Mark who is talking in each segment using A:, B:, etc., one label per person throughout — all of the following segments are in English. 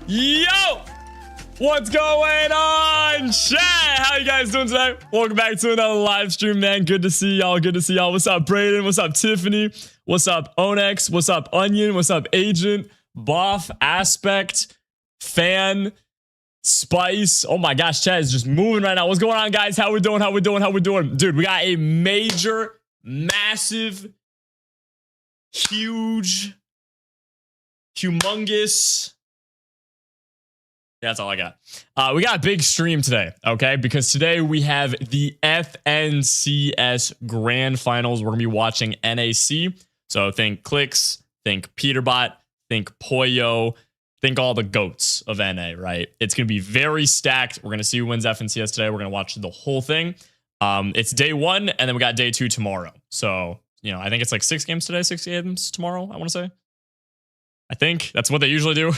A: Yo! What's going on, chat? How you guys doing today? Welcome back to another live stream, man. Good to see y'all. Good to see y'all. What's up, Brayden? What's up, Tiffany? What's up, Onyx? What's up, Onion? What's up, Agent? Boff, Aspect, Fan, Spice. Oh my gosh, chat is just moving right now. What's going on, guys? How we doing? How we doing? How we doing? Dude, we got a major, massive, huge, humongous. Yeah, that's all I got. We got a big stream today, okay? Because today we have the FNCS Grand Finals. We're going to be watching NAC. So think Clix, think Peterbot, think Poyo, think all the GOATs of NA, right? It's going to be very stacked. We're going to see who wins FNCS today. We're going to watch the whole thing. It's day one, and then we got day two tomorrow. So, you know, I think it's like 6 games today, 6 games tomorrow, I want to say. I think that's what they usually do.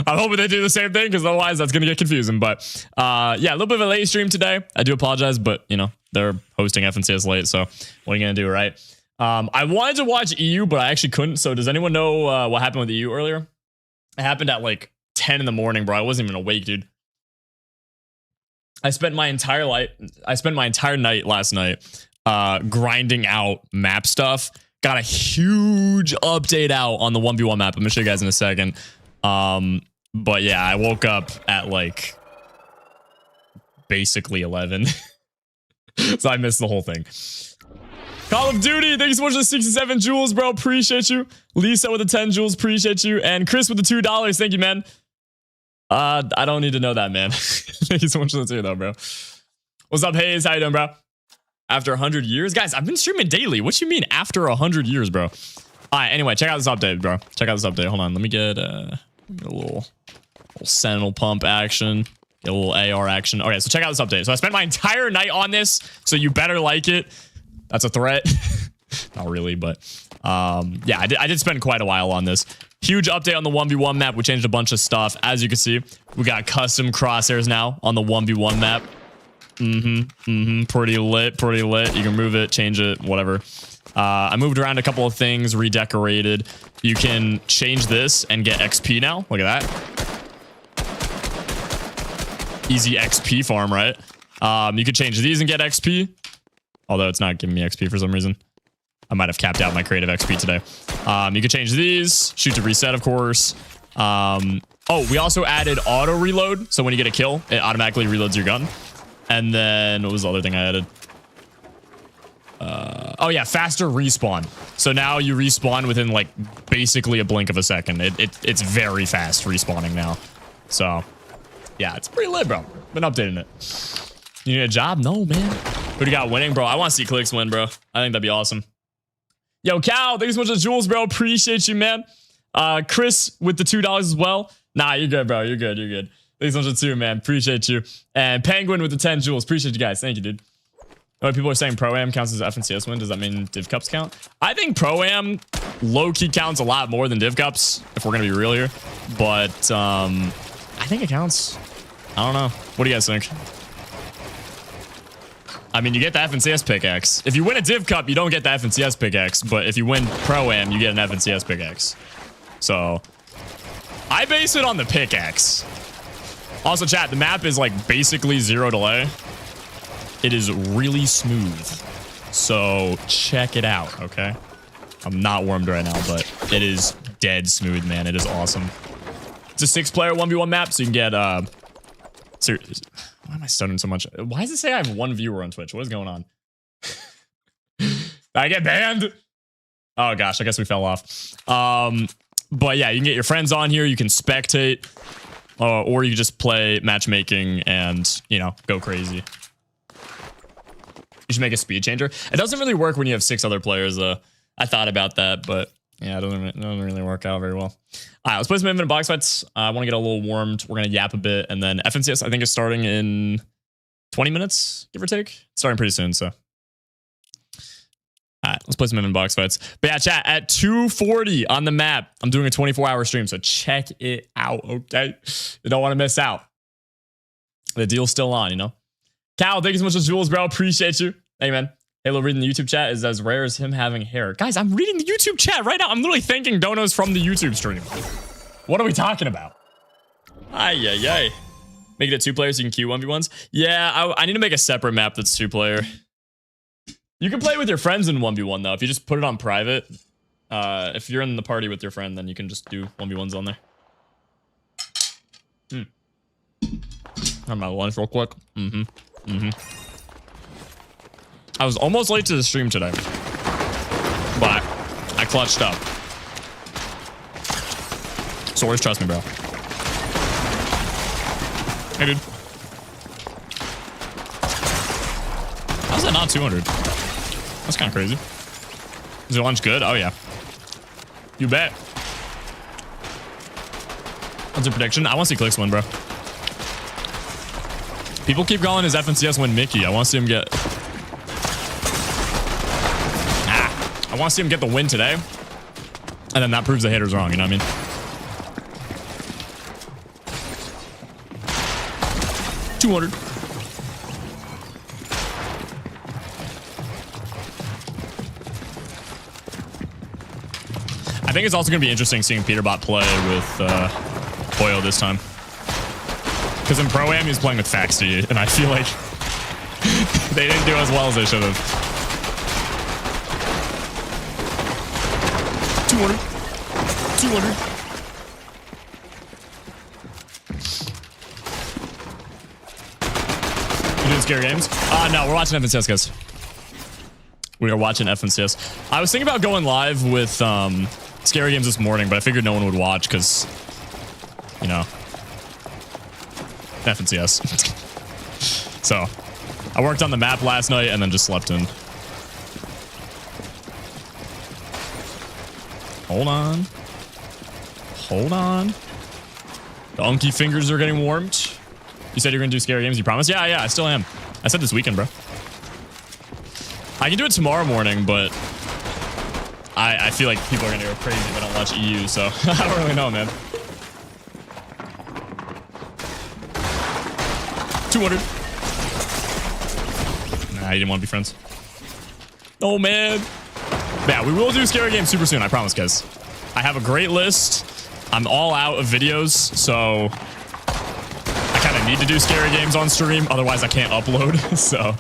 A: I'm hoping they do the same thing because otherwise that's going to get confusing. But yeah, a little bit of a late stream today. I do apologize, but you know, they're hosting FNCS late. So what are you going to do, right? I wanted to watch EU, but I actually couldn't. So does anyone know what happened with EU earlier? It happened at like 10 in the morning, bro. I wasn't even awake, dude. I spent my entire night last night grinding out map stuff. Got a huge update out on the 1v1 map. I'm gonna show you guys in a second. But yeah, I woke up at like basically 11. So I missed the whole thing. Call of Duty, thank you so much for the 67 jewels, bro. Appreciate you. Lisa with the 10 jewels, appreciate you. And Chris with the $2, thank you, man. I don't need to know that, man. Thank you so much for the 2 though, bro. What's up, Hayes? How you doing, bro? After 100 years? Guys, I've been streaming daily. What you mean after 100 years, bro? All right, anyway, check out this update, bro. Check out this update. Hold on, let me get a little Sentinel pump action. Get a little AR action. Okay, so check out this update. So I spent my entire night on this, so you better like it. That's a threat. Not really, but yeah, I did spend quite a while on this. Huge update on the 1v1 map. We changed a bunch of stuff. As you can see, we got custom crosshairs now on the 1v1 map. Pretty lit, pretty lit. You can move it, change it, whatever. I moved around a couple of things, redecorated. You can change this and get XP now. Look at that. Easy XP farm, right? You could change these and get XP. Although it's not giving me XP for some reason. I might have capped out my creative XP today. You could change these. Shoot to reset, of course. Oh, we also added auto reload. So when you get a kill, it automatically reloads your gun. And then what was the other thing I added? Oh yeah, faster respawn. So now you respawn within like basically a blink of a second. It's very fast respawning now. So yeah, it's pretty lit, bro. Been updating it. You need a job? No, man. Who do you got winning, bro? I want to see Clix win, bro. I think that'd be awesome. Yo, Cal, thank you so much for the jewels, bro. Appreciate you, man. Chris with the $2 as well. Nah, you're good, bro. You're good. You're good. Thanks so much too, man. Appreciate you. And Penguin with the 10 jewels. Appreciate you guys. Thank you, dude. Oh, people are saying Pro-Am counts as FNCS win. Does that mean Div Cups count? I think Pro-Am low-key counts a lot more than Div Cups, if we're going to be real here. But I think it counts. I don't know. What do you guys think? I mean, you get the FNCS pickaxe. If you win a Div Cup, you don't get the FNCS pickaxe. But if you win Pro-Am, you get an FNCS pickaxe. So I base it on the pickaxe. Also, chat, the map is like basically 0 delay. It is really smooth. So check it out, okay? I'm not warmed right now, but it is dead smooth, man. It is awesome. It's a 6-player 1v1 map, so you can get why am I stuttering so much? Why does it say I have 1 viewer on Twitch? What is going on? Did I get banned? Oh gosh, I guess we fell off. But yeah, you can get your friends on here. You can spectate. Or you just play matchmaking and, you know, go crazy. You should make a speed changer. It doesn't really work when you have 6 other players, though. I thought about that, but yeah, it doesn't really work out very well. All right, let's play some infinite box fights. I want to get a little warmed. We're going to yap a bit. And then FNCS, I think, is starting in 20 minutes, give or take. It's starting pretty soon, so. All right, let's play some infinite box fights. But yeah, chat, at 2:40 on the map, I'm doing a 24-hour stream, so check it out, okay? You don't want to miss out. The deal's still on, you know? Cal, thank you so much for jewels, bro. Appreciate you. Hey, man. Halo reading the YouTube chat is as rare as him having hair. Guys, I'm reading the YouTube chat right now. I'm literally thanking donos from the YouTube stream. What are we talking about? Ay, ay, ay. Make it a 2-player so you can queue 1v1s. Yeah, I need to make a separate map that's 2-player. You can play with your friends in 1v1 though. If you just put it on private. If you're in the party with your friend, then you can just do 1v1s on there. Have my lunch real quick. I was almost late to the stream today, but I clutched up. So always trust me, bro. Hey, dude. How's that not 200? That's kind of crazy. Is your lunch good? Oh, yeah. You bet. What's your prediction? I want to see Clix win, bro. People keep calling his FNCS win Mickey. I want to see him get... I want to see him get the win today. And then that proves the haters wrong, you know what I mean? $200. I think it's also going to be interesting seeing Peterbot play with Oil this time. Because in Pro-Am, he's playing with Faxty, and I feel like they didn't do as well as they should have. 200. 200. You doing scary games? No, we're watching FNCS, guys. We are watching FNCS. I was thinking about going live with scary games this morning, but I figured no one would watch because, you know, FNCS. So, I worked on the map last night and then just slept in. Hold on. Hold on. The unky fingers are getting warmed. You said you're going to do scary games, you promise? Yeah, I still am. I said this weekend, bro. I can do it tomorrow morning, but I feel like people are going to go crazy if I don't watch EU, so I don't really know, man. 200. Nah, you didn't want to be friends. Oh, man. Yeah, we will do scary games super soon, I promise, guys. I have a great list. I'm all out of videos, so I kind of need to do scary games on stream. Otherwise, I can't upload, so...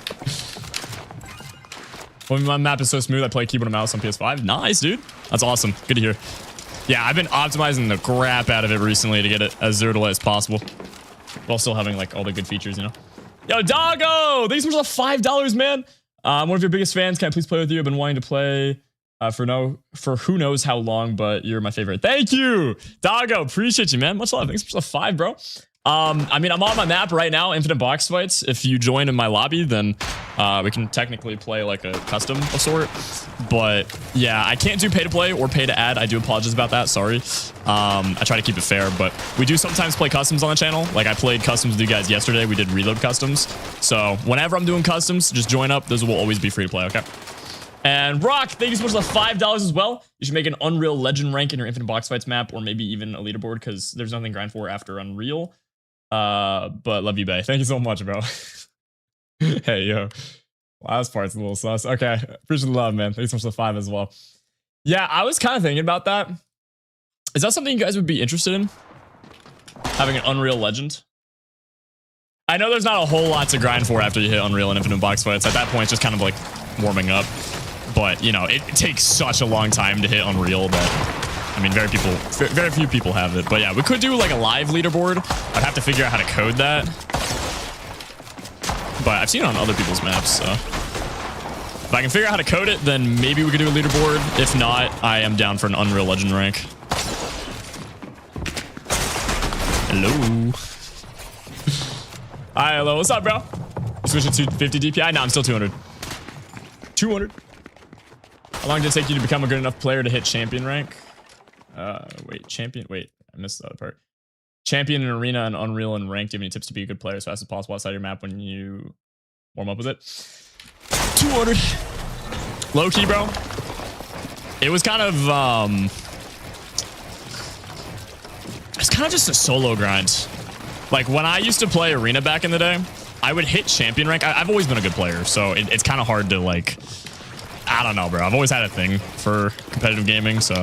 A: When my map is so smooth, I play keyboard and mouse on PS5. Nice, dude. That's awesome. Good to hear. Yeah, I've been optimizing the crap out of it recently to get it as zero delay as possible, while still having like all the good features, you know. Yo, Doggo! Thanks so much for $5, man. I'm one of your biggest fans. Can I please play with you? I've been wanting to play for who knows how long, but you're my favorite. Thank you, Doggo. Appreciate you, man. Much love. Thanks for the 5, bro. I mean, I'm on my map right now, Infinite Box Fights. If you join in my lobby, then we can technically play like a custom of sort. But yeah, I can't do pay to play or pay to add. I do apologize about that. Sorry. I try to keep it fair, but we do sometimes play customs on the channel. Like I played customs with you guys yesterday. We did reload customs. So whenever I'm doing customs, just join up. Those will always be free to play. Okay. And Rock, thank you so much for the $5 as well. You should make an Unreal Legend rank in your Infinite Box Fights map, or maybe even a leaderboard, because there's nothing grind for after Unreal. But love you, Bay. Thank you so much, bro. Hey, yo. Last part's a little sus. Okay. Appreciate the love, man. Thanks so much for the 5 as well. Yeah, I was kind of thinking about that. Is that something you guys would be interested in? Having an Unreal Legend? I know there's not a whole lot to grind for after you hit Unreal and Infinite Box Fights. At that point, it's just kind of like warming up. But, you know, it takes such a long time to hit Unreal that, I mean, very few people have it. But yeah, we could do like a live leaderboard. I'd have to figure out how to code that. But I've seen it on other people's maps, so. If I can figure out how to code it, then maybe we could do a leaderboard. If not, I am down for an Unreal Legend rank. Hello. Hi, hello. What's up, bro? You switching to 50 DPI? No, I'm still 200. 200. How long did it take you to become a good enough player to hit champion rank? Wait, champion. Wait, I missed the other part. Champion in arena and Unreal and ranked. Do you have any tips to be a good player as fast as possible outside your map when you warm up with it? 200. Low key, bro. It was kind of it's kind of just a solo grind. Like when I used to play arena back in the day, I would hit champion rank. I've always been a good player, so it's kind of hard to like. I don't know, bro. I've always had a thing for competitive gaming, so.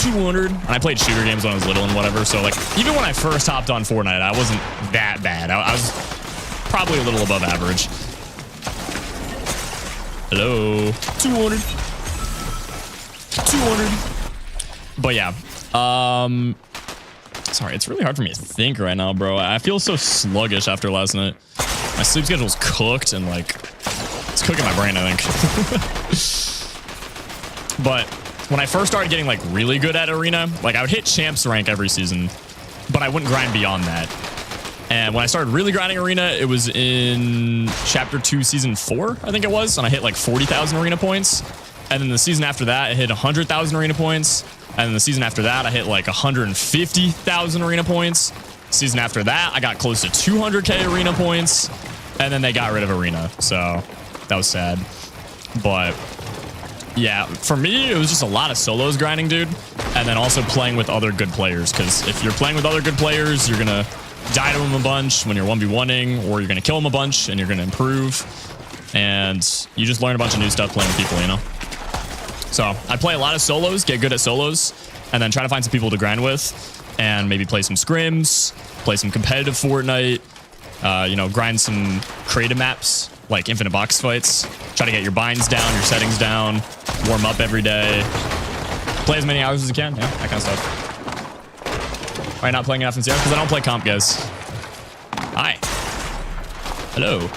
A: 200. And I played shooter games when I was little and whatever. So like, even when I first hopped on Fortnite, I wasn't that bad. I was probably a little above average. Hello. 200. 200. But yeah. Sorry, it's really hard for me to think right now, bro. I feel so sluggish after last night. My sleep schedule's cooked and like, it's cooking my brain, I think. But when I first started getting like really good at arena, like I would hit champs rank every season, but I wouldn't grind beyond that. And when I started really grinding arena, it was in chapter 2, season 4, I think it was. And I hit like 40,000 arena points. And then the season after that, I hit 100,000 arena points. And then the season after that, I hit like 150,000 arena points. Season after that, I got close to 200k arena points. And then they got rid of arena. So that was sad. But yeah, for me, it was just a lot of solos grinding, dude. And then also playing with other good players. Because if you're playing with other good players, you're going to die to them a bunch when you're 1v1ing, or you're going to kill them a bunch and you're going to improve. And you just learn a bunch of new stuff playing with people, you know? So I play a lot of solos, get good at solos, and then try to find some people to grind with, and maybe play some scrims, play some competitive Fortnite, you know, grind some creative maps like infinite box fights, try to get your binds down, your settings down, warm up every day, play as many hours as you can, yeah, that kind of stuff. Why not playing enough in CR? Because I don't play comp, guys. Hi. Hello.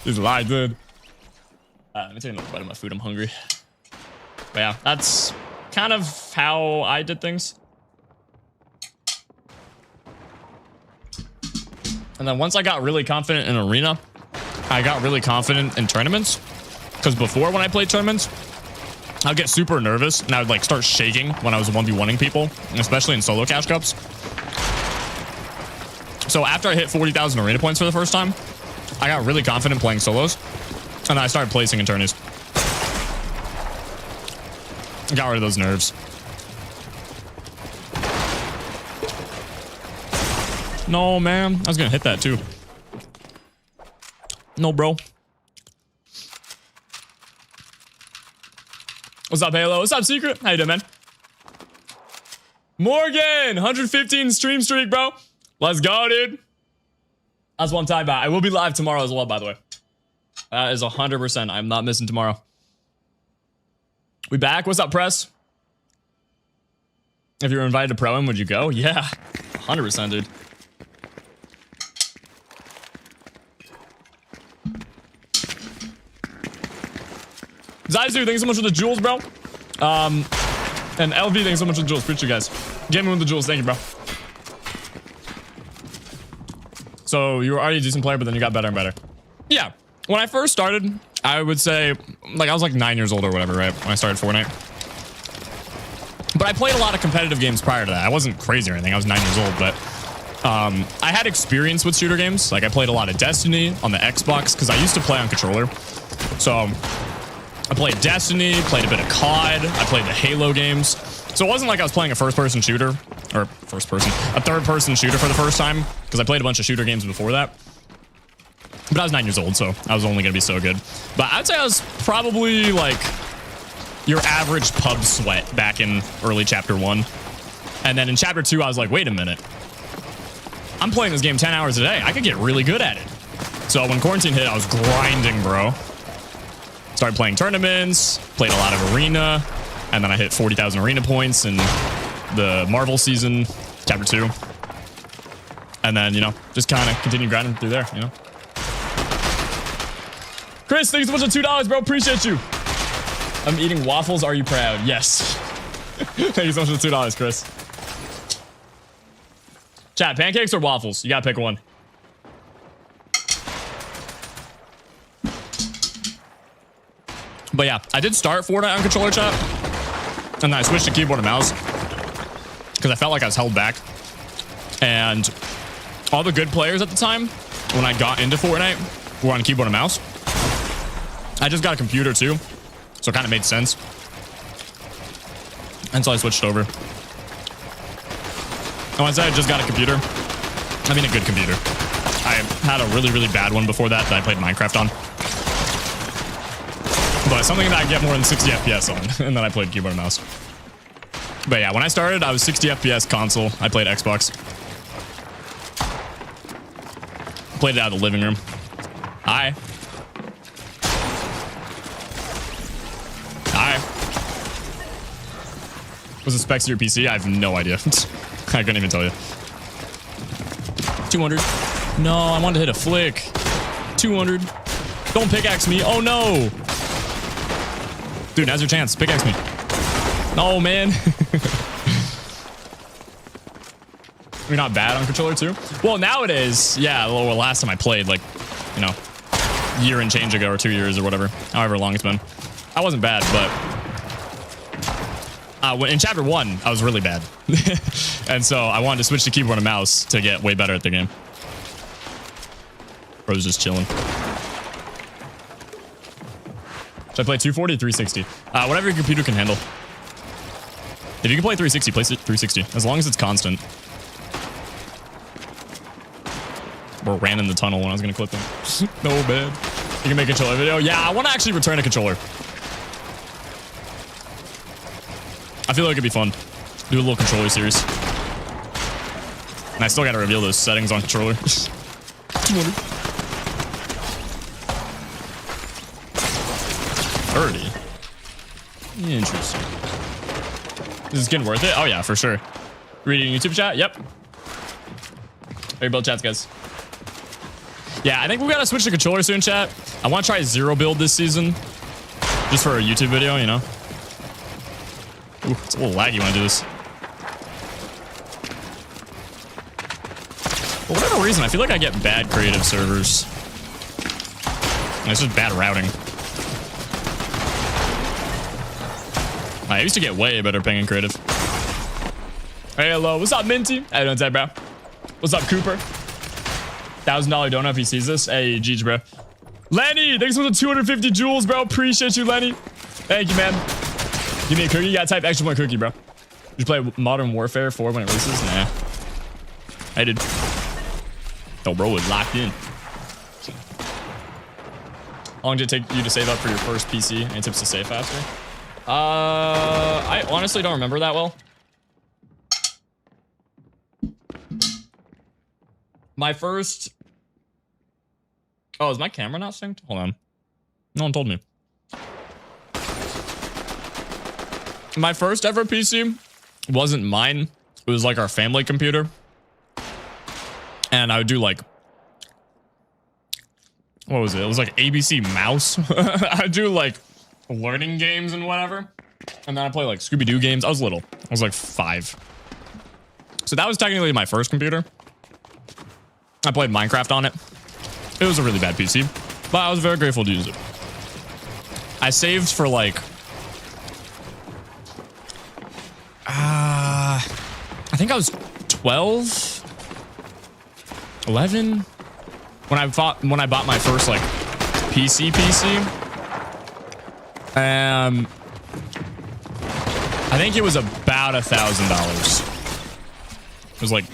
A: He's lying, dude. Let me take another bite of my food. I'm hungry. But yeah, that's kind of how I did things. And then once I got really confident in arena, I got really confident in tournaments. Because before, when I played tournaments, I'd get super nervous and I would like start shaking when I was 1v1ing people, especially in solo cash cups. So after I hit 40,000 arena points for the first time, I got really confident playing solos. And then I started placing in tourneys. Got rid of those nerves. No, man. I was going to hit that too. No, bro. What's up, Halo? What's up, Secret? How you doing, man? Morgan! 115 stream streak, bro. Let's go, dude. That's one time back. I will be live tomorrow as well, by the way. That is 100%. I'm not missing tomorrow. We back? What's up, press? If you were invited to pro-am, would you go? Yeah. 100%, dude. Zaizu, thanks so much for the jewels, bro. And LV, thanks so much for the jewels. Appreciate you guys. Gaming with the jewels. Thank you, bro. So you were already a decent player, but then you got better and better. Yeah. When I first started, I would say, like, I was like 9 years old or whatever, right? When I started Fortnite. But I played a lot of competitive games prior to that. I wasn't crazy or anything. I was 9 years old, but I had experience with shooter games. Like, I played a lot of Destiny on the Xbox because I used to play on controller. So I played Destiny, played a bit of COD. I played the Halo games. So it wasn't like I was playing a first-person shooter, or a third-person shooter for the first time, because I played a bunch of shooter games before that. But I was 9 years old, so I was only going to be so good. But I'd say I was probably like your average pub sweat back in early chapter 1. And then in chapter 2, I was like, wait a minute. I'm playing this game 10 hours a day. I could get really good at it. So when quarantine hit, I was grinding, bro. Started playing tournaments, played a lot of arena, and then I hit 40,000 arena points in the Marvel season, chapter 2. And then, you know, just kind of continued grinding through there, you know. Chris, thanks so much for $2, bro. Appreciate you. I'm eating waffles. Are you proud? Yes. Thank you so much for $2, Chris. Chat, pancakes or waffles? You gotta pick one. But yeah, I did start Fortnite on controller, chat. And then I switched to keyboard and mouse because I felt like I was held back. And all the good players at the time, when I got into Fortnite, were on keyboard and mouse. I just got a computer too, so it kind of made sense. And so I switched over. And once I just got a computer, I mean a good computer. I had a really, really bad one before that I played Minecraft on. but something that I get more than 60 FPS on, and then I played keyboard and mouse. But yeah, when I started, I was 60 FPS console. I played Xbox. Played it out of the living room. Hi. Hi. What's the specs of your PC? I have no idea. I couldn't even tell you. 200. No, I wanted to hit a flick. 200. Don't pickaxe me. Oh, no. Dude, now's your chance. Pickaxe me. No, man. You're not bad on controller, too? Well, nowadays, yeah, well, last time I played, like, you know, year and change ago or 2 years or whatever, however long it's been. I wasn't bad, but in chapter 1, I was really bad. And so I wanted to switch to keyboard and mouse to get way better at the game. Bro's just chilling. Should I play 240 or 360? Whatever your computer can handle. If you can play 360, play 360. As long as it's constant. Bro ran in the tunnel when I was going to clip him. No, man. You can make a controller video. Yeah, I want to actually return a controller. I feel like it'd be fun. Do a little controller series. And I still got to reveal those settings on controller. 200. 30. Interesting. Is this getting worth it? Oh, yeah, for sure. Reading YouTube chat? Yep. Hey, build chats, guys. Yeah, I think we got to switch to controller soon, chat. I want to try zero build this season. Just for a YouTube video, you know? Ooh, it's a little laggy when I do this. For whatever reason, I feel like I get bad creative servers. And it's just bad routing. I used to get way better ping in creative. Hey, hello. What's up, Minty? How you doing today, bro? What's up, Cooper? $1,000 donut if he sees this. Hey, Jeej, bro. Lenny, thanks for the 250 jewels, bro. Appreciate you, Lenny. Thank you, man. Give me a cookie. You gotta type extra one cookie, bro. Did you play Modern Warfare 4 when it releases? Nah. I did. Oh, bro was locked in. How long did it take you to save up for your first PC? Any tips to save faster? I honestly don't remember that well. My first... Oh, is my camera not synced? Hold on. No one told me. My first ever PC wasn't mine. It was like our family computer. And I would do like... What was it? It was like ABC Mouse. I'd do like learning games and whatever. And then I play like Scooby-Doo games. I was little. I was like 5. So that was technically my first computer. I played Minecraft on it. It was a really bad PC, but I was very grateful to use it. I saved for like... I think I was 12, 11 when I bought my first like PC. I think it was about $1,000. It was like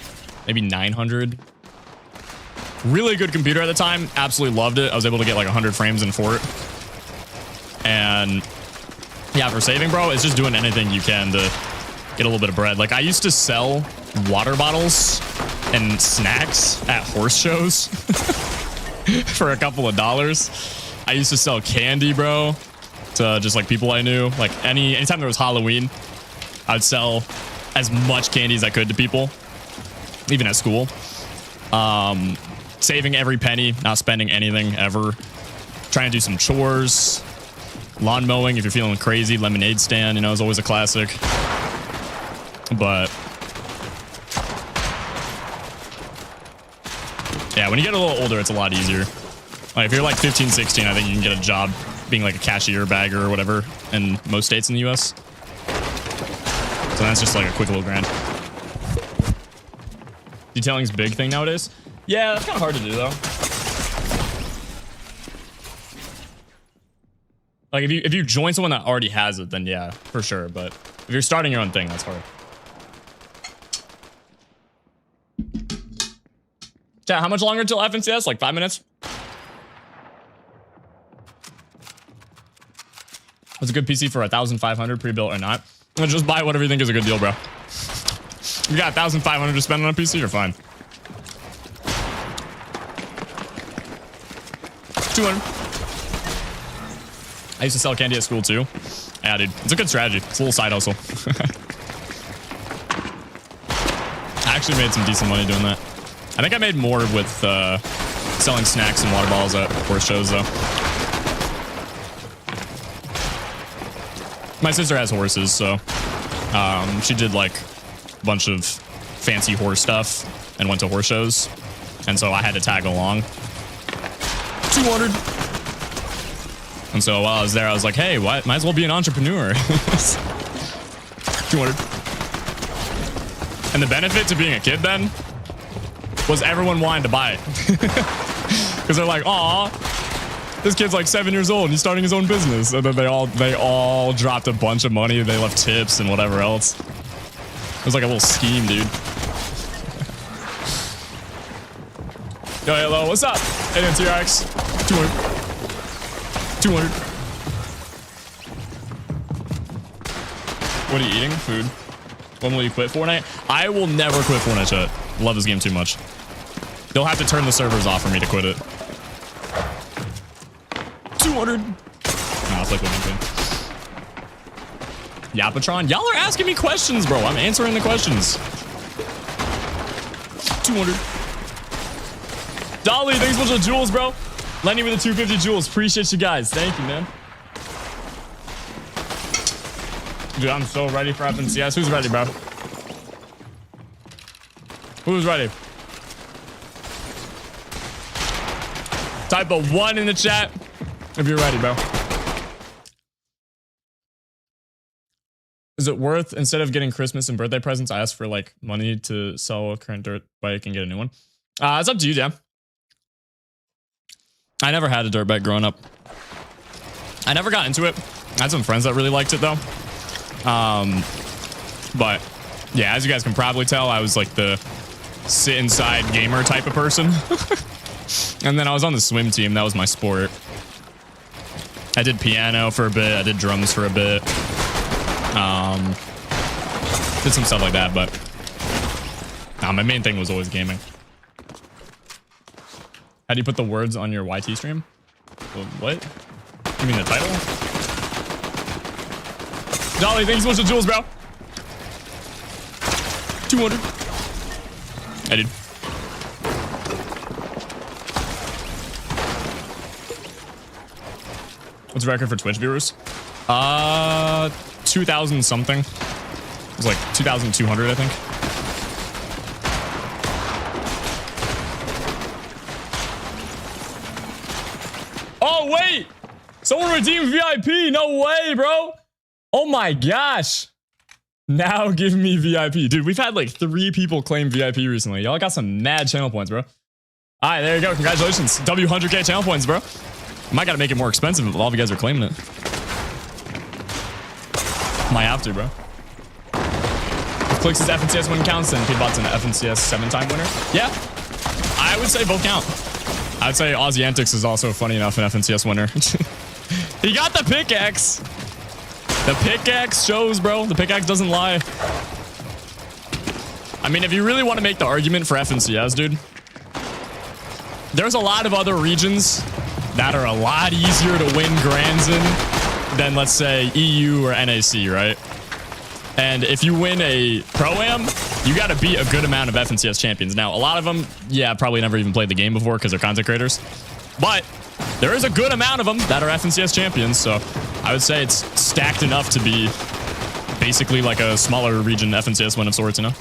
A: maybe 900. Really good computer at the time. Absolutely loved it. I was able to get like 100 frames in Fort. And yeah, for saving, bro, it's just doing anything you can to get a little bit of bread. Like I used to sell water bottles and snacks at horse shows for a couple of dollars. I used to sell candy, bro, to just like people I knew. Like anytime there was Halloween, I'd sell as much candy as I could to people, even at school. Saving every penny, not spending anything ever. Trying to do some chores. Lawn mowing if you're feeling crazy. Lemonade stand, you know, is always a classic. But yeah, when you get a little older, it's a lot easier. Like if you're like 15, 16, I think you can get a job being like a cashier, bagger, or whatever in most states in the US. So that's just like a quick little grind. Detailing's a big thing nowadays. Yeah, that's kind of hard to do though. Like if you join someone that already has it, then yeah, for sure. But if you're starting your own thing, that's hard. Chat, how much longer until FNCS? Like 5 minutes? It's a good PC for 1,500 pre-built or not. Just buy whatever you think is a good deal, bro. You got 1,500 to spend on a PC, you're fine. 200. I used to sell candy at school too. Yeah, dude, it's a good strategy. It's a little side hustle. I actually made some decent money doing that. I think I made more with selling snacks and water bottles at horse shows though. My sister has horses, so she did like a bunch of fancy horse stuff and went to horse shows. And so I had to tag along. 200. And so while I was there, I was like, hey, might as well be an entrepreneur. 200. And the benefit to being a kid then was everyone wanted to buy it. Because they're like, aw, this kid's like 7 years old and he's starting his own business. And then they all dropped a bunch of money. They left tips and whatever else. It was like a little scheme, dude. Yo, hello, what's up? ADMTRX. 200. 200. What are you eating? Food. When will you quit Fortnite? I will never quit Fortnite, chat. Love this game too much. They'll have to turn the servers off for me to quit it. 200. Nah, it's like what I'm doing. Yapatron, y'all are asking me questions, bro. I'm answering the questions. 200. Dolly, thanks so much for the jewels, bro. Lenny with the 250 jewels. Appreciate you guys. Thank you, man. Dude, I'm so ready for FNCS. Who's ready, bro? Who's ready? Type a 1 in the chat if you're ready, bro. Is it worth, instead of getting Christmas and birthday presents, I ask for like money to sell a current dirt bike and get a new one? It's up to you, Dan. I never had a dirt bike growing up. I never got into it. I had some friends that really liked it though. But yeah, as you guys can probably tell, I was like the sit inside gamer type of person. And then I was on the swim team. That was my sport. I did piano for a bit. I did drums for a bit. Did some stuff like that, but my main thing was always gaming. How do you put the words on your YT stream? What? You mean the title? Dolly, thank you so much for jewels, bro. 200. I did. What's the record for Twitch viewers? 2,000 something. It was like 2,200, I think. Oh, wait! Someone redeemed VIP! No way, bro! Oh my gosh! Now give me VIP. Dude, we've had like 3 people claim VIP recently. Y'all got some mad channel points, bro. Alright, there you go. Congratulations. W100K channel points, bro. Might gotta make it more expensive if all of you guys are claiming it. Might have to, bro. If Clix is FNCS win counts, then Peterbot's an FNCS 7-time winner. Yeah, I would say both count. I would say Aussie Antics is also funny enough an FNCS winner. He got the pickaxe. The pickaxe shows, bro. The pickaxe doesn't lie. I mean, if you really want to make the argument for FNCS, dude, there's a lot of other regions that are a lot easier to win grands in than, let's say, EU or NAC, right? And if you win a Pro-Am, you got to beat a good amount of FNCS champions. Now, a lot of them, yeah, probably never even played the game before because they're content creators. But there is a good amount of them that are FNCS champions, so I would say it's stacked enough to be basically like a smaller region FNCS win of sorts, you know?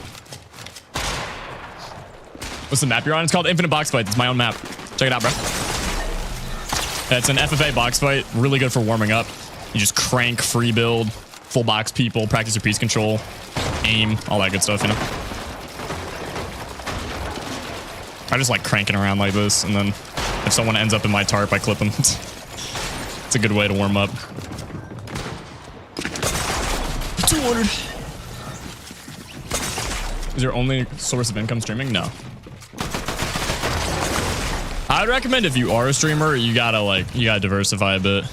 A: What's the map you're on? It's called Infinite Box Fight. It's my own map. Check it out, bro. It's an FFA box fight. Really good for warming up. You just crank, free build, full box people, practice your piece control, aim, all that good stuff, you know? I just like cranking around like this, and then if someone ends up in my tarp, I clip them. It's a good way to warm up. 200. Is your only source of income streaming? No. I would recommend if you are a streamer, you gotta diversify a bit.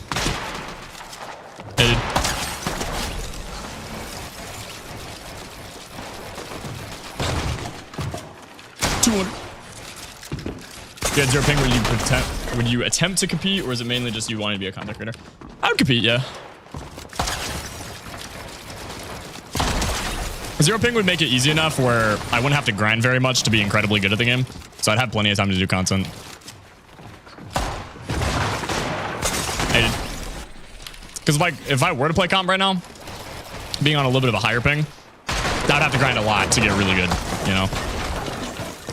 A: Hey, dude. 200. You had 0 ping when you attempt to compete, or is it mainly just you wanting to be a content creator? I would compete, yeah. 0 ping would make it easy enough where I wouldn't have to grind very much to be incredibly good at the game. So I'd have plenty of time to do content. Because if I were to play comp right now, being on a little bit of a higher ping, I'd have to grind a lot to get really good, you know?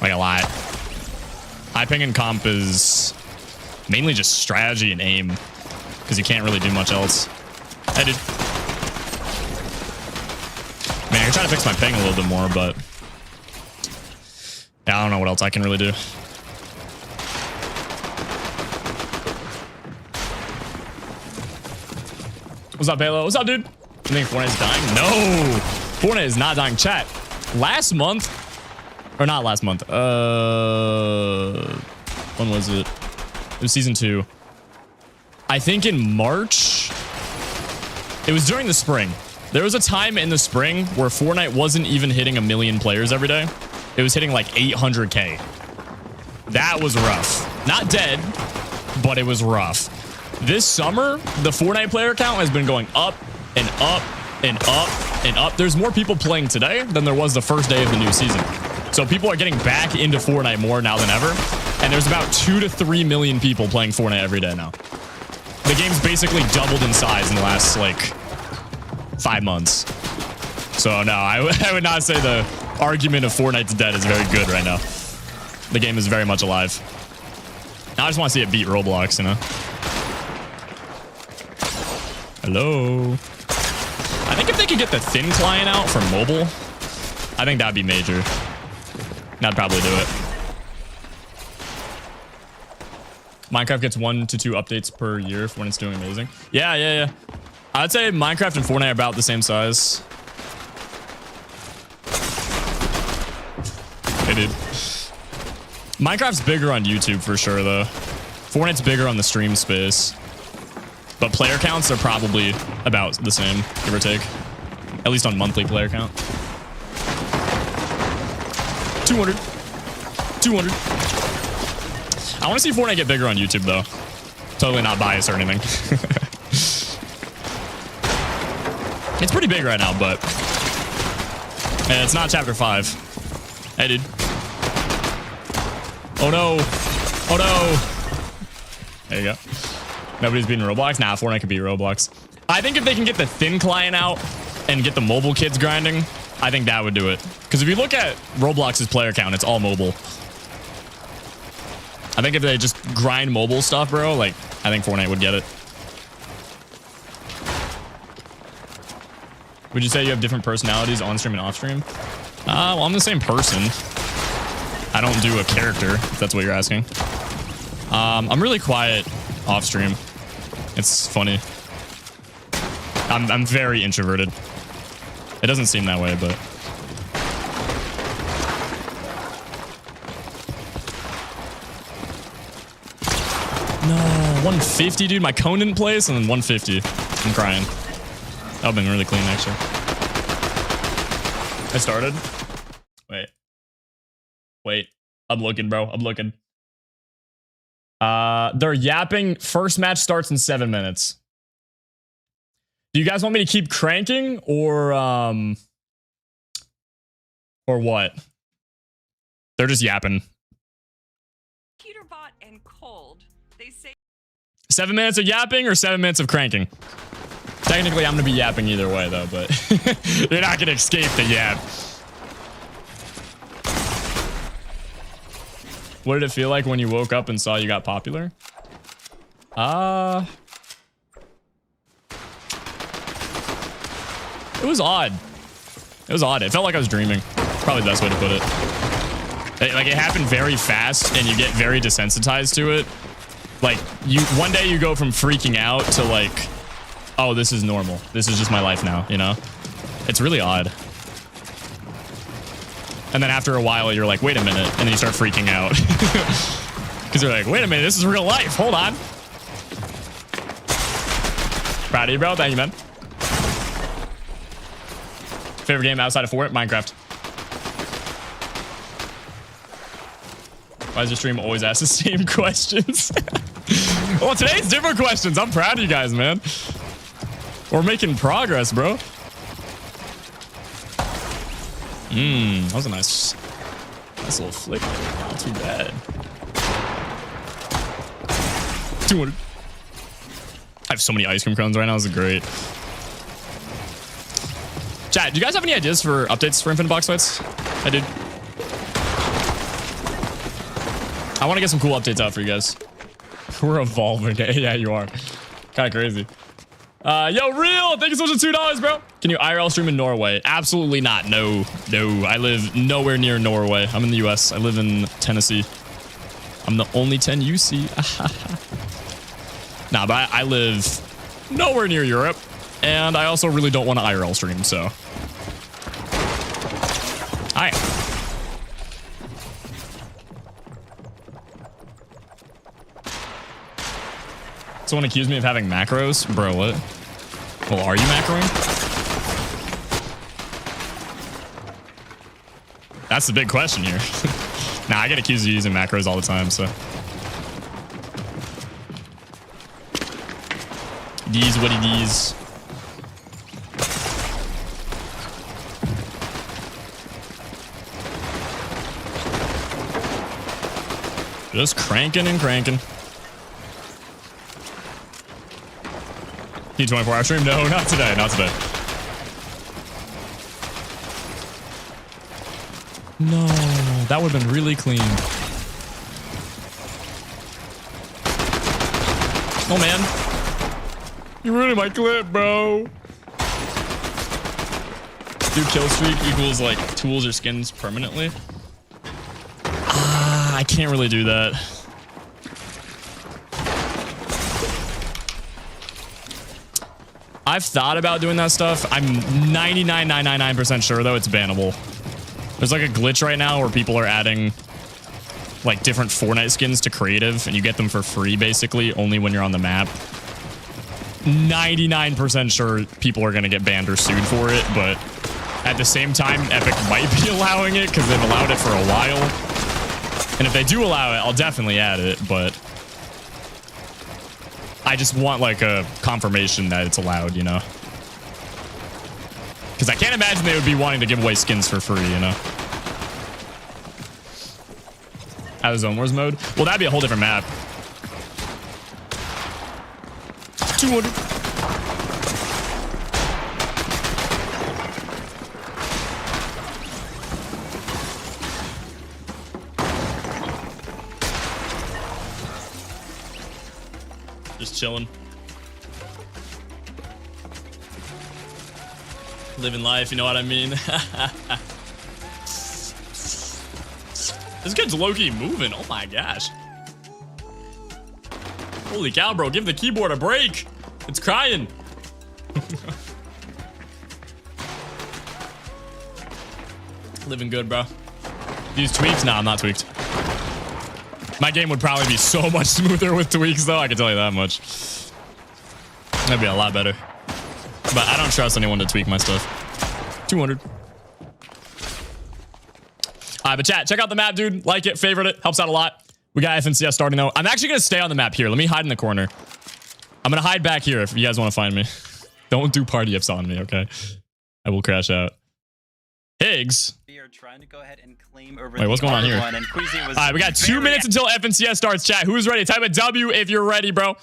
A: Like a lot. High ping in comp is mainly just strategy and aim, because you can't really do much else. Hey, dude. I mean, I can try to fix my ping a little bit more, but yeah, I don't know what else I can really do. What's up, Halo? What's up, dude? You think Fortnite is dying? No! Fortnite is not dying. Chat. Last month, or not last month. When was it? It was season 2. I think in March. It was during the spring. There was a time in the spring where Fortnite wasn't even hitting 1 million players every day. It was hitting like 800K. That was rough. Not dead, but it was rough. This summer, the Fortnite player count has been going up and up and up and up. There's more people playing today than there was the first day of the new season. So people are getting back into Fortnite more now than ever. And there's about 2 to 3 million people playing Fortnite every day now. The game's basically doubled in size in the last, like, 5 months. So, no, I would not say the argument of Fortnite's dead is very good right now. The game is very much alive. Now I just want to see it beat Roblox, you know? Hello? I think if they could get the thin client out for mobile, I think that'd be major. I'd probably do it. Minecraft gets 1 to 2 updates per year when it's doing amazing. Yeah. I'd say Minecraft and Fortnite are about the same size. Hey, dude. Minecraft's bigger on YouTube for sure, though. Fortnite's bigger on the stream space. But player counts are probably about the same, give or take. At least on monthly player count. 200. 200. I want to see Fortnite get bigger on YouTube, though. Totally not biased or anything. It's pretty big right now, but it's not chapter 5. Hey, dude. Oh, no. Oh, no. There you go. Nobody's beating Roblox? Nah, Fortnite could beat Roblox. I think if they can get the thin client out and get the mobile kids grinding, I think that would do it. Because if you look at Roblox's player count, it's all mobile. I think if they just grind mobile stuff, bro, like, I think Fortnite would get it. Would you say you have different personalities on stream and off stream? Well, I'm the same person. I don't do a character, if that's what you're asking. I'm really quiet off stream. It's funny. I'm very introverted. It doesn't seem that way, but no, 150, dude. My cone didn't place, and then 150. I'm crying. That would've been really clean, actually. I started. Wait. I'm looking, bro. I'm looking. They're yapping. First match starts in 7 minutes. Do you guys want me to keep cranking or what? They're just yapping.
B: Peterbot and cold. They say
A: 7 minutes of yapping or 7 minutes of cranking. Technically, I'm gonna be yapping either way though, but you're not gonna escape the yap. What did it feel like when you woke up and saw you got popular? It was odd. It was odd. It felt like I was dreaming. Probably the best way to put it. Like, it happened very fast and you get very desensitized to it. Like, one day you go from freaking out to like, oh, this is normal. This is just my life now, you know? It's really odd. And then after a while, you're like, wait a minute. And then you start freaking out. Because you're like, wait a minute, this is real life. Hold on. Proud of you, bro. Thank you, man. Favorite game outside of Fortnite? Minecraft. Why does your stream always ask the same questions? Well, today's different questions. I'm proud of you guys, man. We're making progress, bro. That was a nice little flick. Not too bad. 200. I have so many ice cream cones right now. This is great. Chat, do you guys have any ideas for updates for Infinite Box Fights? I did. I want to get some cool updates out for you guys. We're evolving. Yeah, you are. Kind of crazy. Yo, Real, thank you so much for $2, bro. Can you IRL stream in Norway? Absolutely not. No. I live nowhere near Norway. I'm in the US. I live in Tennessee. I'm the only 10 you see. Nah, but I live nowhere near Europe. And I also really don't want to IRL stream, so. Hi. Someone accused me of having macros? Bro, what? Well, are you macroing? That's the big question here. Nah, I get accused of using macros all the time, so. These what it is. Just cranking and cranking. Need 24-hour stream? No, not today. Not today. No, that would have been really clean. Oh, man. You're ruining my clip, bro. Do kill streak equals like tools or skins permanently? I can't really do that. I've thought about doing that stuff. I'm 99.999% sure though it's bannable. There's like a glitch right now where people are adding like different Fortnite skins to creative and you get them for free basically only when you're on the map. 99% sure people are going to get banned or sued for it, but at the same time, Epic might be allowing it because they've allowed it for a while. And if they do allow it, I'll definitely add it, but I just want like a confirmation that it's allowed, you know? Because I can't imagine they would be wanting to give away skins for free, you know? Out of Zone Wars mode? Well, that'd be a whole different map. 200. Just chilling. Living life, you know what I mean? This kid's low-key moving. Oh my gosh. Holy cow, bro. Give the keyboard a break. It's crying. Living good, bro. These tweaks? Nah, I'm not tweaked. My game would probably be so much smoother with tweaks, though. I can tell you that much. That'd be a lot better. But I don't trust anyone to tweak my stuff. 200. All right, but chat, check out the map, dude. Like it, favorite it. Helps out a lot. We got FNCS starting, though. I'm actually going to stay on the map here. Let me hide in the corner. I'm going to hide back here if you guys want to find me. Don't do party ifs on me, okay? I will crash out. Higgs.
C: We are trying to go ahead and claim over.
A: Wait, what's going on here?
C: All
A: right, we got 2 minutes until FNCS starts. Chat, who's ready? Type a W if you're ready, bro.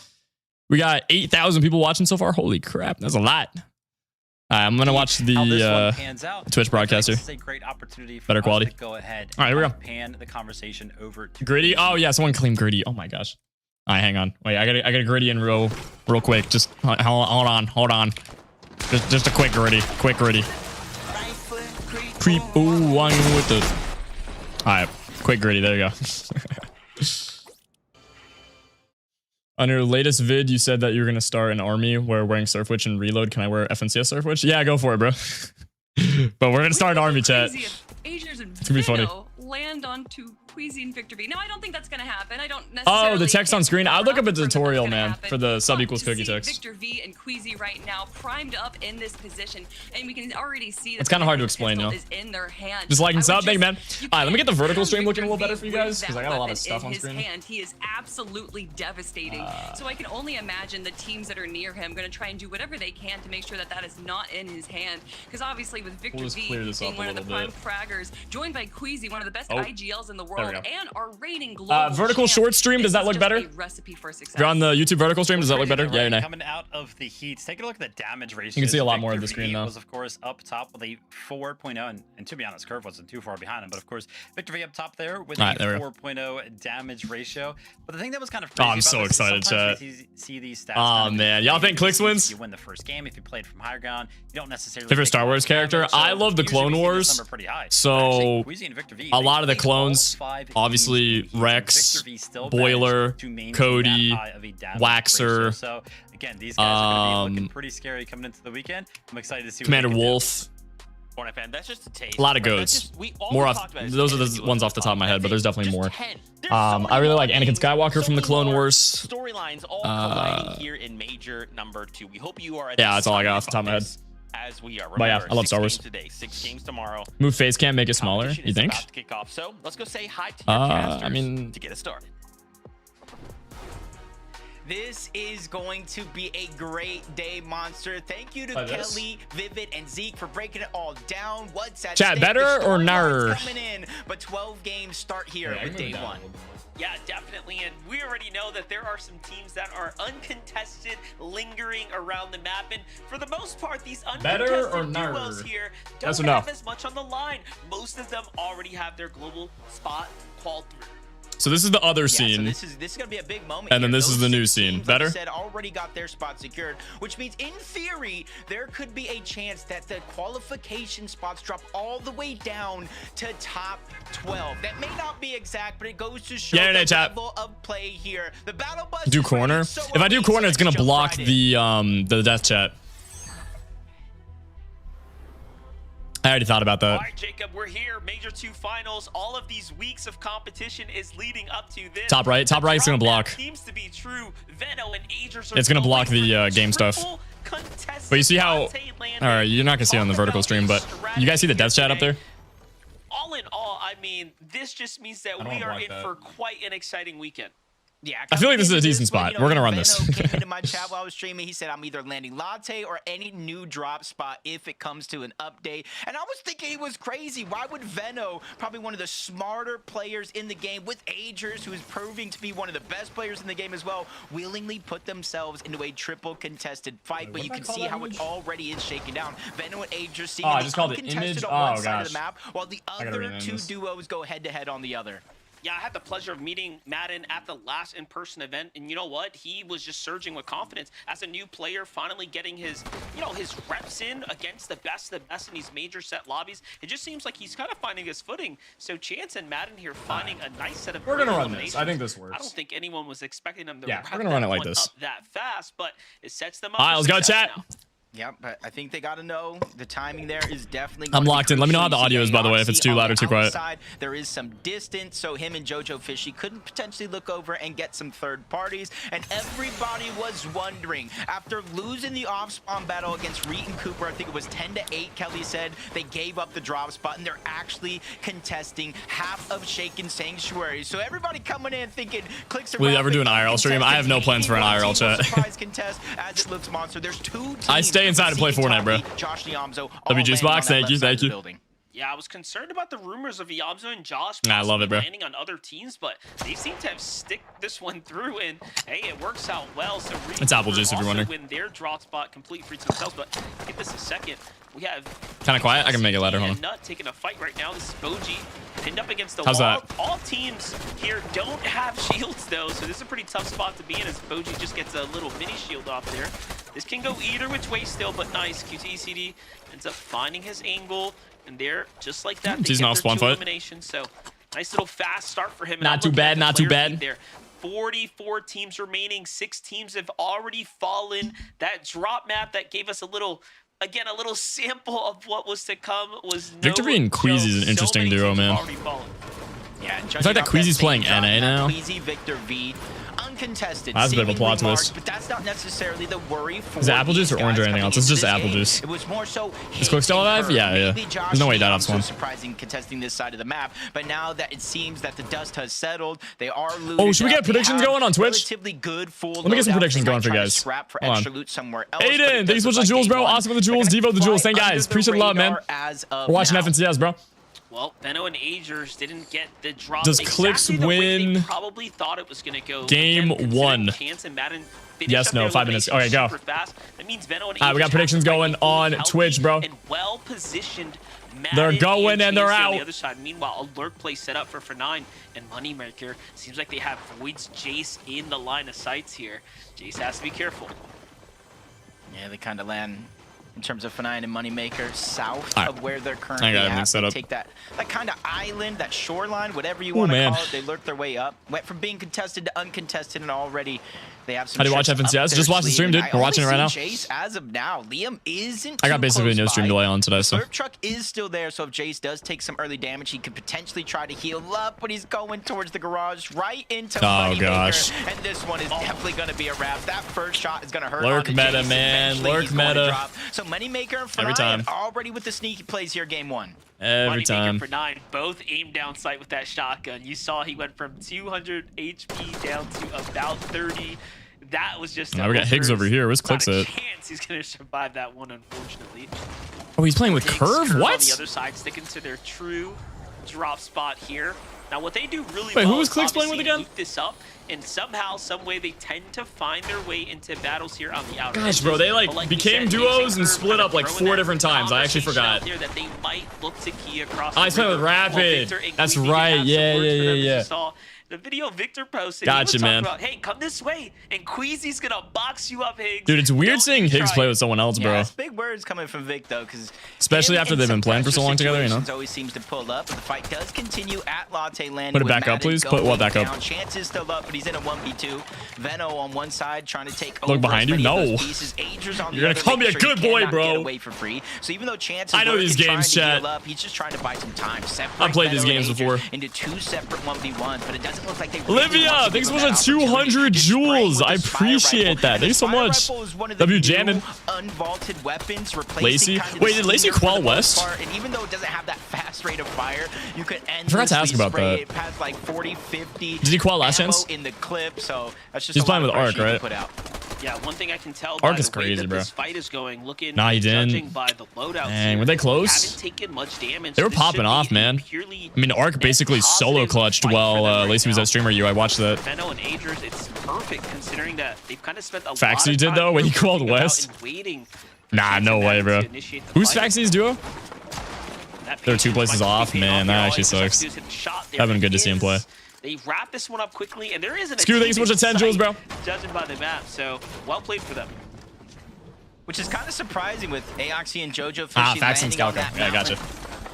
A: We got 8,000 people watching so far. Holy crap, that's a lot. All right, I'm gonna watch the Twitch broadcast here.
C: This is a great opportunity for
A: better quality.
C: To go ahead.
A: All right, here we go.
C: Pan the conversation over to
A: Gritty. Oh yeah, someone claimed Gritty. Oh my gosh. All right, hang on. Wait, I got Gritty in real quick. Just hold on. Just a quick Gritty. Creep. Ooh, on with the. All right, quick Gritty. There you go. On your latest vid, you said that you were going to start an army where wearing Surfwitch and reload. Can I wear FNCS Surfwitch? Yeah, go for it, bro. But we're going to start an army, chat. It's going to be funny.
B: land onto Queasy and Victor V. Now, I don't think that's going to happen. I don't necessarily.
A: Oh, the text on screen. I look up a tutorial, man,
B: happen.
A: for the sub
B: But
A: equals
B: to
A: cookie
B: see
A: text.
B: Victor V and Queasy right now primed up in this position, and we can already see that
A: It's kind of hard to explain, though.
B: is in their hand.
A: Just like and sub, thank you, man.
B: You
A: All right, let me get the vertical
B: have
A: stream looking a
B: Victor
A: little better
B: V
A: for you
B: with
A: guys because
B: that
A: I got a lot
B: weapon
A: of stuff
B: in
A: on
B: his
A: screen.
B: hand. He is absolutely devastating. So I can only imagine the teams that are near him going to try and do whatever they can to make sure that that is not in his hand. Because obviously with Victor
A: We'll just
B: V
A: clear this
B: being
A: up a
B: one of the
A: little
B: prime
A: bit.
B: fraggers, joined by Queasy, one of the best
A: Oh,
B: IGLs in the
A: there we
B: world,
A: go.
B: and our reigning global
A: Vertical
B: champ,
A: short stream, does
B: this
A: that look
B: is
A: better?
B: just a recipe for success.
A: If you're on the YouTube vertical stream, does that look better?
C: Crazy,
A: Yeah or
C: right?
A: nay?
C: Coming out of the heats, take a look at the damage ratio.
A: You can see a lot more of the screen now.
C: Was of course up top with a 4.0, and to be honest, Curve wasn't too far behind him. But of course, Victor V up top there with a 4.0 damage ratio. But the thing that was kind of crazy
A: I'm
C: about
A: so
C: this is
A: excited,
C: sometimes
A: chat.
C: we see these stats.
A: Oh man, y'all think Clix wins?
C: You win the first game if you played from higher ground. You don't necessarily.
A: Favorite
C: take
A: Star
C: a lot
A: Wars
C: of damage,
A: character?
C: so
A: I love the
C: usually
A: Clone
C: we see this
A: Wars.
C: number pretty high.
A: So,
C: But actually, Queasy and Victor V,
A: a
C: they
A: lot of the
C: played all
A: clones,
C: 5 games
A: obviously
C: in the heat, and
A: Rex,
C: Victor V still
A: Boiler,
C: managed to maintain
A: Cody,
C: that high of a damage
A: Waxer,
C: ratio. So again, these guys are going to be looking pretty scary coming into the weekend. I'm excited to see what
A: Commander
C: they can do.
A: Wolf.
D: Fortnite fan, that's just a taste.
A: A lot of
D: right?
A: goats.
D: That's just- we
A: More
D: always
A: off.
D: talked about it.
A: Those are the
D: It's
A: ones off the top of my head, but there's definitely
D: just
A: more.
D: 10. There's so many
A: I really like
D: more
A: Anakin
D: games,
A: Skywalker
D: so
A: from the
D: many
A: Clone
D: more
A: Wars.
D: storylines all colliding here in major number 2. We hope you are. At
A: Yeah,
D: the
A: that's all I got
D: summit
A: off the top of my head.
D: this As we are.
A: But yeah,
D: Remember,
A: I love
D: 6
A: Star Wars.
D: games today, 6 games tomorrow.
A: Move face cam, make it smaller.
D: Competition
A: You
D: is
A: think?
D: about to kick off. So let's go say hi to your casters
A: I mean,
D: to get us started.
E: This is going to be a great day, Monster. Thank you to Kelly, Vivid, and Zeke for breaking it all down. What's at
A: Chat,
E: stake?
A: better
E: The
A: or
E: storylines
A: nar?
E: coming in, but 12 games start here with day 1.
F: Yeah, definitely. And we already know that there are some teams that are uncontested, lingering around the map. And for the most part, these
A: Better or
F: uncontested
A: nar?
F: duos here
A: Yes
F: don't
A: or no?
F: have as much on the line. Most of them already have their global spot qualified through.
A: So this is the other
E: Yeah, so
A: scene.
E: this is gonna be a big moment.
A: And then
E: here.
A: this is
E: Those
A: the new
E: 6
A: scene.
E: teams, like I
A: Better?
E: said, already got their spot secured, which means in theory there could be a chance that the qualification spots drop all the way down to top 12. That may not be exact, but it goes to show
A: Yeah,
E: the
A: chat.
E: level of play here. The battle bus
A: Do
E: is ready,
A: corner.
E: so
A: If I do
E: are we,
A: corner,
E: so
A: it's gonna
E: let's jump
A: block
E: right in.
A: the death chat. I already thought about that.
F: All right, Jacob, we're here. Major 2 finals. All of these weeks of competition is leading up to this.
A: Top right is gonna block.
F: Seems to be true. Veno and Agers are
A: It's gonna
F: going
A: block the
F: for
A: game stuff.
F: triple contested
A: But you see how?
F: Dante landing.
A: All right, you're not gonna see it on the
F: Talk
A: vertical
F: about
A: stream,
F: the
A: but you guys see the death chat up there?
F: All in all, I mean, this just means that
A: don't
F: we are
A: like
F: in
A: that.
F: for quite an exciting weekend.
E: Yeah,
A: I feel like this is a
E: coming into
A: decent
E: one,
A: spot. We're gonna run this.
E: Veno came into my chat while I was streaming. He said, I'm either landing latte or any new drop spot if it comes to an update. And I was thinking he was crazy. Why would Veno, probably one of the smarter players in the game, with Agers, who is proving to be one of the best players in the game as well, willingly put themselves into a triple contested fight? But you can see how it already is shaken down. Veno and Agers seeing
A: I
E: the
A: just called it
E: uncontested
A: image?
E: on one
A: Oh,
E: side of
A: gosh.
E: the map, while the
A: gotta
E: other
A: rename
E: 2
A: this.
E: duos go head-to-head on the other.
F: Yeah, I had the pleasure of meeting Madden at the last in-person event, and you know what? He was just surging with confidence as a new player, finally getting his, his reps in against the best in these major set lobbies. It just seems like he's kind of finding his footing. So Chance and Madden here finding a nice set of.
A: We're gonna
F: great
A: run this. I think this works.
F: I don't think anyone was expecting them to.
A: Yeah,
F: wrap
A: we're gonna run
F: that
A: it like
F: one
A: this.
F: up that fast, but it sets them up.
A: All right,
F: for
A: let's go,
F: success
A: chat.
F: now.
E: Yeah, but I think they got to know the timing there is definitely.
A: I'm
E: going to be
A: locked in. Let me know how the
E: crucial.
A: audio is, by the way, if it's
E: Obviously,
A: too loud
E: on
A: or too
E: the
A: quiet.
E: outside, there is some distance, so him and Jojo Fishy couldn't potentially look over and get some third parties. And everybody was wondering, after losing the off-spawn battle against Reet and Cooper, I think it was 10-8, Kelly said, they gave up the drop spot, and they're actually contesting half of Shaken Sanctuary. So everybody coming in thinking, Clix are
A: Will you ever do an IRL stream? I have no plans for an IRL chat.
E: Surprise contest as it looks, Monster. There's 2 teams.
A: I stay inside and play Fortnite, bro.
E: Josh Niamzo,
A: WG's box, thank you, thank you.
F: Yeah, I was concerned about the rumors of Yamzo and Josh
A: Nah, I love it, bro.
F: landing on other teams, but they seem to have stick this one through, and hey, it works out well. So
A: It's apple juice if you're wondering.
F: Win their drop spot complete for themselves, but give this a second. We have
A: Kind of quiet. I can make it louder. Hold on.
F: Nut taking a fight right now. This is Boji pinned up against the
A: How's
F: wall.
A: that?
F: All teams here don't have shields though, so this is a pretty tough spot to be in as Boji just gets a little mini shield off there. This can go either which way still, but nice. QTECD ends up finding his angle, and there, just like that, they
A: He's
F: get
A: not
F: their
A: spawn
F: 2
A: foot.
F: eliminations. So nice little fast start for him. And
A: Not
F: I'm
A: too
F: looking
A: bad,
F: at the
A: not too
F: player feed
A: bad.
F: There. 44 teams remaining. 6 teams have already fallen. That drop map that gave us a little. Again, a little sample of what was to come was no
A: Victor V and Queasy is an
F: joke.
A: interesting
F: So many
A: duo,
F: teams have
A: man.
F: already fallen.
A: The fact that Queasy's playing NA now.
E: Queasy, Victor V, uncontested.
A: That's a bit of a plot
E: seemingly
A: twist.
E: marked, but that's not necessarily the worry for
A: Is it apple juice or orange or anything else? It's just apple juice.
E: It was more so.
A: Is Clix still alive? Yeah. There's no way he died off
E: so
A: spawn.
E: surprising contesting this side of the map, but now that it seems that the dust has settled, they are looted.
A: Oh, should we get predictions going on Twitch?
E: Relatively good full.
A: Let me get some predictions going for you guys.
E: Scrap for
A: Hold
E: extra
A: on.
E: loot somewhere else.
A: Aiden, thanks so much for the jewels, bro. Awesome for the jewels. Devo the jewels. Thank guys. Appreciate the love, man. We're watching FNCS, bro.
F: Well, Benno and Agers didn't get the drop.
A: Does Clix
F: exactly the way they
A: win
F: probably thought it was going to go.
A: game
F: Again,
A: one?
F: Chance and Madden
A: Yes, no, 5 minutes. Okay, go.
F: Fast. That means Benno and
A: We got
F: Agers
A: predictions
F: have to
A: going
F: fight
A: on
F: healthy
A: Twitch, bro.
F: And well-positioned.
A: They're
F: Madden
A: going and they're
F: Chance on
A: out.
F: the other side. Meanwhile, alert play set up for 9 and Moneymaker. Seems like they have Void's Jace in the line of sights here. Jace has to be careful.
E: Yeah, they kind of land in terms of F9 and Moneymaker south of where they're currently
A: I got everything
E: at.
A: set
E: They
A: up.
E: take that kind of island, that shoreline, whatever you want to
A: man.
E: call it. They lurk their way up. Went from being contested to uncontested, and already they have some.
A: How do you watch
E: tricks up
A: FNCS?
E: their
A: Just watch the stream,
E: sleeve.
A: dude.
E: I
A: We're watching it
E: only
A: right
E: see
A: now.
E: Jace as of now. Liam isn't.
A: I got
E: too
A: basically
E: close
A: no stream
E: by.
A: delay on today, so.
E: Slurp truck is still there, so if Jace does take some early damage, he could potentially try to heal up, but he's going towards the garage, right into Moneymaker.
A: Gosh.
E: And this one is definitely going to be a wrap. That first shot is going to hurt.
A: Lurk
E: onto
A: meta,
E: Jace.
A: man.
E: Eventually,
A: Lurk
E: he's going to
A: meta.
E: drop. So Moneymaker and
A: Every
E: F9
A: time.
E: already with the sneaky plays here, game one.
A: Every
F: Moneymaker
A: time.
F: for 9, both aim down sight with that shotgun. You saw he went from 200 HP down to about 30. That was just.
A: Now we got Higgs over here. Where's Clix
F: Not a
A: at?
F: chance he's gonna survive that one, unfortunately.
A: Oh, he's playing with
F: Higgs,
A: Curve? What?
F: On the other side, sticking to their true drop spot here. Now, what they do really
A: Wait,
F: well
A: who was
F: is
A: Clix playing with
F: obviously
A: again?
F: loop this up, and somehow, some way, they tend to find their way into battles here on the outer
A: Gosh,
F: edges.
A: bro, they
F: But
A: like
F: we
A: became
F: said,
A: duos and
F: Curve
A: split
F: kind of
A: up like
F: throwing
A: 4
F: that
A: different times. I actually
F: conversation out
A: forgot.
F: there that they might look to key across
A: Oh, he's playing with
F: the river, while
A: Rapid.
F: Victor and
A: That's
F: Queasy
A: right.
F: have
A: Yeah,
F: some words for them, as
A: yeah.
F: you saw. The video Victor posted,
A: Gotcha,
F: he was
A: man.
F: talking about, hey, come this way, and Queasy's gonna box you up, Higgs.
A: Dude, it's weird
F: Don't
A: seeing
F: you
A: Higgs
F: try
A: play
F: it.
A: with someone else,
E: Yeah,
A: bro.
E: it's big words coming from Vic though, because
A: Especially after they've been playing for so long together, you know?
E: Always seems to pull up, but the fight does continue at Latte Land.
A: Put it
E: with
A: back up,
E: Madden
A: please. Put what
E: going
A: back up?
E: down. Chances still up, but he's in a 1v2. Veno on one side trying to take over.
A: Look behind
E: as
A: you.
E: many of
A: No.
E: those pieces. Agers on the
A: You're gonna
E: other,
A: call me
E: making
A: a
E: sure he
A: good boy,
E: cannot
A: bro.
E: get away for free. So even though Chances
A: I know these
E: lurking,
A: games,
E: trying to
A: chat.
E: heal up, he's just trying to buy some time.
A: I've played these games before.
E: Into 2 separate 1v1s, but it doesn't look like they
A: Olivia,
E: want to
A: thanks so
E: give
A: much
E: him
A: for
E: that
A: 200
E: opportunity. Just spraying
A: jewels.
E: with
A: I
E: the Spire
A: appreciate
E: Rifle.
A: that.
E: And
A: Thank you so
E: the Spire
A: much.
E: Rifle is one of the
A: W
E: new
A: Jamming.
E: unvaulted weapons, replacing
A: Lacey?
E: kind of the
A: Wait, did Lacey
E: Stinger for
A: qual
E: the most
A: West?
E: part, and even though it doesn't have that fast rate of fire, you could
A: forgot to ask
E: endlessly
A: about
E: spray
A: that.
E: it past like 40, 50.
A: Did he qual last
E: ammo
A: chance?
E: in the clip, so that's just
A: He's
E: a lot
A: playing
E: of
A: with Arc,
E: pressure you
A: right?
E: can put out.
F: Yeah, one thing I can tell
A: Arc
F: by
A: is
F: the way
A: crazy,
F: that
A: bro.
F: this fight is going, looking,
A: Nah, he didn't.
F: judging by the loadouts
A: Dang,
F: here,
A: were they close?
F: haven't taken much damage.
A: They were
F: This
A: popping
F: should
A: off,
F: be a
A: man.
F: purely
A: I mean, Arc
F: net
A: basically solo
F: positive
A: clutched
F: fight for
A: while
F: them right
A: Lacey was
F: now.
A: at streamer U. I watched that.
F: Benno and Agers, it's perfect considering that they've kind of spent a
A: Faxi
F: lot of
A: did,
F: time
A: though, when he
F: here
A: called
F: thinking about
A: West?
F: and waiting for
A: Nah,
F: Chance
A: no
F: and
A: way,
F: Madden
A: bro.
F: to initiate the
A: Who's
F: fight.
A: Faxi's duo?
F: That
A: They're 2
F: patience
A: places
F: might
A: off,
F: be paying
A: man.
F: here.
A: That
F: All
A: actually
F: he has
A: sucks.
F: to do is hit a shot. There
A: That'd been
F: it
A: good to see him
F: is.
A: play.
F: They wrap this one up quickly, and there isn't a
A: Skew, thanks so much
F: team
A: for
F: in
A: 10 jewels,
F: sight,
A: bro.
F: Judging by the map, so well played for them.
E: Which is kind of surprising with Aoxy and JoJo Fishy
A: Fax and
E: landing on
A: Scalco.
E: that
A: Yeah,
E: mountain.
A: gotcha.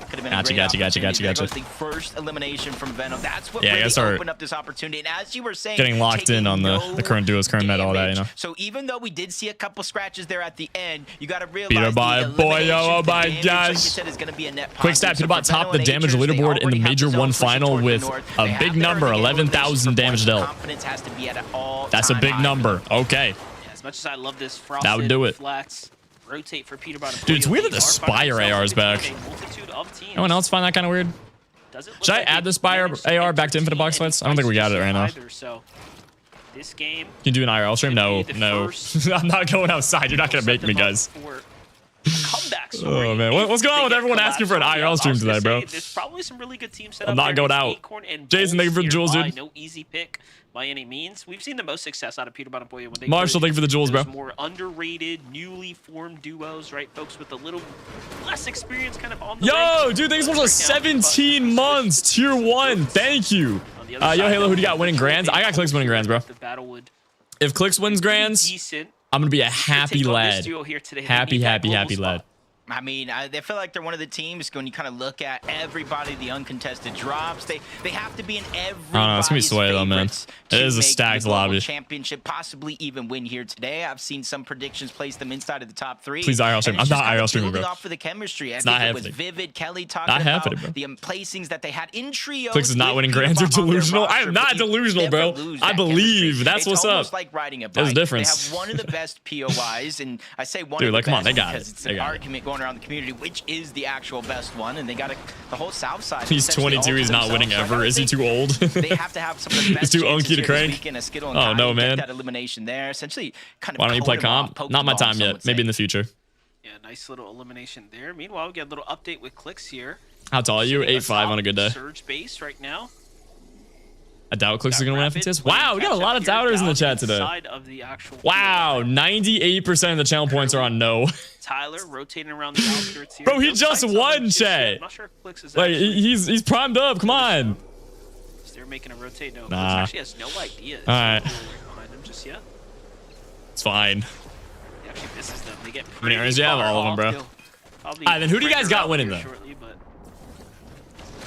E: Could have been
A: Gotcha,
E: a great
A: gotcha, gotcha,
E: opportunity.
A: gotcha,
E: There
A: gotcha.
E: goes the first elimination from Venom. That's what
A: Yeah, I
E: really
A: gotta start
E: opened up this opportunity. And as you were saying,
A: getting locked in on the current duos, current meta, all that, you know.
E: So even though we did see a couple scratches there at the end, you got to realize
A: Peterbot,
E: the
A: boy,
E: elimination,
A: oh
E: the
A: my
E: damage,
A: gosh.
E: like you said, is going to be a net
A: Quick stat,
E: positive. So
A: Peterbot
E: for
A: topped the
E: Venom and
A: damage
E: Agers, they
A: leaderboard in the
E: already have
A: Major
E: zone
A: 1
E: pushing
A: final
E: towards the
A: with
E: north.
A: a
E: They have
A: big
E: their
A: number,
E: early game
A: 11,000
E: elimination
A: damage
E: for
A: dealt.
E: points. Confidence has to be at an all-time
A: That's a big
E: high.
A: number. Okay.
F: As much as I love this Frosted
A: That would do it.
F: Flats rotate for Peterbot and
A: Dude, it's
F: Boyo,
A: weird that
F: they
A: the
F: are finding
A: Spire AR is
F: themselves
A: back.
F: between a multitude of teams.
A: Anyone else find that kind of weird?
F: Doesn't look
A: Should I
F: like
A: add
F: they
A: the Spire
F: managed to
A: AR back to Infinite Box
F: entertain
A: Fights? I don't think we got it right now.
F: either, so this game
A: Can you do an IRL stream? No,
F: Could be the
A: no.
F: first
A: I'm not going outside. You're not going to make me, guys.
F: Comeback story.
A: Oh, man. What's going on with everyone asking for an IRL stream today, bro?
F: There's probably some really good teams set
A: I'm
F: up
A: not
F: there.
A: going
F: It's
A: out.
F: Acorn and
A: Jason, thank you for the
F: Bulls
A: jewels,
F: nearby.
A: dude.
F: No easy pick by any means. We've seen the most success out of Peterbot and Boyo when they
A: Marshall,
F: play
A: thank you for the jewels, bro.
F: those more underrated, newly formed duos, right? Folks with a little less experience kind of on the
A: Yo,
F: way.
A: dude, thanks so much for
F: Right now,
A: 17 months. Tier 1. Thank you.
F: On the other
A: Yo,
F: side,
A: Halo, who do you got winning grands? I got Clix winning grands, bro.
F: The battle would
A: If Clix wins grands,
F: decent.
A: I'm going to be a
F: to
A: happy
F: take on this
A: lad.
F: duo here today. They
A: Happy,
F: need that
A: happy,
F: global
A: happy
F: spot.
A: lad.
E: I mean, I feel like they're one of the teams when you kind of look at everybody, the uncontested drops. They have to be in everybody's
A: it's gonna be sway though, man. It is a stacked lobby.
E: Championship, possibly even win here today. I've seen some predictions place them inside of the top 3.
A: Please IRL stream. I'm not IRL streaming, bro.
E: Off for the chemistry.
A: It's not
E: happening.
A: happening.
E: It was Vivid, Kelly talking about the placings that they had in trios.
A: Clix is not winning grands. You're delusional. I am not delusional, bro. I believe. That's what's up.
E: It's like riding a bike.
A: There's a difference.
E: They have one of the best POIs, and I say one
A: Dude,
E: of the
A: like, come on,
E: best
A: they got
E: because
A: it.
E: it's an argument going around the community, which is the actual best one, and they got the whole South Side.
A: He's 22. He's not winning ever. Is he too old?
E: They have to have some of the best.
A: He's too unky to crank. Oh no, man.
E: That elimination there, essentially, kind of.
A: Why don't you play comp? Not my time yet. Maybe in the future.
F: Yeah, nice little elimination there. Meanwhile, we get a little update with Clix here.
A: How tall are you? 8'5" on a good day.
F: Surge base right now.
A: I doubt Clix is gonna win FNCS. Wow, we got a lot of doubters in the chat today. Wow, 98% of the channel points are on no.
F: Tyler rotating around the outskirts here.
A: Bro, he just won, Shay.
F: I'm not sure if Clix is
A: like he's primed up. Come on.
F: They're making a rotate. No,
A: nah.
F: Clix actually has no idea.
A: All right.
F: Behind him just yet.
A: It's fine.
F: He actually misses them. They get
A: how many earners do you have? All of them, bro. All right, then who do you guys got winning though?
F: Shortly, but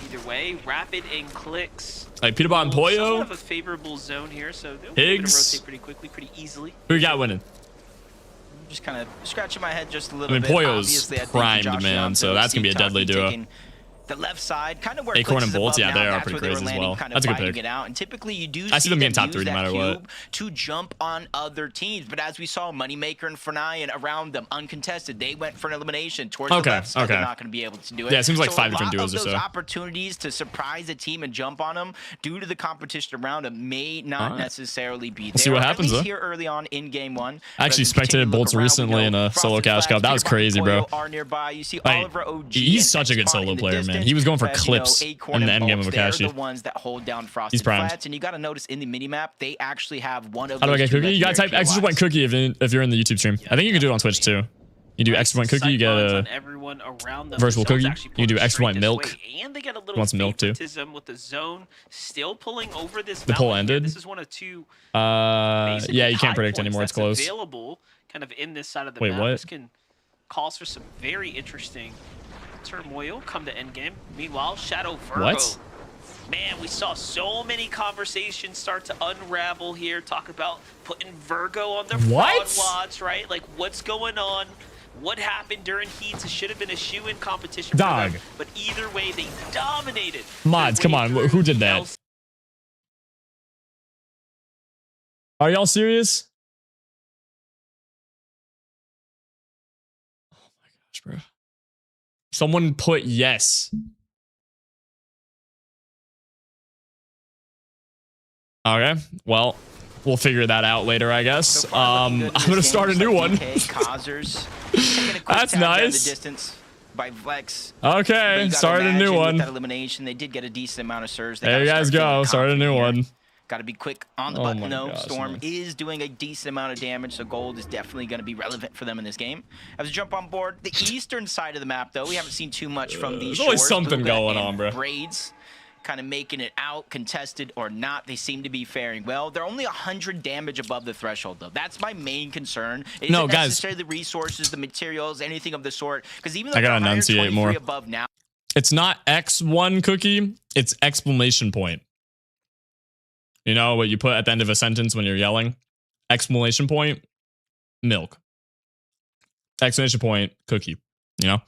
F: either way, Rapid and Clix.
A: Like Peterbot and Pollo.
F: Have a favorable zone here, so they'll
A: Higgs.
F: rotate pretty quickly, pretty easily.
A: Who you got winning?
E: I'm just kind of scratching my head just a little bit.
A: Pollo's primed, man, so that's gonna be a deadly duo.
E: The left side, kind of where
A: Acorn and Bolts, yeah, they are
E: that's
A: pretty
E: where
A: crazy as well.
E: Kind of
A: that's a good pick.
E: it out. And typically you do
A: I see them getting top 3
E: use
A: no matter what.
E: To jump on other teams, but as we saw, Moneymaker and Fernay and around them uncontested, they went for an elimination towards the left side. They're not going to be able to do it.
A: Yeah, it seems like
E: so
A: 5 different duos or so.
E: Those opportunities to surprise a team and jump on them due to the competition around them may not necessarily be there.
A: We'll see what happens though.
E: Here early on in game 1.
A: I actually spectated Bolts recently in a solo cash cup. That was crazy, bro.
E: You see
A: like,
E: Oliver OG
A: he's such a good solo player, man. He was going for clips in the end game of Akashi.
E: They're the ones that hold down Frosted Flats, and you got to notice in the minimap they actually have one of. How
A: do I get cookie? You got to type extra point cookie if you're in the YouTube stream. I think you can do it on Twitch too. You do extra point cookie, you get a versatile cookie. You do extra point milk.
F: And they get a little
A: wants milk too.
F: With the zone still pulling over this.
A: The poll ended.
F: This is one of 2.
A: Yeah, you can't predict anymore. It's close.
F: Available kind of in this side of the
A: map.
F: Wait,
A: what?
F: This can calls for some very interesting turmoil come to endgame. Meanwhile, Shadow Virgo.
A: What?
F: Man, we saw so many conversations start to unravel here. Talk about putting Virgo on the fraud watch, right? Like, what's going on? What happened during heats? It should have been a shoe-in competition for them. But either way, they dominated.
A: Mods, come on. Who did that? Are y'all serious? Oh my gosh, bro. Someone put yes. Okay, well, we'll figure that out later, I guess.
E: So I'm
A: gonna start a new one. That's nice.
E: Distance by Flex.
A: Okay, start a new one.
E: That elimination, they did get a decent amount of surge.
A: There you guys go. Start a new one.
E: Got to be quick on the button, though. Storm is doing a decent amount of damage, so gold is definitely going to be relevant for them in this game. As we jump on board, the eastern side of the map, though, we haven't seen too much from these.
A: There's always something going on, bro.
E: Braids kind of making it out, contested or not. They seem to be faring well. They're only 100 damage above the threshold, though. That's my main concern. It isn't necessarily the resources, the materials, anything of the sort. Because even though
A: I gotta enunciate more.
E: Above now,
A: it's not X1 cookie. It's exclamation point. You know what you put at the end of a sentence when you're yelling? Exclamation point, milk. Exclamation point, cookie. You know?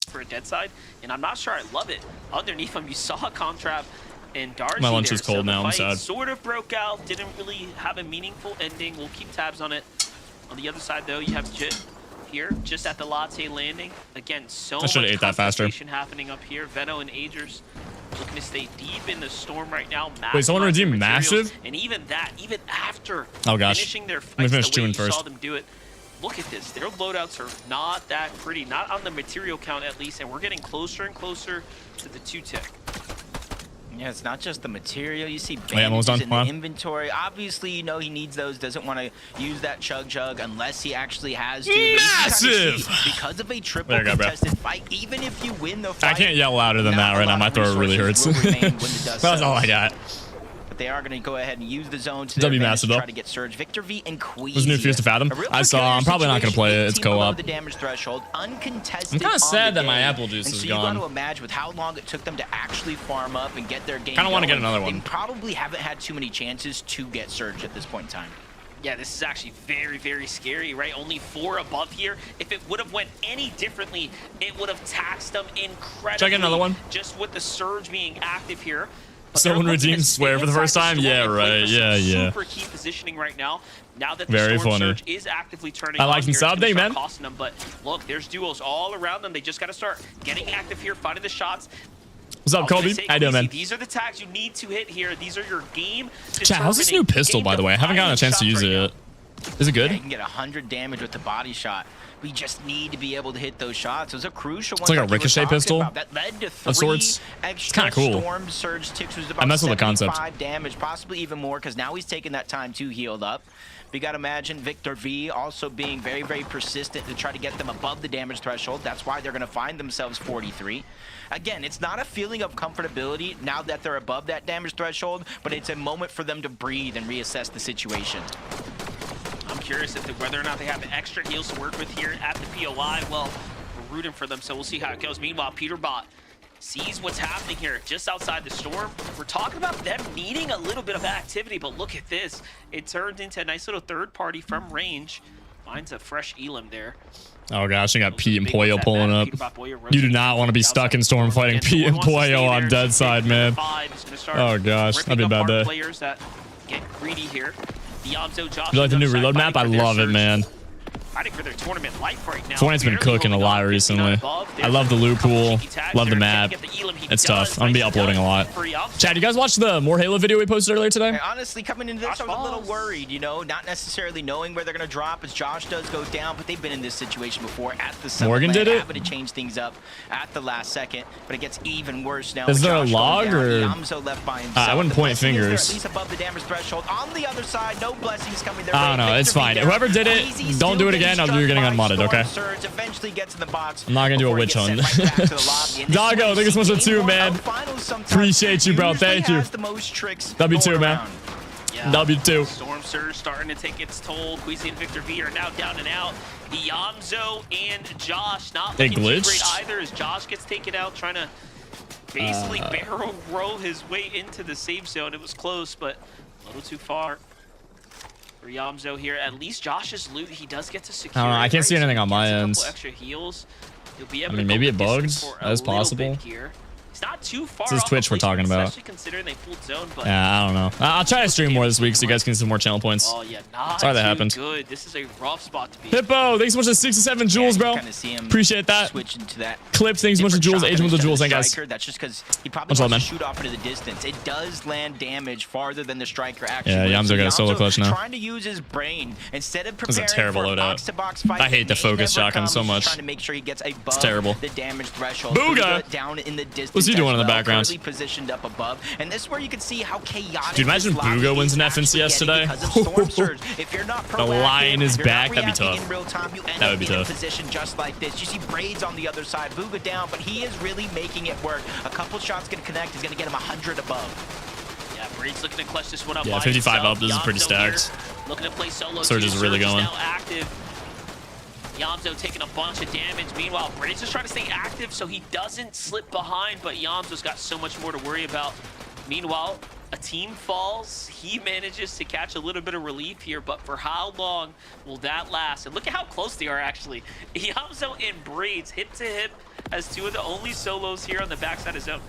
F: For a dead side, and I'm not sure I love it. Underneath him, you saw Contrap and Darcy.
A: My lunch is cold now, I'm sad.
F: Sort of broke out, didn't really have a meaningful ending. We'll keep tabs on it. On the other side, though, you have Jit here, just at the latte landing. Again, so much concentration happening up here. Veno and Agers looking to stay deep in the storm right now.
A: Wait, someone redeemed Massive?
F: And even that, even after finishing their fights,
A: let me finish
F: the way you
A: first.
F: saw them do it. Look at this. Their loadouts are not that pretty, not on the material count at least, and we're getting closer and closer to the 2-tick.
E: Yeah, it's not just the material. You see bandages in the inventory. Obviously, you know he needs those. Doesn't want to use that chug unless he actually has to.
A: Massive!
E: Because of a triple contested fight, even if you win the fight.
A: I can't yell louder than that right now. My throat really hurts. That's all I got.
E: they are going to go ahead and use the zone to
A: W massive
E: try
A: though.
E: to get Surge. Victor V and Queasy.
A: There's new Fuse to Fathom. I saw. I'm probably not gonna play it. It's co-op.
E: The damage threshold, uncontested.
A: I'm kind of
E: on
A: sad
E: the
A: that my
E: day.
A: apple juice
E: and
A: is
E: so
A: gone.
E: you got to imagine with how long it took them to actually farm up and get their game.
A: Kind of want to get another
E: They
A: one.
E: probably haven't had too many chances to get Surge at this point in time.
F: Yeah, this is actually very, very scary, right? Only 4 above here. If it would have went any differently, it would have taxed them incredibly.
A: Should I get another one?
F: Just with the Surge being active here. But
A: Someone
F: they're looking
A: redeemed
F: to
A: Swear
F: stay
A: for the first
F: inside
A: time?
F: storm
A: Yeah,
F: and play
A: right.
F: for some
A: Yeah.
F: Super key positioning right now. Now that the
A: Very
F: Storm
A: funny.
F: Surge is actively turning
A: I
F: on
A: like
F: here,
A: the sub
F: it's gonna
A: thing,
F: start
A: man.
F: costing them. But look, there's duos all around them. They just got to start getting active here, finding the shots.
A: What's up, Kobe? How you doing, man?
F: These are the tags you need to hit here. These are your game.
A: Chat, how's this new pistol, by the way? I haven't gotten a chance to use it yet. Is it
E: Yeah,
A: good?
E: you can get 100 damage with the body shot. We just need to be able to hit those shots. It was a crucial one.
A: It's like a
E: that you were
A: ricochet
E: talking
A: pistol
E: about. That led to 3
A: of sorts.
E: extra
A: Kinda cool.
E: Storm Surge ticks, was about
A: I mess with the concept.
E: 75 damage, possibly even more, because now he's taking that time to heal up. We got to imagine Victor V also being very, very persistent to try to get them above the damage threshold. That's why they're going to find themselves 43. Again, it's not a feeling of comfortability now that they're above that damage threshold, but it's a moment for them to breathe and reassess the situation.
F: I'm curious if whether or not they have extra heals to work with here at the POI. Well, we're rooting for them, so we'll see how it goes. Meanwhile, Peterbot sees what's happening here just outside the storm. We're talking about them needing a little bit of activity, but look at this. It turned into a nice little third party from range. Finds a fresh Elam there.
A: Oh gosh, I got Pete and Pollo pulling up. You do not want to be stuck in storm fighting Pete and Pollo on dead side, man. Oh gosh, that'd be a bad day.
F: Players that get greedy here. You
A: like the new reload map? I love it, man.
F: Fighting for their tournament life right now.
A: Fortnite's been cooking a lot recently. I love the loot pool. Love the map. It's tough. I'm gonna be uploading a lot. Chad, you guys watched the more Halo video we posted earlier today?
E: Honestly, coming into this, I was a little worried, you know, not necessarily knowing where they're going to drop as Josh does go down, but they've been in this situation before at the
A: Morgan did it?
E: Having to change things up at the last second, but it gets even worse now.
A: Is
E: with
A: there a
E: Josh
A: log
E: going down.
A: or?
E: Yamzo left by himself.
A: I wouldn't
E: The
A: point
E: blessing is
A: fingers.
E: at least above the damage threshold. On the other side, no blessings coming their
A: I
E: way.
A: don't know. It's
E: Victor
A: fine.
E: V
A: Whoever did it,
E: Easy
A: don't
E: still
A: do it
E: getting
A: again. Or
E: struck
A: you're getting
E: by
A: unmodded,
E: Storm
A: okay?
E: Surge, eventually gets in the box.
A: I'm not gonna do a
E: before he
A: witch
E: gets
A: hunt.
E: sent right back to the lobby. And this
A: Doggo,
E: is
A: thank you so much for
E: game
A: 2,
E: one
A: man.
E: of finals sometimes
A: Appreciate you, bro.
E: usually
A: Thank you.
E: has the most tricks
A: W2,
E: going
A: man.
E: around.
F: Yeah.
A: W2.
F: Storm Surge starting to take its toll. Queasy and Victor V are now down and out. Yamzo and Josh not
A: They
F: looking too great
A: glitched?
F: either as Josh gets taken out, trying to basically barrel roll his way into the safe zone. It was close, but a little too far for Yamzo here. At least Josh's loot, he does get to secure.
A: I don't know, I can't
F: it,
A: see
F: right?
A: anything
F: So
A: on
F: he
A: my
F: gets a
A: end.
F: couple extra heals. He'll be able
A: I mean,
F: to go
A: maybe
F: the
A: it bugged.
F: distance for a
A: That's
F: little
A: possible.
F: bit here. It's not too far
A: This is
F: off
A: Twitch
F: of
A: we're talking
F: placement,
A: about.
F: especially considering they pulled zone, but
A: Yeah, I don't know. I'll try to stream more this week so you guys can see more channel points.
F: oh yeah, not
A: Sorry that
F: too
A: happened.
F: good. This is a rough spot to be.
A: Hippo, thanks so much for 67 jewels, bro. Appreciate that.
E: Switch into that.
A: Clips, thanks so much for jewels.
E: Different
A: Agent with the
E: shot
A: jewels,
E: than
A: thank guys.
E: Striker. That's just because he probably
A: What's up,
E: wants to
A: man?
E: shoot off into the distance. It does land damage farther than the Striker actually.
A: Yeah,
E: would.
A: Yamzo got a solo
E: Yamzo
A: clutch now.
E: Trying to use his brain instead of
A: is a
E: preparing
A: terrible
E: for a
A: loadout.
E: box-to-box fight.
A: I hate the
E: that may
A: focus
E: never
A: shotgun
E: come.
A: so
E: He's just
A: much.
E: Trying to make sure he gets above
A: terrible.
E: the damage threshold.
A: Booga!
E: Down in the distance.
A: What's he doing
E: as
A: in the
E: well,
A: background?
E: currently positioned up above, and this is where you can see how chaotic.
A: Dude, imagine
E: this lobby
A: Booga wins
E: is
A: an
E: actually
A: FNCS
E: getting
A: today.
E: because of Storm Surge. If you're not
A: The lion
E: proactive,
A: is
E: if you're
A: back,
E: not
A: that'd be
E: reacting
A: tough.
E: in real time, you end
A: That
E: up
A: would be
E: in a
A: tough.
E: position just like this. You see Braids on the other side, Booga down, but he is really making it work. A couple shots gonna connect. He's gonna get him 100 above.
F: Yeah, Breed's looking to clutch this one up.
A: Yeah,
F: by
A: 55
F: himself.
A: up. This is pretty
F: Yamzo here
A: stacked.
F: looking to play solo.
A: Surge
F: too.
A: is really going.
F: now active. Yamzo taking a bunch of damage. Meanwhile, Breed's just trying to stay active so he doesn't slip behind, but Yamzo's got so much more to worry about. Meanwhile, a team falls. He manages to catch a little bit of relief here, but for how long will that last? And look at how close they are, actually. Yamzo and Braids hip to hip as two of the only solos here on the backside of zone.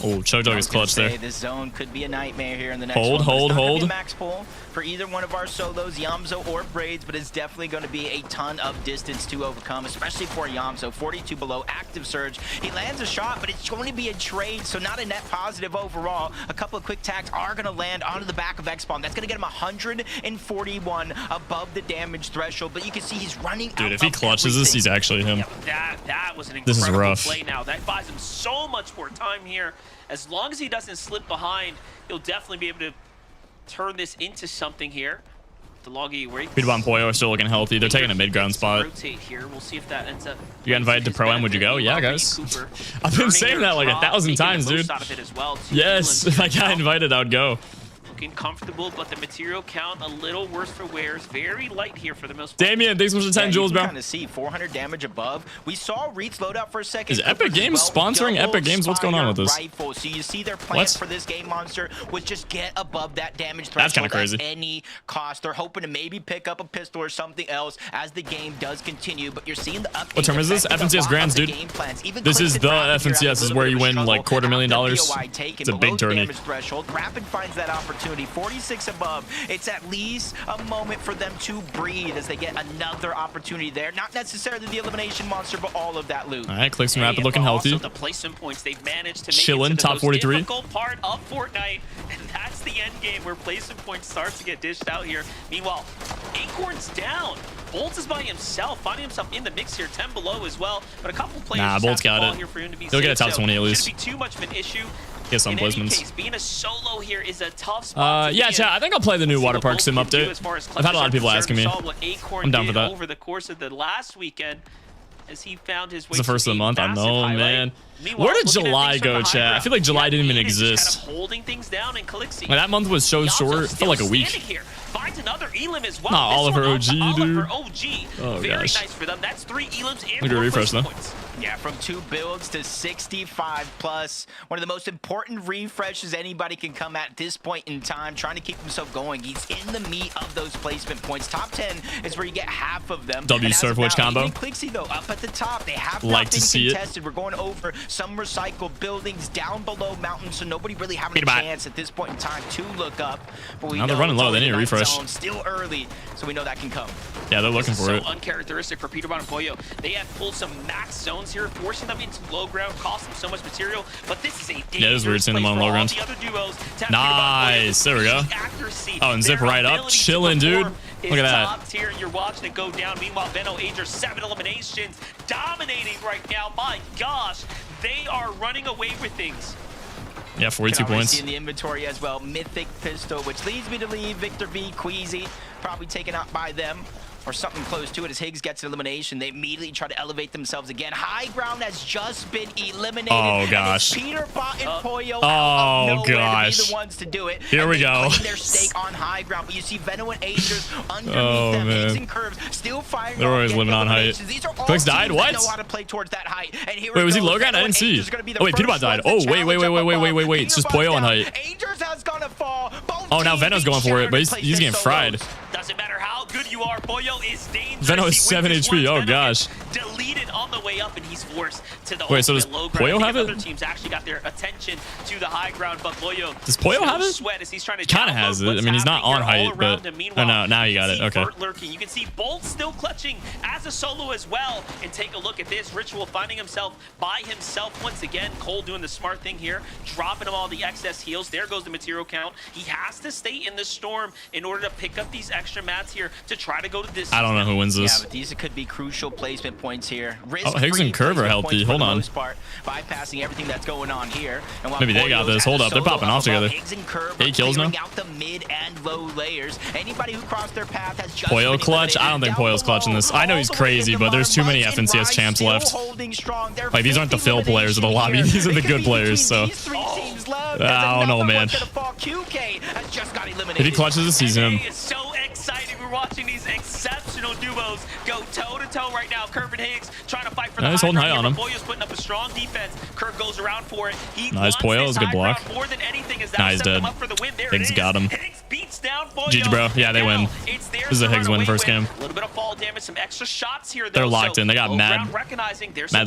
A: Oh, Chug Dog is clutch there.
E: This zone could be a nightmare here in the next
A: Hold,
E: one. But
A: hold,
E: it's not gonna be
A: hold.
E: a max pull for either one of our solos, Yamzo or Braids, but it's definitely going to be a ton of distance to overcome, especially for Yamzo. 42 below, active Surge. He lands a shot, but it's going to be a trade, so not a net positive overall. A couple of quick tags are going to land onto the back of X-Bomb. That's going to get him 141 above the damage threshold, but you can see he's running
A: Dude,
E: out
A: if he
E: of
A: clutches this, he's actually him.
F: Yeah, that was an
A: This is
F: incredible
A: rough.
F: play now. That buys him so much more time here. As long as he doesn't slip behind, he'll definitely be able to turn this into something here. the Loggy Wake.
A: Peterbot and Poyo are still looking healthy. They're taking a mid-ground spot.
F: Rotate here. We'll see if that ends up.
A: You got invited to Pro-Am, would you go? Yeah, guys. I've been saying that like 1,000 times, dude. Yes, if I got invited, I would go.
F: Looking comfortable, but the material count a little worse for wears. Very light here for the most part.
A: Damien, thanks so much for 10 jewels, bro.
E: Kind of see 400 damage above. We saw Reed's loadout for a second.
A: Is Epic Games sponsoring Epic Games? What's going on with this?
E: Rifle. So you see their plan for this game, Monster, was just get above that damage threshold.
A: That's kind of crazy.
E: At any cost. They're hoping to maybe pick up a pistol or something else as the game does continue. But you're seeing the update.
A: What term is this? FNCS Grands, dude. This is the FNCS. This is where you win like $250,000. It's a big tourney.
E: Rapid finds that opportunity. 46 above. It's at least a moment for them to breathe as they get another opportunity there. Not necessarily the elimination monster, but all of that loot.
A: All right, Clix and Rapid looking healthy.
F: Also the placement points they've managed to make
A: chilling,
F: it to the
A: top 43.
F: difficult part of Fortnite, and that's the end game where placement points starts to get dished out here. Meanwhile, Acorn's down. Bolts is by himself, finding himself in the mix here, 10 below as well. But a couple players
A: nah, Bolt's got it.
F: Here for him to be
A: He'll get a top 20 at least.
F: Shouldn't be too much of an issue.
A: Get some placements.
F: Case, being a solo here is a tough spot.
A: Yeah, chat. I think I'll play the new Water Park Sim update. I've had a lot of people asking me. I'm down for that.
F: Over the course of the last weekend, as he found his way.
A: It's the first of the month. I know, man. Where did July go, chat? I feel like July didn't even exist.
F: Kind of holding things down in Clix.
A: Like, that month was so short. It felt like a week.
F: Finds another elim as well.
A: Not Oliver OG, dude.
F: Oh, very
A: gosh.
F: nice for them. That's 3 elims and
A: look at refresh though.
E: Yeah, from 2 builds to 65 plus. One of the most important refreshes anybody can come at this point in time, trying to keep himself going. He's in the meat of those placement points. Top 10 is where you get half of them.
A: W Surf Witch combo.
E: Clixy, though, up at the top. They have
A: like to see
E: contested. We're going over some recycled buildings down below mountains, so nobody really having a chance at this point in time to look up. But we
A: now they're running low. They need a refresh.
E: Still early, so we know that can come.
A: Yeah, they're looking for it.
F: So uncharacteristic for Peterbot and Poyo. They have pulled some max zones here, forcing them into low ground, cost them so much material. But this is a dangerous
A: yeah, it is weird seeing them on low ground. Nice. There we go. Oh, and zip right up. Chilling, dude. Look at that.
F: Tier, you're watching it go down. Meanwhile, Veno Ager, 7 eliminations, dominating right now. My gosh, they are running away with things.
A: Yeah, 42 points.
E: In the inventory as well, Mythic Pistol, which leads me to believe Victor V, Queasy, probably taken out by them. Or something close to it as Higgs gets an elimination. They immediately try to elevate themselves again. High ground has just been eliminated.
A: Oh gosh.
E: Peterbot and Poyo
A: oh gosh.
E: to be the ones to do it.
A: Here we go.
E: Their stake on high ground, but you see Veno and Agers underneath them. Higgs and Curves still firing.
A: They're always living on height. Clix died. What?
E: Know how to play towards that height. And here
A: wait, was he low ground? I didn't see. Oh wait, Peterbot died. Oh wait. It's just Poyo on height.
E: Agers has gonna fall.
A: Oh, now Veno's going for it, but he's getting fried.
F: Doesn't matter how good you are, Poyo is dangerous.
A: Veno is 7 HP. Oh gosh.
F: Deleted on the way up, and he's forced to the
A: wait. So does
F: low
A: Poyo have it?
F: Other teams actually got their attention to the high ground, but Poyo
A: does Poyo have it?
F: Sweat as he's trying to
A: kind of has it. I mean, he's not on height, but oh no, now you got it. Okay.
F: Lurking. You can see Bolt still clutching as a solo as well. And take a look at this. Ritual finding himself by himself once again. Cole doing the smart thing here, dropping him all the excess heals. There goes the material count. He has to stay in the storm in order to pick up these extra mats here to try to go to this.
A: I don't know who wins this.
E: Yeah, but these could be crucial placement points here.
A: Oh, Higgs and Curve are healthy. Hold on.
E: Bypassing everything that's going on here. And
A: maybe they got this. Hold up. They're popping off together. 8 kills now.
E: Out the mid and low layers. Anybody who crossed their path has just
A: Poyo clutch? I don't think Poyo's clutching this. I know he's crazy, but there's too many FNCS champs left. Like, these aren't the fill players of the lobby. These are the good players, so. I don't know, man. If he clutches this, he's him.
F: So excited. We're watching these exceptional duos go toe-to-toe right now. Curve and Higgs trying to fight for the
A: he's holding high on him.
F: Poyo's putting up a strong defense. Curve goes around for it.
A: Nice. Poyo is a good block.
F: More than anything is that
A: nah, he's dead. Higgs got him.
F: Higgs beats down Poyo.
A: GG, bro. Yeah, they win. This is a Higgs win first game.
F: A little bit of fall damage, some extra shots here, though.
A: They're locked in. They got mad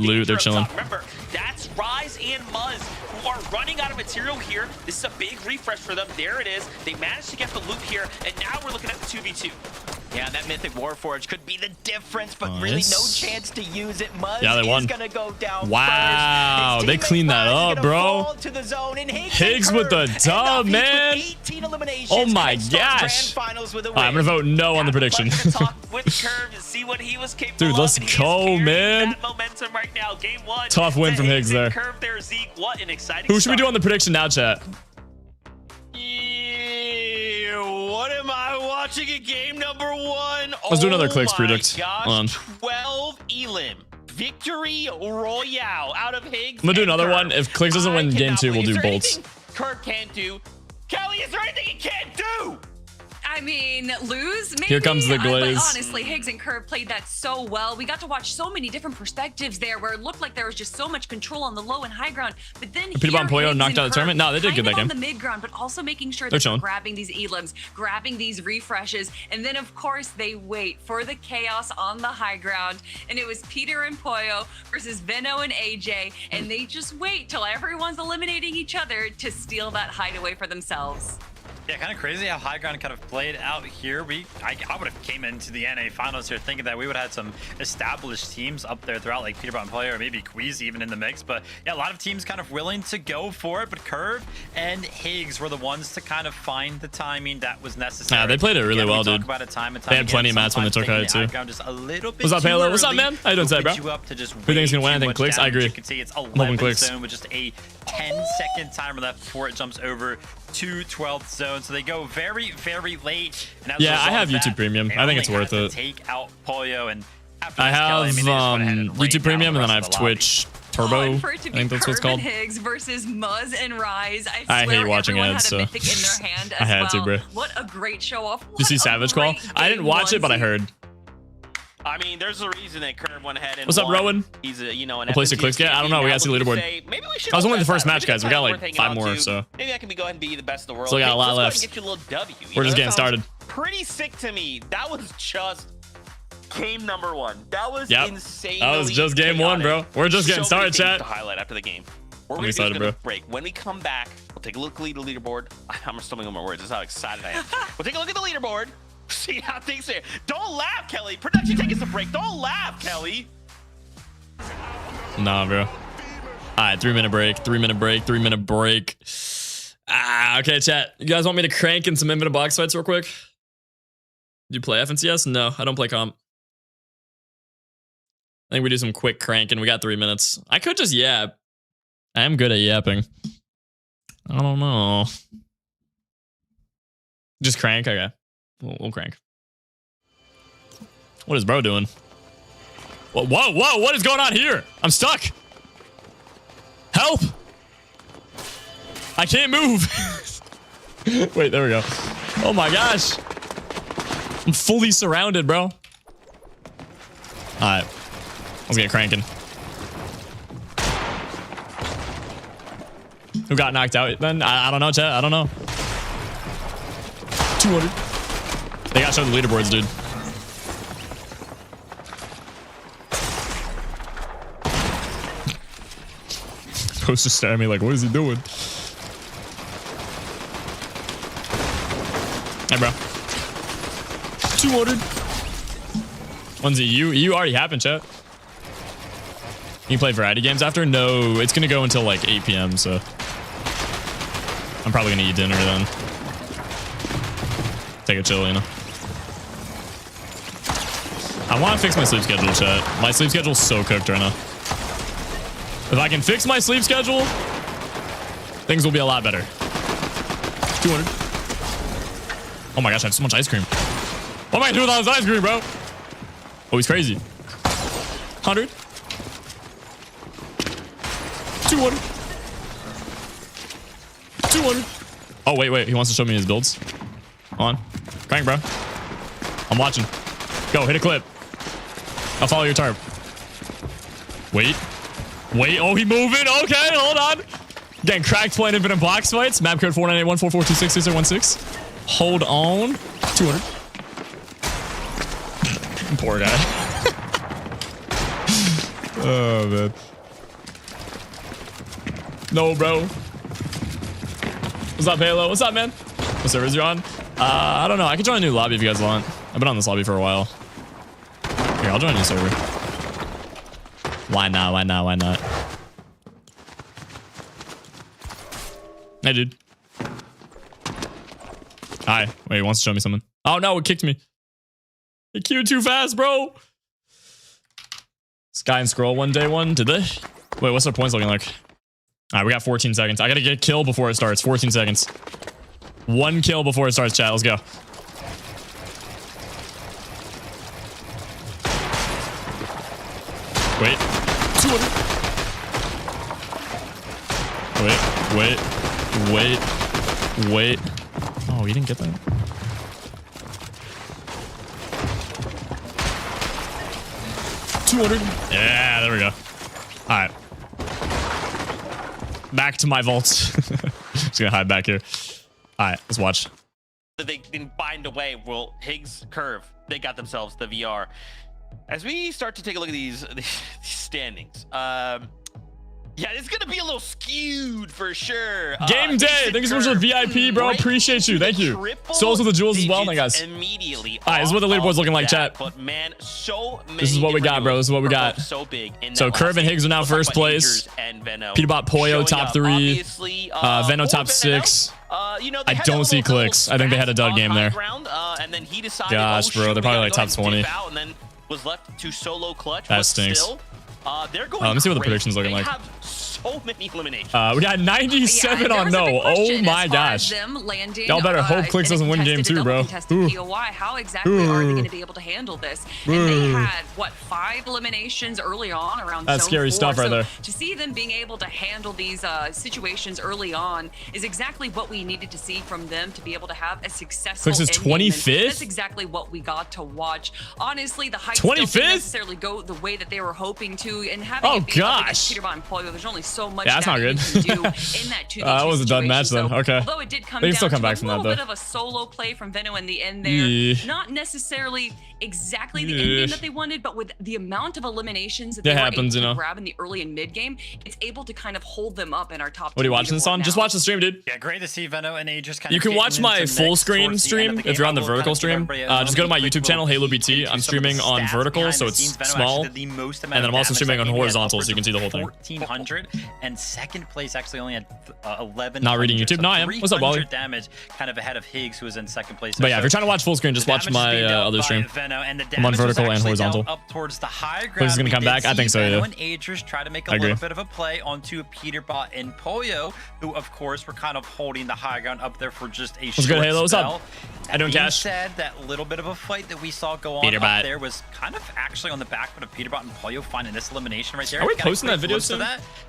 A: loot. They're chilling.
F: Remember, that's Rise and Muzz who are running out of material here. This is a big refresh for them. There it is. They managed to get the loot here, and now we're looking at the 2v2.
E: Yeah, that Mythic Warforged could be the difference, but really no chance to use it. Muzz
A: yeah, they won.
E: Is gonna go down
A: wow, they cleaned that up, bro. Higgs with the dub, man. Oh my gosh. I'm gonna vote no on the prediction. Dude, let's go, man. Tough win from Higgs there. Who should we do on the prediction now, chat?
D: What am I watching? watching a game number 1.
A: Let's do another Clix predict.
D: Gosh, 12 elim. Victory Royale out of Higgs.
A: I'm gonna do another one. If Clix doesn't win game 2, we'll do bolts.
D: Curve can't do. Kelly, is there anything he can't do?
B: I mean, lose, maybe.
A: Here comes the glaze.
B: But honestly, Higgs and Curve played that so well. We got to watch so many different perspectives there where it looked like there was just so much control on the low and high ground. But then
A: Peterbot and Pollo knocked out the tournament? No, they did good that game.
B: On the mid ground, but also making sure that they're grabbing these elims, grabbing these refreshes. And then, of course, they wait for the chaos on the high ground. And it was Peter and Pollo versus Veno and AJ. And they just wait till everyone's eliminating each other to steal that hideaway for themselves.
C: Yeah, kind of crazy how high ground kind of played out here. I would have came into the NA finals here thinking that we would have had some established teams up there throughout, like Peterbot and Player, or maybe Queasy even in the mix. But yeah, a lot of teams kind of willing to go for it. But Curve and Higgs were the ones to kind of find the timing that was necessary.
A: Yeah, they played it really well, dude. They had plenty of mats when they took out too.
C: Just a little bit.
A: What's up, Halo? What's up, man? How you doing today, bro?
C: Who do you
A: think is gonna win? I think Clix. I agree.
C: You can see it's
A: 11 Clix.
C: zone with just a 10-second timer left before it jumps over to 12th zone. So they go very, very late. And
A: yeah, I have YouTube Premium. I think it's worth it.
C: Take out Pollo, and
A: I have YouTube Premium, and then I have Twitch Turbo. I think that's what it's called.
B: Higgs versus Muzz and Rise.
A: I hate watching ads, so
B: in their hand as
A: I had to, bro.
B: What a great show off.
A: Did you see Savage Call? I didn't watch it, but I heard.
D: I mean, there's a reason that Curve went ahead and
A: what's up, Rowan?
D: He's a, an
A: we'll place a Clix. Yeah, I don't know. We gotta see the leaderboard.
D: Maybe we should.
A: I was only the first match, guys. We got like 5 more, so
D: maybe I can go ahead and be the best in the world.
A: Still got a lot left.
D: Get you a little W.
A: We're just getting started.
D: Pretty sick to me. That was just game number 1. That was insane.
A: That was just game 1, bro. We're just getting started, chat.
D: To highlight after the game.
A: I'm excited, bro.
D: Break. When we come back, we'll take a look at the leaderboard. I'm stumbling on my words. That's how excited I am. We'll take a look at the leaderboard. See how things are. Don't laugh, Kelly. Production, take us a break. Don't laugh, Kelly.
A: Nah, bro. All right, 3-minute break. 3-minute break. 3-minute break. Okay, chat. You guys want me to crank in some infinite box fights real quick? Do you play FNCS? No, I don't play comp. I think we do some quick cranking. We got 3 minutes. I could just yap. I am good at yapping. I don't know. Just crank? Okay. We'll crank. What is bro doing? Whoa, what is going on here? I'm stuck. Help! I can't move. Wait, there we go. Oh my gosh. I'm fully surrounded, bro. All right. Let's get cranking. Who got knocked out then? I don't know, chat. I don't know. 200. They gotta show the leaderboards, dude. Supposed to stare at me like, what is he doing? Hey, bro. 200. Onesie, you already happened, chat. You can play variety games after? No, it's gonna go until like 8 p.m. So I'm probably gonna eat dinner then. Take a chill, you know. I want to fix my sleep schedule, chat. My sleep schedule's so cooked right now. If I can fix my sleep schedule, things will be a lot better. 200. Oh my gosh, I have so much ice cream. What am I doing with all this ice cream, bro? Oh, he's crazy. 100. 200. 200. Oh, wait. He wants to show me his builds. Hold on. Crank, bro. I'm watching. Go, hit a clip. I'll follow your tarp. Wait. Oh, he moving. Okay, hold on. Getting cracked playing infinite box fights. Map code 49814426616. Hold on. 200. Poor guy. Oh, man. No, bro. What's up, Halo? What's up, man? What servers you on? I don't know. I could join a new lobby if you guys want. I've been on this lobby for a while. Here, I'll join a new server. Why not? Hey, dude. Hi. Wait, he wants to show me something. Oh, no, it kicked me. It queued too fast, bro. Sky and Scroll one day one. Did they? Wait, what's their points looking like? All right, we got 14 seconds. I got to get a kill before it starts. 14 seconds. 1 kill before it starts, chat. Let's go. Wait. Oh, you didn't get that? $200. Yeah, there we go. All right. Back to my vaults. Just gonna hide back here. All right, let's watch.
D: They didn't find a way. Well, Higgs curve. They got themselves the VR. As we start to take a look at these standings, yeah, it's gonna be a little skewed for sure.
A: Game day. Thank you so much for the VIP, bro. Appreciate you. Thank you. Souls with the jewels as well, guys.
D: Immediately.
A: All right, this is what the leaderboard's looking like, chat.
D: But man, so many.
A: This is what we got, bro. This is what we got.
D: So big.
A: So Curve and Higgs are now first place. Peterbot, Poyo top 3. Veno top 6. I don't see Clix. I think they had a dud game there. Gosh, bro, they're probably like top 20.
D: And then was left to solo clutch.
A: That stinks.
D: They're going
A: let me see what the prediction's looking like.
D: So many eliminations.
A: We got 97 on no. Oh my gosh. Y'all better hope Clix doesn't win game 2, bro.
B: How exactly are they going to be able to handle this? And they had, what, 5 eliminations early on around
A: That's scary
B: 4.
A: stuff right there.
B: To see them being able to handle these situations early on is exactly what we needed to see from them to be able to have a successful
A: Clix is
B: endgame.
A: 25th?
B: That's exactly what we got to watch. Honestly, the heights
A: 25th?
B: don't necessarily go the way that they were hoping to. And having it be up against Peterbot and Poyo, there's only so much
A: that's not good.
B: you can do in that 2v2
A: that was a dud match then.
B: So,
A: okay.
B: Although it did come
A: they can
B: down
A: still come
B: to
A: back from that, though.
B: a little bit of a solo play from Veno in the end there. Not necessarily exactly the end game that they wanted, but with the amount of eliminations that they were able to grab in the early and mid game, it's able to kind of hold them up in our top 2.
A: What are you watching this on? Just watch the stream, dude.
C: Yeah, great to see Veno and Aegis kind of.
A: You can watch my full screen stream if you're on the vertical stream. Just go to my YouTube channel, HaloBT. I'm streaming on vertical, so it's small. And then I'm also streaming on horizontal, so you can see the whole thing.
C: 1,400, and second place actually only had 11.
A: Not reading YouTube. No, I am. What's up, Wally?
C: Damage, kind of ahead of Higgs, who was in second place.
A: But yeah, if you're trying to watch full screen, just watch my other stream. I'm on vertical and horizontal.
C: Up towards the high ground.
A: Clix is gonna come back. I think so. Yeah.
C: When Aegis try to make a little bit of a play onto Peterbot and Poyo, who of course were kind of holding the high ground up there for just a short
A: good, Halo? What's
C: spell.
A: up? I don't cash.
C: Said that little bit of a fight that we saw go on up there was kind of actually on the back foot of Peterbot and Poyo finding this elimination right there.
A: Are we posting that video soon?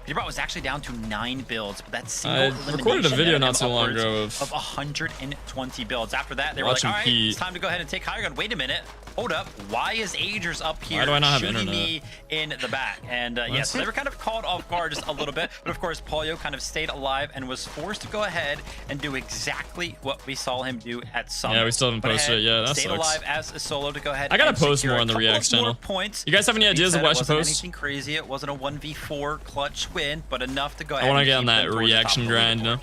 C: Peterbot was actually down to 9 builds, but that's single elimination.
A: I recorded a video not so long ago
C: of 120 builds. After that, they were like, all right, it's time to go ahead and take high ground. Wait a minute. Hold up. Why is Aegis up here?
A: Why do I not have
C: shooting
A: internet?
C: Me in the back? And yeah, so they were kind of caught off guard just a little bit. But of course, Poyo kind of stayed alive and was forced to go ahead and do exactly what we saw him do at Summit.
A: Yeah, we still haven't posted it. Yeah, that
C: stayed
A: sucks.
C: alive as a solo to go ahead.
A: I gotta post more on the Reacts channel.
C: Points.
A: You guys have any ideas of what I should post?
C: Anything crazy? It wasn't a 1v4 clutch win, but enough to go ahead.
A: I want to get on that reaction grind, you know?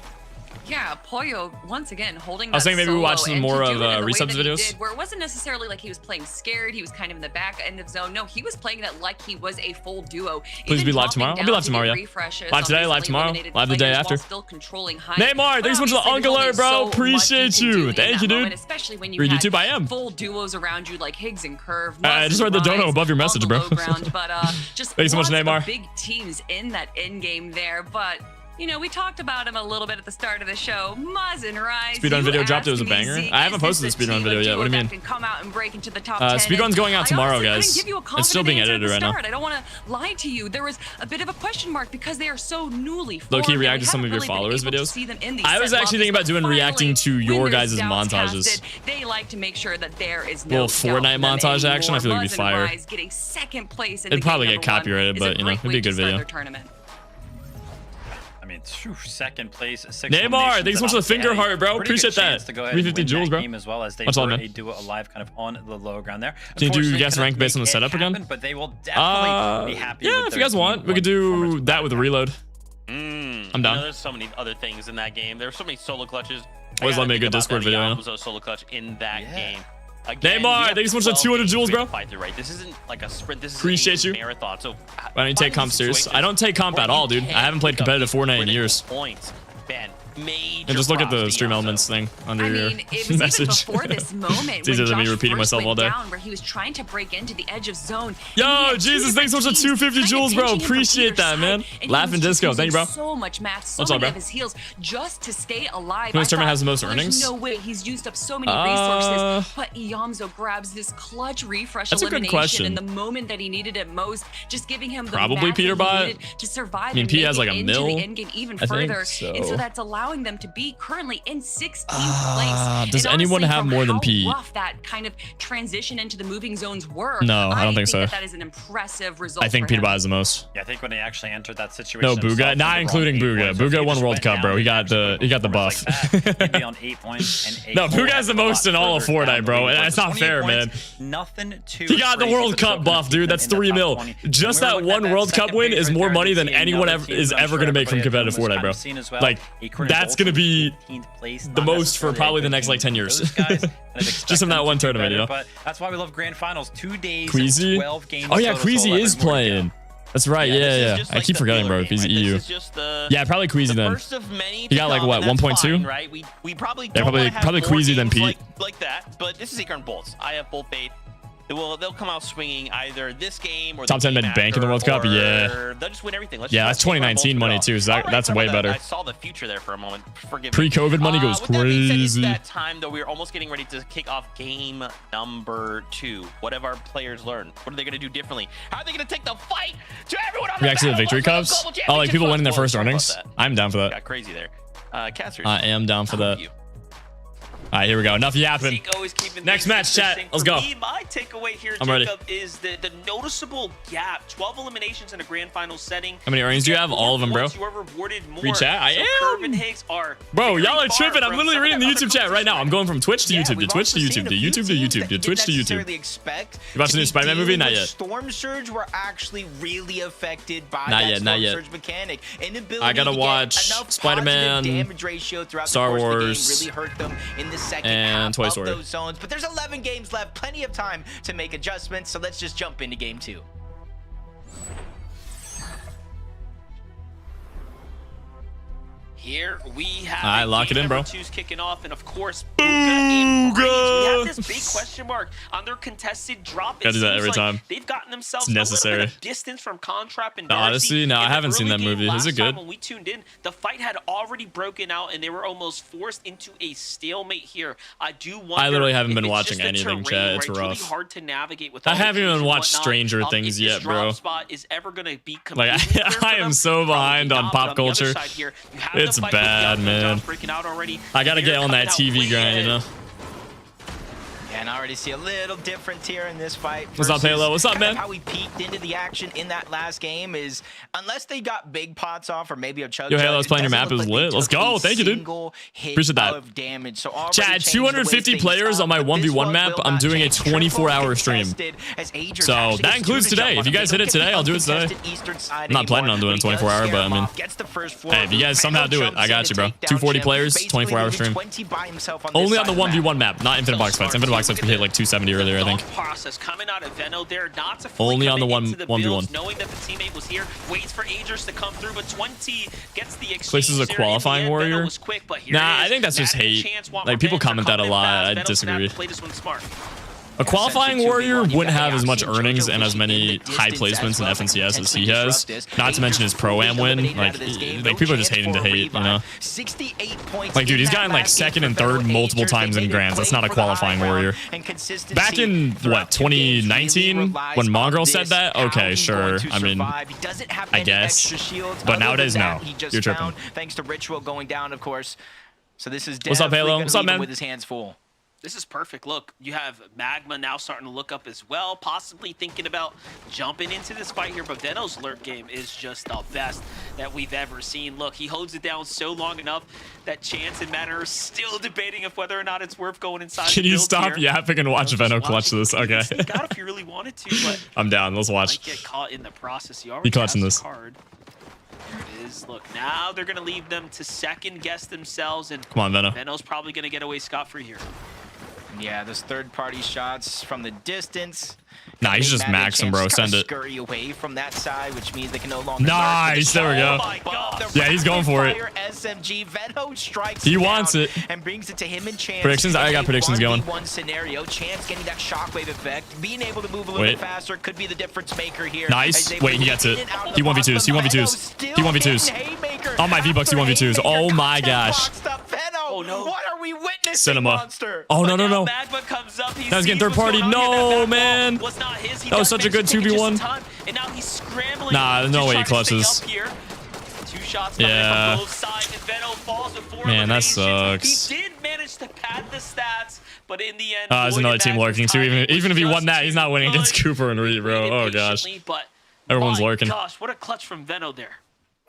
B: Yeah, Poyo once again holding.
A: I was saying maybe we watch some more of resubs videos.
B: Where it wasn't necessarily like he was playing scared. He was kind of in the back end of zone. No, he was playing that like he was a full duo.
A: Please be live tomorrow. I'll be live tomorrow. Yeah. Live today, live tomorrow, live the day after.
B: Still controlling
A: Neymar, thanks so much for the Uncle, bro. Appreciate you. Thank you, dude.
B: Especially when you
A: read YouTube. I am
B: full duos around you like Higgs and Curve.
A: I just read the dono above your message, bro.
B: But just
A: thanks so much, Neymar.
B: Big teams in that end game there, but. You know, we talked about him a little bit at the start of the show. Muzz and Rise.
A: Speedrun video dropped. It was a banger. I haven't posted the speedrun video yet. What do you mean?
B: Come out and break into the top 10.
A: Speedrun's going out tomorrow, guys. It's still being edited right now.
B: I don't want to lie to you. There was a bit of a question mark because they are so newly formed.
A: Low-key react to some of your followers' videos. I was actually thinking about doing reacting to your guys' montages.
B: They like to make sure that there is no
A: Fortnite montage action. I feel like it'd be fire.
B: Getting second place in
A: it'd probably get copyrighted, but you know, it'd be a good video.
C: I mean, second place.
A: Neymar, thanks so much for the finger heart, bro. Appreciate that. 350 jewels, bro.
C: As well as they
A: were
C: a duo alive kind of on the low ground there.
A: Can you do guess rank based on the setup again?
C: But they will definitely be happy.
A: Yeah, if you guys want, we could do that with a reload. I'm down.
D: There's so many other things in that game. There were so many solo clutches.
A: Always let me a good Discord video.
D: Was a solo clutch in that game.
A: Again, Neymar, thanks so much for 200 jewels, bro.
D: Right? This isn't like a sprint. This is
A: appreciate
D: a marathon. So
A: why don't you take comp serious? I don't take comp at all, dude. I haven't played competitive Fortnite in years.
D: Points. Man, major.
A: And just look at
D: props
A: the
D: to
A: stream
D: Yamzo.
A: elements thing under
B: I
A: your
B: mean, it was
A: message.
B: even before this moment
A: It's easier
B: when
A: than me
B: Josh
A: repeating
B: first
A: myself all
B: went
A: day.
B: down, where he was trying to break into the edge of zone.
A: Yo, Jesus, thanks so much for 250 jewels, bro. Appreciate that, man. Laughing Disco, thank you, bro.
B: So much math, so
A: What's up,
B: many
A: bro?
B: of his heals just to stay alive.
A: Whose tournament has the most
B: There's
A: earnings?
B: no way he's used up so many resources. But Yamzo grabs this clutch refresh
A: That's a good
B: elimination
A: question.
B: in the moment that he needed it most, just giving him the
A: Probably
B: math that he
A: Peterbot.
B: needed to survive.
A: I mean,
B: and
A: P
B: make
A: has
B: it
A: like a
B: into
A: mil,
B: the end game even
A: I think,
B: further.
A: so.
B: And so that's allowing them to be currently in 16th place.
A: Does
B: And
A: anyone
B: honestly,
A: have
B: from
A: more than
B: how
A: P?
B: rough that kind of transition into the moving zones were.
A: No, I don't think so.
B: That is an impressive result.
A: I think
B: for him.
A: Peterbot is the most.
C: Yeah, I think when they actually entered that situation.
A: No,
C: themselves,
A: Booga,
C: they
A: not
C: were
A: including
C: on 8
A: Booga.
C: points. So if
A: Booga
C: he
A: won
C: just
A: World
C: went
A: Cup,
C: down,
A: bro. He
C: they'd
A: got
C: actually
A: the
C: go
A: buff.
C: like that. He'd be on 8 points and 8
A: No,
C: goals.
A: Booga has the
C: That's a
A: most
C: lot
A: in all of
C: further down
A: Fortnite, bro.
C: the league.
A: And it's not
C: 28
A: fair,
C: points,
A: man.
C: Nothing too
A: He got the
C: crazy,
A: World
C: but still
A: Cup
C: gonna
A: buff,
C: keep
A: dude.
C: them
A: That's
C: in the
A: 3
C: top
A: mil.
C: 20.
A: Just
C: And
A: that
C: we're looking at
A: one World
C: second
A: Cup win
C: big
A: is
C: right
A: more
C: there.
A: money
C: You
A: than
C: see
A: anyone
C: another
A: ever
C: team
A: is
C: that I'm
A: ever
C: sure
A: going to make from
C: everybody at
A: competitive
C: home was
A: Fortnite,
C: kind
A: bro.
C: of seeing as well.
A: Like,
C: He couldn't
A: that's
C: bolt
A: going to
C: in
A: be
C: 15th place,
A: the
C: not
A: most for
C: necessarily
A: probably
C: a
A: the
C: good
A: next like
C: team
A: 10
C: for
A: years.
C: those guys, and I'd expect
A: Just from
C: them
A: that
C: to
A: one
C: do
A: tournament,
C: better,
A: you know?
C: But that's why we love grand finals. 2 days,
A: Queasy?
C: 12 games.
A: Oh, yeah,
C: total,
A: Queasy
C: 11
A: is
C: more to go.
A: playing. That's right,
D: this is
A: yeah.
D: just
A: I
D: like
A: keep
D: the
A: forgetting, bro,
D: filler
A: if he's
D: game, right?
A: EU.
D: This is just the,
A: Yeah, probably Queasy then.
D: first of many.
A: He got like what, 1.2?
D: Right? We probably
A: Yeah,
D: don't
A: probably-
D: wanna have
A: probably
D: more
A: Queasy than
D: games
A: Pete.
D: like that. But this is Acorn Bolts. I have full faith. They'll come out swinging either this game or
A: Top 10
D: the
A: mid
D: game
A: bank in the
D: after,
A: World Cup?
D: or
A: Yeah.
D: They'll just win everything.
A: Yeah, that's 2019 money too, so that's way better.
D: I saw the future there for a moment. Forgive me.
A: Pre-COVID money goes
D: with that being said,
A: crazy.
D: it's that time though. We're almost getting ready to kick off game number 2. What have our players learned? What are they going to do differently? How are they going to take the fight to everyone on the
A: React to the victory
D: Battlefield
A: cups?
D: Global
A: Oh, like people
D: Championship
A: winning their
D: Plus?
A: first
D: Well,
A: earnings?
D: sorry about
A: I'm down for
D: that.
A: that.
D: Got crazy there. Casters.
A: I am down for
D: how
A: that.
D: are you?
A: All right, here we go. Enough yapping.
F: Zeke always keeping
A: Next
F: things
A: match, chat.
F: interesting.
A: Let's
F: For
A: go.
F: me, my takeaway here,
A: I'm ready.
F: Jacob, is the noticeable gap. 12 eliminations in a grand final setting.
A: How many earnings do you have? All of them, bro.
F: You are rewarded more.
A: Read chat? I
F: So
A: am.
F: Curve and Higgs are
A: Bro,
F: very
A: y'all are
F: far
A: tripping. I'm
F: from
A: literally
F: some
A: reading the
F: of other
A: YouTube chat right now. I'm going from Twitch to
E: Yeah,
A: YouTube, to
E: we've
A: Twitch to
E: also
A: YouTube,
E: seen
A: to
E: a few
A: YouTube, to
E: teams
A: YouTube,
E: that
A: to Twitch to
E: didn't
A: YouTube.
E: necessarily expect
A: You watching the
E: to
A: new
E: be
A: Spider-Man movie?
E: dealing
A: Not
E: with
A: yet.
E: Storm Surge were actually really affected by
A: Not
E: that
A: yet, not
E: Storm
A: yet.
E: Surge mechanic. Inability
A: I gotta
E: to get
A: watch
E: enough
A: Spider-Man,
E: positive damage ratio throughout
A: Star
E: the course
A: Wars,
E: of the game really hurt them in the second
A: and
E: half
A: Toy
E: of
A: Story.
E: those zones. But there's 11 games left, plenty of time to make adjustments. So let's just jump into game 2.
F: Here we have
A: All right, lock it in, bro.
F: 2's kicking off, and of course, Booga and Breeze. We
A: Booga!
F: have this big question mark on their contested drop.
A: Gotta do that
F: seems
A: every
F: like
A: time.
F: They've gotten themselves
A: It's necessary.
F: a little bit of distance from Contrap and
A: The
F: Darcy.
A: Odyssey? No, I
F: In the
A: haven't seen
F: early
A: that
F: game
A: movie. Is
F: last
A: it
F: time
A: good?
F: When we tuned in, the fight had already broken out, and they were almost forced into a stalemate here. I do wonder.
A: I literally haven't
F: if
A: been
F: it's
A: watching
F: just the
A: anything,
F: terrain
A: chat. It's
F: where
A: rough.
F: Really hard to navigate with
A: I
F: all the
A: haven't
F: trees
A: even
F: and
A: watched
F: whatnot.
A: Stranger Things
F: If this
A: yet, bro.
F: drop spot is ever going to be
A: Like,
F: completely clear for
A: I am
F: them,
A: so
F: probably
A: behind on
F: not.
A: pop
F: But on the other
A: culture.
F: side here, you have the
A: It's
F: fight with
A: bad,
F: Young
A: man.
F: Josh breaking out already.
A: I gotta
F: They're
A: get on that
F: coming out
A: TV
F: way
A: grind, you know?
F: ahead.
E: And I already see a little different here in this fight.
A: What's up,
E: versus
A: Halo? What's up,
E: kind of
A: man?
E: How we peeked into the action in that last game is, unless they got big pots off or maybe a chug.
A: Yo, Halo's playing your map. It was lit. Let's go. Thank you, dude. Appreciate that.
E: So
A: Chat, 250 players on my 1v1 map. I'm doing a 24-hour stream. So that includes today. If you guys hit it today, I'll do it today. I'm not planning on doing a 24-hour, but I mean, hey, if you guys somehow do it, I got you, bro. 240 players, 24-hour stream. Only on the 1v1 map, not Infinite Box Fights. Infinite Box Fights we hit like 270 earlier, I think.
F: Process coming out of Venno there, not to
A: Only on the
F: commit into
A: 1v1.
F: builds, knowing that the teammate was here, waits for Agers to come through, but 20 gets the exchange.
A: Clix is a
F: there.
A: qualifying
F: In the end, Venno
A: warrior?
F: was quick, but here
A: Nah,
F: it is.
A: I think that's just
F: Matt and
A: hate.
F: Chance want
A: Like, people
F: revenge.
A: comment
F: They're
A: that a
F: coming in
A: lot.
F: fast.
A: I
F: Venno's gonna have
A: disagree.
F: to play this one smart.
A: A qualifying warrior wouldn't have as much
E: Essentially,
A: earnings
E: 2v1,
A: and as many high placements in FNCS as he has. Not to mention his pro-am win. Like people are just hating to hate, you know?
E: 68 points.
A: Like, dude, he's gotten like second and third multiple times in grands. That's not a qualifying warrior. Back in, what, 2019? When Mongrel said that? Okay, sure. I mean, I guess. But nowadays, no. You're tripping.
E: Thanks to Ritual going down, of course. So this is
A: What's up, Halo? What's up, man?
E: with his hands full.
F: This is perfect. Look, you have Magma now starting to look up as well, possibly thinking about jumping into this fight here, but Venno's lurk game is just the best that we've ever seen. Look, he holds it down so long enough that Chance and Matt are still debating if whether or not it's worth going inside.
A: Can you stop yapping and watch Venno clutch this? Okay.
F: Sneak out if you really wanted to, but
A: I'm down. Let's
F: might
A: watch.
F: get caught in the process. He already
A: He clutching
F: has
A: this.
F: the card. There it is. Look, now they're going to leave them to second guess themselves, and
A: Come on, Venno.
F: Venno's probably going to get away scot-free here.
E: Yeah, those third-party shots from the distance.
A: Nah, he's just maxing, bro. Send it.
E: Scurry away from that side, which means they can no longer.
A: Nice. There we go.
F: Oh my God.
A: Yeah, he's going for it.
E: SMG Veno strikes.
A: He wants it.
E: And brings it to him and Chance.
A: Predictions. I got predictions going.
E: One scenario. Chance getting that shockwave effect, being able to move a little bit faster could be the difference maker here.
A: Nice. Wait, he gets it. He 1v2s. He 1v2s. He 1v2s. On my V-Bucks, he 1v2s. Oh my gosh.
F: Oh no.
E: What are we witnessing,
A: Cinema.
E: monster?
A: Oh no, no, no.
F: Magma comes up.
A: That was getting third party. No, man. That was such a good 2v1.
F: And now he's scrambling.
A: Nah, no way he clutches.
F: Two shots
A: Yeah.
F: from both sides, and Veno falls with 4
A: Man, that
F: eliminations.
A: sucks.
F: He did manage to pad the stats, but in the end,
A: There's another team lurking too. Even if he won that, he's not winning against Cooper and Reed, bro. Oh gosh.
F: But
A: Everyone's lurking.
F: Gosh, what a clutch from Veno there.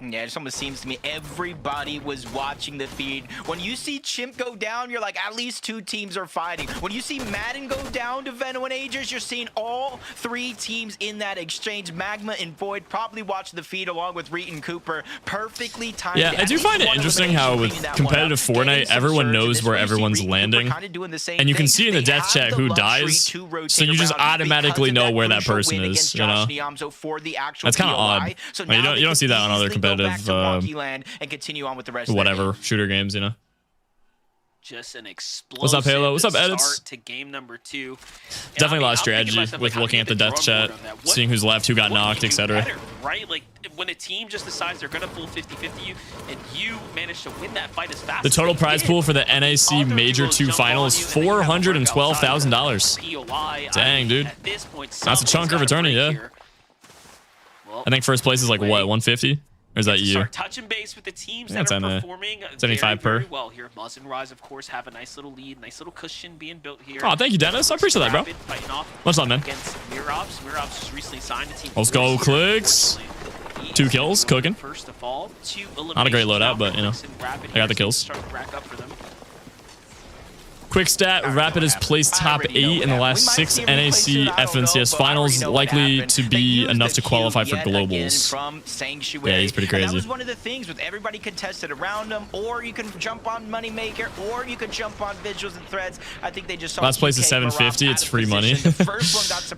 E: Yeah, it just almost seems to me everybody was watching the feed. When you see Chimp go down, you're like, at least 2 teams are fighting. When you see Madden go down to Veno and Aegis, you're seeing all 3 teams in that exchange. Magma and Void probably watched the feed along with Reed and Cooper. Perfectly timed.
A: Yeah, I do find it interesting how with competitive Fortnite, everyone knows where everyone's landing. And you can see in the death chat who dies, so you just automatically know where that person is, you know? That's kind of odd. Like, you don't see that on other competitive whatever shooter games, you know.
F: Just an explosive
A: What's up, Halo? What's up, Edits?
F: Start to game number 2.
A: Definitely a lot of strategy with looking at the death chat, seeing who's left, who got knocked, etc.
F: Right? Like when a team just decides they're gonna full 50-50 you, and you manage to win that fight as fast.
A: The total prize pool for the NAC Major 2 final is $412,000. Dang, dude. That's a chunk of attorney, yeah. I think first place is like what, 150? Or is that you?
F: Start touching base with the teams that are performing
A: 75
F: very,
A: per.
F: very well here. Muzz and Rise, of course, have a nice little lead, nice little cushion being built here.
A: Oh, thank you, Dennis. I appreciate that, bro. Much love, man.
F: Against Mirovs. Mirovs just recently signed a team.
A: Let's go, Clix. 2 kills, cooking.
F: First of all,
A: not a great loadout, but you know, I got the kills. Quick stat, Rapid has placed top 8 in the last 6 NAC FNCS finals, likely to be enough to qualify for globals. Yeah, he's pretty crazy.
E: That was one of the things with everybody contested around him, or you can jump on Moneymaker, or you could jump on Visuals and Threads. I think they just saw
A: last place is 750. It's free money.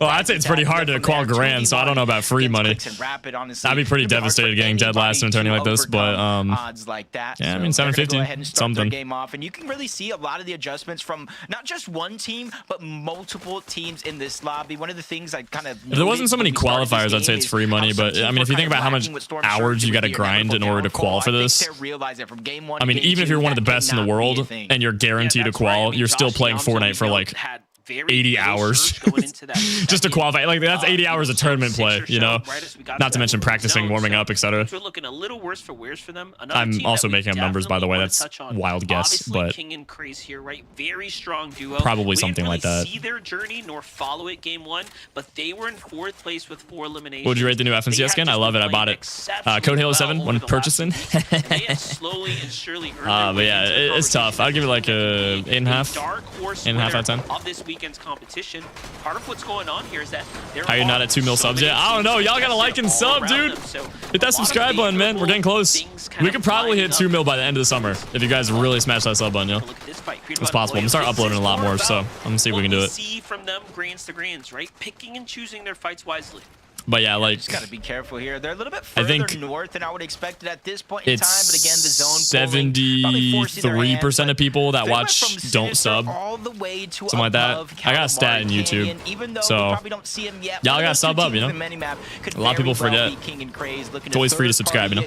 A: Well, I'd say it's pretty hard to qual grand, so I don't know about free money. That'd be pretty devastating getting dead last in a tourney like this, but yeah, I mean 750, something.
E: And you can really see a lot of the adjustments from not just one team, but multiple teams in this lobby. One of the things I kind of...
A: If there wasn't so many qualifiers, I'd say it's free money, but I mean, if you think about how much hours you got to grind in order to qual for this, I mean, even if you're one of the best in the world and you're guaranteed to qual, you're still playing Fortnite for like 80 hours just to qualify. Like that's 80 hours of tournament play, you know, not to mention practicing, warming up, etc.
F: Looking a little worse for wears for them.
A: I'm also making up numbers, by the way. That's wild guess, but
F: King and Craze here, right? Very strong duo.
A: Probably something like that.
F: See their journey nor follow it game 1, but they were in 4th place with 4 eliminations.
A: Would you rate the new FNCS skin? I love it. I bought it. Code Halo 7 when purchasing.
F: Slowly and surely
A: but yeah, it's tough. I'd give it like a 8.5. 8.5 out of 10.
F: Of this weekend's competition. Part of what's going on here is that
A: are you not at 2 mil subs yet? I don't know. Y'all gotta like and sub, dude. Hit that subscribe button, man. We're getting close. We could probably hit 2 mil by the end of the summer if you guys really smash that sub button, yo. It's possible. I'm gonna start uploading a lot more, so I'm gonna see if we can do it.
F: See from them greens to greens, right? Picking and choosing their fights wisely.
A: But yeah, like
E: just gotta be careful here. They're a little bit further north than I would expect it at this point in time. But again, the zone
A: 73% of people that watch don't sub.
E: All the way to
A: something like that. I got a stat in YouTube, so y'all gotta sub up, you know. A lot of people forget. It's always free to subscribe, you know.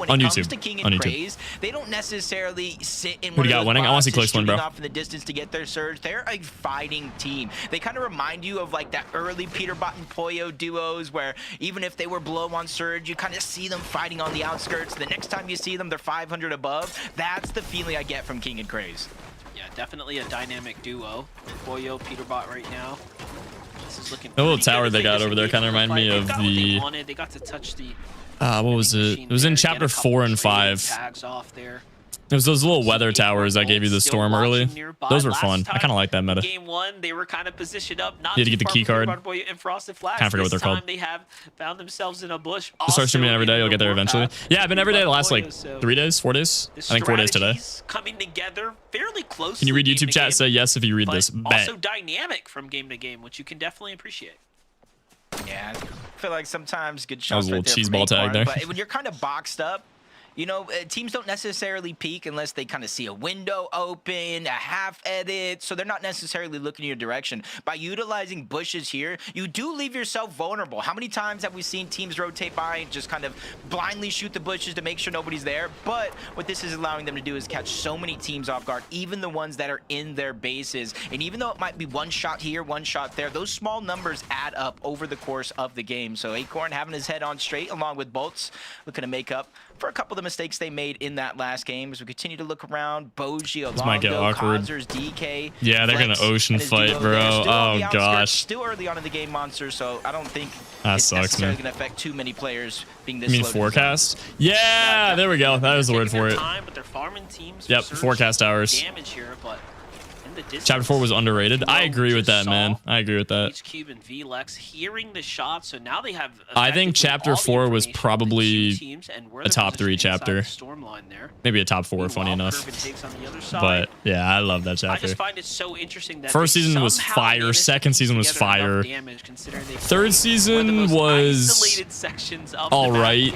A: On YouTube. On YouTube.
E: They don't necessarily sit in.
A: Who do you got winning? I want to see Clix win, bro.
E: Off in the distance to get their surge. They're a fighting team. They kind of remind you of like that early Peterbot and Pollo duos, where even if they were below on surge, you kind of see them fighting on the outskirts. The next time you see them, they're 500 above. That's the feeling I get from King and Craze.
F: Yeah, definitely a dynamic duo. Pollo, Peterbot right now. This is looking
A: the little tower they got over there kind of remind me of the...
F: They got to touch the...
A: what was it? It was in chapter 4 and 5.
F: Tags off there.
A: It was those little weather towers that gave you the storm early. Those were fun. I kind of like that meta.
F: Game 1, they were kind of positioned up. Not
A: you had to get the key card.
F: And Frosted Flats.
A: Can't forget what they're called.
F: They have found themselves in a bush.
A: Just start streaming every day. You'll get there eventually. Yeah, I've been every day the last like 3 days, 4 days. I think 4 days today.
F: Coming together fairly close.
A: Can you read YouTube chat? Say yes if you read this.
F: Also dynamic from game to game, which you can definitely appreciate.
E: Yeah, I feel like sometimes good shots.
A: That was a little cheese ball tag there.
E: But when you're kind of boxed up, you know, teams don't necessarily peek unless they kind of see a window open, a half edit, so they're not necessarily looking in your direction. By utilizing bushes here, you do leave yourself vulnerable. How many times have we seen teams rotate by and just kind of blindly shoot the bushes to make sure nobody's there? But what this is allowing them to do is catch so many teams off guard, even the ones that are in their bases. And even though it might be one shot here, one shot there, those small numbers add up over the course of the game. So Acorn having his head on straight along with Bolts, looking to make up for a couple of the mistakes they made in that last game. As we continue to look around, Boji,
A: this might get awkward.
E: Kozers, DK,
A: yeah, they're gonna ocean fight, bro. Oh gosh.
E: Still early on in the game, Monster. So I don't think
A: that
E: it's
A: sucks,
E: necessarily
A: man.
E: gonna affect too many players being this.
A: You mean forecast? Yeah, there we go. That was the word for it.
F: Time, but they're farming teams
A: yep, forecast hours.
F: Damage here, but
A: Chapter 4 was underrated. I agree with that, man. I agree with that.
F: Cube and VLEX hearing the shot, so now they have.
A: I think Chapter 4 was probably a top 3 chapter. Maybe a top 4, funny enough. But yeah, I love that chapter.
F: I just find it so interesting that
A: first season was fire. Second season was fire. Third season was all right.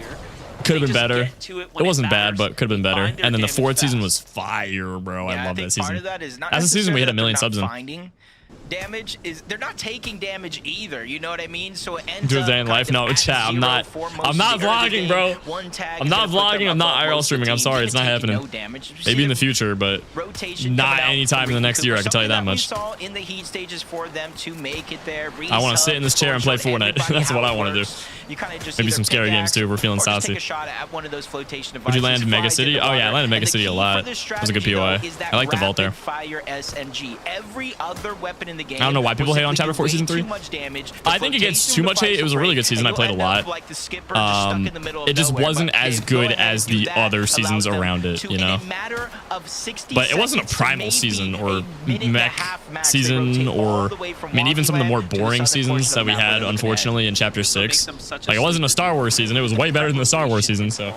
A: Could have been better. It wasn't bad, but could have been better. And then the 4th season was fire, bro. I love that season. That's the season we hit 1 million subs in.
E: Damage is they're not taking damage either, you know what I mean? So it ends
A: do
E: up
A: day in life. No, chat. I'm not vlogging, bro. I'm not vlogging. I'm not IRL streaming. I'm sorry, it's not happening. Maybe in the future, but not anytime in the next year. I can tell you that much.
E: In the heat stages for them to make it there.
A: I want to sit in this chair and play Fortnite. That's what I want to do.
E: You kind of just
A: maybe some scary games too. We're feeling saucy. Would you land in Mega City? Oh yeah, I landed in Mega City a lot. That was a good POI. I like the vault there.
E: Fire SMG. Every other weapon in the game.
A: I don't know why people hate on Chapter 4 Season 3. I think it gets too much hate. It was a really good season. I played a lot. It just wasn't as good as the other seasons around it, you know? But it wasn't a primal season or mech season or, I mean, even some of the more boring seasons that we had, unfortunately, in Chapter 6. Like, it wasn't a Star Wars season. It was way better than the Star Wars season, so.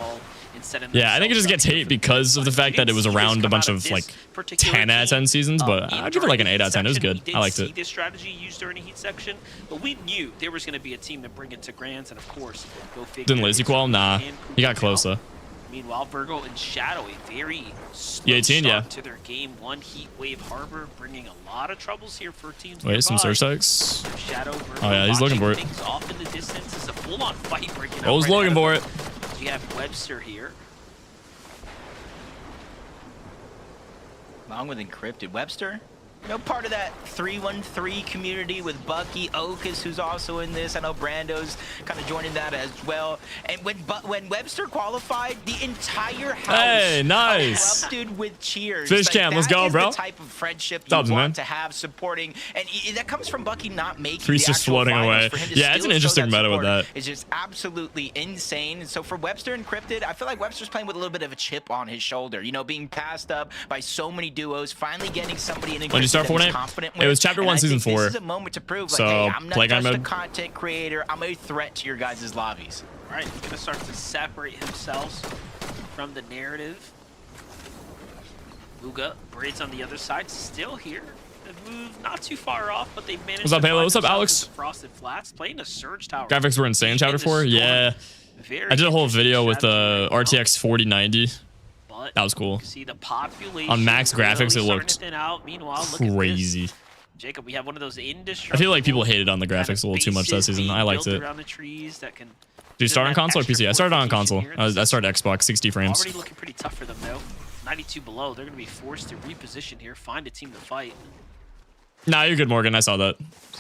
A: Yeah, I think it just gets hate because of the fact that it was around a bunch of like 10 out of 10 seasons, but I'd give it like an 8 out of 10. It was good. I liked it.
F: This strategy used during the heat section, but we knew there was going to be a team to bring it to Grands, and of course, go figure.
A: Didn't Lazy Qual? Nah, he got close though.
F: Meanwhile, Virgo and Shadow, a very slow
A: 18,
F: start to their game 1 Heat Wave Harbor, bringing a lot of troubles here for teams.
A: Wait, some Surge Strikes.
F: Shadow, Virgo,
A: oh yeah, he's looking for it.
F: Off in the distance. It's a full-on fight breaking out.
A: I was looking for it.
F: You have Webster here.
E: Along with Encrypted. Webster, you know, part of that 313 community with Bucky, Okus, who's also in this. I know Brando's kind of joining that as well. And when Webster qualified, the entire house erupted with cheers.
A: Fish cam, let's go, bro.
E: The type of friendship you want to have supporting, and that comes from Bucky not making
A: Freeze just floating away. Yeah, it's an interesting meta with that.
E: It's just absolutely insane. And so for Webster Encrypted, I feel like Webster's playing with a little bit of a chip on his shoulder. You know, being passed up by so many duos, finally getting somebody in Encrypted.
A: Start Fortnite? It was Chapter 1, Season 4.
E: This is a moment to prove, like, hey, I'm not just a content creator. I'm a threat to your guys' lobbies.
F: All right, he's going to start to separate himself from the narrative. Uga, Braids on the other side, still here. They've moved not too far off, but they've managed
A: What's up, Halo? What's up, Alex?
F: Frosted Flats, playing a Surge Tower.
A: Graphics were insane, Chapter 4? Yeah. I did a whole video with the RTX 4090. That was cool.
F: See the population
A: on max graphics, it looked crazy.
F: Jacob, we have one of those
A: I feel like people hated on the graphics a little too much that season. I liked it. Did you start on console or PC? I started on console. I started Xbox, 60 frames.
F: Already looking pretty tough for them though. 92 below. They're going to be forced to reposition here, find a team to fight.
A: Nah, you're good, Morgan. I saw that.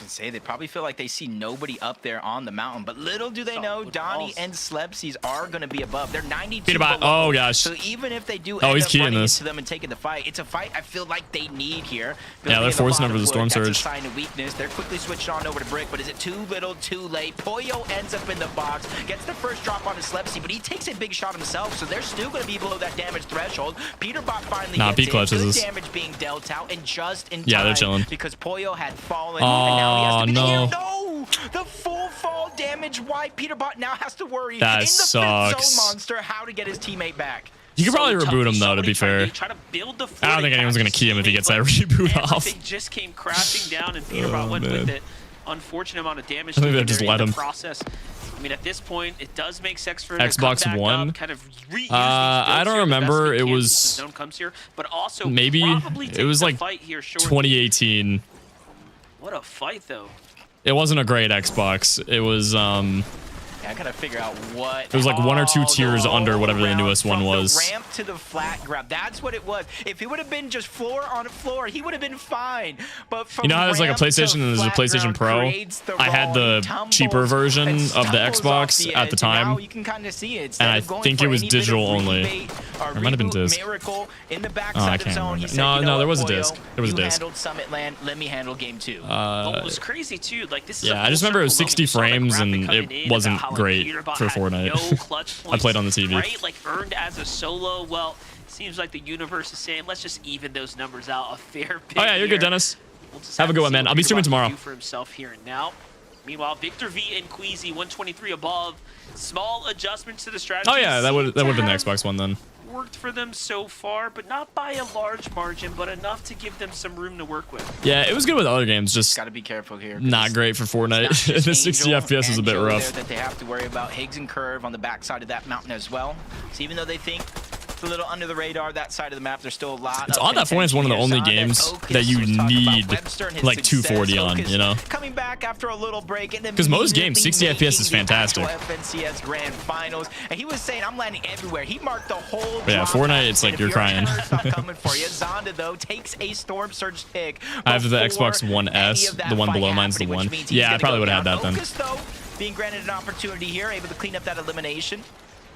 E: Say they probably feel like they see nobody up there on the mountain, but little do they know Donnie and Slepsies are going to be above. They're 92 below.
A: Oh gosh.
E: So even if they do
A: end
E: up
A: up running
E: into them and taking the fight, it's a fight I feel like they need here.
A: Yeah, they're forcing over the storm surge.
E: That's a sign of weakness. They're quickly switched on over to Brick, but is it too little, too late? Pollo ends up in the box, gets the first drop on his Slepsy, but he takes a big shot himself, so they're still going to be below that damage threshold. Peterbot finally gets in. Good damage being dealt out, and just in time,
A: they're chilling.
E: because Pollo had fallen, and now he has to be the hero. No! The full fall damage. Why Peterbot now has to worry
A: that
E: in the
A: sucks.
E: fifth zone monster how to get his teammate back.
A: You could probably reboot him though, to be fair. I don't think anyone's gonna key him if he gets that reboot off.
F: Everything just came crashing down, and Peterbot went with it. Unfortunate amount of damage.
A: I think they just let him.
F: Process. I mean, at this point, it does make sense for
A: Xbox One.
F: Up, kind of
A: I don't remember. It was
F: zone comes here, but also
A: maybe it was like 2018.
F: What a fight, though.
A: It wasn't a great Xbox. It was
E: Yeah, I gotta figure out what.
A: It was like one or two tiers under whatever the newest one was.
E: The ramp to the flat grab. That's what it was. If it would have been just floor on floor, he would have been fine. But from
A: you know how there's like a PlayStation and there's a PlayStation Pro? I had the cheaper version of the Xbox at the time.
E: You can kind of see it.
A: And I think it was digital only. Or it might have been disc.
E: In the back
A: I can't remember. No, there was a disc. There was a disc.
E: Handled Summit Land. Let me handle game 2.
F: What was crazy too, like this is
A: yeah, I just remember it was 60 frames and it wasn't great for Fortnite.
F: No clutch points,
A: I played on the TV.
F: Right? Like earned as a solo. Well, seems like the universe is saying, let's just even those numbers out a fair bit.
A: Oh yeah, you're good, Dennis.
F: We'll
A: have a good one, man. I'll be streaming tomorrow.
F: For himself here and now. Meanwhile, Victor V and Queasy 123 above. Small adjustments to the strategy.
A: Oh yeah, that would have been the Xbox One then.
F: Worked for them so far, but not by a large margin, but enough to give them some room to work with.
A: Yeah, it was good with other games, just
E: gotta be careful here.
A: Not great for Fortnite. The 60 FPS was a bit rough.
E: That they have to worry about Higgs and Curve on the backside of that mountain as well. So even though they think it's a little under the radar, that side of the map, there's still a lot.
A: It's odd that Fortnite's one of the only games that you need like 240 on, you know?
E: Coming back after a little break,
A: because most games 60 FPS is fantastic.
E: FNCS Grand Finals, and he was saying, "I'm landing everywhere." He marked the whole.
A: But yeah, Fortnite, it's like you're crying.
E: Not coming for you. Zonda though takes a Storm Surge pick.
A: I have the Xbox One S. The one below mine's the one. Yeah, I probably would have had that then.
E: Though, being granted an opportunity here, able to clean up that elimination.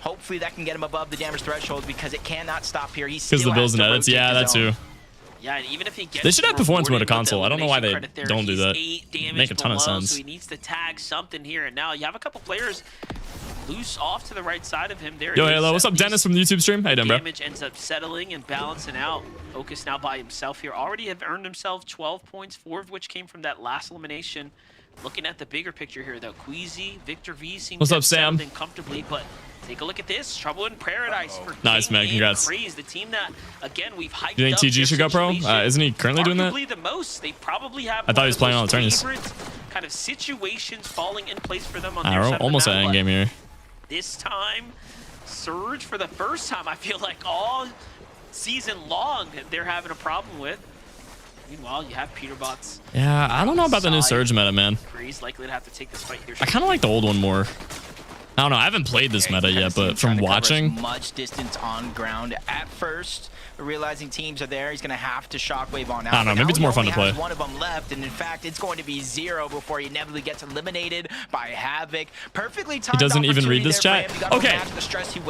E: Hopefully that can get him above the damage threshold because it cannot stop here. He's still
A: because the builds and edits. Yeah, that too.
F: Yeah, and even if he gets
A: they should have performance mode of console. I don't know why they don't do that. Make a ton of sense.
F: So he needs to tag something here and now. You have a couple players loose off to the right side of him. There.
A: Yo, hello. What's up, Dennis from the YouTube stream? How you doing, bro?
F: Damage ends up settling and balancing out. Focus now by himself here. Already have earned himself 12 points, 4 of which came from that last elimination. Looking at the bigger picture here, though, Queasy, Victor V seems
A: what's up, Sam?
F: Comfortably, but take a look at this. Trouble in Paradise for
A: nice, man. Congrats.
F: The team that, again, we've hyped.
A: You think TG should go pro? Isn't he currently doing that?
F: The most. They probably have.
A: I thought he was playing on the tourneys.
F: Kind of situations falling in place for them on
A: their side. Almost at end game here.
F: This time, Surge for the first time, I feel like all season long, they're having a problem with. Meanwhile, you have Peterbot's.
A: Yeah, I don't know about the new Surge meta, man.
F: He's likely to have to take this fight here.
A: I kind of like the old one more. I don't know. I haven't played this meta yet, but from watching,
E: much distance on ground at first. Realizing teams are there, he's going to have to shockwave on out.
A: I don't know. Maybe it's more fun to play.
E: One of them left, and in fact, it's going to be 0 before he inevitably gets eliminated by Havoc. Perfectly timed.
A: He doesn't even read this chat. Okay,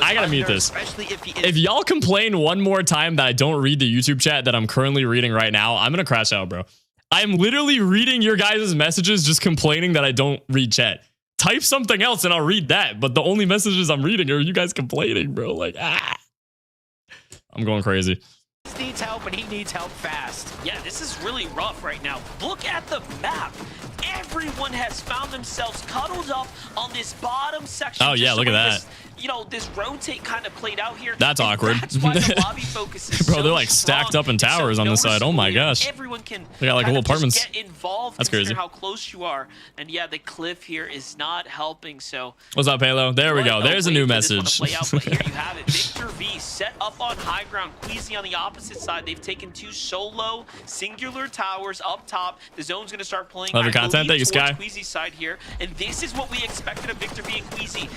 A: I gotta mute this. If y'all complain one more time that I don't read the YouTube chat that I'm currently reading right now, I'm gonna crash out, bro. I'm literally reading your guys' messages, just complaining that I don't read chat. Type something else and I'll read that. But the only messages I'm reading are you guys complaining, bro. Like, I'm going crazy.
E: He needs help, and he needs help fast.
F: Yeah, this is really rough right now. Look at the map. Everyone has found themselves cuddled up on this bottom section.
A: Oh, yeah, look at that.
F: You know, this rotate kind of played out here.
A: That's awkward.
F: That's why the lobby focus is
A: bro, they're like stacked up in towers on this side. Oh my gosh.
F: Everyone can
A: they got like whole apartments.
F: Get involved.
A: That's crazy.
F: How close you are. And yeah, the cliff here is not helping. So
A: what's up, Halo? There we go. There's a new message.
F: Play out, but here you have it. Victor V set up on high ground. Queasy on the opposite side. They've taken 2 solo singular towers up top. The zone's going to start playing.
A: Love your content. Thank you, Sky.
F: Queasy's side here, and this is what we expected of Victor V and Queasy.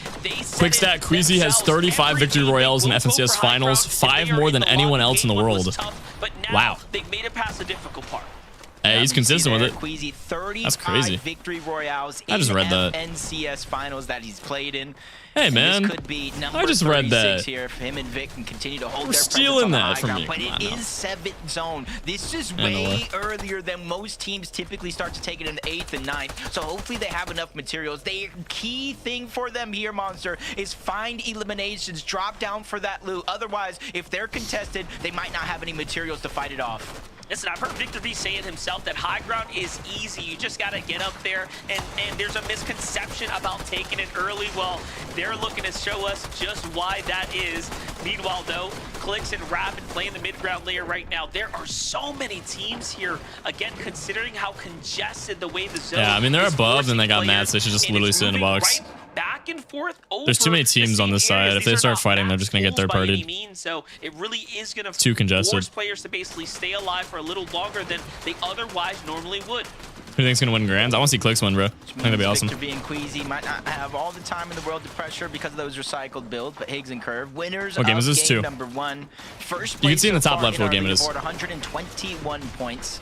A: Quick stat: Queasy has 35 victory royales in FNCS finals, 5 more than anyone else in the world.
F: But now
A: wow.
F: They've made it past the difficult part.
A: Hey, he's consistent with it.
E: Queasy, 35
A: That's crazy.
E: victory royales
A: I just read that.
E: NCS finals that he's played in.
A: Hey,
E: And
A: man.
E: this could be number
A: I just read
E: 36
A: that.
E: here if him and Vic can continue to hold
A: We're
E: their
A: stealing
E: presence on the
A: that
E: high
A: from
E: ground,
A: you.
E: but
A: I
E: it
A: know.
E: is 7th zone. This is
A: I know
E: way
A: it.
E: earlier than most teams typically start to take it in the 8th and 9th. So hopefully they have enough materials. The key thing for them here, Monster, is find eliminations, drop down for that loot. Otherwise, if they're contested, they might not have any materials to fight it off.
F: Listen, I've heard Victor V say it himself that high ground is easy. You just got to get up there, and there's a misconception about taking it early. Well, they're looking to show us just why that is. Meanwhile, though, Clix and Rapid playing the mid-ground layer right now. There are so many teams here. Again, considering how congested the way the zone
A: Yeah, I mean, they're
F: is
A: above and they got
F: forcing
A: mats. They should just
F: players, and
A: literally
F: it's
A: sit in a
F: moving
A: box.
F: right back and forth over
A: There's too many
F: the
A: teams on
F: same
A: this side.
F: areas.
A: If they
F: These are
A: start
F: not
A: fighting, they're
F: map
A: just gonna get
F: pools by any
A: third-partied.
F: means, so it really is gonna
A: Too congested.
F: force players to basically stay alive for a little longer than they otherwise normally would.
A: Who thinks gonna win grands? I want to see Clix win, bro. I think that'd be awesome.
E: Victor V and Queasy might not have all the time in the world to pressure because of those recycled builds, but Higgs and Curve, winners
A: What game
E: of
A: is this?
E: game
A: 2.
E: number 1. First
A: You can
E: place
A: see in the
E: so
A: top
E: far
A: left what
E: our
A: game it is.
E: leaderboard, 121 points.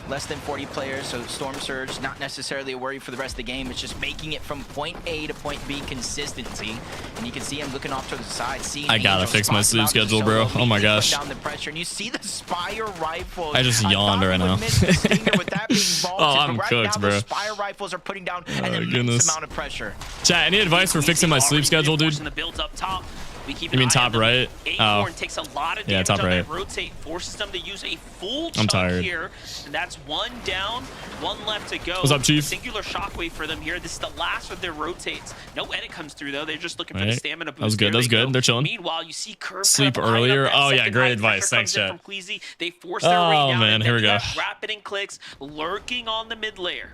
E: Less than 40 players, so Storm Surge, not necessarily a worry for the rest of the game. It's just making it from point A to point B consistency. And you can see him looking off to the side, seeing
A: I gotta
E: Angel
A: fix my
E: spots
A: sleep
E: out to the
A: schedule, bro.
E: solo,
A: Oh my
E: immediately
A: gosh.
E: putting down the pressure, and you see the Spire rifles.
A: I just yawned
E: thought
A: right
E: we would
A: now.
E: miss the stinger with that being vaulted,
A: Oh, I'm
E: but right
A: cooked,
E: now
A: bro.
E: the Spire rifles are putting down an immense
A: goodness.
E: amount of pressure.
A: Chat, any advice for fixing my sleep schedule, dude?
F: The builds up top. We keep
A: You mean
F: an eye
A: top
F: on them.
A: right?
F: Acorn
A: Oh.
F: takes a lot of
A: Yeah,
F: damage
A: top
F: on
A: right.
F: that rotate, forces them to use a full
A: I'm
F: chunk
A: tired.
F: here. And that's one down, one left to go.
A: What's up, Chief?
F: Singular shockwave for them here. This is the last of their rotates. No edit comes through though. They're just looking for the
A: Right.
F: stamina boost.
A: That was good.
F: There
A: That was
F: they
A: good.
F: go.
A: They're chilling.
F: Meanwhile, you see Curve
A: Sleep
F: kind of eyeing up
A: earlier.
F: that
A: Oh, yeah,
F: second
A: great
F: high.
A: advice.
F: Pressure
A: Thanks,
F: comes in
A: chat.
F: from Queasy. They force their way
A: Oh,
F: down,
A: man,
F: and
A: here
F: then
A: we
F: you
A: go.
F: have Rapid and Clix lurking on the mid layer.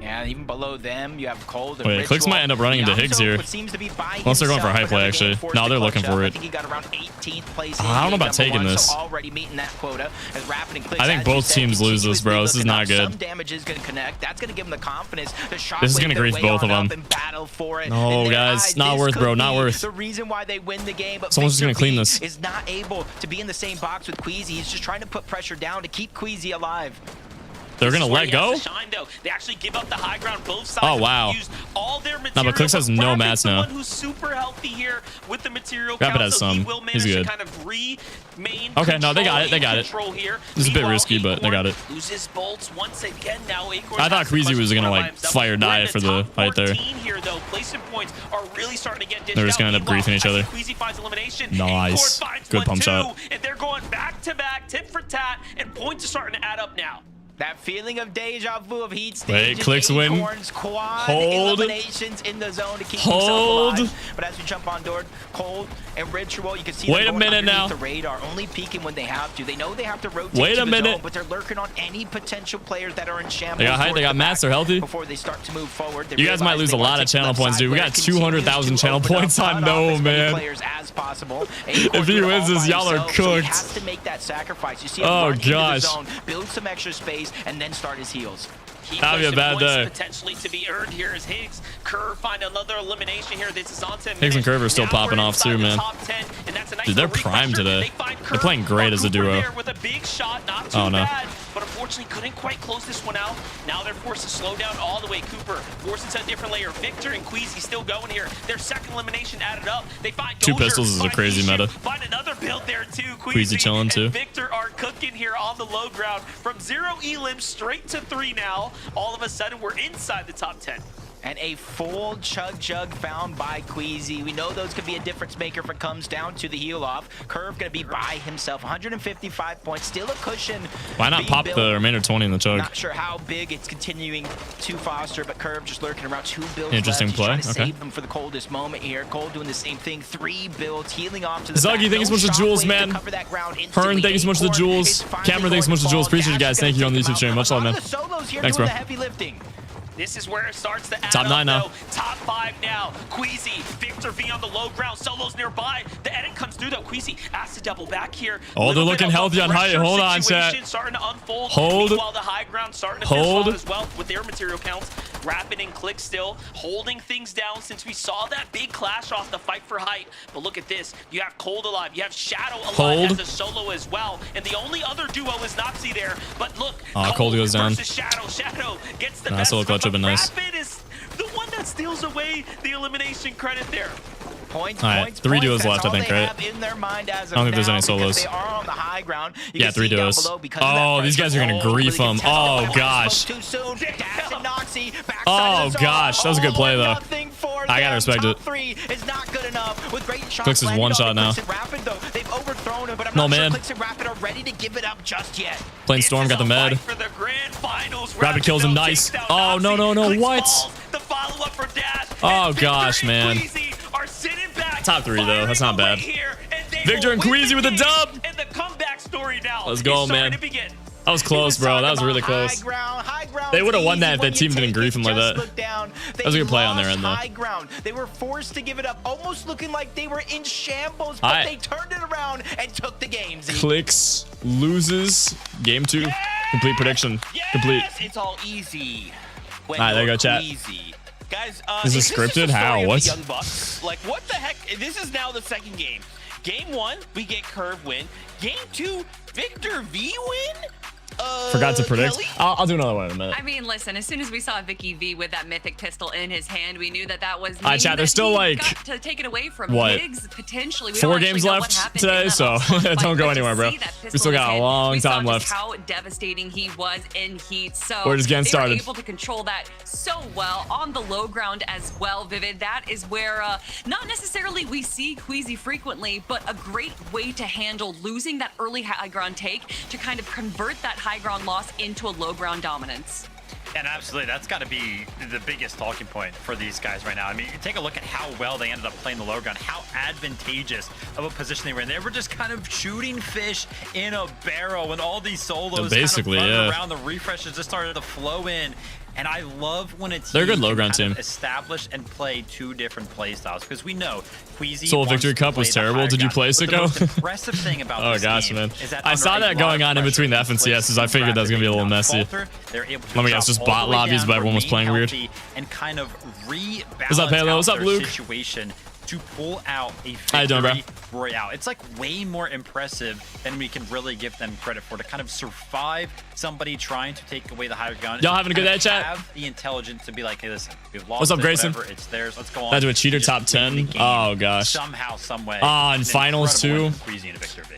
E: Yeah, even below them, you have Cold and
A: Wait, Clix
E: Ritual.
A: might end up running into
E: Yamso,
A: Higgs here.
E: what seems to be by
A: Unless they're going for a
E: himself,
A: high play,
E: but
A: actually.
E: again, forced
A: No,
E: to
A: they're
E: clutch
A: looking
E: up.
A: for
E: I
A: it.
E: think he got around 18th place.
A: I don't know about
E: in game
A: taking
E: number 1,
A: this.
E: so already meeting that quota. As Rapid and Clix,
A: I think
E: as you
A: both
E: said,
A: teams lose this, bro. This is
E: continuously
A: not
E: looking up.
A: good.
E: Some damage is going to connect. That's going to give them the confidence to shockwave
A: This is gonna
E: their
A: grief
E: way
A: both
E: on
A: of
E: up
A: them.
E: and battle for it.
A: No,
E: In their
A: guys,
E: eyes,
A: not
E: this
A: worth,
E: could
A: bro, not
E: be
A: worth.
E: the reason why they win the game, but
A: Someone's just
E: Victor
A: gonna clean
E: V
A: this.
E: is not able to be in the same box with Queasy. He's just trying to put pressure down to keep Queasy alive.
A: They're
F: This
A: gonna
F: is where
A: let
F: he has
A: go?
F: to shine, though. They actually give up the high ground. Both sides
A: Oh, wow.
F: have used all their material.
A: No, but Clix has no
F: Rapid's
A: mats
F: the
A: now.
F: one who's super healthy here with the material
A: Rapid
F: count,
A: has
F: so he
A: some.
F: will
A: He's
F: manage
A: good.
F: to kind of remain
A: Okay, no, they got it, they got it.
F: control here.
A: This is a bit
F: Meanwhile,
A: risky, but they got it.
F: Acorn loses bolts once again now. Acorn
A: I thought
F: has to
A: Queasy
F: clutch
A: was
F: this
A: gonna,
F: one
A: like,
F: by himself.
A: fire
F: We're in
A: die for the
F: top
A: fight there.
F: 14 here, though. Placement points are really starting to get dished
A: They're just gonna
F: out.
A: end up griefing each
F: Meanwhile,
A: other.
F: Queasy finds elimination.
A: Nice.
F: Acorn finds
A: Good
F: one
A: pump
F: too,
A: shot.
F: and they're going back to back, tit for tat, and points are starting to add up now.
E: That feeling of deja vu of heat
A: Wait,
E: stages,
A: Clix win.
E: Acorns, quad
A: Hold.
E: eliminations in the zone to keep
A: Hold.
E: himself alive. But as we jump on board, Cold and Ritual, you can see
A: Wait
E: them
A: a
E: going
A: minute
E: underneath
A: now.
E: the radar, only peeking when they have to. They know they have to rotate
A: Wait
E: to
A: a
E: the
A: minute.
E: zone, but they're lurking on any potential players that are in shambles.
A: They got height,
E: towards
A: they got
E: the
A: mats,
E: back
A: they're healthy.
E: Before they start to move forward, they
A: You guys might
E: realize
A: lose
E: they
A: a
E: wanna
A: lot of
E: take the
A: channel
E: left
A: points,
E: side
A: dude. We
E: where
A: got
E: it continues
A: 200,000
E: to
A: channel
E: open up,
A: points on
E: cut off
A: no,
E: as many
A: man.
E: players as possible.
A: If he wins this, y'all are
E: So he
A: cooked.
E: has to make that sacrifice. You see him
A: Oh,
E: run into the
A: gosh.
E: zone, build some extra space, and then start his heals.
F: Key
A: That'd be a
F: place
A: bad
F: and points
A: day.
F: potentially to be earned here as Higgs. Curve find another elimination here. This is on 10
A: Higgs and
F: minutes.
A: Curve are still
F: Now
A: popping
F: we're
A: off
F: inside
A: too,
F: the
A: man.
F: top 10, and that's a nice
A: Dude, they're
F: little
A: primed
F: refresher.
A: today.
F: They find
A: They're
F: Curve,
A: playing great as a
F: Cooper
A: duo.
F: there with a big shot, not too
A: Oh, no.
F: bad, but unfortunately couldn't quite close this one out. Now they're forced to slow down all the way. Cooper forced into a different layer. Victor and Queasy still going here. Their second elimination added up. They find
A: Two
F: Dozier,
A: pistols is a
F: find
A: crazy
F: Nishan,
A: meta.
F: Find another build there too.
A: Queasy chilling,
F: and
A: too.
F: Victor are cooking here on the low ground from 0 elims straight to 3 now. All of a sudden we're inside the top 10.
E: And a full chug jug found by Queasy. We know those could be a difference maker if it comes down to the heal off. Curve gonna be by himself. 155 points, still a cushion.
A: Why not
E: being
A: pop
E: built.
A: the remainder 20 in the chug?
E: Not sure how big it's continuing to foster, but Curve just lurking around 2 builds
A: Interesting
E: left.
A: play,
E: He's trying to
A: okay.
E: save them for the coldest moment here. Cold doing the same thing. 3 builds, healing off to the
A: Zuggy,
E: back.
A: thank you so much for the
E: No
A: jewels,
E: shockwave
A: man.
E: to cover that ground
A: Hearn,
E: instantly.
A: thank you so much for the
E: Acorn
A: jewels.
E: is finally
A: Cameron, thank you so much for the
E: going
A: jewels.
E: to
A: Appreciate you
E: fall.
A: guys.
E: Dash
A: Thank
E: is
A: you on the
E: gonna
A: YouTube
E: take
A: stream.
E: him
A: Much
E: out.
A: love,
E: A lot
A: man.
E: of the solos here
A: Thanks,
E: doing
A: bro.
E: the heavy lifting.
F: This is where it starts to add
A: Top
F: up,
A: 9 now.
F: though. Top 5 now. Queasy, Victor V on the low ground. Solos nearby. The edit comes through, though. Queasy has to double back here.
A: Oh, they're
F: Little bit
A: looking
F: of a
A: healthy on height.
F: pressure
A: Hold on,
F: situation
A: chat.
F: starting to unfold.
A: Hold.
F: Meanwhile, the high ground starting to
A: Hold.
F: piss off as well with their material counts. Rapid and Clix still holding things down since we saw that big clash off the fight for height. But look at this. You have Cold alive. You have Shadow alive as a solo as well. And the only other duo is Nazi there. But look,
A: Cold goes down.
F: Shadow. Shadow gets the
A: Nice
F: best.
A: little clutch, have been nice.
F: Rapid is the one that steals away the elimination credit there.
E: Points,
A: All right,
E: points,
A: 3 duos
E: points.
A: left, I think, right?
E: In their mind as
A: I don't think there's any
E: because
A: solos.
E: They are on the high ground. You
A: Yeah,
E: can
A: 3
E: see down
A: duos.
E: below because of that
A: Oh, these
E: pressure.
A: guys are going to grief
E: really
A: him.
E: contested.
A: Oh,
E: But
A: gosh.
E: Too soon. Dash and Noxy, backside
A: Oh,
E: of the
A: gosh. That was a good play, though.
E: Nothing for
A: I gotta
E: them.
A: respect
E: Top
A: it.
E: 3 is not good enough. With great shots
A: Clix is
E: landed
A: one
E: on
A: shot
E: the
A: now.
E: Clix and Rapid, though. They've overthrown him, but I'm
A: No,
E: not sure
A: man.
E: Clix and Rapid are ready to give it up just yet.
A: Playing Storm, got the med.
F: For the grand finals.
A: Rapid kills him,
F: though,
A: nice.
F: takes down
A: Oh, no,
F: Nazi.
A: no, no,
F: Clix
A: what?
F: falls. The follow-up for Dash.
A: Oh,
F: And
A: gosh,
F: Victor and
A: man.
F: Queasy are sitting back,
A: Top 3, though. That's not
F: firing
A: bad.
F: away here, and they
A: Victor
F: will
A: and
F: win
A: Queasy
F: the
A: with a
F: game.
A: dub.
F: And the comeback story now
A: Let's go,
F: is starting
A: man.
F: to begin.
A: That was close, bro. That was really close.
E: High ground
A: They would've won
E: easy
A: that if
E: when
A: that team
E: you
A: didn't
E: take
A: grief
E: it.
A: him like
E: Just
A: that.
E: look down.
A: That was a good play on their
E: They
A: end, though.
E: lost high ground. They were forced to give it up, almost looking like they were in shambles, but
A: Alright.
E: they turned it around and took the game. Z.
A: Clix loses game 2. Complete prediction.
D: Yes!
A: Complete.
D: It's all easy. When
A: All right, there you
D: you're
A: go, chat.
D: Easy. Guys,
A: Is this
D: just
A: scripted?
D: a story
A: How?
D: of the
A: What?
D: Young Bucks? Like, what the heck? This is now the second game. Game 1, we get Curve win. Game 2, Victor V win?
A: Forgot to predict.
D: Kelly?
A: I'll do another one in a minute.
B: I mean, listen, as soon as we saw Vicky V with that mythic pistol in his hand, we knew that that was
A: All right, chat, there's still, like,
B: got to take it away from
A: what?
B: Higgs, potentially. We
A: 4
B: don't actually
A: games
B: know what
A: left
B: happened
A: today,
B: in that
A: so
B: All-Star fight,
A: don't go
B: but to
A: anywhere, bro.
B: see that
A: We
B: pistol
A: still
B: in his
A: got a
B: hand,
A: long
B: we saw
A: time
B: just
A: left.
B: how devastating he was in heat. So
A: We're just getting
B: they
A: started.
B: were able to control that so well on the low ground as well, Vivid. That is where not necessarily we see Queasy frequently, but a great way to handle losing that early high ground take to kind of convert that high ground loss into a low ground dominance.
C: And absolutely, that's got to be the biggest talking point for these guys right now. I mean, you take a look at how well they ended up playing the low ground, how advantageous of a position they were in. They were just kind of shooting fish in a barrel when all these solos
A: Basically,
C: kind of running
A: yeah.
C: around. The refreshes just started to flow in. And I love when a team
A: They're a good low
C: can
A: ground
C: kind of
A: team.
C: establish and play 2 different play styles, because we know Queasy
A: Soul
C: wants
A: Victory
C: to
A: Cup
C: play
A: was
C: the
A: terrible.
C: higher
A: Did you
C: ground.
A: play,
C: But the
A: Sicko?
C: most impressive thing about
A: Oh,
C: this
A: gosh,
C: game
A: man.
C: is that
A: I saw
C: under a
A: that
C: lot
A: going
C: of
A: on in
C: pressure,
A: between the F and
C: Clix
A: CS, I figured that was gonna be a little messy.
C: They're able to
A: Let me
C: drop
A: guess, just
C: all
A: bot
C: the way
A: lobbies,
C: down,
A: but everyone was
C: remain
A: playing weird.
C: healthy, and kind of rebalance
A: What's up, Halo?
C: out
A: What's up,
C: their
A: Luke?
C: situation to pull out a
A: How you doing, bro?
C: victory royale. It's like way more impressive than we can really give them credit for, to kind of survive somebody trying to take away the higher ground.
A: Y'all having a good day, chat?
C: Have the intelligence to be like, hey, listen, we've lost
A: What's up,
C: it,
A: Grayson?
C: whatever, it's theirs. Let's go on.
A: That to a cheater
C: and
A: top
C: just win the
A: 10?
C: game
A: Oh, gosh.
C: Somehow, some way.
A: In
C: An
A: finals,
C: incredible win
A: too?
C: for Queasy and Victor V.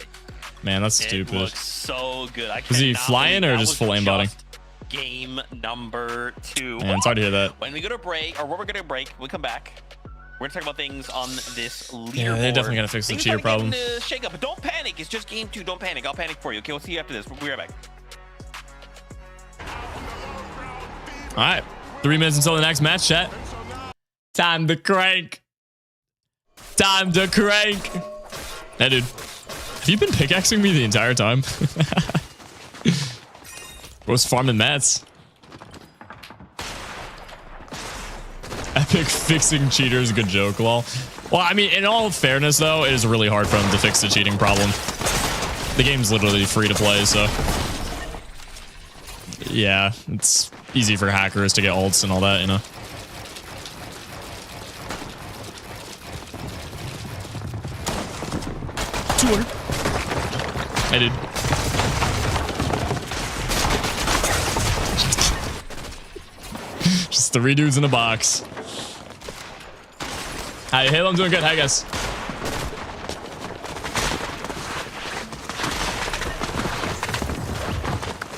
A: Man, that's
D: It
A: stupid.
D: looks so good. I
A: Was he
D: cannot
A: flying
D: believe
A: or
D: that
A: just
D: was
A: full aimbotting?
D: just Game number 2.
A: Man, it's hard to hear that.
D: When we go to break, or when we're going to break, we come back. We're going to talk about things on this leaderboard.
A: Yeah, they definitely gotta fix the
D: Things
A: cheater
D: are
A: problem.
D: getting to shake up, but don't panic. It's just game 2. Don't panic. I'll panic for you. Okay, we'll see you after this. We'll be right back.
A: All right, 3 minutes until the next match, chat. Time to crank. Time to crank. Hey, dude. Have you been pickaxing me the entire time? Bro's farming mats. Epic fixing cheaters, good joke, lol. Well, I mean, in all fairness, though, it is really hard for him to fix the cheating problem. The game's literally free to play, so... Yeah, it's easy for hackers to get ults and all that, you know? Hey, dude. Just 3 dudes in a box. Hi, Halo, I'm doing good. Hi, guys.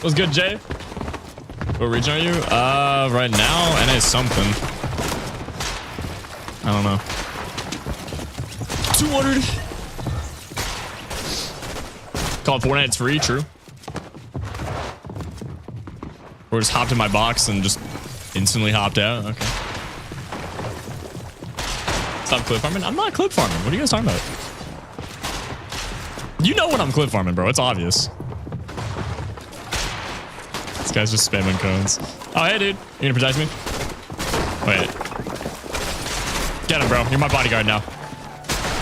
A: What's good, Jay? What region are you? Right now, NA something. I don't know. 200. Call Fortnite, it's free, true. Or just hopped in my box and just instantly hopped out. Okay. Stop clip farming? I'm not clip farming. What are you guys talking about? You know when I'm clip farming, bro. It's obvious. This guy's just spamming cones. Oh, hey, dude. You gonna protect me? Wait. Get him, bro. You're my bodyguard now.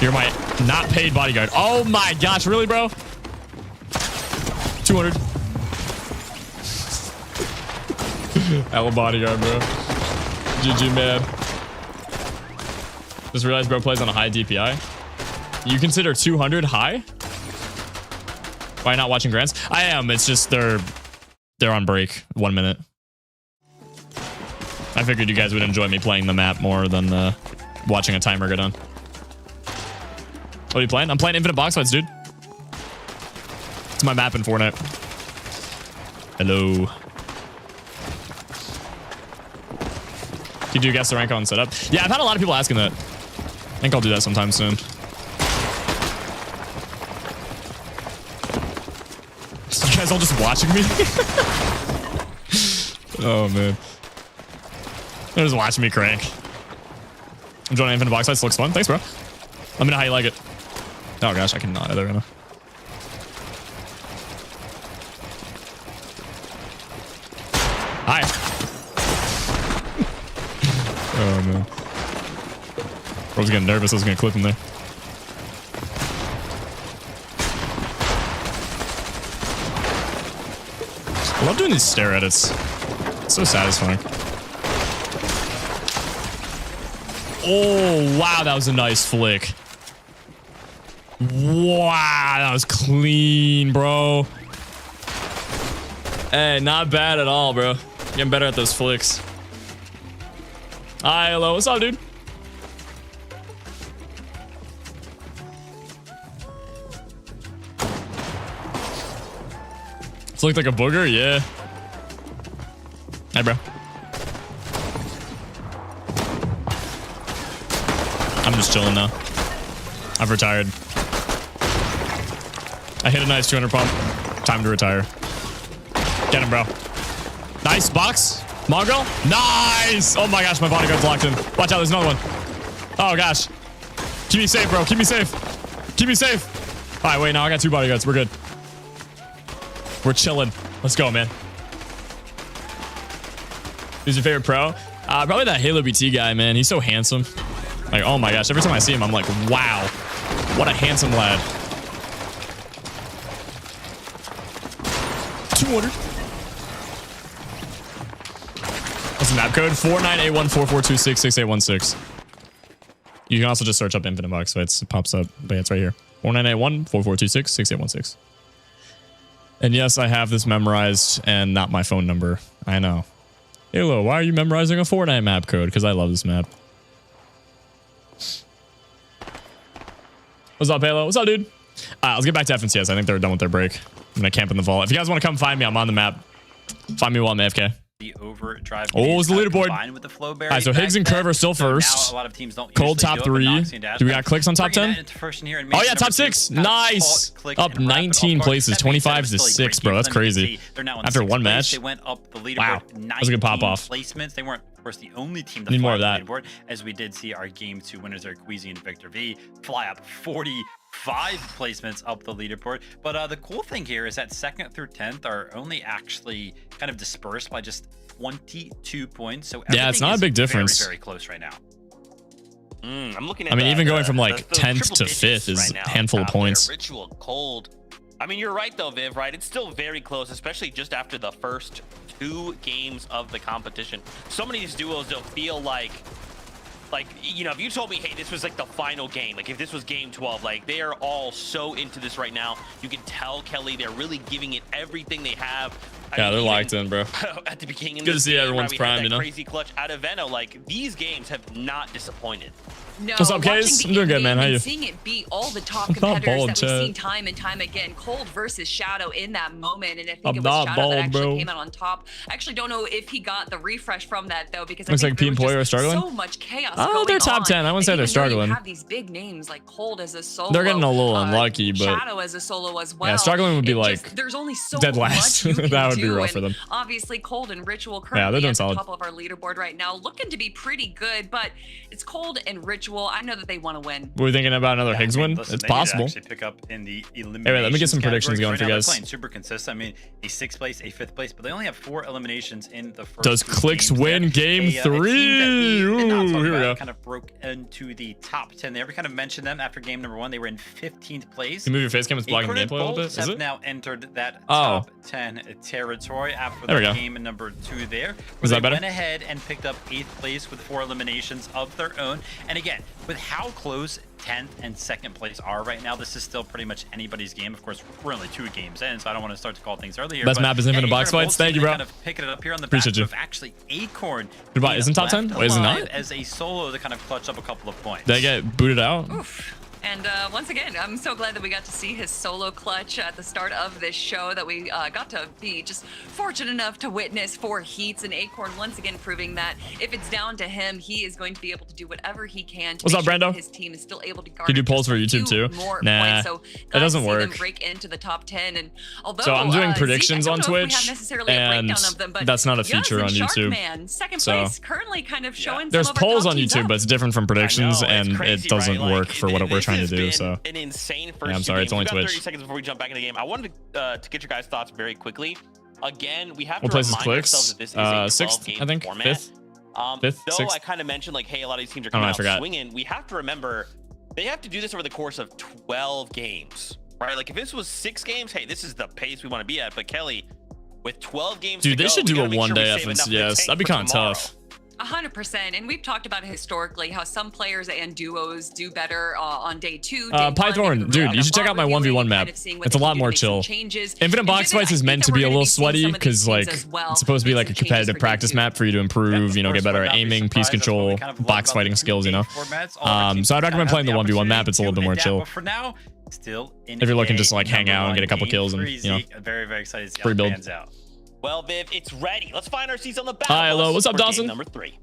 A: You're my not paid bodyguard. Oh my gosh, really, bro? 200. Hella bodyguard, bro. GG, man. Just realized bro plays on a high DPI. You consider 200 high? Why not watching grants? I am. It's just they're on break. 1 minute. I figured you guys would enjoy me playing the map more than watching a timer go down. What are you playing? I'm playing Infinite Box Fights, dude. It's my map in Fortnite. Hello. Can you guess the rank on setup? Yeah, I've had a lot of people asking that. I think I'll do that sometime soon. You guys all just watching me? Oh, man. They're just watching me crank. I'm joining Infinite Box Fights. Looks fun. Thanks, bro. Let me know how you like it. Oh, gosh. I cannot either. Hi. Oh, man. I was getting nervous. I was going to clip him there. I love doing these stare edits. It's so satisfying. Oh, wow. That was a nice flick. Wow. That was clean, bro. Hey, not bad at all, bro. Getting better at those flicks. Hi, hello. What's up, dude? It's looked like a booger? Yeah. Hey, bro. I'm just chilling now. I've retired. I hit a nice 200 pump. Time to retire. Get him, bro. Nice box. Mongo. Nice. Oh my gosh, my bodyguard's locked in. Watch out, there's another one. Oh gosh. Keep me safe, bro. Keep me safe. Keep me safe. All right, wait, now I got 2 bodyguards. We're good. We're chilling. Let's go, man. Who's your favorite pro? Probably that HaloBT guy, man. He's so handsome. Like, oh my gosh. Every time I see him, I'm like, wow. What a handsome lad. 200. What's the map code? 498144266816. You can also just search up Infinite Box Fights. It pops up. But yeah, it's right here. 498144266816. And yes, I have this memorized and not my phone number. I know. Halo, why are you memorizing a Fortnite map code? Because I love this map. What's up, Halo? What's up, dude? Let's get back to FNCS. I think they're done with their break. I'm going to camp in the vault. If you guys want to come find me, I'm on the map. Find me while I'm AFK.
C: The overdrive.
A: Oh, it's the leaderboard.
C: With the flow,
A: all right, so Higgs and Curve are still first.
C: Now, a lot of teams don't
A: Cold top 3. Do we got Clix on top 10? Oh, yeah, top 6. Nice. Up 19 places, 25 to 6, bro. That's crazy. After 1 match.
C: They went up the leaderboard.
A: Wow. That was a good pop off.
C: Placements. They weren't, of course, the only team to
A: need
C: fly
A: more of
C: the
A: that.
C: leaderboard, as we did see our game 2 winners there, Queasy and Victor V, fly up 45 placements up the leaderboard. But the cool thing here is that 2nd through 10th are only actually kind of dispersed by just 22 points. So
A: yeah, it's not a big difference.
C: Very, very close right now.
D: I'm looking at
A: I mean, even going from like 10th to 5th is a handful of points.
D: Ritual Cold. I mean, you're right though, Viv, right? It's still very close, especially just after the first 2 games of the competition. So many of these duos don't feel like, you know, if you told me, hey, this was like the final game, like if this was game 12, like they are all so into this right now. You can tell, Kelly, they're really giving it everything they have.
A: Yeah, they're locked in, bro.
D: At the beginning,
A: good to see everyone's primed, you know.
D: Crazy clutch out of Veno. Like these games have not disappointed.
B: No,
A: what's up, Case? I'm doing good, man. How are you?
B: Seeing it beat all the top competitors that we've seen time and time again. Cold versus Shadow in that moment, and I think it was Shadow that actually came out on top. I actually don't know if he got the refresh from that though, because
A: looks
B: I
A: like
B: think
A: Pete and Poyo are struggling.
B: So much chaos.
A: Oh, they're top 10. I wouldn't say they're struggling.
B: You have these big names like Cold as a solo.
A: They're getting a little unlucky, but
B: Shadow as a solo as well.
A: Yeah, struggling would be like
B: there's only so
A: dead last.
B: much you can
A: that would be
B: do,
A: rough for them.
B: Obviously, Cold and Ritual currently
A: they're doing
B: at the
A: solid.
B: top of our leaderboard right now, looking to be pretty good, but it's Cold and Ritual individual. I know that they want to win.
A: We're thinking about another Higgs win.
C: Listen,
A: it's
C: they need to
A: possible.
C: actually pick up in the eliminations.
A: Hey, wait, let me get some predictions going for you guys.
C: They're playing super consistent. I mean, a 6th place, a 5th place, but they only have 4 eliminations in the first.
A: Does
C: 2
A: Clix
C: games
A: win
C: there.
A: game 3? Ooh, here we go.
C: Kind of broke into the top 10 there. We kind of mentioned them after game number 1. They were in 15th place.
A: Can you move your face cam? It's blocking gameplay a little bit. Is
C: have
A: it?
C: now entered that top 10 territory after the game number 2 there.
A: Is that better?
C: Went ahead and picked up 8th place with 4 eliminations of their own. And again, with how close 10th and 2nd place are right now, this is still pretty much anybody's game. Of course, we're only 2 games in, so I don't want to start to call things early here.
A: Best map is Infinite Box Fights. Thank you, bro.
C: Kind of pick it up here on the
A: Appreciate
C: back
A: you.
C: of actually Acorn.
A: Goodbye. Isn't top 10? Wait, is it not?
C: As a solo to kind of clutch up a couple of points.
A: Did I get booted out?
B: Oof. And once again, I'm so glad that we got to see his solo clutch at the start of this show, that we got to be just fortunate enough to witness 4 heats, and Acorn once again proving that if it's down to him, he is going to be able to do whatever he can to
A: What's
B: make
A: up,
B: sure
A: Brando?
B: that his team is still able to guard.
A: You do polls for YouTube too? Nah,
B: so
A: that doesn't work.
B: Them break into the top 10, and although
A: So I'm doing predictions
B: Zeke, I
A: on
B: don't know if we
A: Twitch,
B: have necessarily a
A: and
B: breakdown of them, but
A: that's not a feature on YouTube.
B: Sharkman, second
A: So
B: place, currently kind of showing.
A: there's
B: some of our
A: polls
B: top
A: on
B: teams
A: YouTube,
B: up.
A: but it's different from predictions,
D: I know, it's
A: and
D: crazy,
A: it doesn't
D: right?
A: work
D: Like,
A: for what we're
D: this
A: trying to
D: has
A: do.
D: been
A: So
D: an insane first.
A: yeah, I'm sorry, it's only
D: We've got
A: Twitch.
D: 30 seconds before we jump back into the game. I wanted to get your guys' thoughts very quickly. Again, we have
A: what
D: to
A: place is
D: remind
A: Clix?
D: ourselves that this is a
A: 6th,
D: 12-game
A: I think.
D: format.
A: 5th. Fifth,
D: Though
A: sixth?
D: I kind of mentioned like, hey, a lot of these teams are
A: Oh, no,
D: coming
A: I
D: out
A: forgot.
D: swinging. We have to remember they have to do this over the course of 12 games, right? Like if this was 6 games, hey, this is the pace we want to be at. But Kelly, with 12 games,
A: Dude,
D: to
A: they
D: go,
A: should
D: we
A: do a
D: gotta make sure we
A: one-day
D: save enough in the
A: FNCS.
D: tank
A: That'd be
D: for
A: kind of
D: tomorrow.
A: tough.
B: 100%, and we've talked about it historically how some players and duos do better on day 2.
A: Pythorn, dude, you should check out my 1v1 map. It's a lot more chill. Infinite Box Fights is meant to be a little sweaty because like it's supposed to be like a competitive practice map for you to improve, you know, get better at aiming, piece control, box fighting skills, you know. So I'd recommend playing the 1v1 map. It's a little bit more chill.
C: But for now, still in
A: If you're looking
C: a
A: just to, like, hang out and get a couple
C: game
A: kills and,
C: 3,
A: you know,
C: Zeke, very, very excited to see how
A: free
C: it
A: build.
C: pans out.
D: Well, Viv, it's ready. Let's find our seats on the battle.
A: Hi, hello.
D: bus
A: What's up,
D: for game
A: Dawson?
D: Number 3.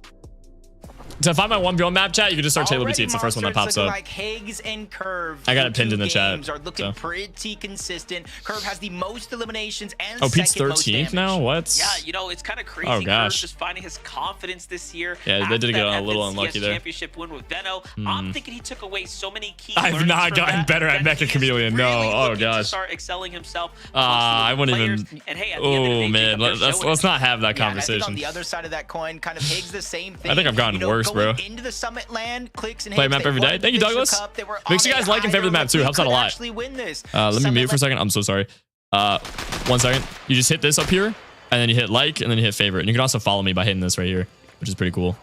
A: To find my 1v1 map chat, you can just search HaloBT.
E: Already
A: It's the first one that pops
E: monsters
A: up.
E: looking like Higgs and Curve.
A: I got it
E: through
A: pinned in the
E: 2
A: chat,
E: games are looking
A: so.
E: pretty consistent. Curve has the most eliminations and
A: Oh, Pete's
E: second most
A: 13th
E: damage.
A: now? What?
F: Yeah, you know, it's kind of crazy.
A: Oh,
F: Curve
A: gosh.
F: just finding his confidence this year.
A: Yeah, they
F: after
A: did get
F: that
A: a little
F: FNCS
A: unlucky there.
F: Championship win with Veno. I'm thinking he took away so many key
A: I've
F: learnings
A: not
F: from
A: gotten
F: that,
A: better at
F: that
A: Mecha
F: he is
A: Chameleon, no.
F: really
A: Oh,
F: looking to
A: gosh.
F: start excelling himself.
A: I wouldn't even.
F: And hey, at the end of the
A: Oh
F: day,
A: man,
F: Jacob, they're showing
A: let's not have that
E: Yeah, and I think on
A: conversation.
E: the other side of that coin, kind of Higgs the same thing.
A: I think I've gotten worse,
E: going
A: bro.
E: Into the summit land, Clix and
A: Play
E: Higgs,
A: map
E: they
A: every day.
E: won the
A: Thank you,
E: Fisher
A: Douglas.
E: Cup. They were
A: Make sure you
E: on
A: guys
E: a
A: like and
E: high
A: favorite the map
E: note.
A: too.
E: We
A: Helps out a
E: could
A: lot.
E: actually win this.
A: Let me
E: Summit
A: mute for a second. I'm so sorry. 1 second. You just hit this up here, and then you hit like, and then you hit favorite. And you can also follow me by hitting this right here, which is pretty cool.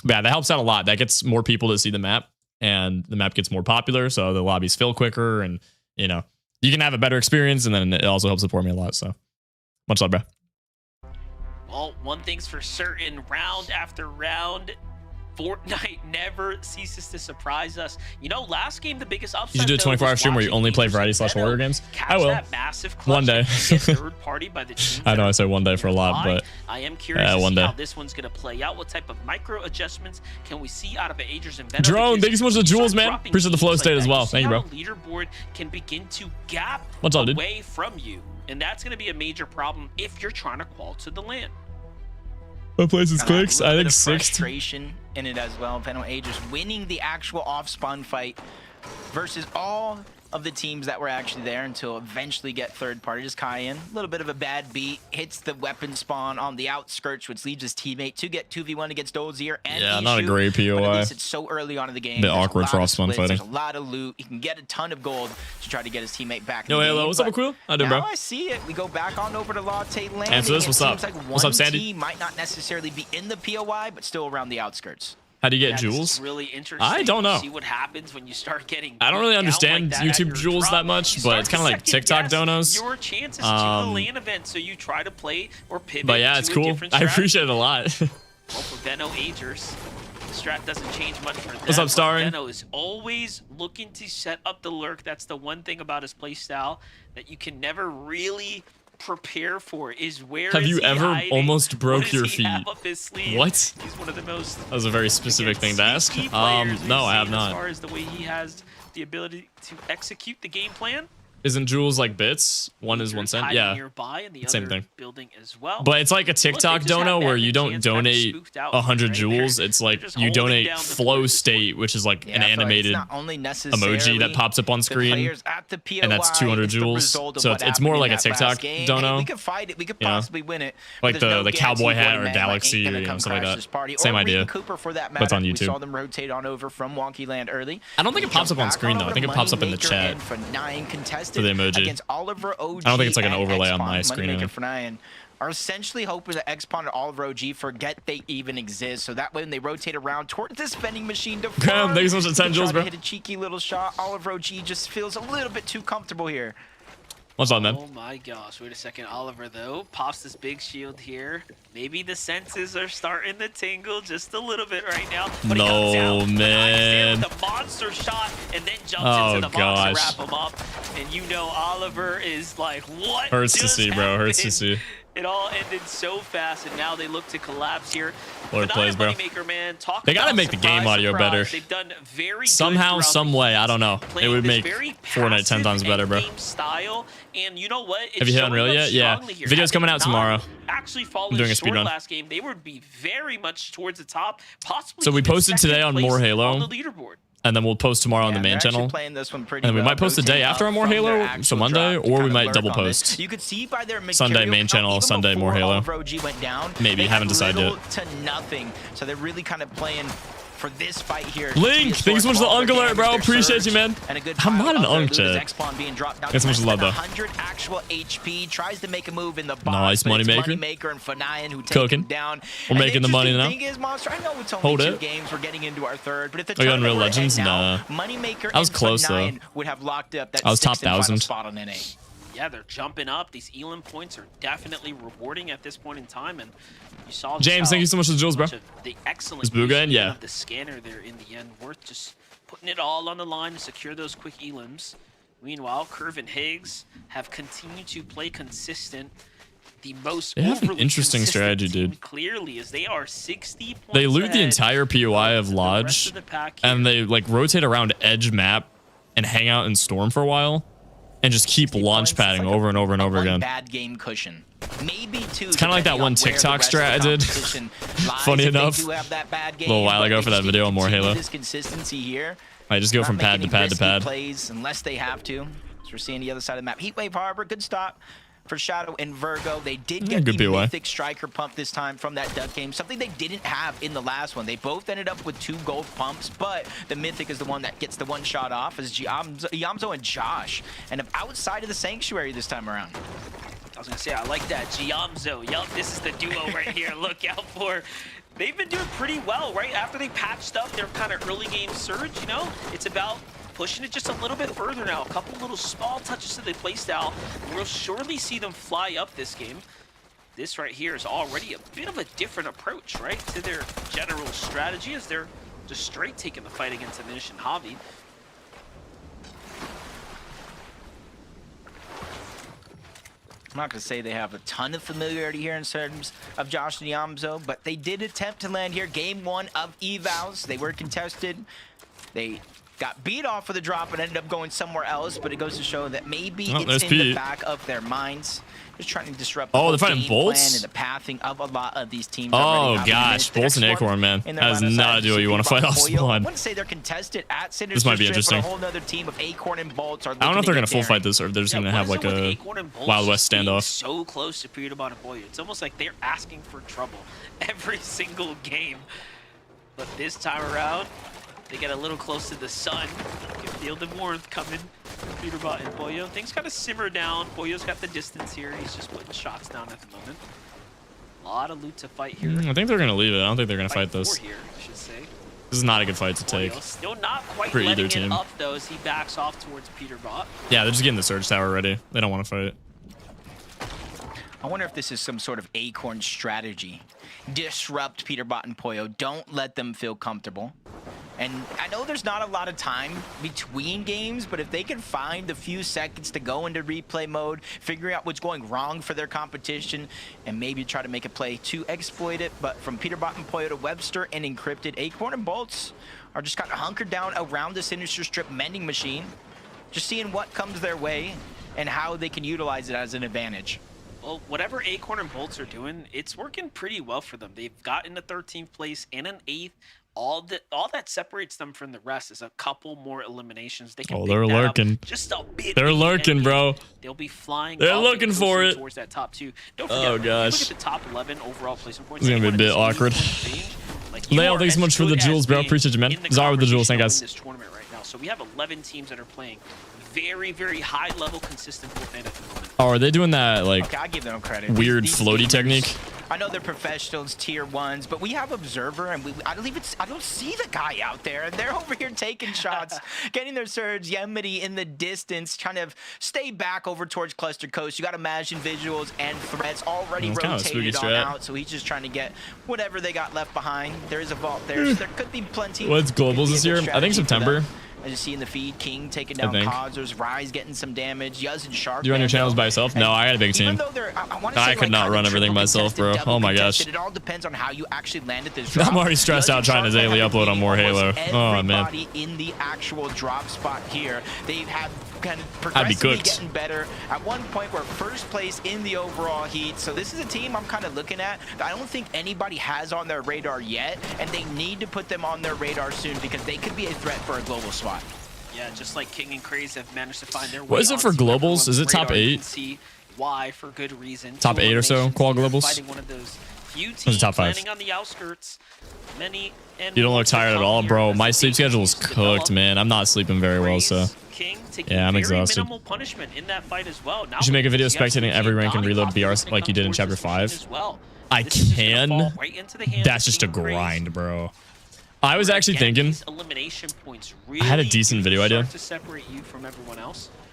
A: But yeah, that helps out a lot. That gets more people to see the map, and the map gets more popular, so the lobbies fill quicker, and you know you can have a better experience, and then it also helps support me a lot. So much love, bro.
F: Well, one thing's for certain, round after round, Fortnite never ceases to surprise us. You know, last game, the biggest upset.
A: You should do a 24-hour stream where you only play variety/horror games. I will. One day.
F: Third party by the teams
A: I know
F: that
A: I say one day for a lot, but
F: I am curious to
A: one
F: see
A: day.
F: how this one's going to play out. What type of micro adjustments can we see out of Agers and Venom?
A: Drone, thank you so much for the
F: Because
A: jewels,
F: start
A: man.
F: dropping
A: Appreciate the flow
F: teams
A: state
F: like
A: as
F: that,
A: well.
F: you
A: Thank you,
F: see
A: bro.
F: how Leaderboard can begin to gap
A: What's up, dude?
F: away from you, and that's going to be a major problem if you're trying to qual to the land.
A: What place is
E: Kinda
A: Clix?
E: a little
A: I
E: bit
A: think
E: of
A: 6th.
E: frustration in it as well. Venom Agers winning the actual off-spawn fight versus all of the teams that were actually there until eventually get third party. Just Cayenne, a little bit of a bad beat, hits the weapon spawn on the outskirts, which leads his teammate to get 2v1 against Dozier and
A: Yeah, not a
E: Ishu,
A: great
E: but at
A: POI.
E: least it's so early on in the game.
A: Bit
E: There's a
A: awkward
E: lot
A: for
E: of
A: off-spawn
E: splits,
A: fighting.
E: There's a lot of loot. He can get a ton of gold to try to get his teammate back.
A: Yo,
E: in the
A: hello,
E: game,
A: what's up,
E: but
A: Quill? How you doing,
E: now
A: bro?
E: I see it. We go back on over to Latte Landing.
A: Answer this,
E: It
A: what's up?
E: seems like
A: What's up,
E: one
A: Sandy?
E: team might not necessarily be in the POI, but still around the outskirts.
A: How do you get
F: Yeah, this
A: jewels?
F: is really interesting.
A: I don't know.
F: See what happens when you start getting.
A: I don't really
F: beat down
A: understand
F: like that at
A: YouTube
F: your
A: jewels
F: drop.
A: that much,
F: You
A: but
F: start
A: it's
F: to
A: kinda like TikTok
F: second-guess
A: donos.
F: Your chances to the LAN event, so you try to play or pivot.
A: But yeah,
F: to
A: it's
F: a
A: cool.
F: different
A: I
F: strategy.
A: appreciate it a lot.
F: Well, for Veno Agers, the strat doesn't change much for them.
A: What's up, Starring?
F: Veno is always looking to set up the lurk. That's the one thing about his playstyle that you can never really prepare for. Is where
A: Have
F: is
A: you
F: he
A: ever
F: hiding?
A: almost broke
F: What does
A: your
F: he have
A: feet?
F: up his sleeve?
A: What?
F: He's one of the most.
A: That was a very specific thing to ask.
F: No,
A: No, I have
F: As
A: not.
F: far as the way he has the ability to execute the game plan.
A: Isn't Jules like bits? One is 1 cent. Yeah.
F: Nearby in the
A: Same
F: other
A: thing.
F: Building as well.
A: But it's like a TikTok dono where you don't donate 100 jewels. It's like you donate flow state, which is like an animated emoji that pops up on screen, and that's 200 jewels. So it's more like a TikTok dono.
E: We could fight it. We could possibly win it.
A: Like the cowboy hat or Galaxy or something like that. Same idea.
E: Cooper for that matter.
A: But it's on YouTube.
E: We saw them rotate on over from Wonky Land early.
A: I don't think it pops up on screen though. I think it pops up in the chat for the emoji.
E: Oliver OG
A: I don't think it's like an overlay on my screen.
E: Are essentially hoping that X-Pawn and Oliver OG forget they even exist, so that way when they rotate around towards this vending machine to
A: Graham, thank you so much for 10 jewels, bro.
E: Hit a cheeky little shot. Oliver OG just feels a little bit too comfortable here.
A: What's up, man?
F: Oh my gosh, wait a second. Oliver, though, pops this big shield here. Maybe the senses are starting to tingle just a little bit right now. But
A: no, man.
F: The monster shot and then jumps into the box to wrap him up. And you know Oliver is like, what?
A: Hurts to see, bro. Hurts to see.
F: It all ended so fast, and now they look to collapse here.
A: Lord plays, bro.
F: Man,
A: they gotta make the game audio better.
F: They've done very
A: somehow, some way. I don't know. It would make Fortnite 10 times better, bro.
F: Style, and you know what?
A: Have you hit Unreal yet? Yeah. Video's coming out tomorrow.
F: Actually,
A: I'm doing a speed run
F: last game, they would be very much towards the top. Possibly.
A: So we posted today on More Halo.
F: On the leaderboard.
A: And then we'll post tomorrow on the main channel. And we might post the day after on More Halo, so Monday, or we might double post.
E: You could see by their
A: Sunday main channel, Sunday More Halo. Maybe, haven't decided yet.
E: To nothing. So they're really kind of playing for this fight here.
A: Link, thanks so much for the Unk alert, bro. Appreciate you, man. I'm not an Unk, chat. Thanks so much for the love, though.
E: 100 actual HP, tries to make a move in the box.
A: Nice moneymaker.
E: And Fanayan who
A: cooking.
E: Down.
A: We're making the money now.
E: I know it's only 2 games. We're getting into our third, but if the
A: Unreal Legends, nah.
E: Moneymaker
A: I was close though.
E: Would have locked up that
A: I was top 1,000
E: spot on NA.
F: Yeah, they're jumping up. These Elam points are definitely rewarding at this point in time, and you saw
A: James, thank you so much for the jewels, bro.
F: The excellent
A: is Booga in? Yeah.
F: Of the scanner there in the end, worth just putting it all on the line to secure those quick Elams. Meanwhile, Curve and Higgs have continued to play consistent. The most
A: they have an interesting strategy, dude.
F: Clearly, as they are 60 points
A: they loot
F: ahead
A: the entire POI of Lodge, and they like rotate around edge map and hang out in Storm for a while. And just keep launch padding over and over and over again.
E: Bad game cushion. Maybe 2.
A: It's kind of like that one TikTok strat I did. Funny enough, a little while ago for that video on More Halo.
E: Consistency here.
A: I just go from pad to pad to pad.
E: Plays unless they have to. So we're seeing the other side of the map. Heatwave Harbor, good stop for Shadow and Virgo. They did get the mythic striker pump this time from that duck game, something they didn't have in the last one. They both ended up with 2 gold pumps, but the mythic is the one that gets the one shot off as Yamzo and Josh and outside of the sanctuary this time around.
F: I was gonna say, I like that. Giamzo, yup, this is the duo right here. Look out for. They've been doing pretty well, right? After they patched up their kind of early game surge, you know, it's about pushing it just a little bit further now. A couple little small touches to the playstyle. We'll surely see them fly up this game. This right here is already a bit of a different approach, right, to their general strategy as they're just straight taking the fight against Anish and Javi.
E: I'm not going to say they have a ton of familiarity here in terms of Josh and Yamzo, but they did attempt to land here. Game 1 of evals. They were contested. They got beat off with a drop and ended up going somewhere else, but it goes to show that maybe it's in the back of their minds. Just trying to disrupt the
A: they're fighting Bolts?
E: and the pathing of a lot of these teams.
A: Oh gosh, Bolts and Acorn, man. That is not a duo you want to fight off spawn.
E: I wouldn't say they're contested at Sinister
A: This might be
E: Strip,
A: interesting.
E: but a whole other team of Acorn and Bolts are
A: I don't know if they're going to full fight this or if they're just going to have like a Wild West standoff.
F: So close to Peterbot and Boyer. It's almost like they're asking for trouble every single game. But this time around, they get a little close to the sun. You can feel the warmth coming. Peterbot and Boyo. Things kind of simmer down. Boyo's got the distance here. He's just putting shots down at the moment. A lot of loot to fight here.
A: I think they're going to leave it. I don't think they're going to fight this.
F: Here, I should say.
A: This is not a good fight to take.
F: Still not quite
A: for
F: letting
A: either team.
F: It up though as he backs off towards Peterbot.
A: Yeah, they're just getting the Surge Tower ready. They don't want to fight.
E: I wonder if this is some sort of Acorn strategy. Disrupt Peterbot and Poyo. Don't let them feel comfortable. And I know there's not a lot of time between games, but if they can find a few seconds to go into replay mode, figure out what's going wrong for their competition, and maybe try to make a play to exploit it. But from Peterbot and Poyo to Webster and Encrypted, Acorn and Bolts are just kind of hunkered down around the Sinister Strip mending machine. just seeing what comes their way and how they can utilize it as an advantage.
F: Well, whatever Acorn and Bolts are doing, it's working pretty well for them. They've gotten to 13th place and an 8th. All that separates them from the rest is a couple more eliminations. They can
A: they're lurking.
F: Just a bit.
A: They're lurking, bro.
F: They'll be flying.
A: They're looking for it
F: towards that top 2. Don't forget,
A: oh gosh,
F: look at the top 11 overall placement points.
A: It's gonna be a bit awkward. Leo, thanks so much for the jewels, bro. Appreciate you, man. Zara with the jewels, thank guys.
F: This tournament right now, so we have 11 teams that are playing very, very high level, consistent Fortnite at the moment.
A: Oh, are they doing that like
E: I give them credit.
A: weird
E: These
A: floaty
E: teams,
A: technique?
E: I know they're professionals, tier 1s, but we have Observer, and I don't see the guy out there, and they're over here taking shots, getting their surge. Yemity in the distance, trying to stay back over towards Cluster Coast. You got Imagine visuals and threats already rotated on out, so he's just trying to get whatever they got left behind. There is a vault there, so there could be plenty.
A: What's globals this year? I think September.
E: As you see in the feed, King taking down Cause. There's Rise getting some damage. Yuz and Shark.
A: You run your channels by yourself? No, I got a big team. I could not run everything myself, bro. Oh my gosh.
E: It all depends on how you actually landed this.
A: I'm already stressed out trying to daily upload on more Halo. Oh man.
E: Everybody in the actual drop spot here, they have kind of progressively getting better. At one point, we're first place in the overall heat. So this is a team I'm kind of looking at that I don't think anybody has on their radar yet, and they need to put them on their radar soon because they could be a threat for a global spot.
F: Yeah, just like King and Craze have managed to find their way.
A: What is it for globals? Is it top 8?
F: See why for good reason.
A: Top 8 or so qual globals?
F: Fighting one of those few teams
A: top 5.
F: landing on the outskirts. Many
A: you don't look tired at all, bro. My sleep schedule is cooked, man. I'm not sleeping very well, so yeah, I'm exhausted.
F: Minimal punishment in that fight as well.
A: You should make a video spectating every rank and reload BRs like you did in chapter 5. I can. That's just a grind, bro. I was actually thinking, I had a decent video idea.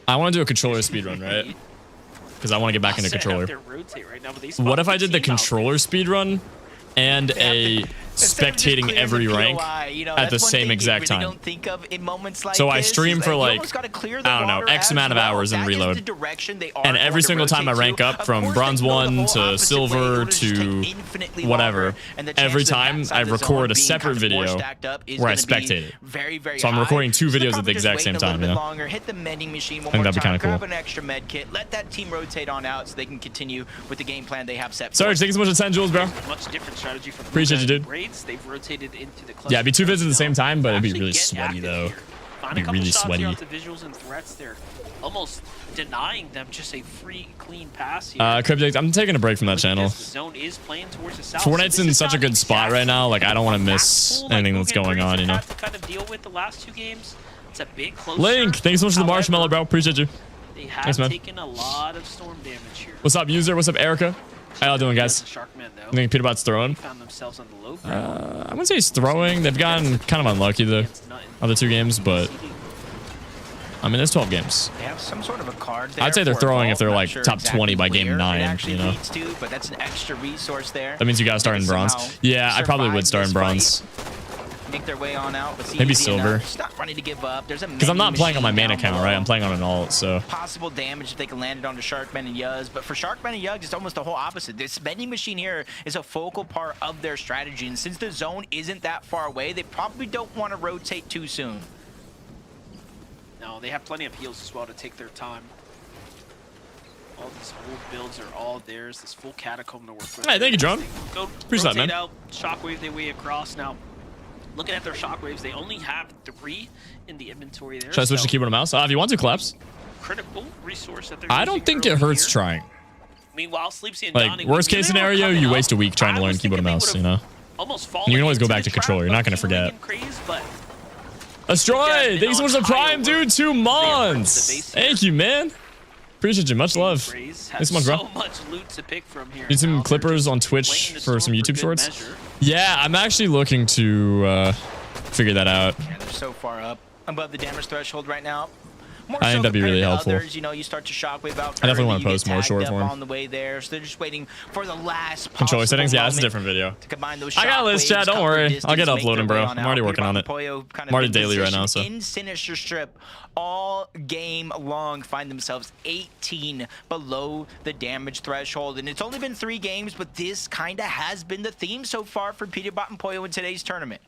A: I want to do a controller speedrun, right? Because I want to get back into controller. What if I did the controller speedrun and a spectating every rank at the same exact time? So I stream for like, I don't know, X amount of hours and reload. And every single time I rank up from bronze 1 to silver to whatever, every time I record a separate video where I spectate it. So I'm recording 2 videos at the exact same time, you know? I think that'd be kind of cool.
E: Let that team rotate on out so they can continue with the game plan they have set.
A: Sorry, thank you so much for 10 jewels, bro.
F: Much different strategy from
A: appreciate you, dude.
F: They've rotated into the
A: yeah, it'd be 2 vids at the same time, but it'd be really sweaty though. It'd be really sweaty.
F: The visuals and threats, they're almost denying them just a free, clean pass here.
A: Cryptic, I'm taking a break from that channel.
F: Zone is playing towards the south.
A: Fortnite's in such a good spot right now. Like I don't want to miss anything that's going on, you know.
F: To kind of deal with the last 2 games. It's a big closer.
A: Link, thanks so much for the marshmallow, bro. Appreciate you.
F: They have taken a lot of storm damage here.
A: What's up, user? What's up, Erica? How y'all doing, guys? I think Peterbot's throwing. I wouldn't say he's throwing. They've gotten kind of unlucky the other 2 games, but I mean, there's 12 games.
E: They have some sort of a card there.
A: I'd say they're throwing if they're like top 20 by game 9, you know.
E: But that's an extra resource there.
A: That means you gotta start in bronze. Yeah, I probably would start in bronze.
E: Make their way on out, but
A: maybe silver.
E: Not running to give up. There's a
A: because I'm not playing on my main account, right? I'm playing on an alt, so
E: possible damage if they can land it onto Sharkman and Yuz. But for Sharkman and Yuz, it's almost the whole opposite. This vending machine here is a focal part of their strategy, and since the zone isn't that far away, they probably don't want to rotate too soon.
F: No, they have plenty of heals as well to take their time. All these old builds are all theirs. This full catacomb to work with.
A: Hey, thank you, Drone.
F: Go
A: appreciate that, man.
F: Out, shockwave their way across now. Looking at their shockwaves, they only have 3 in the inventory there.
A: Should I switch to keyboard and mouse? If you want to, collapse.
F: Critical resource that they're
A: I don't think it hurts trying.
F: Meanwhile, Sleepsy and
A: like
F: Donnie,
A: worst case scenario, you waste a week trying to learn keyboard and mouse, you know.
F: Almost
A: and you can always go back to controller. You're not gonna forget. Astroid, thanks so much for the prime, dude. 2 months. Thank you, man. Appreciate you. Much love. Thanks so much, bro. Need some clippers on Twitch for some YouTube shorts. Yeah, I'm actually looking to figure that out.
E: Yeah, they're so far up above the damage threshold right now.
A: I think that'd be really helpful.
E: Others, you know, you start to shockwave out.
A: I definitely want to post more short form
E: on the way there, so they're just waiting for the last
A: controller settings. Yeah, that's a different video.
E: To combine those
A: I got a list, chat. Don't worry. I'll get uploading, bro. I'm already working on it. I'm already daily right now, so.
E: In Sinister Strip all game long, find themselves 18 below the damage threshold, and it's only been 3 games, but this kind of has been the theme so far for Peterbot and Poyo in today's tournament.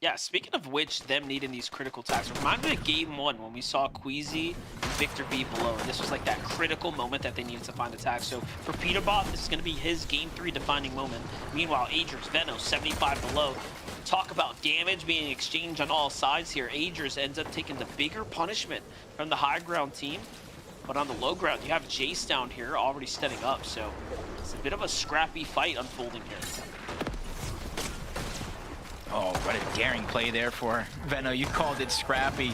F: Yeah, speaking of which, them needing these critical tags reminded me of Game 1 when we saw Queasy and Victor be below. And this was like that critical moment that they needed to find the tag. So for Peterbot, this is going to be his Game 3 defining moment. Meanwhile, Agers, Veno, 75 below. Talk about damage being exchanged on all sides here. Agers ends up taking the bigger punishment from the high ground team. But on the low ground, you have Jace down here already setting up. So it's a bit of a scrappy fight unfolding here.
E: Oh, what a daring play there for Veno. You called it scrappy.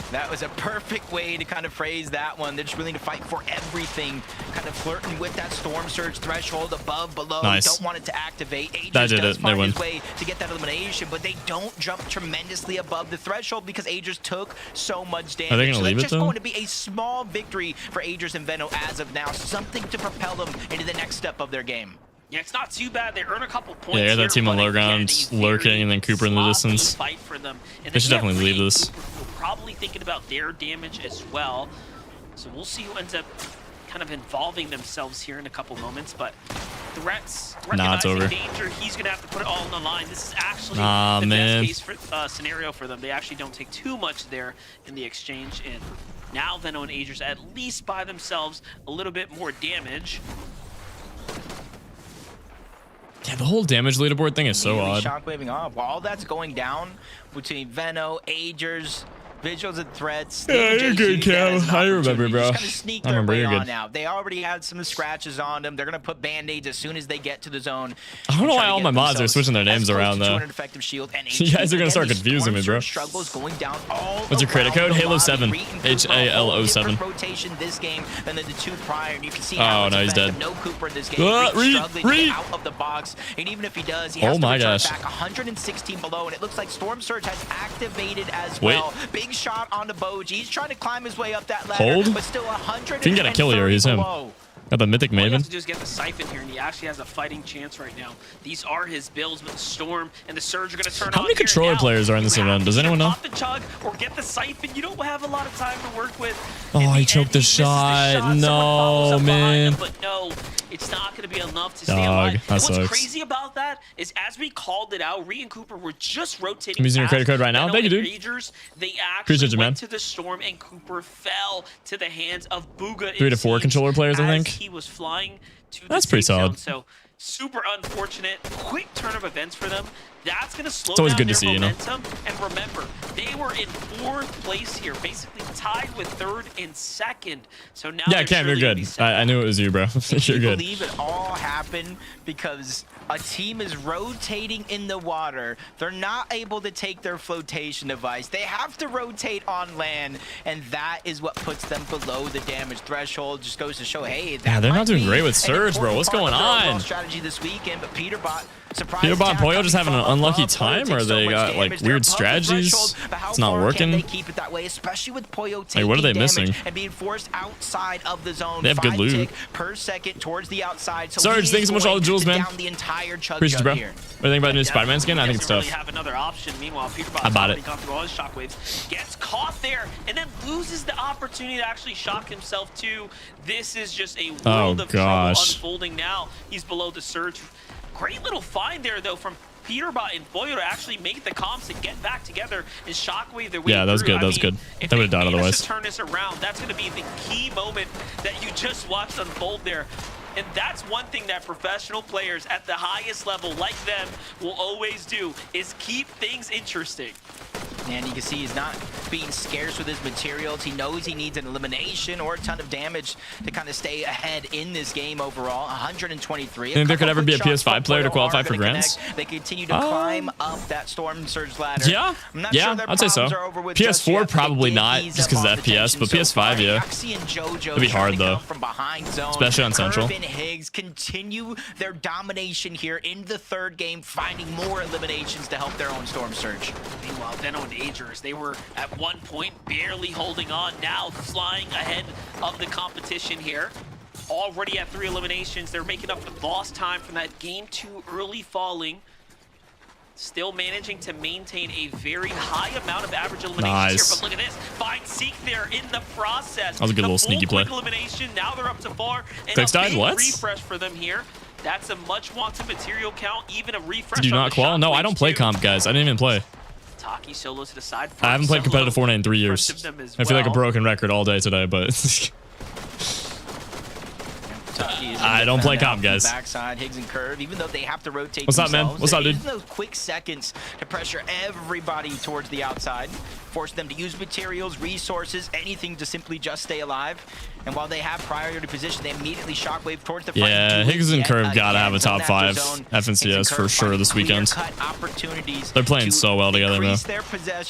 E: That was a perfect way to kind of phrase that one. They're just willing to fight for everything, kind of flirting with that Storm Surge threshold above, below.
A: Nice.
E: Don't want it to activate. Agers
A: That did
E: does
A: it. They
E: find
A: win.
E: his way to get that elimination, but they don't jump tremendously above the threshold because Agers took so much damage.
A: Are they gonna
E: So
A: leave
E: that's
A: it,
E: just
A: though?
E: going to be a small victory for Agers and Veno as of now. Something to propel them into the next step of their game.
F: Yeah, it's not too bad. They earn a couple points.
A: Yeah, that
F: here,
A: team on
F: but
A: low
F: again,
A: ground
F: a
A: lurking,
F: very
A: and then Cooper in the
F: sloppy
A: distance.
F: Fight for them. And
A: They should
F: then,
A: definitely leave
F: Reed
A: this.
F: Cooper, who are probably thinking about their damage as well. So we'll see who ends up kind of involving themselves here in a couple moments. But Threats
A: Nah, it's
F: recognizing
A: over.
F: danger. He's going to have to put it all on the line. This is actually the
A: man.
F: best case for, scenario for them. They actually don't take too much there in the exchange. And now Veno and Agers at least by themselves a little bit more damage.
A: Yeah, the whole damage leaderboard thing is so odd.
E: Shockwaving off. While that's going down between Veno, Agers, Visuals and Threats.
A: Yeah, you're good, Cal. I remember, bro.
E: Just kind of sneak
A: I
E: their
A: remember,
E: way
A: you're
E: on
A: good.
E: now. They already had some scratches on them. They're going to put Band-Aids as soon as they get to the zone.
A: I don't know
E: Try
A: why
E: to
A: all
E: get
A: my mods are
E: themselves
A: switching their
E: as
A: names
E: close
A: around,
E: to
A: though.
E: 200 effective shield and
A: You guys are gonna
E: Again,
A: start
E: the
A: confusing me,
E: Storm
A: bro.
E: Surge struggles going down all
A: What's your credit
E: around
A: code?
E: the lobby.
A: Halo7.
E: Reed and Cooper,
A: HALO7.
E: different rotation this game than the two prior, and you can see
A: Oh,
E: how it's
A: no, he's
E: effective.
A: dead.
E: No Cooper in this game.
A: Reed,
E: Struggling to
A: Reed.
E: get out of the box, and even if he does, he
A: Oh
E: has to
A: my
E: return
A: gosh.
E: back 116 below, and it looks like Storm Surge has activated as
A: Wait.
E: well. Big shot on the Boj. He's trying to climb his way up that ladder,
A: Hold.
E: but still 100.
A: If he can get a kill here, he's him. Got the mythic
F: All you have
A: Maven.
F: to do is get the Siphon here, and he actually has a fighting chance right now. These are his builds, but the Storm and the Surge are going to turn on.
A: How many
F: here
A: controller
F: now.
A: players are in this
F: You have
A: event?
F: to
A: Does
F: either
A: anyone know?
F: pop the Chug or get the Siphon. You don't have a lot of time to work with.
A: Oh,
F: In the
A: he
F: end,
A: choked the
F: misses
A: shot.
F: Someone
A: No,
F: follows up behind
A: man.
F: him, but no, it's not going to be enough to stay
A: Dog,
F: alive.
A: that
F: And what's
A: sucks.
F: crazy about that is as we called it out, Reed and Cooper were just rotating.
A: I'm using your credit
F: past
A: code right now.
F: Veno
A: Thank you,
F: and
A: dude.
F: Agers. They actually
A: Appreciate you, man.
F: went to the Storm, and Cooper fell to the hands of Booga.
A: 3 to 4 controller players, I
F: as
A: think.
F: he was flying to
A: That's
F: the
A: pretty
F: safe
A: solid.
F: zone. So super unfortunate. Quick turn of events for them. That's going to slow
A: always
F: down
A: good to
F: their
A: see, you know?
F: momentum. And remember, they were in 4th place here, basically tied with 3rd and 2nd. So now
A: Yeah,
F: they're
A: Cam, you're
F: surely gonna
A: good.
F: be set
A: I knew it was you, bro. You're
E: I
A: good.
E: believe it all happened because a team is rotating in the water. They're not able to take their flotation device. They have to rotate on land, and that is what puts them below the damage threshold. Just goes to show, hey, that
A: Yeah, they're not
E: might
A: doing
E: be
A: great with
E: an
A: Surge, bro.
E: important
A: What's
E: part
A: going
E: of their overall
A: on?
E: strategy this weekend, but Peterbot surprised.
A: Peterbot and
E: attack
A: Pollo just having an
E: coming from
A: unlucky
E: above.
A: time,
E: Pollo
A: or
E: takes so
A: they
E: much
A: got, like,
E: damage. They're
A: weird
E: above the
A: strategies?
E: threshold, but how
A: It's not
E: far
A: working.
E: Can they keep it that way, especially with Pollo taking
A: what are they
E: damage
A: missing?
E: and being forced outside of the zone.
A: They have good
E: 5
A: loot.
E: tick per second towards the outside. So
A: Surge,
E: he
A: thanks
E: is
A: so much for all the
E: going
A: jewels,
E: to
A: man.
E: down the entire chug
A: Appreciate you,
E: jug
A: bro.
E: here.
A: What do you think about the new Spider-Man skin? I think it's
F: doesn't
A: tough.
F: really have another option. Meanwhile, Peterbot
A: I bought
F: already
A: it.
F: gone through all his shockwaves, gets caught there, and then loses the opportunity to actually shock himself too. This is just a world of trouble
A: gosh.
F: unfolding now. He's below the Surge. Great little find there though from Peterbot and Boyo to actually make the comms to get back together and shockwave their way
A: Yeah, that was
F: through.
A: good. That was good.
F: If
A: They would've died
F: manage
A: otherwise.
F: to turn this around, that's going to be the key moment that you just watched unfold there. And that's one thing that professional players at the highest level like them will always do, is keep things interesting.
E: And you can see he's not being scarce with his materials. He knows he needs an elimination or a ton of damage to kind of stay ahead in this game overall. 123.
A: Think there could ever be a
E: Couple quick shots
A: PS5
E: from
A: player to
E: Pollo
A: qualify
E: are
A: for
E: gonna
A: grants?
E: connect. They continue to climb up that Storm Surge ladder.
A: Yeah,
E: I'm not
A: yeah,
E: sure their
A: I'd say so.
E: problems are over with just
A: PS4
E: yet, but they
A: probably
E: did
A: not,
E: ease
A: just
E: up
A: 'cause
E: on
A: of
E: the
A: FPS,
E: tension
A: but
E: so
A: PS5,
E: far.
A: yeah.
E: Yaxi and JoJo
A: It'd be hard,
E: trying to
A: though.
E: come from behind zone.
A: Especially on Central.
E: Curve and Higgs continue their domination here in the 3rd game, finding more eliminations to help their own Storm Surge.
F: Meanwhile, Veno and Agers, they were at one point barely holding on, now flying ahead of the competition here. Already at 3 eliminations, they're making up for lost time from that game 2 early falling. Still managing to maintain a very high amount of average eliminations
A: Nice.
F: here, but look at this. Find Seek there in the process.
A: That was a good
F: The
A: little sneaky
F: full quick
A: play.
F: elimination, now they're up to 4. And
A: Clix
F: a
A: died?
F: big
A: What?
F: refresh for them here. That's a much wanted material count, even a refresh
A: Did you
F: on
A: not
F: the
A: qual? No, I
F: shockwaves
A: don't play
F: too.
A: comp, guys. I didn't even play.
F: Taki solo to the side.
A: I haven't played competitive Fortnite in 3 years. I feel like a broken record all day today, but I don't play comp, guys.
E: Backside, Higgs and Curve, even though they have to rotate.
A: What's up, man? What's up, dude?
E: Those quick seconds to pressure everybody towards the outside, force them to use materials, resources, anything to simply just stay alive. And while they have priority position, they immediately shockwave towards the front.
A: Yeah, Higgs and Curve gotta have a top 5 FNCS for sure this weekend. They're playing so well together, man.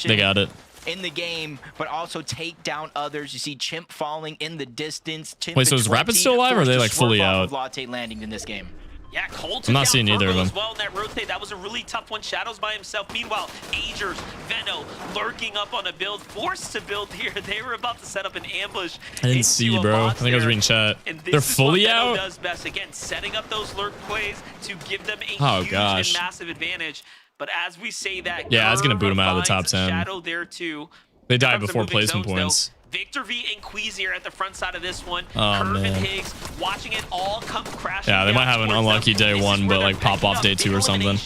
A: They got it
E: in the game, but also take down others. You see Chimp falling in the distance. Chimp
A: Wait, so is Rapid still alive, or are they like fully out?
E: Latte landing in this game.
F: Yeah, Cold.
A: I'm not seeing either of them.
F: As well in that rotate. That was a really tough one. Shadows by himself. Meanwhile, Agers, Veno lurking up on a build, forced to build here. They were about to set up an ambush.
A: I didn't see, bro. I think I was reading chat. They're fully out.
F: Does best again, setting up those lurk plays to give them a huge and massive advantage. But as we say that,
A: yeah, it's gonna boot him out of the top 10.
F: Shadow there too.
A: They died before placement points.
F: Victor V and Queasy are at the front side of this one.
A: Oh,
F: Curve
A: man.
F: and Higgs watching it all come crashing.
A: Yeah, they might have an unlucky day 1, but like pop off day 2 or something.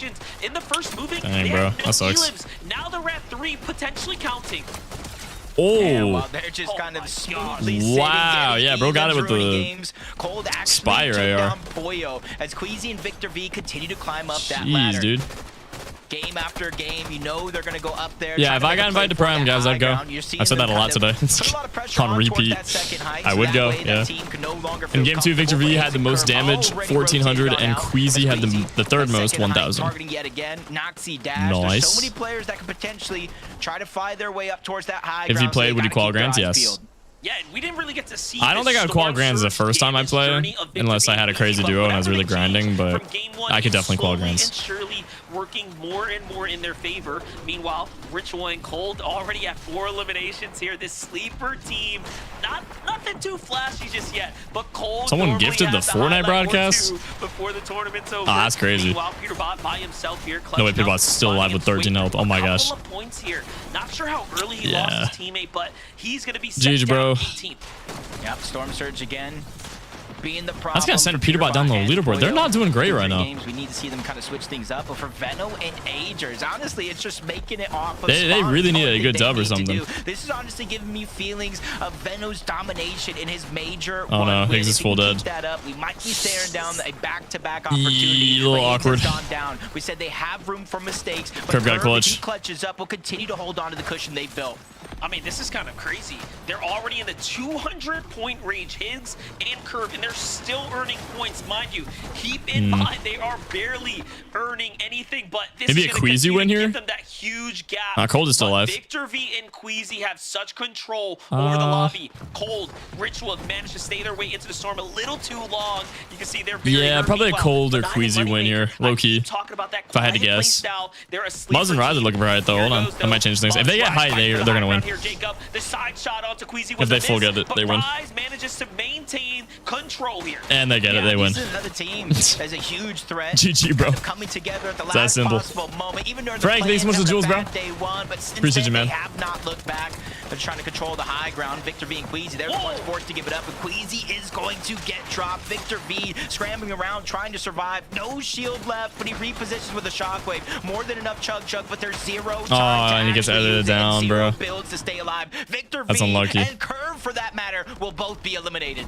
F: In the first moving,
A: dang, bro, that sucks.
F: Now they're at 3, potentially counting.
A: Oh,
E: well, they're just kind of smoothly
A: wow, yeah, bro got it with the
E: Cold
A: Spire AR.
E: Boyo as Queasy and Victor V continue to climb up that
A: Jeez,
E: ladder.
A: Dude.
E: Game after game, you know they're gonna go up there.
A: Yeah, if I got invited to Prime, guys, I'd go. I've said that a lot today. On repeat. I would go, yeah. In game 2, Victor V had the most damage, 1,400, and Queasy had the third most, 1,000. Nice.
E: So many players that could potentially try to fly their way up towards that high
A: ground. If he played, would he qual Grands? Yes.
F: Yeah, we didn't really get to see.
A: I don't think I would qual Grands the first time I play, unless I had a crazy duo and I was really grinding, but I could definitely qual Grands.
F: Surely working more and more in their favor. Meanwhile, Ritual and Cold already at 4 eliminations here. This sleeper team, nothing too flashy just yet, but Cold.
A: Someone gifted the Fortnite broadcast
F: before the tournament's over.
A: Oh, that's crazy.
F: Meanwhile, Peterbot by himself here.
A: No way, Peterbot's still alive with 13 health. Oh my gosh.
F: Couple of points here. Not sure how early he lost his teammate, but he's gonna be
A: GG, bro.
F: 18th.
E: Yep, Storm Surge again. Being the problem.
A: That's gonna send Peterbot down the leaderboard. They're not doing great right now.
E: We need to see them kind of switch things up. But for Veno and Agers, honestly, it's just making it off. Of
A: they really need a good dub or something.
E: This is honestly giving me feelings of Veno's domination in his major.
A: Oh no, Higgs is full dead.
E: That up, we might be staring down a back-to-back opportunity.
A: A little awkward.
E: Gone down. We said they have room for mistakes. But
A: Curve got clutch.
E: If he clutches up, will continue to hold on to the cushion they built.
F: I mean, this is kind of crazy. They're already in the 200-point range, Higgs and Curve, and they're still earning points. Mind you, keep in mind they are barely earning anything, but this
A: maybe
F: is
A: a
F: going
A: Queasy win here.
F: Give them that huge gap.
A: Cold is still alive.
F: Victor V and Queasy have such control over the lobby. Cold, Ritual have managed to stay their way into the storm a little too long. You can see they're very
A: probably a Cold or Queasy win here, low key. If I had to guess. Muzz and Rise are looking for height though. Hold on, that might change things. If they get height, they're gonna win.
F: Here, Jacob, the side shot onto Queasy
A: if they full get it, they win.
F: Rise manages to maintain control here.
A: And they get it, they win.
E: This is another team as a huge threat.
A: GG, bro.
E: Coming together at the
A: last
E: possible moment. Even during
A: Frank, thanks so much for the jewels, bro.
E: Day 1, but since
A: appreciate you, man.
E: They have not looked back. They're trying to control the high ground. Victor V and Queasy, they're the ones forced to give it up, but Queasy is going to get dropped. Victor V scrambling around, trying to survive. No shield left, but he repositions with a shockwave. More than enough chug, but there's 0 time
A: and he gets edited down, bro.
E: Builds to stay alive. Victor
A: That's
E: V
A: unlucky.
E: and Curve, for that matter, will both be eliminated.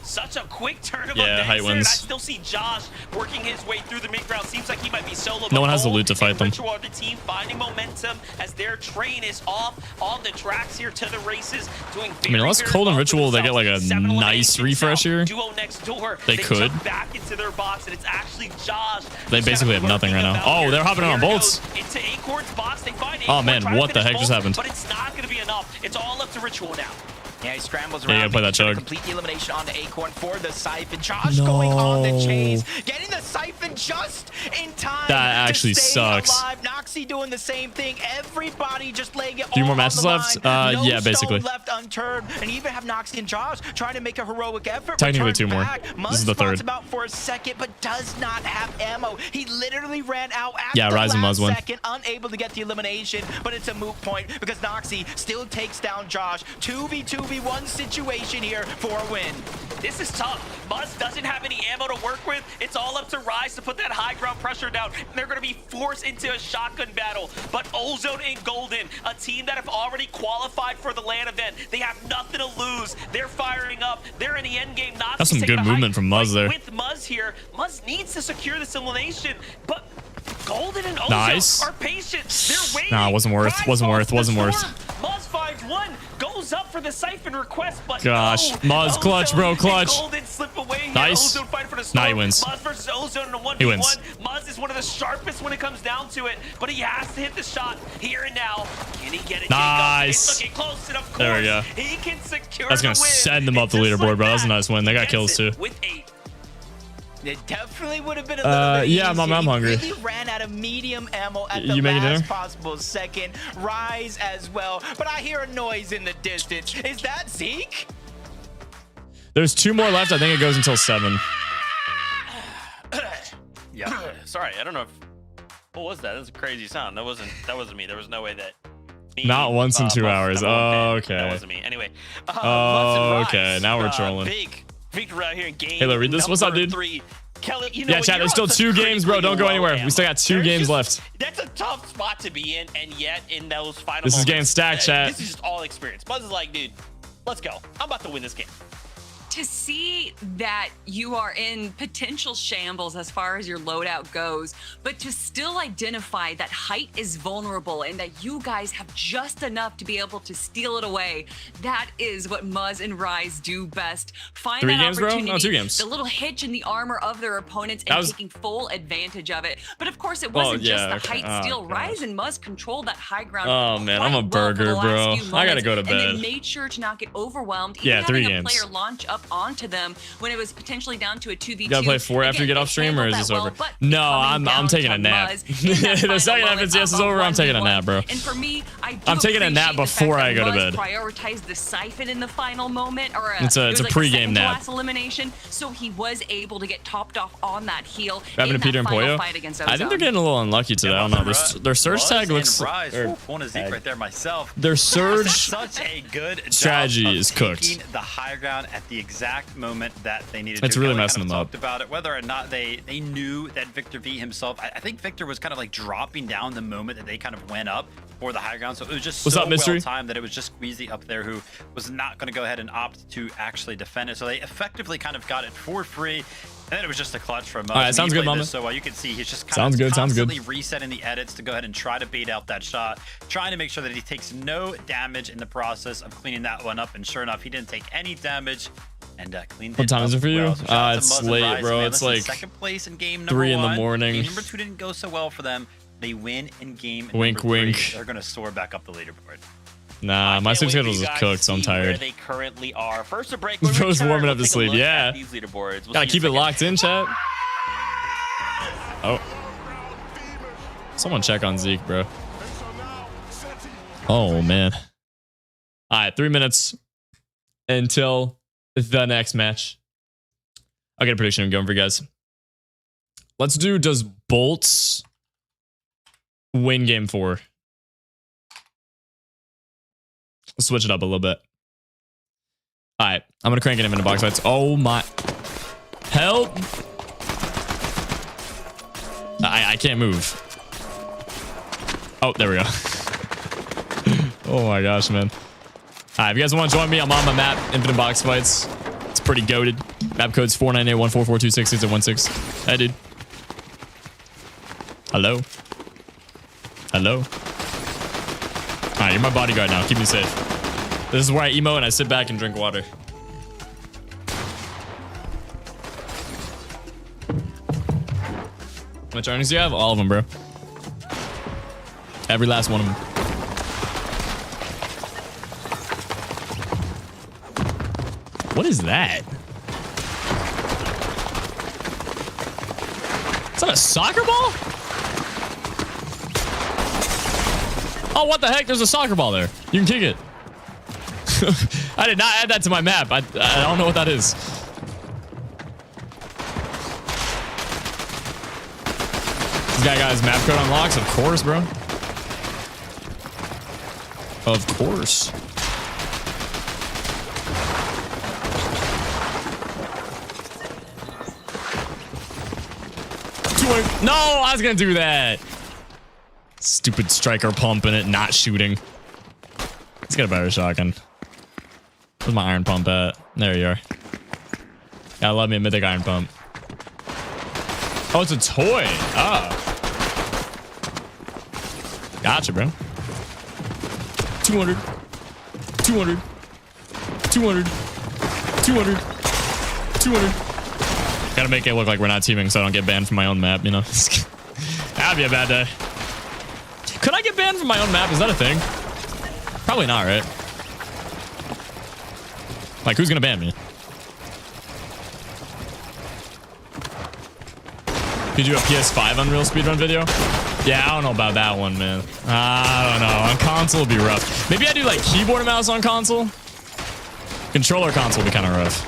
F: Such a quick turn of
A: events. Height wins.
F: I still see Josh working his way through the mid-ground. Seems like he might be solo.
A: No one has the loot to fight them.
F: The team finding momentum as their train is off on the tracks here to the races. Doing
A: unless Cold and Ritual, they get like a nice refresh here.
F: Duo next door.
A: They could.
F: Back into their box, and it's actually Josh.
A: They basically have nothing right now. Oh, they're hopping on bolts.
F: Into Acorn's box. They find
A: oh man, what the heck just happened?
F: But it's not going to be enough. It's all up to Ritual now.
E: Yeah, he scrambles around.
A: Yeah, you gotta play that chug.
E: Complete the elimination onto Acorn for the Siphon. Josh going on the chase, getting the Siphon just in time.
A: That actually sucks.
E: Alive. Noxy doing the same thing. Everybody just laying it all
A: 3 more matches left.
E: No
A: yeah, basically.
E: left unturned, and even have Noxy and Josh trying to make a heroic effort.
A: Technically 2 more. This is the third.
E: About for a second, but does not have ammo. He literally ran out after
A: the
E: Rise and
A: Muzz win.
E: Second, unable to get the elimination, but it's a moot point because Noxy still takes down Josh. 2v1 situation here for a win.
F: This is tough. Muzz doesn't have any ammo to work with. It's all up to Rise to put that high ground pressure down. And they're going to be forced into a shotgun shotgun battle. But Ozone and Golden, a team that have already qualified for the LAN event, they have nothing to lose. They're firing up. They're in the end game.
A: That's some good movement from Muzz there.
F: With Muzz here, Muzz needs to secure this elimination, but Golden and Ozone are patient. They're waiting.
A: Nah, it wasn't worth. Wasn't worth.
F: Muzz finds one, goes up for the siphon request, but
A: gosh,
F: no.
A: Muzz clutch, bro, clutch.
F: Golden slip away here.
A: Nice.
F: Ozone fight for the storm.
A: Nah, he wins.
F: Muzz versus Ozone in a 1v1.
A: He wins.
F: Muzz is one of the sharpest when it comes down to it, but he has to hit the shot here and now. Can he get it?
A: Nice.
F: It's looking close, and of course,
A: there we go.
F: he can secure
A: That's gonna
F: the win.
A: send them up the leaderboard, bro. That's a nice win. They got kills too.
F: With 8.
E: It definitely would have been a little bit
A: yeah,
E: easier.
A: I'm hungry.
E: He really ran out of medium ammo at the
A: You making
E: last
A: dinner?
E: possible second. Rise as well, but I hear a noise in the distance. Is that Zeke?
A: There's 2 more left. I think it goes until 7.
D: Yeah. Sorry, I don't know if. What was that? That was a crazy sound. That wasn't me. There was no way that. Me,
A: Not once in 2 hours. Oh, okay.
D: That wasn't me. Anyway.
A: Oh, okay. Now we're trolling.
D: Big victory out here in game.
A: Halo, read this. What's up, dude?
D: 3. Kelly, you know,
A: Yeah, chat. There's still 2 games, bro. Don't go anywhere. We still got 2 games left.
D: That's a tough spot to be in, and yet in those final
A: This is
D: moments,
A: getting stacked, chat.
D: This is just all experience. Buzz is like, dude, let's go. I'm about to win this game.
B: To see that you are in potential shambles as far as your loadout goes, but to still identify that height is vulnerable and that you guys have just enough to be able to steal it away, that is what Muzz and Rise do best. Find
A: 3
B: that
A: games, bro?
B: opportunity,
A: No, 2 games.
B: the little hitch in the armor of their opponents and taking full advantage of it. But of course, it wasn't just the height steal. Rise and Muzz controlled that high ground.
A: Oh, man, I'm a burger, bro. I gotta go to bed.
B: And they made sure to not get overwhelmed.
A: Yeah,
B: Even
A: 3
B: having
A: games.
B: a player launch up onto them when it was potentially down to a 2v2.
A: You gotta play 4 after you get off stream, or is this over? No, I'm taking a nap. The second FNCS is over, I'm taking a nap, bro.
B: And for me,
A: I'm taking a nap before I go to bed.
B: Prioritized the siphon in the final moment, or
A: it's a pre-game nap.
B: Last elimination, so he was able to get topped off on that heal.
A: Happened to Peter and Pollo. I think they're getting a little unlucky today. I don't know. Their surge tag looks.
C: One of Zeke right there myself.
A: Their surge
C: such a good
A: strategy is cooked.
C: The high ground at the exact moment that they needed.
A: It's really messing them up.
C: Talked about it, whether or not they knew that Victor V himself. I think Victor was kind of like dropping down the moment that they kind of went up for the high ground. So it was just so well timed that it was just Squeezy up there who was not going to go ahead and opt to actually defend it. So they effectively kind of got it for free. And then it was just a clutch from us.
A: All right, sounds good, Mama.
C: So you can see he's just kind of constantly resetting the edits to go ahead and try to bait out that shot, trying to make sure that he takes no damage in the process of cleaning that one up. And sure enough, he didn't take any damage. And cleaned
A: what time is it for you?
C: So
A: it's late, bro. It's like
C: second place in game number
A: 3 in the
C: 1.
A: morning.
C: Game number 2 didn't go so well for them. They win in game
A: wink,
C: number 3.
A: wink.
C: They're going to soar back up the leaderboard.
A: Nah, my sleep schedule is cooked, so I'm tired.
D: Where they currently are. First a break.
A: Bro's warming up to sleep. Yeah.
D: These leaderboards.
A: Gotta keep it locked in, chat. Oh. Someone check on Zeke, bro. Oh, man. All right, 3 minutes until the next match. I'll get a prediction I'm going for you guys. Let's do, does Bolts win game 4? Let's switch it up a little bit. All right, I'm going to crank it in the box fights. Oh, my. Help. I can't move. Oh, there we go. Oh, my gosh, man. All right, if you guys want to join me, I'm on my map, Infinite Box Fights. It's pretty goated. Map code's 49814426616. Hey, dude. Hello? Hello? All right, you're my bodyguard now. Keep me safe. This is where I emo and I sit back and drink water. How much earnings do you have? All of them, bro. Every last one of them. What is that? Is that a soccer ball? Oh, what the heck? There's a soccer ball there. You can kick it. I did not add that to my map. I don't know what that is. This guy got his map code unlocked. Of course, bro. Of course. No, I was gonna do that. Stupid striker pumping it, not shooting. Let's get a better shotgun. Where's my iron pump at? There you are. Gotta love me a mythic iron pump. Oh, it's a toy. Ah. Gotcha, bro. 200. 200. 200. 200. 200. Gotta make it look like we're not teaming so I don't get banned from my own map, you know? That'd be a bad day. Could I get banned from my own map? Is that a thing? Probably not, right? Like, who's gonna ban me? Could you do a PS5 Unreal speedrun video? Yeah, I don't know about that one, man. I don't know. On console would be rough. Maybe I do like keyboard and mouse on console. Controller console would be kind of rough.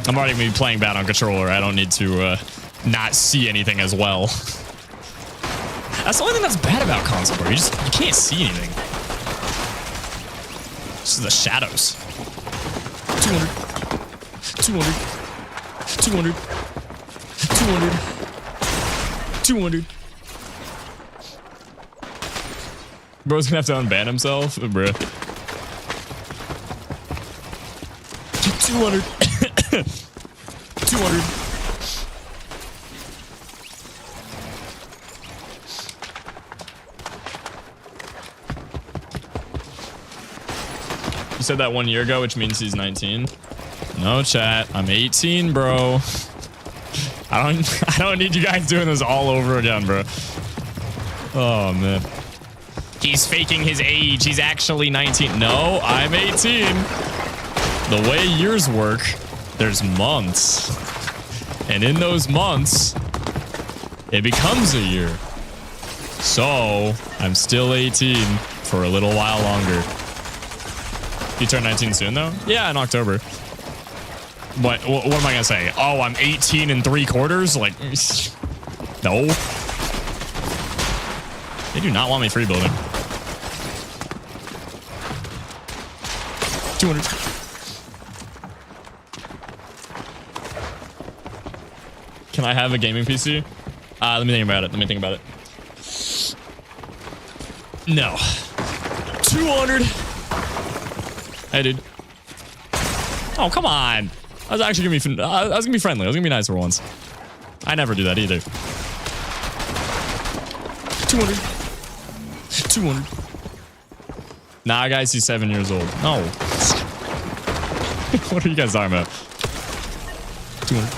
A: I'm already gonna be playing bad on controller. I don't need to not see anything as well. That's the only thing that's bad about console, bro. You can't see anything. This is the shadows. 200. 200. 200. 200. 200. Bro's gonna have to unban himself, bro. 200. 200. You said that 1 year ago, which means he's 19. No chat. I'm 18, bro. I don't need you guys doing this all over again, bro. Oh man. He's faking his age. He's actually 19. No, I'm 18. The way years work, there's months. And in those months, it becomes a year. So, I'm still 18 for a little while longer. You turn 19 soon, though? Yeah, in October. What am I gonna say? Oh, I'm 18 and 3/4? Like, no. They do not want me free building. 200. Can I have a gaming PC? Let me think about it. No. 200. Hey, dude. Oh, come on. I was actually gonna be. I was gonna be friendly. I was gonna be nice for once. I never do that either. 200. 200. Nah, guys, he's 7 years old. No. What are you guys talking about? 200.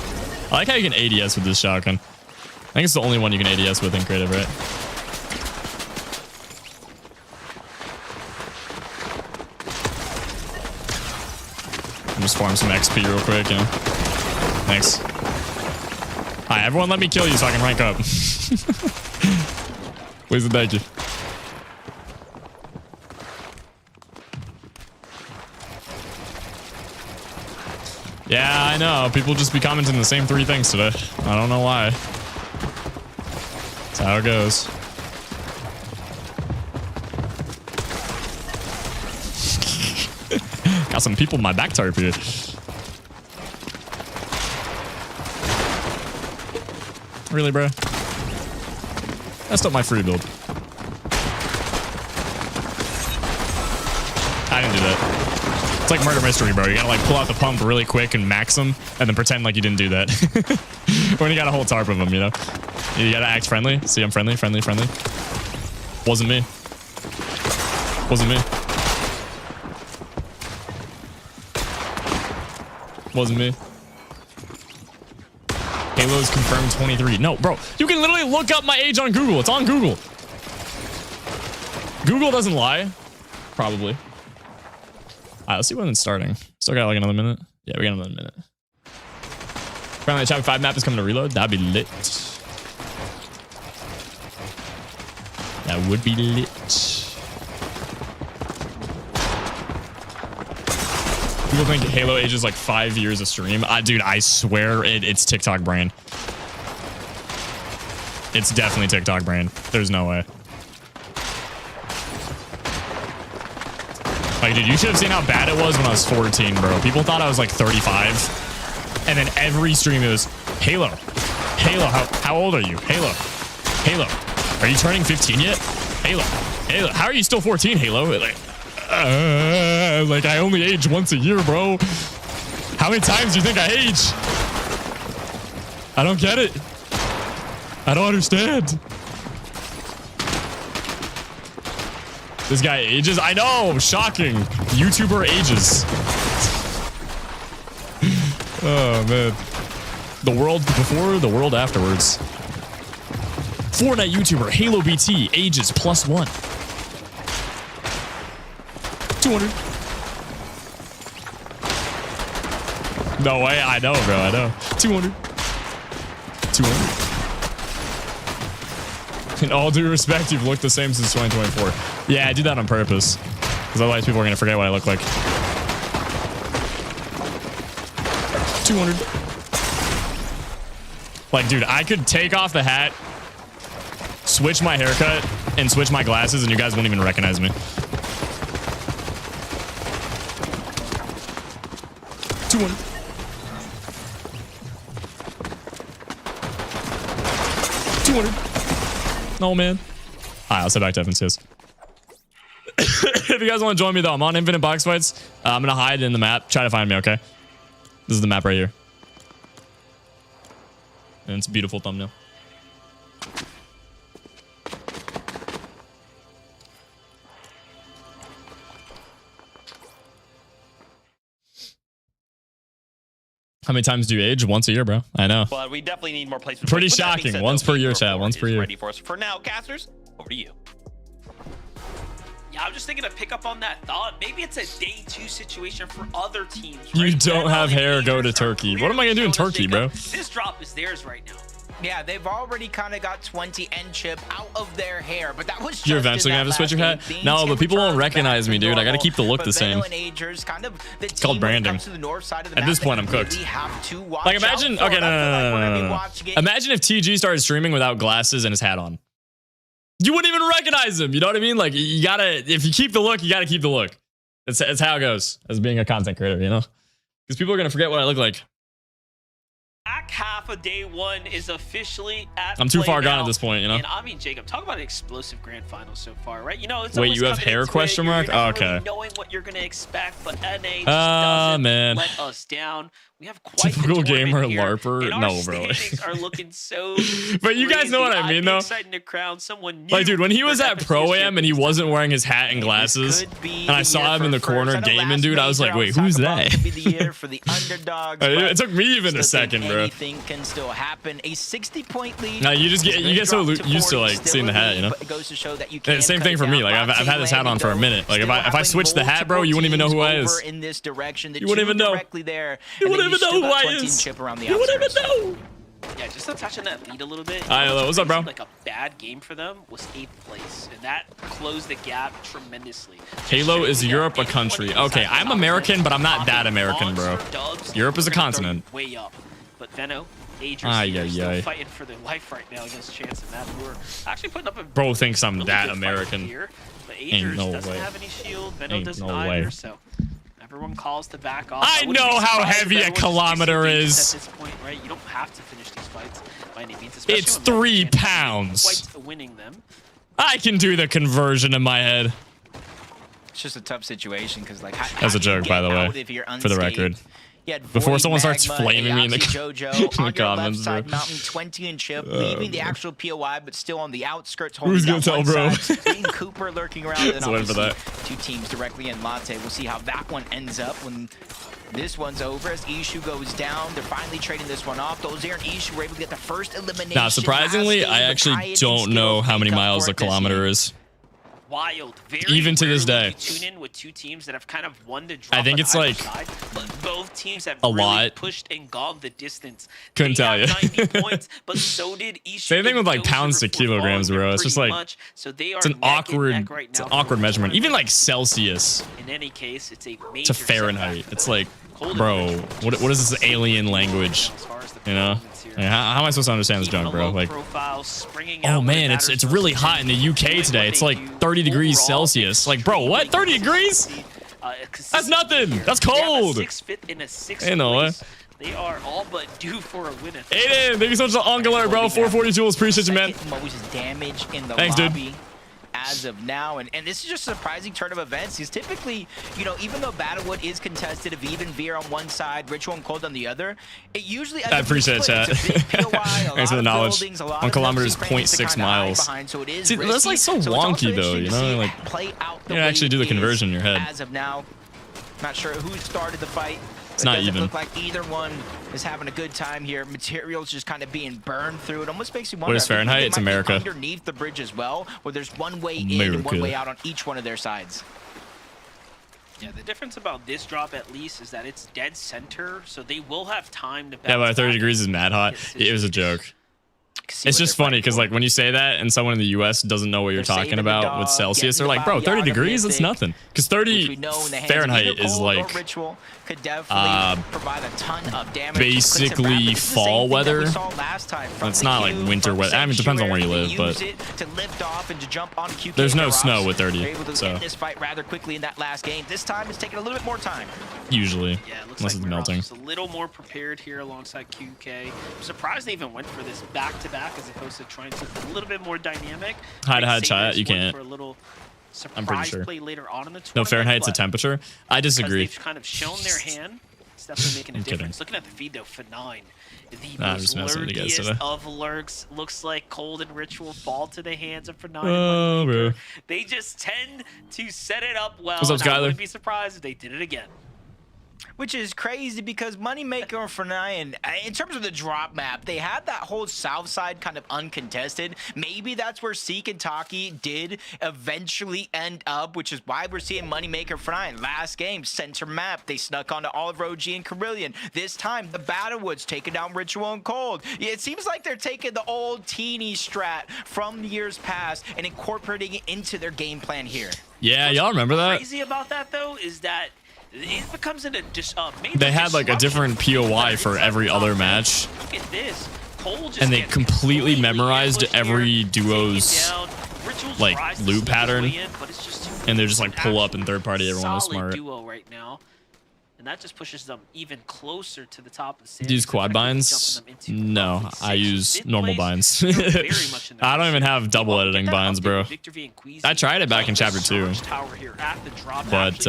A: I like how you can ADS with this shotgun. I think it's the only one you can ADS with in creative, right? Just farm some XP real quick, you know. Thanks. Hi, everyone, let me kill you so I can rank up. Please and thank you. Yeah, I know. People just be commenting the same 3 things today. I don't know why. That's how it goes. Got some people in my back tarp here. Really, bro? That's not my free build. I didn't do that. It's like murder mystery, bro. You gotta like pull out the pump really quick and max them and then pretend like you didn't do that. When you got a whole tarp of them, you know? You gotta act friendly. See, I'm friendly. Wasn't me. Wasn't me. Wasn't me. Halo's confirmed 23. No, bro. You can literally look up my age on Google. It's on Google. Google doesn't lie. Probably. Alright, let's see when it's starting. Still got like another minute. Yeah, we got another minute. Apparently the chapter 5 map is coming to reload. That'd be lit. That would be lit. People think Halo ages like 5 years of stream. Dude, I swear it's TikTok brain. It's definitely TikTok brain. There's no way. Like, dude, you should have seen how bad it was when I was 14, bro. People thought I was like 35. And then every stream it was Halo. Halo, how old are you? Halo. Halo. Are you turning 15 yet? Halo. Halo. How are you still 14, Halo? Like I only age once a year, bro. How many times do you think I age? I don't get it. I don't understand. This guy ages? I know. Shocking. YouTuber ages. Oh, man. The world before, the world afterwards. Fortnite YouTuber HaloBT ages +1. 200. No way. I know, bro. I know. 200. 200. In all due respect, you've looked the same since 2024. Yeah, I do that on purpose. Because otherwise people are going to forget what I look like. 200. Like, dude, I could take off the hat, switch my haircut, and switch my glasses, and you guys won't even recognize me. 200. No, man. All right, I'll sit back to FNCS. If you guys want to join me, though, I'm on Infinite Box Fights. I'm going to hide in the map. Try to find me, okay? This is the map right here. And it's a beautiful thumbnail. How many times do you age? Once a year, bro. I know.
D: But we definitely need more placement.
A: Pretty shocking. Said, once per year, chat. Once per year.
D: Ready for us. For now, casters, over to you.
F: Yeah, I'm just thinking to pick up on that thought. Maybe it's a day 2 situation for other teams. Right?
A: You don't have hair, go to Turkey. What am I going to do in Turkey, bro?
F: This drop is theirs right now.
E: Yeah, they've already kind of got 20 and chip out of their hair, but that was just
A: you're eventually gonna have to switch your hat. No, but people won't recognize me, dude. I gotta keep the look the same. It's called branding. At this point, I'm cooked. Like, imagine. Okay, no. Imagine if TG started streaming without glasses and his hat on. You wouldn't even recognize him. You know what I mean? Like, you gotta. If you keep the look, you gotta keep the look. It's how it goes as being a content creator, you know? Because people are gonna forget what I look like.
F: Back half of day 1 is officially at
A: I'm too far
F: now.
A: gone at this point, you know?
F: And I mean, Jacob, talk about an explosive grand final so far, right? You know, it's
A: wait, you have hair question mark? Oh, okay.
F: Really knowing what you're going to expect, but NA just doesn't let us down. We have quite
A: typical gamer
F: here,
A: LARPer. No, bro.
F: Are looking so
A: but you guys know what I mean, though.
F: Excited to crown someone new.
A: Like, dude, when he was at Pro-Am and he wasn't wearing his hat and glasses, and I saw him in the corner gaming, dude, I was like, wait, who's that? It took me even a second, bro.
E: Anything can still happen. A 60-point lead.
A: No, you get so used to like seeing the hat, you know.
E: It goes to show that you can
A: same thing for me. Like, I've had this hat on for a minute. Like, if I switched the hat, bro, you wouldn't even know who I is. You wouldn't even know. You wouldn't even know who I is. You wouldn't even know.
F: Yeah, just to touch on that lead a little bit.
A: Hi, hello. What's up, bro?
F: Like a bad game for them was 8th place, and that closed the gap tremendously.
A: Halo is Europe a country? Okay, I'm American, but I'm not that American, bro. Europe is a continent.
F: Way up, but Veno, Agers still fighting for their life right now against Chance and Matt, who are actually putting up a
A: bro thinks I'm that American.
F: Here, but Agers doesn't have any shield. Veno doesn't either, so. Everyone calls to back off.
A: I know how heavy a kilometer is.
F: At this point, right? You don't have to finish these fights by any means.
A: It's 3 pounds.
F: Quite winning them.
A: I can do the conversion in my head.
E: It's just a tough situation because, like,
A: that's a joke, by the way, for the record. Before someone starts flaming me in the comments, bro.
E: Mountain 20 and chip, leaving the actual POI, but still on the outskirts.
A: Who's gonna tell, bro?
E: Cooper lurking around, and obviously 2 teams directly in Latte. We'll see how that one ends up when this one's over. As Ishu goes down, they're finally trading this one off. Dozier and Ishu were able to get the first elimination.
A: Now, surprisingly, I actually don't know how many miles a kilometer is.
F: Wild.
A: Even to this day.
F: Tune in with 2 teams that have kind of won the drop.
A: I think it's like
F: side, but both teams have
A: a
F: really
A: lot
F: pushed and gone the distance.
A: Couldn't tell you.
F: 90 points, but so did Ishu.
A: Same thing with like pounds to kilograms, bro. It's just like
F: so they are
A: it's an awkward measurement. Even like Celsius.
F: In any case, it's a major
A: to Fahrenheit. It's like, bro, what is this alien language? You know? Like, how am I supposed to understand this junk, bro? Like, oh man, it's really hot in the UK today. It's like 30 degrees Celsius. Like, bro, what? 30 degrees? That's nothing. That's cold.
F: They have a 6th and a 6th
A: Ain't no way.
F: They are all but due for a win.
A: Aiden, thank you so much for the Angular, bro. 440 jewels. Appreciate you, man.
E: Most damage in the
A: Thanks,
E: lobby.
A: dude.
E: As of now, and this is just a surprising turn of events. He's typically, you know, even though Battlewood is contested, of even Veer on one side, Ritual and Cold on the other, it usually
A: I appreciate it, chat. Thanks for the knowledge. 1 kilometer is 0.6 miles.
E: So it is
A: See, that's like so wonky though, you know, like
E: play out
A: you actually do the conversion in your head.
E: As of now, not sure who started the fight.
A: It's not even.
E: Look like either one is having a good time here. Materials just kind of being burned through. It almost makes you wonder.
A: What is Fahrenheit? It's America.
E: Underneath the bridge as well, where there's one way in and one way out on each one of their sides.
F: Yeah, the difference about this drop at least is that it's dead center, so they will have time to.
A: Yeah, but 30 degrees is mad hot. It was a joke. It's just funny because like when you say that and someone in the US doesn't know what you're talking about with Celsius, they're like, bro, 30 degrees, that's nothing. Because 30 Fahrenheit is like
E: could definitely provide a ton of damage.
A: Basically fall weather. It's not like winter weather. I mean, it depends on where you live, but there's no snow with 30. So
E: this fight rather quickly in that last game. This time it's taking a little bit more time.
A: Usually,
F: yeah, it looks
A: unless
F: like
A: it's melting.
F: Just a little more prepared here alongside QK. I'm surprised they even went for this back-to-back as opposed to trying to a little bit more dynamic.
A: Hide chat, you can't.
F: For a little
A: I'm pretty sure.
F: play later on in the
A: no, Fahrenheit's a temperature. I disagree.
F: They've kind of shown their hand. It's definitely making a difference. Looking at the feed though, for 9, the most lurkiest of lurks. Looks like Cold and Ritual fall to the hands of for 9.
A: Oh, bro.
F: They just tend to set it up well.
A: What's up, Skyler?
F: I wouldn't be surprised if they did it again.
E: Which is crazy because Moneymaker for 9, in terms of the drop map, they had that whole south side kind of uncontested. Maybe that's where Seek and Taki did eventually end up, which is why we're seeing Moneymaker for 9. Last game, center map, they snuck onto Olive OG and Carillion. This time, the Battlewoods taking down Ritual and Cold. It seems like they're taking the old teeny strat from the years past and incorporating it into their game plan here.
A: Yeah, y'all remember that?
F: What's crazy about that, though, is that it becomes in a
A: they had like a different POI for every other match.
F: Look at this.
A: And they completely memorized every duo's like loop pattern. And they just like pull up in third party. Everyone was smart.
F: Duo right now. And that just pushes them even closer to the top of the
A: Do you use quad binds? No, I use normal binds. I don't even have double editing binds, bro. I tried it back in chapter 2. But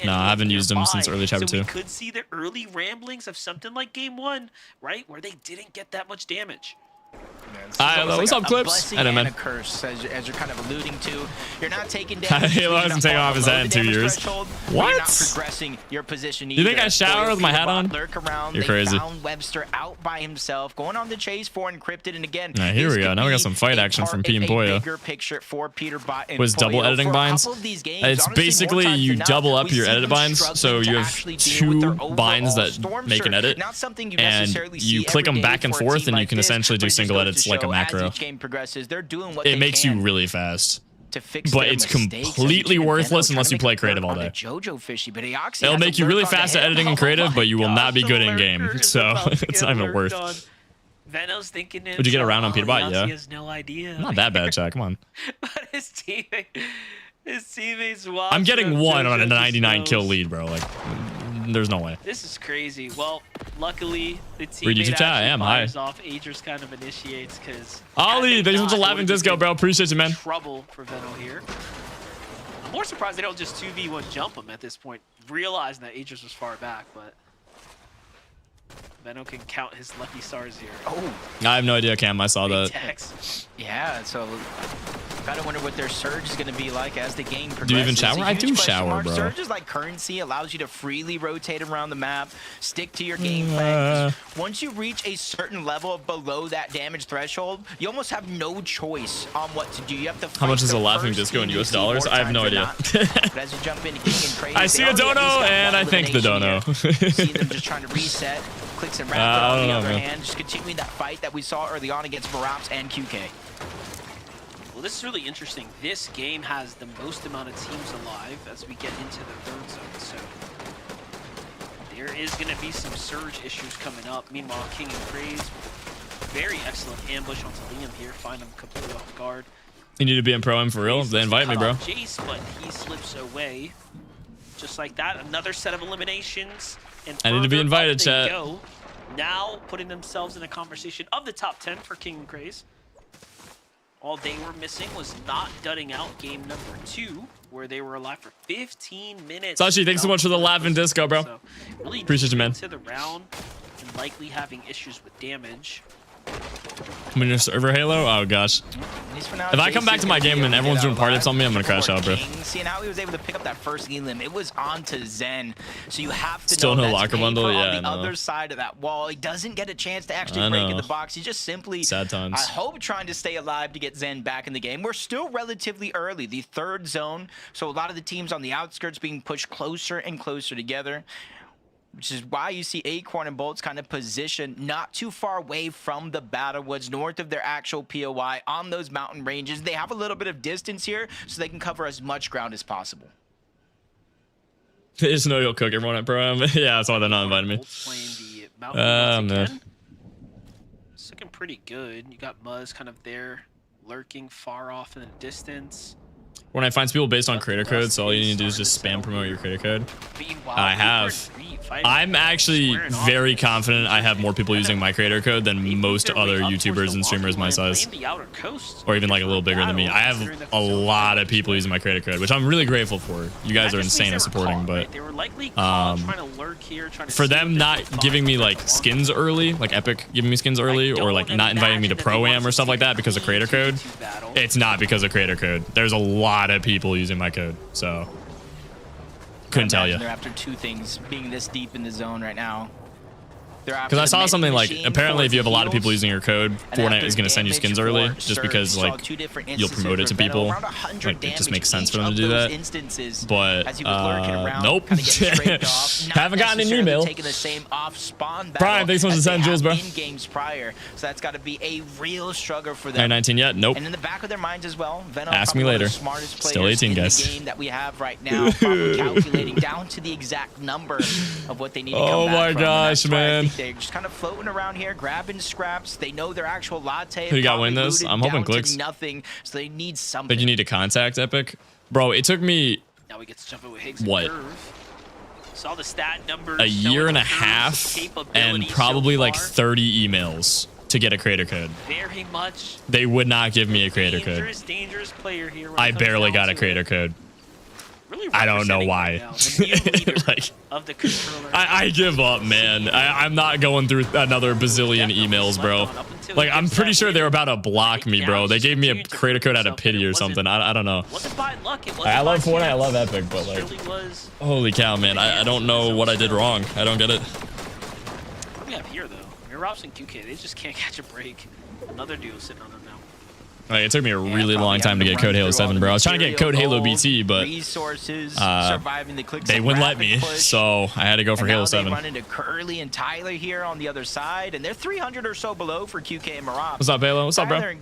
A: no, I haven't used them since early chapter 2.
F: We could see the early ramblings of something like game 1, right? Where they didn't get that much damage.
A: What's up, Clips?
E: And a curse, as you're kind of alluding to. You're not taking damage.
A: Halo hasn't taken off his head in 2 years. What?
E: You're not progressing your position either.
A: You think I shower with my hat on? You're crazy.
E: Found Webster out by himself, going on the chase for Encrypted, and again.
A: Here we go. Now we got some fight action from P and Poyo.
E: Bigger picture for Peterbot and
A: Was double editing binds? It's basically you double up your edit binds, so you have 2 binds that make an edit, and you click them back and forth, and you can essentially do single edits like a macro. It makes you really fast. But it's completely worthless unless you play creative all day. It'll make you really fast at editing and creative, but you will not be good in game. So it's not even worth.
F: Veno's thinking
A: would you get around on Peterbot? Yeah.
F: He has no idea.
A: Not that bad, Jack. Come on.
F: But his teammates watch.
A: I'm getting 1 on a 99 kill lead, bro. Like, there's no way.
F: This is crazy. Well, luckily the teammate actually fires off. Aegis kind of initiates because
A: Ollie, thanks so much for laughing disco, bro. Appreciate you, man.
F: Trouble for Veno here. I'm more surprised they don't just 2v1 jump him at this point, realizing that Aegis was far back, but Veno can count his lucky stars here.
E: Oh,
A: I have no idea, Cam. I saw that.
E: Yeah, so gotta wonder what their surge is going to be like as the game progresses.
A: Do you even shower? I do shower, bro.
E: Surge is like currency, allows you to freely rotate around the map, stick to your game plan. Once you reach a certain level below that damage threshold, you almost have no choice on what to do. You have to.
A: How much is a laughing disco in US dollars? I have no idea.
E: But as you jump into King and Trade,
A: I see a dono, and I think the dono.
E: See them just trying to reset. Clix and Rapid on the other hand, just continuing that fight that we saw early on against Veraps and QK.
F: Well, this is really interesting. This game has the most amount of teams alive as we get into the third zone, so there is going to be some surge issues coming up. Meanwhile, King and Praise, very excellent ambush onto Liam here, find him completely off guard.
A: You need to be in Pro M for real? They invite me, bro.
F: Jace, but he slips away. Just like that, another set of eliminations. And
A: I need to be invited, chat.
F: go. Now putting themselves in a conversation of the top 10 for King and Craze. All they were missing was not dudding out game number 2, where they were alive for 15 minutes.
A: Sashi, thanks so much for the laughing disco, bro.
F: So really
A: appreciate you, man.
F: to the round and likely having issues with damage.
A: When you're server Halo? Oh gosh. If I come back to my game and everyone's doing party ups on me, I'm gonna crash out, bro.
E: Seeing how he was able to pick up that first elim, it was on to Zen. So you have to
A: Still
E: know
A: no
E: that's
A: locker bundle?
E: paper
A: Yeah,
E: on the other side of that wall. He doesn't get a chance to actually break in the box. He just simply,
A: sad times.
E: I hope, trying to stay alive to get Zen back in the game. We're still relatively early, the 3rd zone. So a lot of the teams on the outskirts being pushed closer and closer together, which is why you see Acorn and Bolt's kind of positioned not too far away from the Battlewoods, north of their actual POI on those mountain ranges. They have a little bit of distance here, so they can cover as much ground as possible.
A: They just know you'll cook everyone at Pro Am. Yeah, that's why they're not inviting me.
F: Playing the mountain
A: man.
F: again. It's looking pretty good. You got Muzz kind of there, lurking far off in the distance.
A: When I find people based on creator code, so all you need to do is just spam promote your creator code. I have. I'm actually very confident I have more people using my creator code than most other YouTubers and streamers my size. Or even like a little bigger than me. I have a lot of people using my creator code, which I'm really grateful for. You guys are insane at supporting, but for them not giving me like skins early, like Epic giving me skins early, or like not inviting me to Pro-Am or stuff like that because of creator code, it's not because of creator code. There's a lot of people using my code, so couldn't tell you.
E: They're after 2 things, being this deep in the zone right now.
A: Because I saw something like, apparently if you have a lot of people using your code, Fortnite is going to send you skins early, just because like you'll promote it to people. Like it just makes sense for them to do that. But nope, haven't gotten an email. Prime, thanks so much to send Jules, bro.
E: So that's got to be a real struggle for them.
A: 19 yet? Nope.
E: And in the back of their minds as well, Venom,
A: ask me later. Still 18, guys.
E: The game that we have right now, probably calculating down to the exact number of what they need to come back from.
A: Oh my gosh, man.
E: They're just kind of floating around here, grabbing scraps. They know their actual latte.
A: Who got win this? I'm hoping Clix.
E: Nothing, so they need something.
A: Think you need to contact Epic, bro. It took me
F: now we get to jump in with Higgs
A: what?
F: Saw the stat numbers.
A: A year and a half, and probably like 30 emails to get a creator code.
F: Very much.
A: They would not give me a creator code.
F: Dangerous player here.
A: I barely got a creator code.
F: Really
A: I don't know why. Like,
F: of the controller.
A: I give up, man. I'm not going through another bazillion emails, bro. Like, I'm pretty sure they were about to block me, bro. They gave me a creator code out of pity or something. I don't know. I love Fortnite. I love Epic, but like, holy cow, man. I don't know what I did wrong. I don't get it.
F: What do we have here, though? Mirops and QK, they just can't catch a break. Another duo sitting on them now.
A: Like, it took me a really long time to get code Halo 7, bro. I was trying to get code HaloBT, but they wouldn't let me, so I had to go for Halo 7.
E: They run into Curly and Tyler here on the other side, and they're 300 or so below for QK and Marab.
A: What's up, Halo? What's up, bro?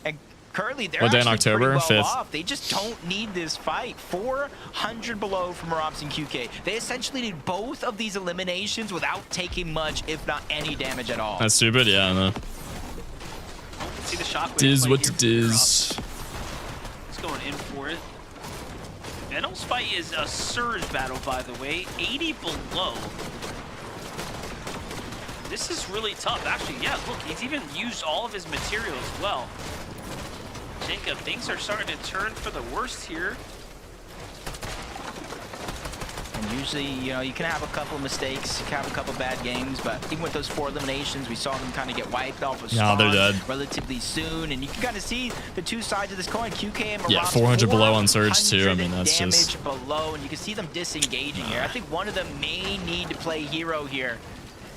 E: And Curly, they're
A: what day in
E: actually
A: October?
E: well
A: 5th.
E: off. They just don't need this fight. 400 below for Marabs and QK. They essentially need both of these eliminations without taking much, if not any damage at all.
A: That's stupid. Yeah, I know.
F: See the shockwave.
A: Diz what it is.
F: He's going in for it. Venom's fight is a surge battle, by the way. 80 below. This is really tough. Actually, yeah, look, he's even used all of his material as well. Jacob, things are starting to turn for the worst here.
E: And usually, you know, you can have a couple of mistakes, you can have a couple of bad games, but even with those 4 eliminations, we saw them kind of get wiped off of spawn
A: they're dead
E: relatively soon, and you can kind of see the 2 sides of this coin. QK and Marab,
A: yeah, 400 below on Surge too. I mean, that's just
E: below, and you can see them disengaging here. I think one of them may need to play hero here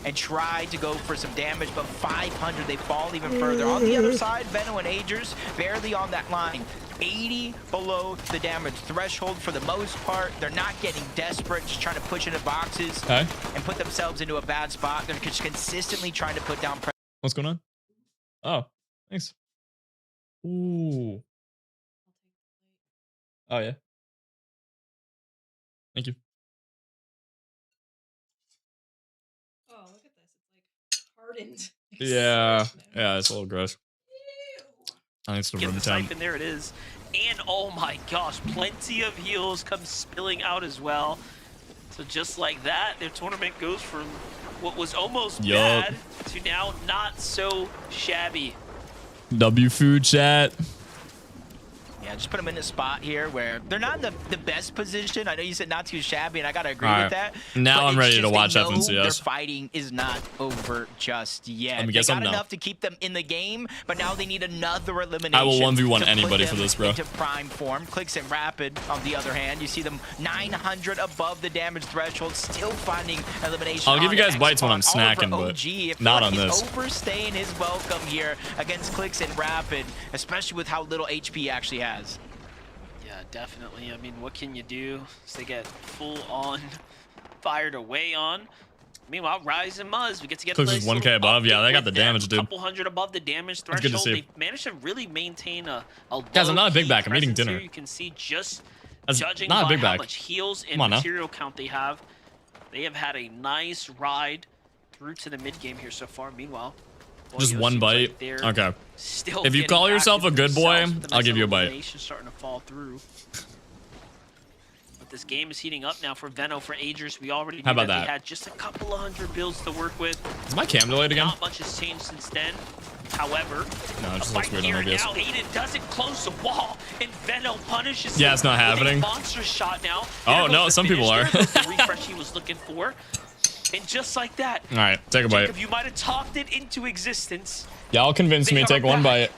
E: and try to go for some damage, but 500, they fall even further. On the other side, Veno and Agers barely on that line. 80 below the damage threshold for the most part. They're not getting desperate, just trying to push into boxes and put themselves into a bad spot. They're just consistently trying to put down pressure.
A: What's going on? Oh, thanks. Ooh. Oh, yeah. Thank you.
G: Oh, look at this. It's like hardened.
A: Yeah. Yeah, it's a little gross. I think it's the
F: Get
A: room
F: the
A: time.
F: siphon, there it is. And oh my gosh, plenty of heals come spilling out as well. So just like that, their tournament goes from what was almost bad to now not so shabby.
A: W food chat.
E: Yeah, just put them in a spot here where they're not in the best position. I know you said not too shabby, and I gotta agree with that.
A: Now I'm ready to watch
E: they know
A: FNCS.
E: Their fighting is not over just yet.
A: They
E: got enough to keep them in the game, but now they need another elimination.
A: I will 1v1 anybody for this, bro.
E: Into prime form. Clix and Rapid, on the other hand, you see them 900 above the damage threshold, still finding elimination.
A: I'll give you guys bites when I'm snacking, but not on this.
E: Overstaying his welcome here against Clix and Rapid, especially with how little HP he actually has.
F: Yeah, definitely. I mean, what can you do? So they get full on fired away on. Meanwhile, Rise and Muzz, we get to get
A: Clix is 1K above. Yeah, they got the damage, dude.
F: Couple hundred above the damage threshold.
A: Good to see.
F: They managed to really maintain a
A: guys, I'm not a big back. I'm eating dinner.
F: Here. You can see just
A: That's
F: judging
A: not a
F: by
A: big
F: how
A: back.
F: much heals and
A: Come on
F: material count they have have had a nice ride through to the mid game here so far. Meanwhile,
A: just
F: Boyo
A: one
F: seems
A: bite.
F: like they're
A: Okay.
F: still
A: If you
F: getting
A: call
F: back
A: yourself a
F: into
A: good boy,
F: themselves with the
A: I'll give you a bite.
F: elimination starting to fall through. But this game is heating up now for Veno, for Agers. We already knew
A: about
F: that
A: that?
F: they had just a couple of hundred builds to work with.
A: Is my cam delayed again?
F: Not much has changed since then. However,
A: No, it just
F: a
A: looks
F: fight
A: weird on
F: here
A: OBS.
F: now. Aiden doesn't close the wall, and Veno punishes
A: Yeah,
F: him
A: it's not
F: with a
A: happening.
F: monster shot now.
A: Oh,
F: There goes
A: no,
F: the
A: some
F: finish,
A: people are.
F: there goes the refresh he was looking for. And just like that,
A: All right, take a bite.
F: Jacob, you might have talked it into existence.
A: Y'all convinced me.
F: They
A: Take
F: are
A: one
F: back.
A: bite.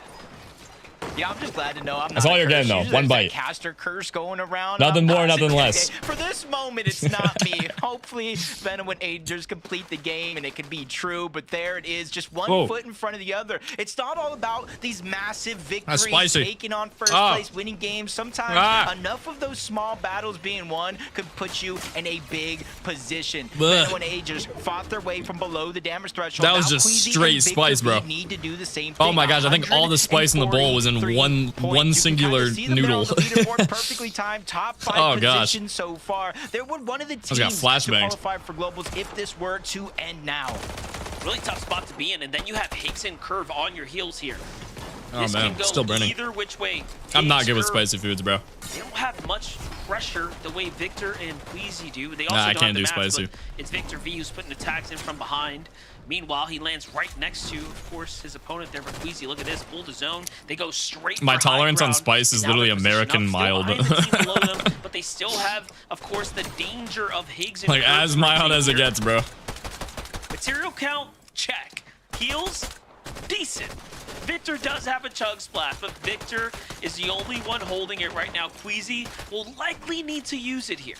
E: Yeah, I'm just glad to know I'm
A: That's
E: not
A: all
E: a
A: you're getting,
E: curse
A: though.
E: user.
A: One
E: There's that
A: bite.
E: caster curse going around.
A: Nothing
E: I'm
A: more,
E: not
A: nothing
E: saying-
A: less.
E: For this moment, it's not me. Hopefully, Venom and Agers complete the game, and it can be true. But there it is, just one foot in front of the other. It's not all about these massive victories,
A: spicy.
E: taking on first place, winning games. Sometimes enough of those small battles being won could put you in a big position. Venom and Agers fought their way from below the damage threshold.
A: That was
E: Now
A: just
E: Queasy and
A: straight
E: Victor
A: spice, bro.
E: V need to do the same
A: Oh
E: thing.
A: my gosh, I think all the spice in the bowl was in
E: 143
A: one
E: points. You can
A: singular
E: kinda see them there
A: noodle.
E: on the leaderboard, perfectly timed, top 5
A: Oh, gosh.
E: positions so far. They're one of the
A: Just got
E: teams to
A: flashbangs.
E: qualify for globals if this were to end now.
F: Really tough spot to be in, and then you have Higgs and Curve on your heels here.
A: Oh
F: This
A: man,
F: can go
A: still burning.
F: either which way.
A: I'm not
F: Higgs,
A: good with
F: Curve,
A: spicy foods, bro.
F: They don't have much pressure the way Victor and Queasy do. They also
A: Nah, I
F: don't
A: can't
F: have the
A: do
F: match,
A: spicy.
F: but it's Victor V who's putting attacks in from behind. Meanwhile, he lands right next to, of course, his opponent there for Queasy. Look at this, pull the zone. They go straight
A: My
F: for high
A: tolerance on
F: ground.
A: spice is
F: Now
A: literally
F: they're positioned
A: American
F: up, still
A: mild.
F: behind the team below them, but they still have, of course, the danger of Higgs and
A: Like
F: Curve
A: as mild as it
F: here.
A: gets, bro.
F: Material count, check. Heals, decent. Victor does have a chug splash, but Victor is the only one holding it right now. Queasy will likely need to use it here.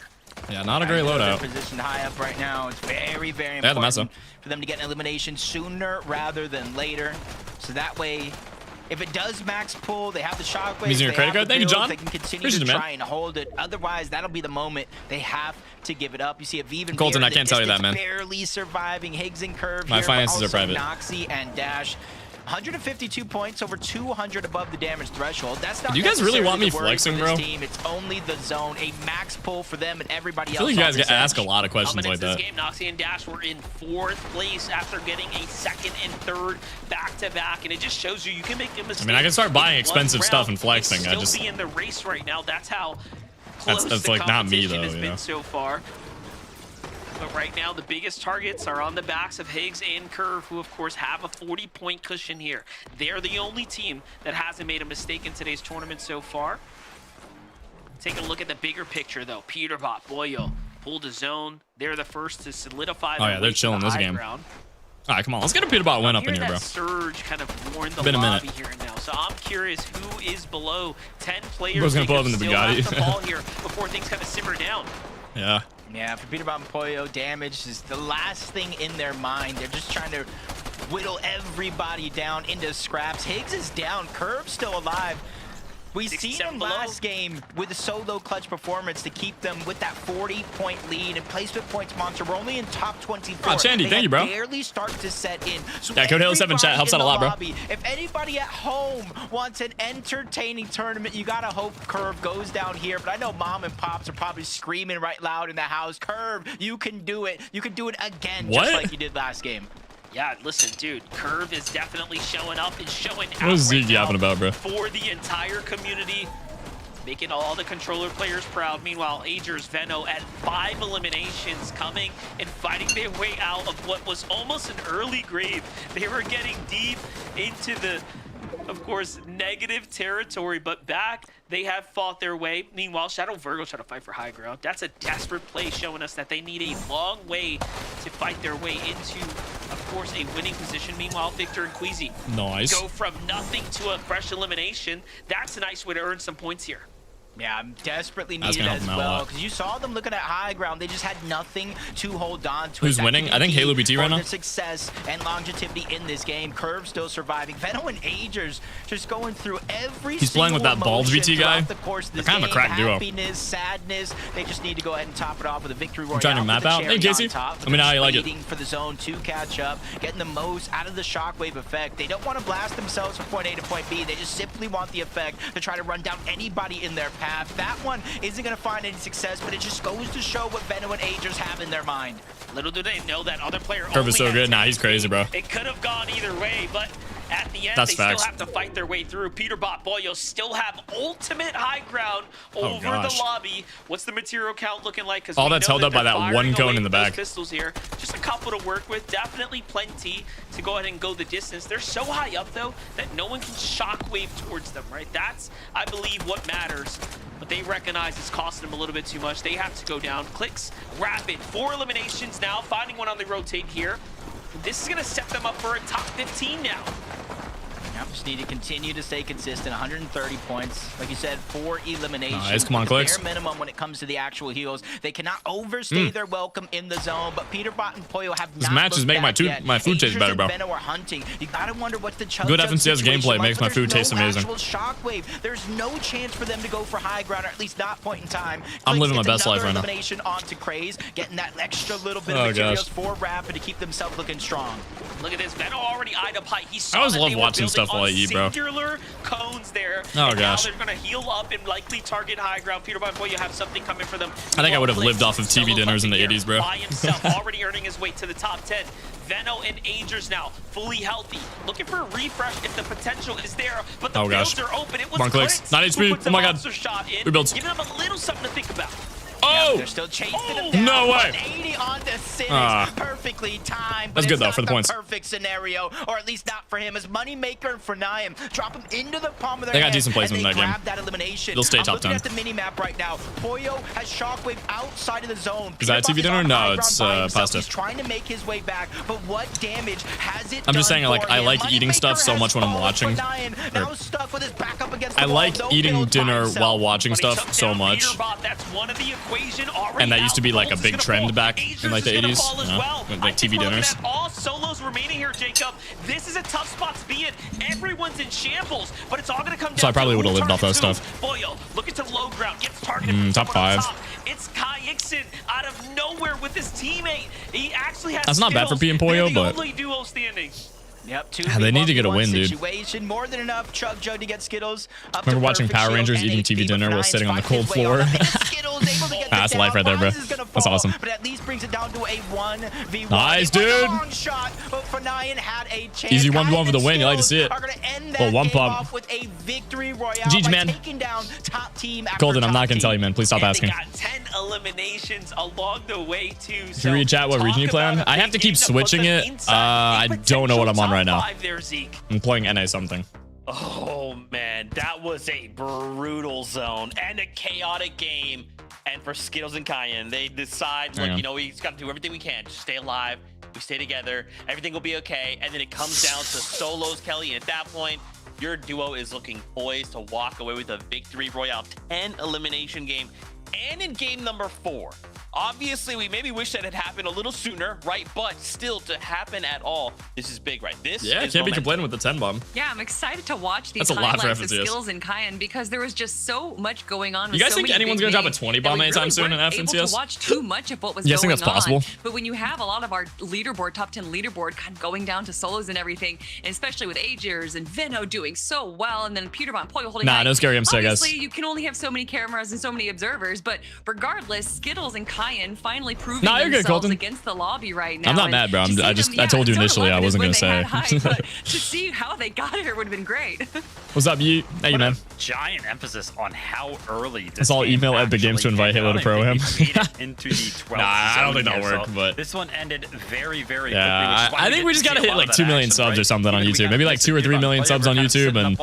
A: Yeah, not a great
E: They're
A: loadout.
E: positioned high up right now. It's very, very
A: They have the
E: important
A: Mesa.
E: for them to get an elimination sooner rather than later. So that way, if it does max pull, they have the shockwaves.
A: Using your
E: they
A: credit
E: have
A: card?
E: the
A: Thank you,
E: builds,
A: John.
E: They can continue
A: Appreciate
E: to
A: it, man.
E: try and hold it. Otherwise, that'll be the moment they have to give it up. You see a Vive and
A: Colton,
E: Veer
A: I
E: in the
A: can't tell you that,
E: distance,
A: man.
E: barely surviving. Higgs and Curve
A: My
E: here, but
A: finances are
E: also
A: private.
E: Noxy and Dash. 152 points, over 200 above the damage threshold. That's not
A: Do you guys really want me
E: necessarily the worry
A: flexing,
E: for this
A: bro?
E: team. It's only the zone, a max pull for them and everybody
A: I
E: else.
A: feel like you
E: on
A: guys
E: this
A: get asked a
E: edge.
A: lot of questions
F: Coming
A: like
F: into this
A: that.
F: game, Noxy and Dash were in 4th place after getting a 2nd and 3rd back-to-back, and it just shows you can make a mistake.
A: I mean, I can start buying
F: in
A: expensive
F: one
A: stuff
F: round
A: and flexing. I
F: still
A: just
F: be in the race right now. That's how close
A: that's
F: the
A: like not me,
F: competition
A: though,
F: has
A: you
F: been
A: know?
F: so far. But right now, the biggest targets are on the backs of Higgs and Curve, who, of course, have a 40-point cushion here. They're the only team that hasn't made a mistake in today's tournament so far. Take a look at the bigger picture, though. Peterbot, Boyo, pulled a zone. They're the first to solidify
A: Oh,
F: their
A: yeah, they're
F: way to
A: chilling
F: the
A: this
F: high
A: game.
F: ground.
A: All right, come on. Let's get a Peterbot win up in here, bro.
F: That surge kind of warned the
A: Been a
F: lobby
A: minute.
F: here and now. So I'm curious who is below 10 players.
A: Bro's gonna
F: They
A: pull up
F: could
A: in the
F: still have
A: Bugatti.
F: the ball here before things kind of simmer down.
A: Yeah.
E: Yeah, for Peterbot and Poyo, damage is the last thing in their mind. They're just trying to whittle everybody down into scraps. Higgs is down, Curve's still alive. We seen
F: 67
E: him
F: below.
E: last game with a solo clutch performance to keep them with that 40-point lead and placement points monster. We're only in top 24.
A: Oh, Chandy,
E: They
A: thank
E: had
A: you, bro.
E: barely start to set in. So
A: Yeah, code Halo7 chat helps
E: everybody
A: out a lot,
E: in
A: bro.
E: the lobby, if anybody at home wants an entertaining tournament, you gotta hope Curve goes down here. But I know mom and pops are probably screaming right loud in the house, Curve, you can do it. You can do it again,
A: What?
E: just like you did last game.
F: Yeah, listen, dude, Curve is definitely showing up and showing out.
A: What is Zeke
F: right now
A: yapping about, bro?
F: for the entire community, making all the controller players proud. Meanwhile, Agers, Veno at 5 eliminations, coming and fighting their way out of what was almost an early grave. They were getting deep into the, of course, negative territory, but back they have fought their way. Meanwhile, Shadow Virgo trying to fight for high ground. That's a desperate play, showing us that they need a long way to fight their way into, of course, a winning position. Meanwhile, Victor and Queasy
A: Nice.
F: go from nothing to a fresh elimination. That's a nice way to earn some points here.
E: Yeah, I'm desperately
A: That's
E: needed
A: gonna help
E: as
A: him out a
E: well,
A: lot.
E: because you saw them looking at high ground. They just had nothing to hold on to.
A: Who's winning? I think HaloBT right now.
E: The success and longevity in this game. Curve still surviving. Veno and Agers just going through every.
A: He's playing with that bald VT guy.
E: The course of this
A: They're kind of a
E: game.
A: crack duo.
E: Happiness, sadness. They just need to go ahead and top it off with a victory royale.
A: trying to map out. Hey, Casey. Let me know how you like it.
E: Waiting for the zone to catch up, getting the most out of the shockwave effect. They don't want to blast themselves from point A to point B. They just simply want the effect to try to run down anybody in their path. That one isn't going to find any success, but it just goes to show what Veno and Agers have in their mind.
F: Little do they know that other player
A: Curve is so
F: only had
A: good. Nah,
F: 10
A: he's crazy, bro.
F: It could have gone either way, but at the end,
A: That's
F: they
A: facts.
F: still have to fight their way through. Peterbot, Boyo still have ultimate high ground over the
A: gosh.
F: lobby. What's the material count looking like? Because
A: All that's held up by that one cone in the back.
F: Pistols here, just a couple to work with. Definitely plenty to go ahead and go the distance. They're so high up though that no one can shockwave towards them. Right? That's, I believe, what matters. But they recognize it's costing them a little bit too much. They have to go down. Clix, rapid, 4 eliminations now. Finding one on the rotate here. This is going to set them up for a top 15 now.
E: Just need to continue to stay consistent. 130 points. Like you said, 4 eliminations.
A: Nice. Come on, Clix.
E: Bare minimum when it comes to the actual heals. They cannot overstay their welcome in the zone, but Peterbot and Poyo have
A: This
E: not
A: match is
E: looked
A: making
E: back
A: my
E: yet.
A: food taste
E: Agers
A: better,
E: and
A: bro.
E: Veno are hunting. You gotta wonder what's the chug
A: Good
E: jug
A: FNCS
E: situation
A: gameplay
E: like,
A: makes
E: but
A: my food
E: there's
A: taste
E: no
A: amazing.
E: actual shockwave. There's no chance for them to go for high ground, or at least not point in time.
A: I'm
E: Clix
A: living my
E: gets
A: best life
E: another
A: right now.
E: elimination onto Craze, getting that extra little bit
A: Oh,
E: of materials
A: gosh.
E: for Rapid to keep themselves looking strong.
F: Look at this. Veno already eyed up height. He saw
A: I always
F: that
A: love
F: they were
A: watching
F: building
A: stuff while I
F: on
A: eat, bro.
F: singular cones there.
A: Oh,
F: and
A: gosh.
F: Now they're going to heal up and likely target high ground. Peterbot, boy, you have something coming for them.
A: I think I would have lived off of TV
F: Solo
A: dinners in the
F: hunting
A: 80s, bro.
F: By himself, already earning his way to the top 10. Veno and Agers now fully healthy, looking for a refresh if the potential is there. But the
A: Oh, gosh.
F: builds are open. It was
A: Come on, Clix.
F: Clix
A: 9
F: who
A: HP.
F: put the
A: Oh, my God.
F: monster shot in,
A: Rebuilds.
F: giving them a little something to think about.
A: Oh!
E: They're still chasing him
F: Oh,
E: down.
A: no way.
E: 180 on the Cynics.
A: Ah.
E: Perfectly timed.
A: That's
E: but
A: good,
E: it's
A: though,
E: not
A: for the points.
E: Perfect scenario, or at least not for him. As Moneymaker and for Niam drop him into the palm of their
A: They got
E: hand,
A: decent placement
E: and
A: in that game.
E: grab that elimination.
A: They'll stay
E: I'm
A: top
E: looking
A: 10.
E: at the mini map right now. Poyo has Shockwave outside of the zone.
A: Is that a
E: Peterbot
A: TV dinner?
E: on
A: No,
E: high
A: it's,
E: ground by himself.
A: pasta.
E: He's trying to make his way back, but what damage has it
A: I'm just
E: done
A: saying, like,
E: for
A: I
E: him?
A: like eating stuff so
E: Moneymaker
A: much when I'm
E: has
A: watching.
E: fallen for Niam, now stuck with his back up against the
A: I
E: wall.
A: like
E: No
A: eating
E: build by
A: dinner
E: himself.
A: while watching
F: But he
A: stuff
F: took
A: so
F: down
A: much.
F: Peterbot. That's one of the equation already
A: And that used to be,
F: out.
A: like, a
F: Bolts is
A: big
F: gonna
A: trend
F: fall.
A: back
F: Agers
A: in, like, the
F: is gonna
A: 80s,
F: fall as
A: you know,
F: well.
A: with,
F: I
A: like,
F: think
A: TV
F: we're looking
A: dinners.
F: at all solos remaining here, Jacob. This is a tough spot to be in. Everyone's in shambles, but it's all going to come down
A: So I probably
F: to
A: would have
F: who
A: lived off that
F: targets
A: stuff.
F: who. Boyo, looking to low ground, gets targeted from
A: top
F: someone on
A: 5.
F: top. It's Kai Ixon out of nowhere with his teammate. He actually has
A: That's not bad for
F: skills.
A: being Poyo,
F: They're
A: but-
F: the only duo standing.
E: Yep,
A: they need to get a win, dude.
E: Situation. More than enough. Chug Jug to get Skittles. Up
A: Remember
E: to
A: watching
E: perfect
A: Power
E: shield
A: Rangers
E: and
A: eating
E: HP,
A: TV dinner
E: but
A: while
E: Ryan's
A: sitting on the
E: finding
A: cold
E: his way on
A: floor?
E: up, and Skittles able to get
A: That's
E: the
A: life right there, bro.
E: down. Rise is gonna
A: That's
E: fall,
A: awesome.
E: But at least brings it down to a 1v1.
A: Nice,
E: It was a
A: dude.
E: long shot, but Fanayan had a chance.
A: Easy 1v1 for the
E: Kai
A: win. You like to
E: Skittles
A: see it.
E: Are gonna end that
A: Well, one
E: game
A: pump.
E: off with a victory royale
A: GG,
E: by
A: man.
E: taking down top team after
A: Golden, I'm
E: top
A: not going to tell you,
E: team.
A: man. Please stop
F: And
A: asking.
F: They got 10 eliminations along the way too.
A: If you read chat, what region you play on? I have to keep switching it. I don't know what I'm on right now. I'm playing NA something.
D: Oh man, that was a brutal zone and a chaotic game. And for Skittles and Cayenne, they decide,
A: Hang
D: look,
A: on.
D: you know, we just got to do everything we can. Just stay alive. We stay together. Everything will be okay. And then it comes down to solos, Kelly. And at that point, your duo is looking poised to walk away with a victory royale 10 elimination game. And in game number 4, obviously, we maybe wish that had happened a little sooner, right? But still, to happen at all, this is big, right? This
A: Yeah,
D: is
A: can't be
D: momentum.
A: complaining with the 10 bomb.
B: Yeah, I'm excited to watch these
A: That's a lot for
B: highlights of
A: FNCS.
B: Skills and Cayenne because there was just so much going on.
A: You
B: with
A: guys
B: so
A: think
B: many
A: anyone's
B: big
A: gonna drop a
B: names
A: 20
B: that
A: bomb
B: we
A: anytime
B: really
A: soon in
B: weren't able
A: FNCS?
B: to watch too much of what was
A: You guys
B: going
A: think that's possible?
B: on. But when you have a lot of our leaderboard, top 10 leaderboard, kind of going down to solos and everything, and especially with Agers and Veno doing so well, and then Peterbot and Poyo holding
A: Nah,
B: high,
A: no scary, I'm sick, guys.
B: obviously, you can only have so many cameras and so many observers, but regardless, Skittles and Cayenne Cayenne finally proving
A: Nah, you're good,
B: themselves
A: Colton.
B: against the lobby right now.
A: I'm not
B: And
A: mad, bro.
B: to see
A: I told you
B: zone
A: initially I
B: 11 is
A: wasn't
B: when
A: gonna
B: they
A: say.
B: had hype, but to see how they got here would have been great.
A: What's up, Yeet? Thank you, man.
C: Giant emphasis on how early this
A: Let's all
C: game
A: email Epic Games to
C: actually
A: invite
C: ended.
A: Halo to
C: I don't
A: pro
C: even
A: him.
C: think he made it into the 12th
A: Nah, I don't think
C: zone
A: that'll
C: here,
A: work,
C: so
A: but
C: this one ended very, very
A: yeah,
C: quickly.
A: I think we just gotta hit like 2 million subs or something on YouTube. Maybe like 2 or 3 million subs on YouTube, and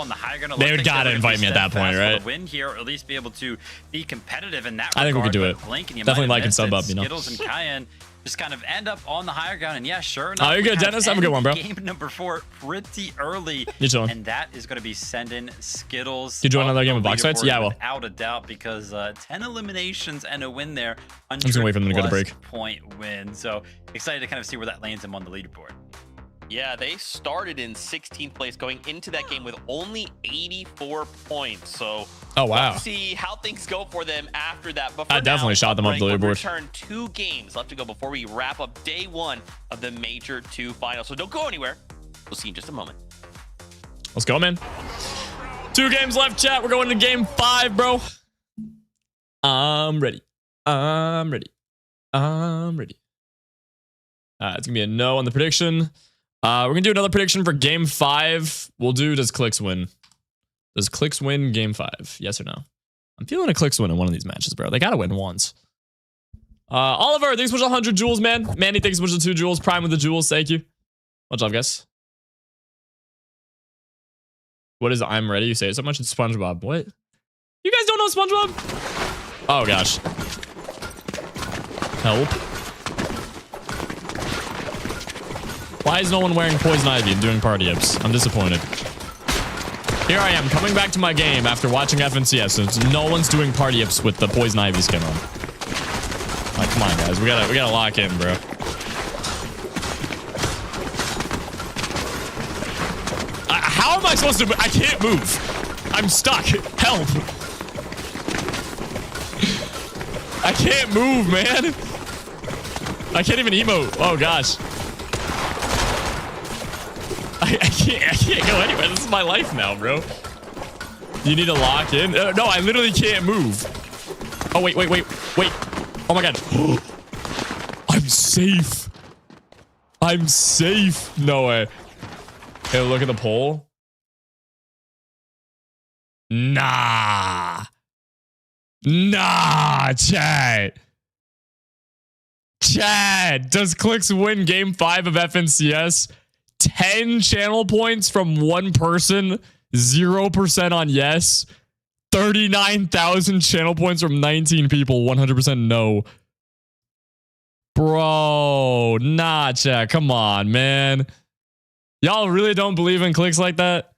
A: they would gotta invite me at that point, right?
C: Win here, or at least be able to be competitive in that.
A: I think we could do it. Definitely like and sub up, you know.
C: Skittles and Cayenne just kind of end up on the higher ground, and yeah, sure enough.
A: Oh, you're good, Dennis. Have a good one, bro.
C: Game number 4 pretty early,
A: You chilling?
C: and that is going to be sending Skittles.
A: You join
C: up
A: another game
C: the
A: of box fights? Yeah, I will.
C: without a doubt, because 10 eliminations and a win there. I'm
A: just gonna wait for them to go to break.
C: Point win. So excited to kind of see where that lands him on the leaderboard.
D: Yeah, they started in 16th place going into that game with only 84 points. So
A: oh wow,
D: let's see how things go for them after that. But for
A: I definitely shot them up the leaderboard.
D: Return 2 games left to go before we wrap up day 1 of the Major 2 final. So don't go anywhere. We'll see you in just a moment.
A: Let's go, man. 2 games left, chat. We're going to game 5, bro. I'm ready. I'm ready. I'm ready. It's gonna be a no on the prediction. We're gonna do another prediction for game 5. We'll do, does Clix win? Does Clix win game 5? Yes or no? I'm feeling a Clix win in one of these matches, bro. They gotta win once. Oliver, thanks so much for 100 jewels, man. Manny, thanks so much for 2 jewels. Prime with the jewels, thank you. Much love, guys. What is I'm ready? You say it so much. It's SpongeBob. What? You guys don't know SpongeBob? Oh gosh. Help. Why is no one wearing Poison Ivy and doing party ups? I'm disappointed. Here I am, coming back to my game after watching FNCS, and no one's doing party ups with the Poison Ivy skin on. Like, come on, guys. We gotta lock in, bro. How am I supposed to move? I can't move. I'm stuck. Help. I can't move, man. I can't even emote. Oh, gosh. I can't go anywhere. This is my life now, bro. You need to lock in? No, I literally can't move. Oh, wait. Oh, my God. I'm safe. I'm safe. No way. Hey, look at the poll. Nah, chat. Does Clix win game 5 of FNCS? 10 channel points from 1 person, 0% on yes. 39,000 channel points from 19 people, 100% no. Bro, nah, chat. Come on, man. Y'all really don't believe in Clix like that?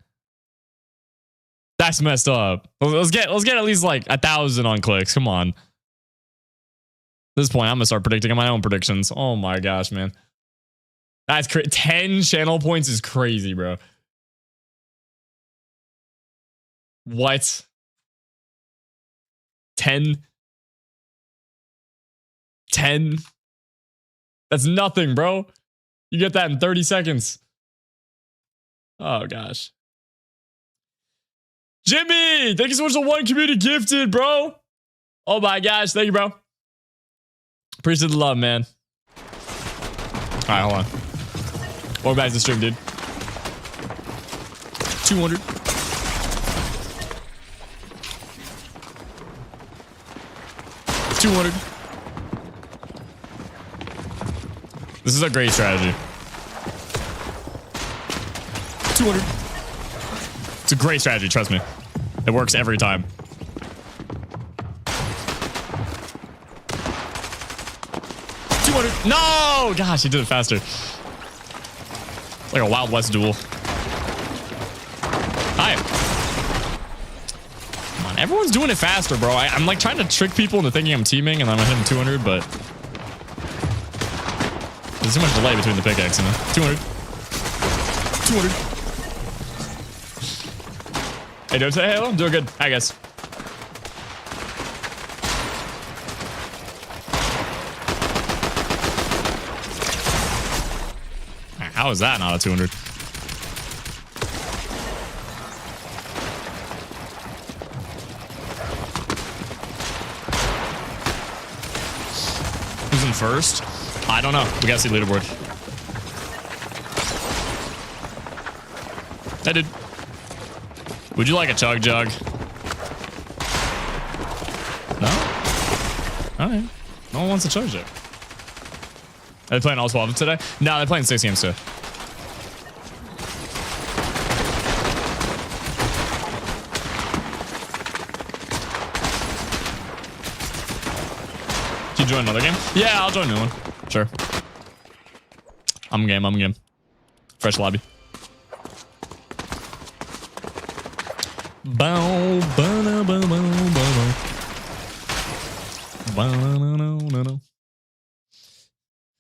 A: That's messed up. Let's get at least like 1,000 on Clix. Come on. At this point, I'm gonna start predicting my own predictions. Oh my gosh, man. That's 10 channel points is crazy, bro. What? 10? That's nothing, bro. You get that in 30 seconds. Oh gosh. Jimmy, thank you so much for 1 community gifted, bro. Oh my gosh, thank you, bro. Appreciate the love, man. All right, hold on. Welcome back to the stream, dude. 200. $200. This is a great strategy. 200. It's a great strategy, trust me. It works every time. $200. No! Gosh, he did it faster. It's like a Wild West duel. Hi. Come on, everyone's doing it faster, bro. I'm like trying to trick people into thinking I'm teaming and I'm gonna hit him 200, but there's too much delay between the pickaxe and the 200. 200. Hey, don't say Halo. I'm doing good. Hi, guys. How is that not a 200? first? I don't know. We gotta see leaderboard. I did. Would you like a chug jug? No? Alright. No one wants a chug jug. Are they playing all 12 today? No, they're playing 6 games too. Did you join another game? Yeah, I'll join a new one. Sure. I'm game. Fresh lobby. Bow, bow, bow, bow, bow.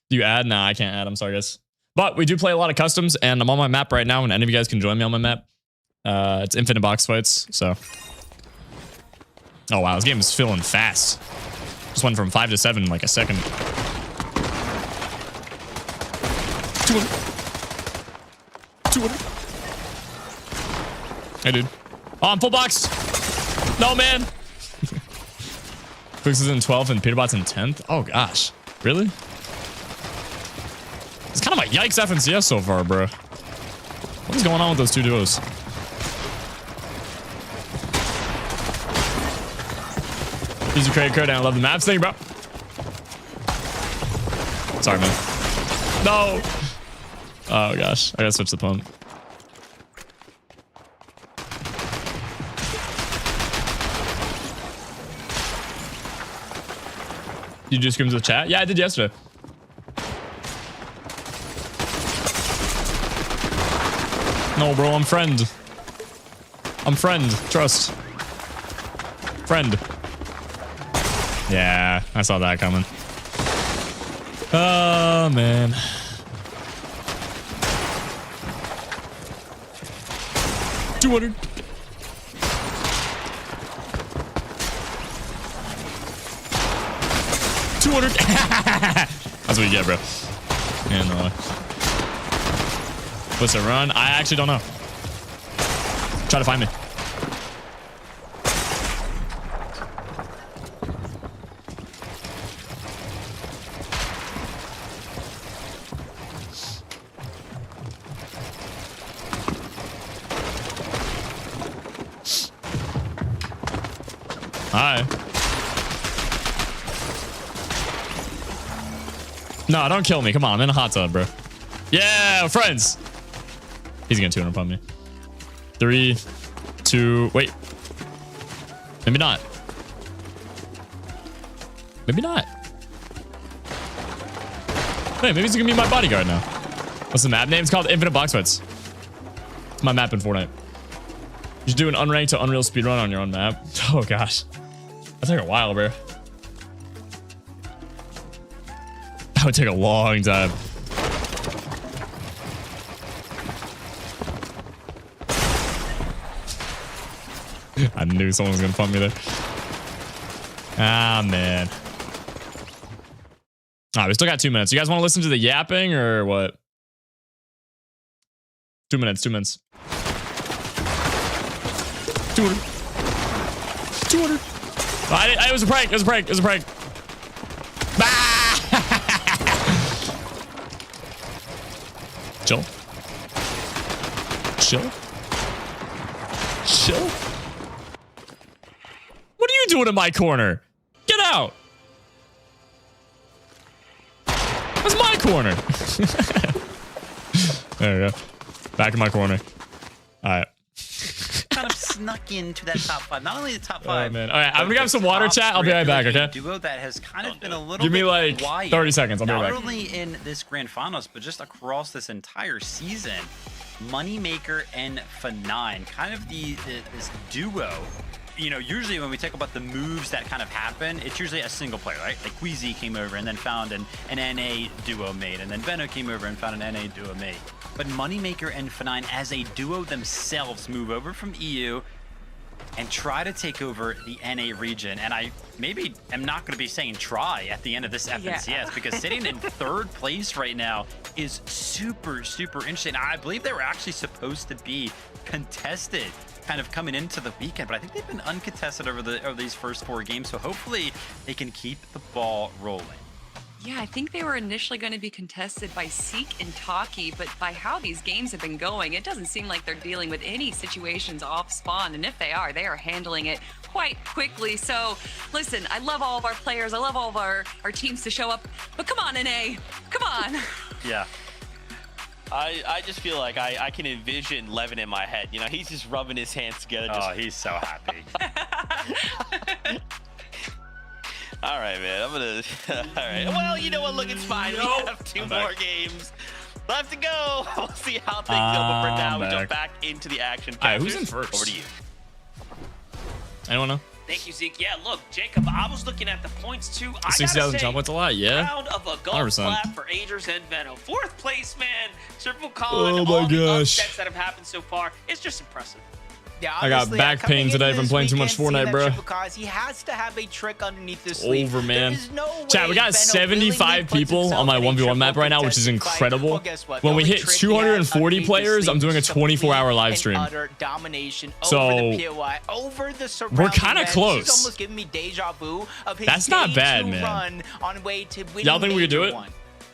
A: Do you add? Nah, I can't add. I'm sorry, guys. But we do play a lot of customs, and I'm on my map right now, and any of you guys can join me on my map. It's infinite box fights, so. Oh, wow. This game is filling fast. Just went from 5 to 7 in like a second. 200. Hey, dude. Oh, I'm full box. No, man. Clix is in 12th and Peterbot's in 10th. Oh, gosh. Really? It's kind of a yikes FNCS so far, bro. What is going on with those two duos? Use your credit card and I love the maps. Thank you, bro. Sorry, man. No. Oh, gosh. I gotta switch the pump. You just screams with chat? Yeah, I did yesterday. No, bro, I'm friend. I'm friend. Trust. Friend. Yeah, I saw that coming. Oh, man. $200. That's what you get, bro. And what's a run? I actually don't know. Try to find me. Hi. No, don't kill me. Come on, I'm in a hot tub, bro. Yeah, we're friends. He's gonna 200 pump me. 3, 2, wait. Maybe not. Maybe not. Hey, maybe he's gonna be my bodyguard now. What's the map name? It's called Infinite Box Fights. It's my map in Fortnite. You should do an unranked to Unreal speedrun on your own map. Oh gosh. That'd take a while, bro. That would take a long time. I knew someone was gonna pump me there. Ah, man. Ah, we still got 2 minutes. You guys want to listen to the yapping or what? 2 minutes, 2 minutes. 200. 200. It was a prank. It was a prank. It was a prank. Ah! Chill. Chill. Chill. What are you doing in my corner? Get out. That's my corner. There we go. Back in my corner. All right.
E: Kind of snuck into that top 5. Not only the top 5.
A: Oh, man. All right, I'm gonna grab some water, chat. I'll be right back, okay?
E: Duo that has kind of been a little
A: Give me
E: bit
A: like
E: quiet,
A: 30 seconds. I'll be right back.
E: Not only in this grand finals, but just across this entire season. Moneymaker and F9, kind of this duo. You know, usually when we talk about the moves that kind of happen, it's usually a single player, right? Like Queasy came over and then found an NA duo mate, and then Veno came over and found an NA duo mate. But Moneymaker and F9 as a duo themselves move over from EU and try to take over the NA region. And I maybe am not going to be saying try at the end of this FNCS because sitting in 3rd place right now is super, super interesting. I believe they were actually supposed to be contested kind of coming into the weekend, but I think they've been uncontested over these first 4 games. So hopefully they can keep the ball rolling.
B: Yeah, I think they were initially going to be contested by Seek and Taki, but by how these games have been going, it doesn't seem like they're dealing with any situations off spawn. And if they are handling it quite quickly. So listen, I love all of our players. I love all of our teams to show up. But come on, NA. Come on.
C: Yeah.
D: I just feel like I can envision Levin in my head. You know, he's just rubbing his hands together.
C: Oh, he's so happy.
D: All right, man. I'm gonna. All right. Well, you know what? Look, it's fine. We have 2 more games left to go. We'll see how things go. But for now, we jump back into the action.
A: All right, who's in first?
D: Over to you.
A: Anyone know?
F: Thank you, Zeke. Yeah, look, Jacob, I was looking at the points too.
A: 60,000 jump points a lot, yeah.
F: Round of a golf
A: 100%.
F: clap for Agers and Venom. 4th place, man. Triple Con.
A: Oh my
F: all the
A: gosh.
F: upsets that have happened so far. It's just impressive.
E: Yeah,
A: I got
E: honestly,
A: back
E: coming
A: pain
E: into
A: today from
E: this
A: playing too much
E: weekend, seeing
A: Fortnite,
E: that
A: bro.
E: triple cause, he has to have a trick underneath the sleeve.
A: Over, man.
E: There is no way
A: Chat, we got
E: Venom
A: 75
E: willingly puts
A: people on my
E: himself in a
A: 1v1 map right now, which is
E: triple contested fight.
A: incredible.
E: Well, guess what?
A: When
E: The
A: we
E: only
A: hit
E: trick he has
A: 240
E: underneath the
A: players, I'm doing a
E: sleeve is
A: 24-hour live
E: complete
A: stream.
E: and utter domination
A: So,
E: over the POI, over the surrounding
A: we're kinda
E: red.
A: close.
E: This is almost giving me deja vu of his
A: That's not
E: day
A: bad,
E: 2
A: man.
E: run on way to winning
A: Y'all think we could do
E: Major
A: it?
E: 1.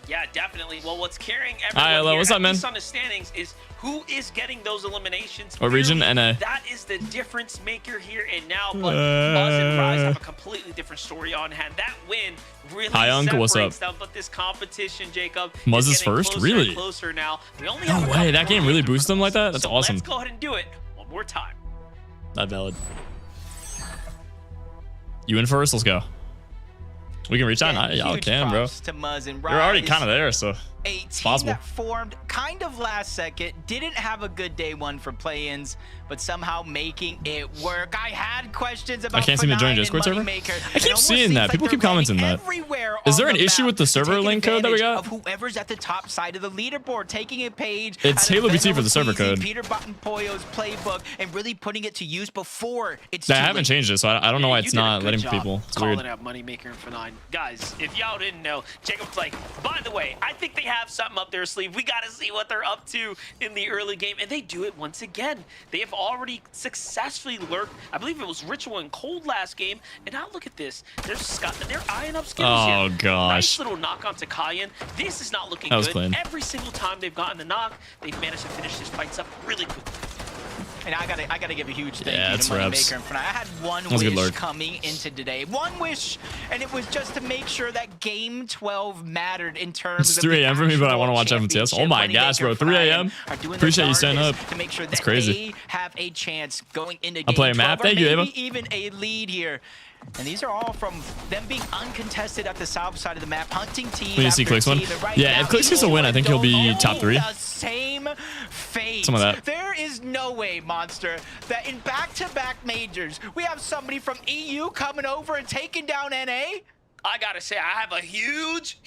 F: Yeah, definitely. Well, what's carrying everyone
A: Hi, hello,
F: here,
A: what's
F: at
A: up, man?
F: least on the standings, is who is getting those eliminations.
A: What region?
F: Clearly,
A: NA.
F: That is the difference maker here and now. But Buzz and Rise have a completely different story on hand. That win really
A: Hi, Uncle, what's
F: separates
A: up?
F: them. But this competition, Jacob,
A: Muzz is
F: getting
A: first?
F: closer
A: Really?
F: and closer now. We only
A: No
F: have a
A: way,
F: couple
A: that
F: more
A: game really
F: games
A: boosted them like that?
F: for
A: That's
F: so
A: awesome.
F: Let's go ahead and do it one more time.
A: Not valid. You in first? Let's go. We can reach out.
E: Yeah,
A: Y'all
E: huge
A: can, bro.
E: props to Muzz and Rise.
A: You're already kind of there, so
E: A team
A: possible.
E: that formed kind of last second, didn't have a good day 1 for play-ins, but somehow making it work. I had questions about
A: can't seem to join
E: F9
A: Discord
E: and
A: server?
E: Moneymaker.
A: I keep seeing that. People keep commenting that. Is there an issue with the server link code that we got?
E: Of whoever's at the top side of the leaderboard, taking a page.
A: It's
E: out of
A: HaloBT
E: Venom
A: for the server
E: Peasy,
A: code.
E: Peterbot and Poyo's playbook and really putting it to use before it's
A: I
E: too
A: haven't
E: late.
A: changed it, so I don't know why
F: You
A: it's
F: did a
A: not
F: good
A: letting
F: job
A: people. It's
F: calling
A: weird.
F: out Moneymaker and F9. Guys, if y'all didn't know, Jacob's like, by the way, I think they have something up their sleeve. We got to see what they're up to in the early game. And they do it once again. They have already successfully lurked. I believe it was Ritual and Cold last game. And now look at this. They're eyeing up Skittles
A: Oh,
F: here.
A: gosh.
F: Nice little knock onto Cayenne. This is not looking
A: That was
F: good.
A: clean.
F: Every single time they've gotten the knock, they've managed to finish these fights up really quickly.
E: And I gotta give a huge thank
A: Yeah,
E: you
A: it's
E: to
A: reps.
E: Moneymaker and F9. I had one
A: was a good
E: wish
A: lurk.
E: coming into today. One wish, and it was just to make sure that Game 12 mattered in terms
A: It's
E: of
A: 3
E: the
A: a.m. for me, but I
E: actual
A: want to watch FNTS. Oh my gosh, bro.
E: Moneymaker
A: 3 a.m.
E: are doing their
A: Appreciate you staying up.
E: darndest to make sure
A: That's
E: that
A: crazy.
E: they have a chance going into
A: I'll
E: Game
A: play a
E: 12
A: map.
E: or
A: Thank you,
E: maybe
A: Ava.
E: even a lead here. And these are all from them being uncontested at the south side of the map, hunting team.
A: When you see
E: after
A: Clix win?
E: team, and right
A: Yeah,
E: now,
A: if Clix gets a win, I think he'll be top 3.
E: The same fate.
A: Some of that.
E: There is no way, Monster, that in back-to-back majors, we have somebody from EU coming over and taking down NA.
F: I gotta say, I have a huge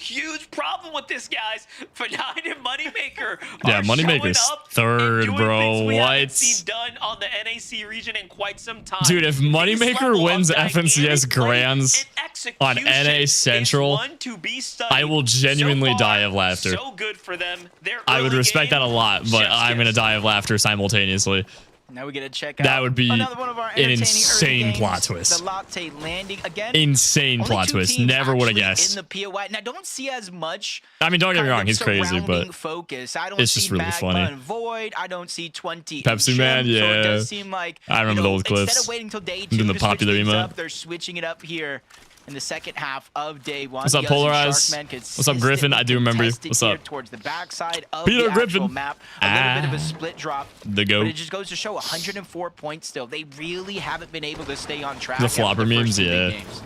F: problem with this, guys. F9 and Moneymaker
A: Yeah,
F: are
A: Moneymaker's
F: showing up
A: third,
F: and doing
A: bro.
F: things we haven't
A: What?
F: seen done on the NAC region in quite some time.
A: Dude, if
F: This
A: Moneymaker
F: level of
A: wins
F: dynamic
A: FNCS
F: play
A: Grands
F: and
A: on
F: execution
A: NA Central,
F: is one to be studied.
A: I will genuinely
F: So far,
A: die of laughter.
F: So good for them. Their
A: I would
F: early
A: respect
F: game,
A: that a lot, but
F: chef's
A: I'm going to
F: kiss.
A: die of laughter simultaneously.
E: Now we get to check out
A: That would be
E: another one of our
A: an
E: entertaining
A: insane
E: early games,
A: plot twist.
E: The Latte landing again.
A: Insane
E: Only
A: plot
E: 2
A: twist.
E: teams
A: Never would have
E: actually
A: guessed.
E: in the POI. Now, don't see as much.
A: I mean, don't get me
E: kind
A: wrong,
E: of
A: he's crazy,
E: surrounding
A: but
E: focus. I don't
A: it's
E: see
A: just really
E: Magma
A: funny.
E: and Void. I don't see 20.
A: Pepsi
E: and
A: Man,
E: Shim, so it
A: yeah.
E: does seem like
A: I remember
E: you know,
A: those clips.
E: Instead of waiting until day 2
A: Doing the
E: to switch
A: popular
E: things
A: emote.
E: up, they're switching it up here in the second half of day 1.
A: What's up,
E: Yuz and
A: Polarized?
E: Sharkman
A: What's up, Griffin? I do remember you.
E: consistently
A: What's
E: contested
A: up?
E: here towards the backside of
A: Peter
E: the actual
A: Griffin.
E: map. A little bit of
A: Ah.
E: a split drop.
A: The
E: But
A: GOAT.
E: it just goes to show 104 points still. They really haven't been able to stay on track.
A: The
E: after
A: flopper
E: first
A: memes,
E: 2 big
A: yeah.
E: games.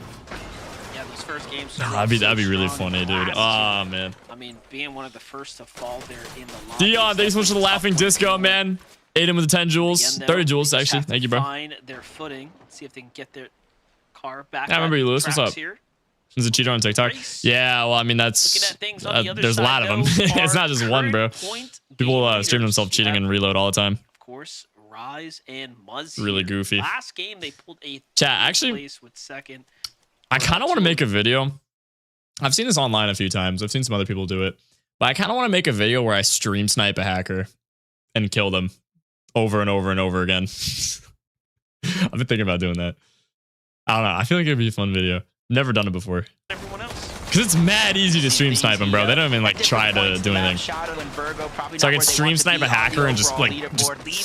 F: Yeah, those first games.
A: That'd be really funny, dude. Oh, man.
F: I mean, being one of the first to fall there in the line.
A: Dion, thanks so much for the laughing disco, man. Ate him with the 10 jewels. 30 jewels, actually. Thank you, bro.
F: Find their footing. See if they can get their car back.
A: I remember you, Lewis. What's
F: tracks
A: up?
F: Here.
A: There's a cheater on TikTok.
F: Race.
A: Yeah, well, I mean,
F: Looking
A: that's
F: at things on the other
A: there's a lot
F: side,
A: of them.
F: though,
A: It's not just one, bro.
F: current point
A: People
F: game
A: stream
F: leaders.
A: themselves cheating
F: You
A: and
F: have,
A: reload all the time.
F: Of course, Rise and Muzz.
A: Really
F: here.
A: goofy.
F: Last game they pulled a
A: Chat, actually,
F: place with second.
A: I kind of want to make a video. I've seen this online a few times. I've seen some other people do it. But I kind of want to make a video where I stream snipe a hacker and kill them over and over and over again. I've been thinking about doing that. I don't know. I feel like it'd be a fun video. Never done it before.
F: Everyone else.
A: Because it's mad easy to stream snipe them, bro. They don't even like try to do anything. So I can stream snipe a hacker and just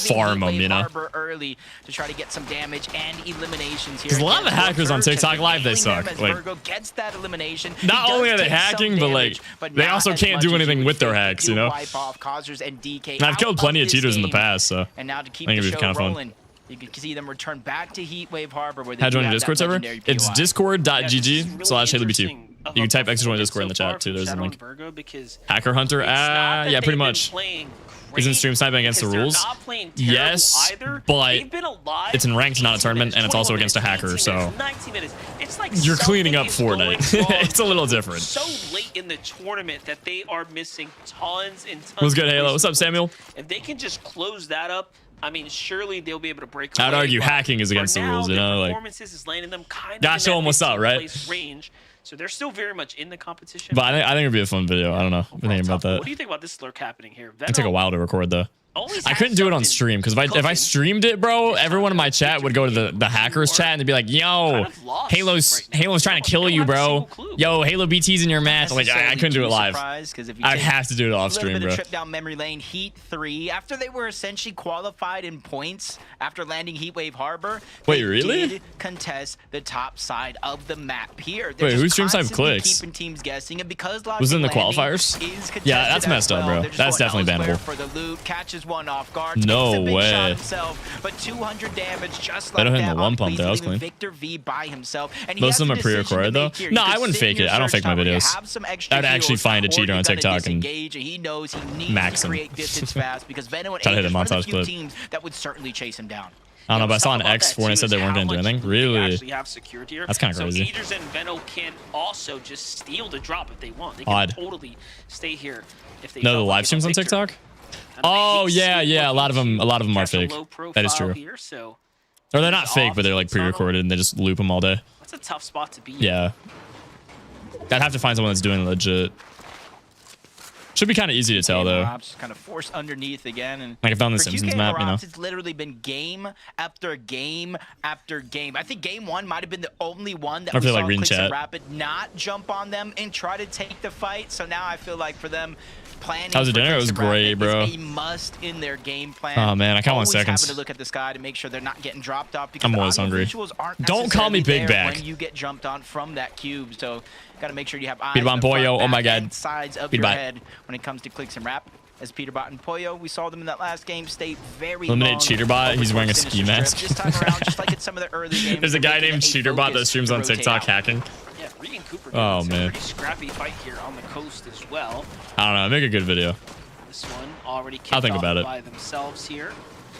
A: farm them, you know?
E: Early to try to get some damage and eliminations here.
A: Because a lot of the hackers on TikTok Live, they suck. Like,
E: gets that elimination.
A: not only are they hacking, but like they also can't do anything with their hacks, you know? And I've killed plenty of cheaters in the past, so
E: and now to keep
A: I think
E: the
A: it'd be
E: show
A: kind of fun.
E: rolling. You can see them return back to Heatwave Harbor where they
A: How to
E: do
A: join a
E: have
A: Discord
E: that
A: server?
E: legendary
A: It's
E: POI.
A: discord.gg/HaloBT. You can type extra join Discord in the chat too. There's a link. Hacker Hunter? Yeah, pretty much. Isn't stream sniping against the rules? Yes, but it's in ranked, not a tournament, and it's also against a hacker, so you're cleaning up Fortnite. It's a little different.
F: So late in the tournament that they are missing tons and tons.
A: What's good, Halo? What's up, Samuel?
F: If they can just close that up, I mean, surely they'll be able to break.
A: I'd argue hacking is against the rules, you know, like.
F: Performances is landing them kind of
A: Gotta show them what's up, right?
F: Range. So they're still very much in the competition.
A: But I think it'd be a fun video. I don't know. I'm thinking about that.
F: What do you think about this lurk happening here?
A: It took a while to record though. I couldn't do it on stream because if I streamed it, bro, everyone in my chat would go to the hackers chat and they'd be like, "Yo, Halo's trying to kill you, bro. Yo, HaloBT's in your match." Like I couldn't do it live. I'd have to do it off stream, bro.
E: Trip down memory lane, Heat 3. After they were essentially qualified in points after landing Heatwave Harbor,
A: wait, really?
E: Did contest the top side of the map here.
A: Wait, who streams have Clix?
E: Keeping teams guessing, and because
A: was it in the qualifiers? Yeah, that's messed up, bro. That's definitely bannable.
E: For the loot, catches one off guard.
A: No way.
E: Himself, but 200 damage just
A: they
E: like
A: don't
E: that.
A: Hit the one pump though. That was clean.
E: Victor V by himself. And
A: most of them are pre-recorded though. No, I wouldn't fake it. I don't fake my videos. I'd actually find a cheater on TikTok and max him.
E: Fast because Venom and
A: Try to hit a
E: one of the
A: montage
E: few
A: clip.
E: teams that would certainly chase him down.
A: I don't know, but I saw an X for and it said they weren't going to do anything. Really? That's kind of crazy.
F: So Eaters and Veno can also just steal the drop if they want. They can
A: Odd.
F: totally stay here if they
A: no, the live streams on TikTok? Oh, yeah. A lot of them are fake. That is true.
F: Here, so
A: or they're not fake, but they're like pre-recorded and they just loop them all day.
F: That's a tough spot to be in.
A: Yeah. I'd have to find someone that's doing legit. Should be kind of easy to tell though.
E: Just kind of forced underneath again, and
A: like I found the Simpsons map, you know.
E: It's literally been game after game after game. I think game one might have been the only one that we saw Clix and Rapid not jump on them and try to take the fight. So now I feel like for them, planning.
A: How's the dinner? It was great, bro.
E: A must in their game plan.
A: Oh man, I kind of want seconds.
E: Having to look at the sky to make sure they're not getting dropped off. Because
A: I'm always hungry. Don't call me big back.
E: When you get jumped on from that cube, so got to make sure you have eyes
A: Peterbot and Pollo. Oh my god.
E: Sides of your head when it comes to Clix and Rap. As Peterbot and Pollo, we saw them in that last game stay very
A: eliminate Cheaterbot. He's wearing a ski mask.
E: This time around, just like in some of the early games.
A: There's a guy named Cheaterbot that streams on TikTok hacking.
F: Yeah, Reed and Cooper.
A: Oh man.
F: Pretty scrappy fight here on the coast as well.
A: I don't know. Make a good video.
F: This one already kicked
A: I'll think about it.
F: by themselves here.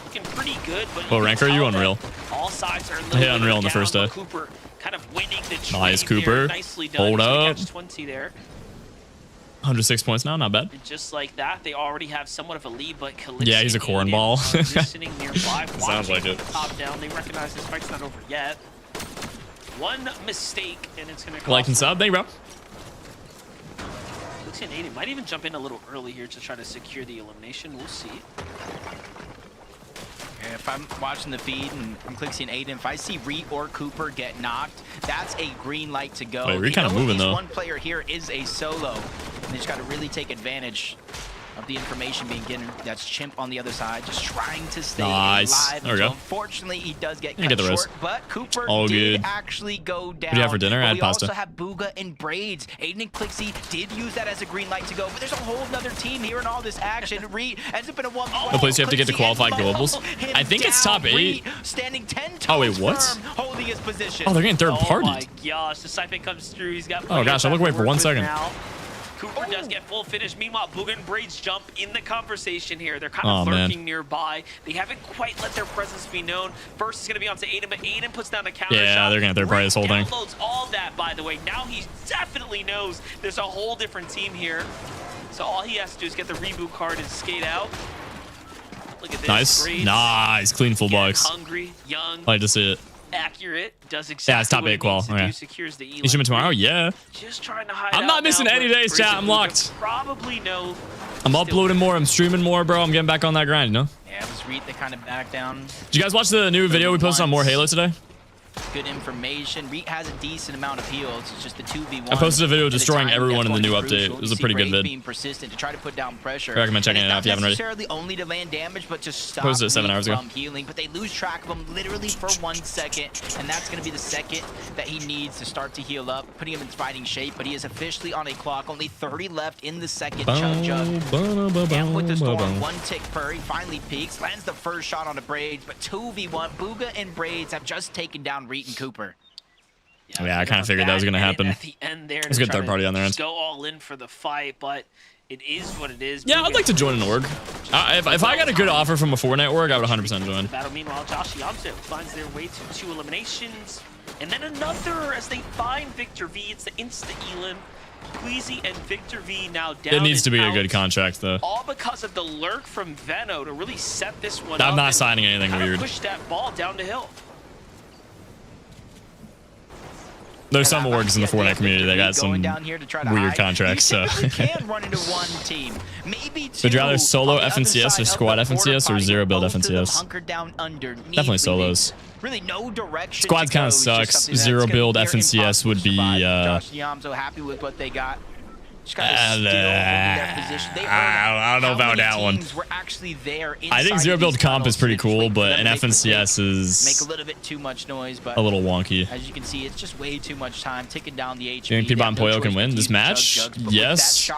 F: Looking pretty good, but
A: what rank are you? Unreal.
F: All sides are
A: I hit Unreal in the first day.
F: Cooper kind of winning the
A: nice, Cooper.
F: Nicely done.
A: Hold up.
F: 20 there.
A: 106 points now, not bad.
F: And just like that, they already have somewhat of a lead, but Clix
A: yeah, he's a cornball.
F: sitting nearby,
A: sounds like it.
F: Top down. They recognize this fight's not over yet. One mistake, and it's going to
A: like and sub. Thank you, bro.
F: Clix and Aiden might even jump in a little early here to try to secure the elimination. We'll see.
E: If I'm watching the feed and I'm Clixy and Aiden, if I see Reed or Cooper get knocked, that's a green light to go.
A: Wait, Reed kind of moving though.
E: One player here is a solo, and they just got to really take advantage of the information being given. That's Chimp on the other side, just trying to stay alive.
A: There we go.
E: Unfortunately, he does get
A: cut
E: short, but Cooper did actually go down.
A: What do you have for dinner? I had pasta.
E: We also have Booga and Braids. Aiden and Clixy did use that as a green light to go, but there's a whole other team here in all this action. Reed ends up in a 1v1.
A: The place you have to get to qualified globals. I think it's top 8.
E: Standing 10 toes
A: oh wait, what?
E: firm, holding his position.
A: Oh, they're getting third party.
F: Oh my gosh, the Siphon comes through. He's got.
A: Oh gosh, I look away for 1 second.
F: Now. Cooper does get full finish. Meanwhile, Booga and Braids jump in the conversation here. They're kind of lurking nearby. They haven't quite let their presence be known. First is going to be onto Aiden, but Aiden puts down the counter shot.
A: Yeah, they're going to third party this whole thing.
F: Downloads all that, by the way. Now he definitely knows there's a whole different team here. So all he has to do is get the reboot card and skate out. Look at this.
A: Nice.
F: Braids.
A: Nice. Clean full box.
F: Hungry, young.
A: I like to see it.
F: Accurate, does exactly
A: yeah, it's top 8 qual. Okay.
F: Secures the
A: you streaming tomorrow? Yeah.
F: Just trying to hide
A: I'm not missing any days, chat. I'm locked.
F: Probably no.
A: I'm uploading more. I'm streaming more, bro. I'm getting back on that grind, you know?
E: Yeah, it was Reed that kind of backed down.
A: Did you guys watch the new video we posted on More Halo today?
E: good information. Reet has a decent amount of heals. It's just the 2v1.
A: I posted a video destroying everyone in the new update. It was a pretty good vid.
E: Being persistent to try to put down pressure.
A: I recommend checking it out if you haven't already.
E: Not necessarily only to land damage, but to stop
A: posted it 7 hours ago.
E: from healing. But they lose track of him literally for 1 second, and that's going to be the second that he needs to start to heal up, putting him in fighting shape. But he is officially on a clock. Only 30 left in the second. Chug. And with the storm, 1 tick per. He finally peaks, lands the first shot on the Braids, but 2v1. Booga and Braids have just taken down Reet and Cooper.
A: Yeah, I kind of figured that was going to happen.
F: At the end there,
A: it's a good third party on their end.
F: Go all in for the fight, but it is what it is.
A: Yeah, I'd like to join an org. If I got a good offer from a Fortnite org, I would 100% join.
F: Battle, meanwhile, Josh Yamso finds their way to 2 eliminations, and then another as they find Victor V. It's the insta-elim. Queasy and Victor V now down.
A: It needs to be a good contract, though.
F: All because of the lurk from Veno to really set this one up.
A: I'm not signing anything weird.
F: Push that ball down the hill.
A: There's some orgs in the Fortnite community that got some weird contracts, so.
E: Can run into one team, maybe two.
A: Would you rather solo FNCS or squad FNCS or zero build FNCS? Definitely solos.
E: Really no direction.
A: Squads kind of sucks. Zero build FNCS would be
E: Josh Yamso happy with what they got.
A: I don't know about that one. I think zero build comp is pretty cool, but an FNCS is
E: make a little bit too much noise, but
A: a little wonky.
E: As you can see, it's just way too much time ticking down the HP.
A: You think Peterbot and Poyo can win this match? Yes.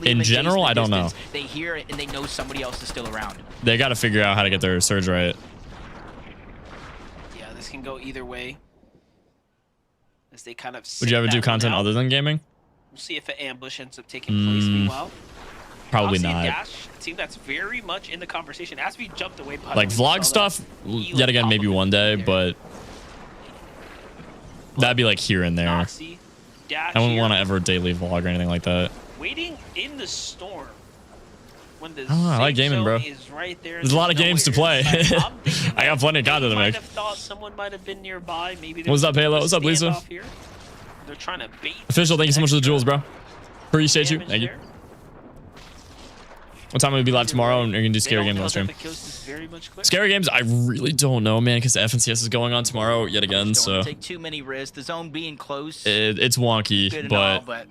A: In general, I don't know.
E: They hear it and they know somebody else is still around.
A: They got to figure out how to get their surge right.
F: Yeah, this can go either way. As they kind of.
A: Would you ever do content other than gaming?
F: We'll see if an ambush ends up taking place. Meanwhile,
A: probably not.
F: Dash, a team that's very much in the conversation as we jumped away.
A: Like vlog stuff, yet again, maybe one day, but that'd be like here and there. I wouldn't want to ever daily vlog or anything like that.
F: Waiting in the storm. When the
A: I like gaming, bro.
F: Right there.
A: There's a lot of games to play. I got plenty of content to make.
F: Someone might have been nearby. Maybe.
A: What's up, Halo? What's up, Lisa?
F: They're trying to bait.
A: Official, thank you so much for the jewels, bro. Appreciate you. Thank you. What time will we be live tomorrow? And you're gonna do scary games on stream. Scary games, I really don't know, man, because the FNCS is going on tomorrow yet again. So
E: take too many risks. The zone being close.
A: It's wonky, but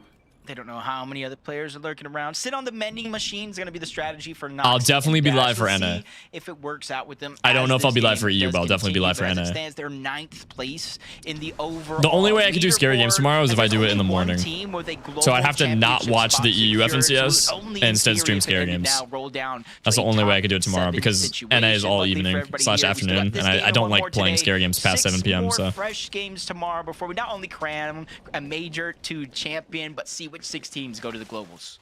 E: they don't know how many other players are lurking around. Sit on the mending machine is going to be the strategy for Nox.
A: I'll definitely be live for NA.
E: If it works out with them.
A: I don't know if I'll be live for EU, but I'll definitely be live for NA.
E: Stands their 9th place in the overall.
A: The only way I could do scary games tomorrow is if I do it in the morning. So I'd have to not watch the EU FNCS and instead stream scary games. That's the only way I could do it tomorrow because NA is all evening / afternoon, and I don't like playing scary games past 7 p.m. So
E: fresh games tomorrow before we not only crown a major to champion, but see which 6 teams go to the globals.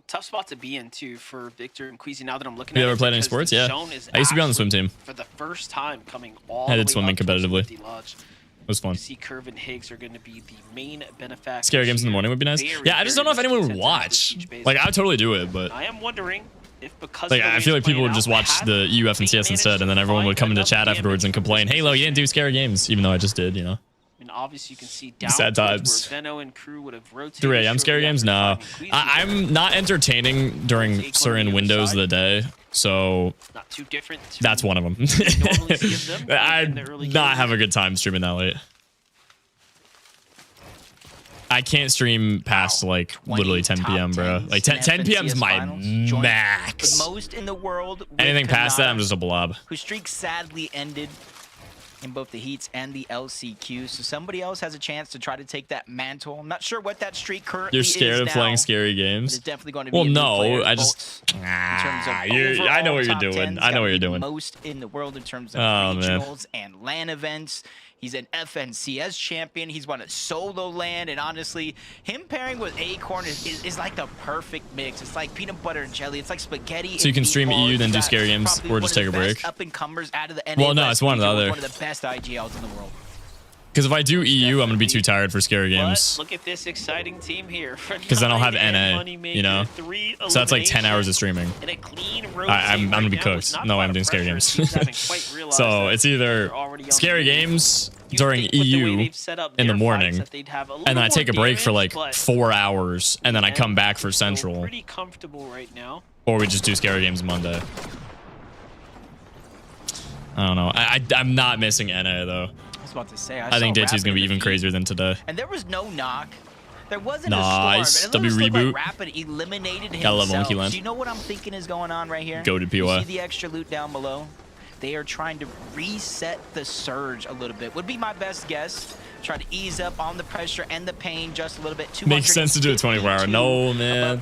F: Tough spot to be in too for Victor and Queasy. Now that I'm looking
A: at
F: it,
A: you ever played any sports? Yeah, I used to be on the swim team.
F: For the first time coming all
A: I did swimming competitively. It was fun.
F: See, Curve and Higgs are going to be the main benefactors.
A: Scary games in the morning would be nice. Yeah, I just don't know if anyone would watch. Like, I would totally do it, but
F: I am wondering if because
A: like I feel like people would just watch the EU FNCS instead, and then everyone would come into chat afterwards and complain, "Halo, you didn't do scary games," even though I just did, you know.
F: And obviously you can see down
A: sad times.
F: where Veno and crew would have rotated.
A: 3 a.m. scary games? No. I'm not entertaining during certain windows of the day, so
F: not too different.
A: That's one of them. I'd not have a good time streaming that late. I can't stream past like literally 10 p.m. bro. Like 10 p.m. is my max.
E: Most in the world.
A: Anything past that, I'm just a blob.
E: Whose streak sadly ended in both the heats and the LCQ, so somebody else has a chance to try to take that mantle. I'm not sure what that streak currently is.
A: You're scared of playing scary games?
E: It's definitely going to be a no,
A: I just I know what you're doing. I know what you're doing.
E: Most in the world in terms of regionals and LAN events. He's an FNCS champion. He's won a solo LAN, and honestly, him pairing with Acorn is like the perfect mix. It's like peanut butter and jelly. It's like spaghetti.
A: So you can stream EU, then do scary games, or just take a break.
E: Up and comers out of the NA.
A: Well, no, it's one or the other.
E: One of the best IGLs in the world.
A: Because if I do EU, I'm gonna be too tired for scary games.
F: Look at this exciting team here.
A: Because then I'll have NA, you know. So that's like 10 hours of streaming. I'm gonna be cooked. No way I'm doing scary games. So it's either scary games during EU in the morning, and then I take a break for like 4 hours, and then I come back for Central.
F: Pretty comfortable right now.
A: Or we just do scary games Monday. I don't know. I'm not missing NA though.
E: was about to say.
A: I think day 2 is gonna be even crazier than today.
E: And there was no knock. There wasn't
A: nice.
E: a storm.
A: W reboot.
E: Like Rapid eliminated himself.
A: Gotta love Monkey Land.
E: Do you know what I'm thinking is going on right here?
A: Go to PY.
E: You see the extra loot down below? They are trying to reset the surge a little bit. Would be my best guess. Try to ease up on the pressure and the pain just a little bit.
A: Makes sense to do a 24-hour. No, man.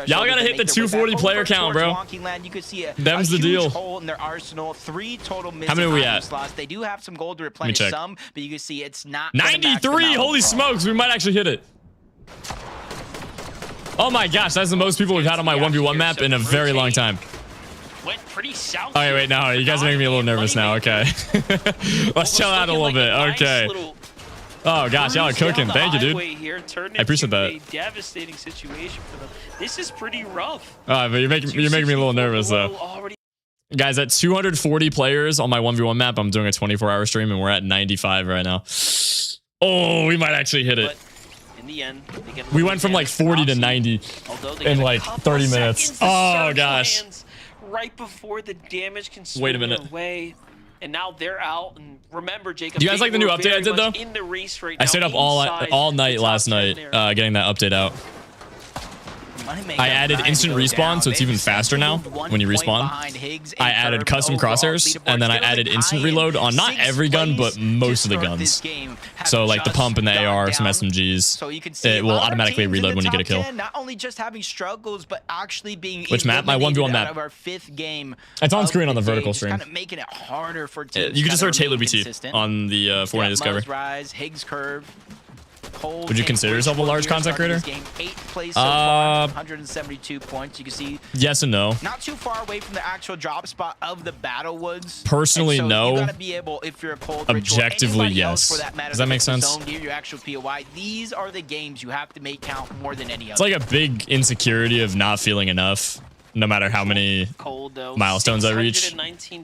A: Y'all gotta hit the 240 player count, bro.
E: You could see
A: Them's the deal.
E: Hole in their arsenal. 3 total missing
A: How many are we at?
E: slots. They do have some gold to replenish some, but you can see it's not
A: 93. Holy smokes, we might actually hit it. Oh my gosh, that's the most people we've had on my 1v1 map in a very long time.
F: Went pretty south.
A: Okay, wait, no, you guys are making me a little nervous now. Okay. Let's chill out a little bit. Okay. Oh gosh, y'all are cooking. Thank you, dude. I appreciate that.
F: A devastating situation for them. This is pretty rough.
A: But you're making me a little nervous though. Guys, at 240 players on my 1v1 map, I'm doing a 24-hour stream and we're at 95 right now. Oh, we might actually hit it.
F: In the end,
A: we went from like 40 to 90 in like 30 minutes. Oh gosh.
F: Right before the damage can swing
A: Wait a minute.
F: away. And now they're out. And remember, Jacob,
A: do you guys like the new update I did though?
F: In the race right
A: I stayed up all night last night getting that update out. I added instant respawn, so it's even faster now when you respawn. I added custom crosshairs, and then I added instant reload on not every gun, but most of the guns. So like the pump and the AR, some SMGs, it will automatically reload when you get a kill.
E: Not only just having struggles, but actually being
A: which map? My 1v1 map.
E: Our 5th game.
A: It's on screen on the vertical stream.
E: Kind of making it harder for teams.
A: You can just search HaloBT on the Fortnite Discovery.
E: Rise, Higgs curve.
A: Would you consider yourself a large content creator?
E: 8th place so far, 172 points. You can see
A: yes and no.
E: Not too far away from the actual drop spot of the battle woods.
A: Personally,
E: so
A: no.
E: You gotta be able, if you're a cold
A: objectively,
E: ritual,
A: yes.
E: for that matter,
A: does that make sense?
E: Near your actual POI. These are the games you have to make count more than any other.
A: It's like a big insecurity of not feeling enough, no matter how many milestones I reach.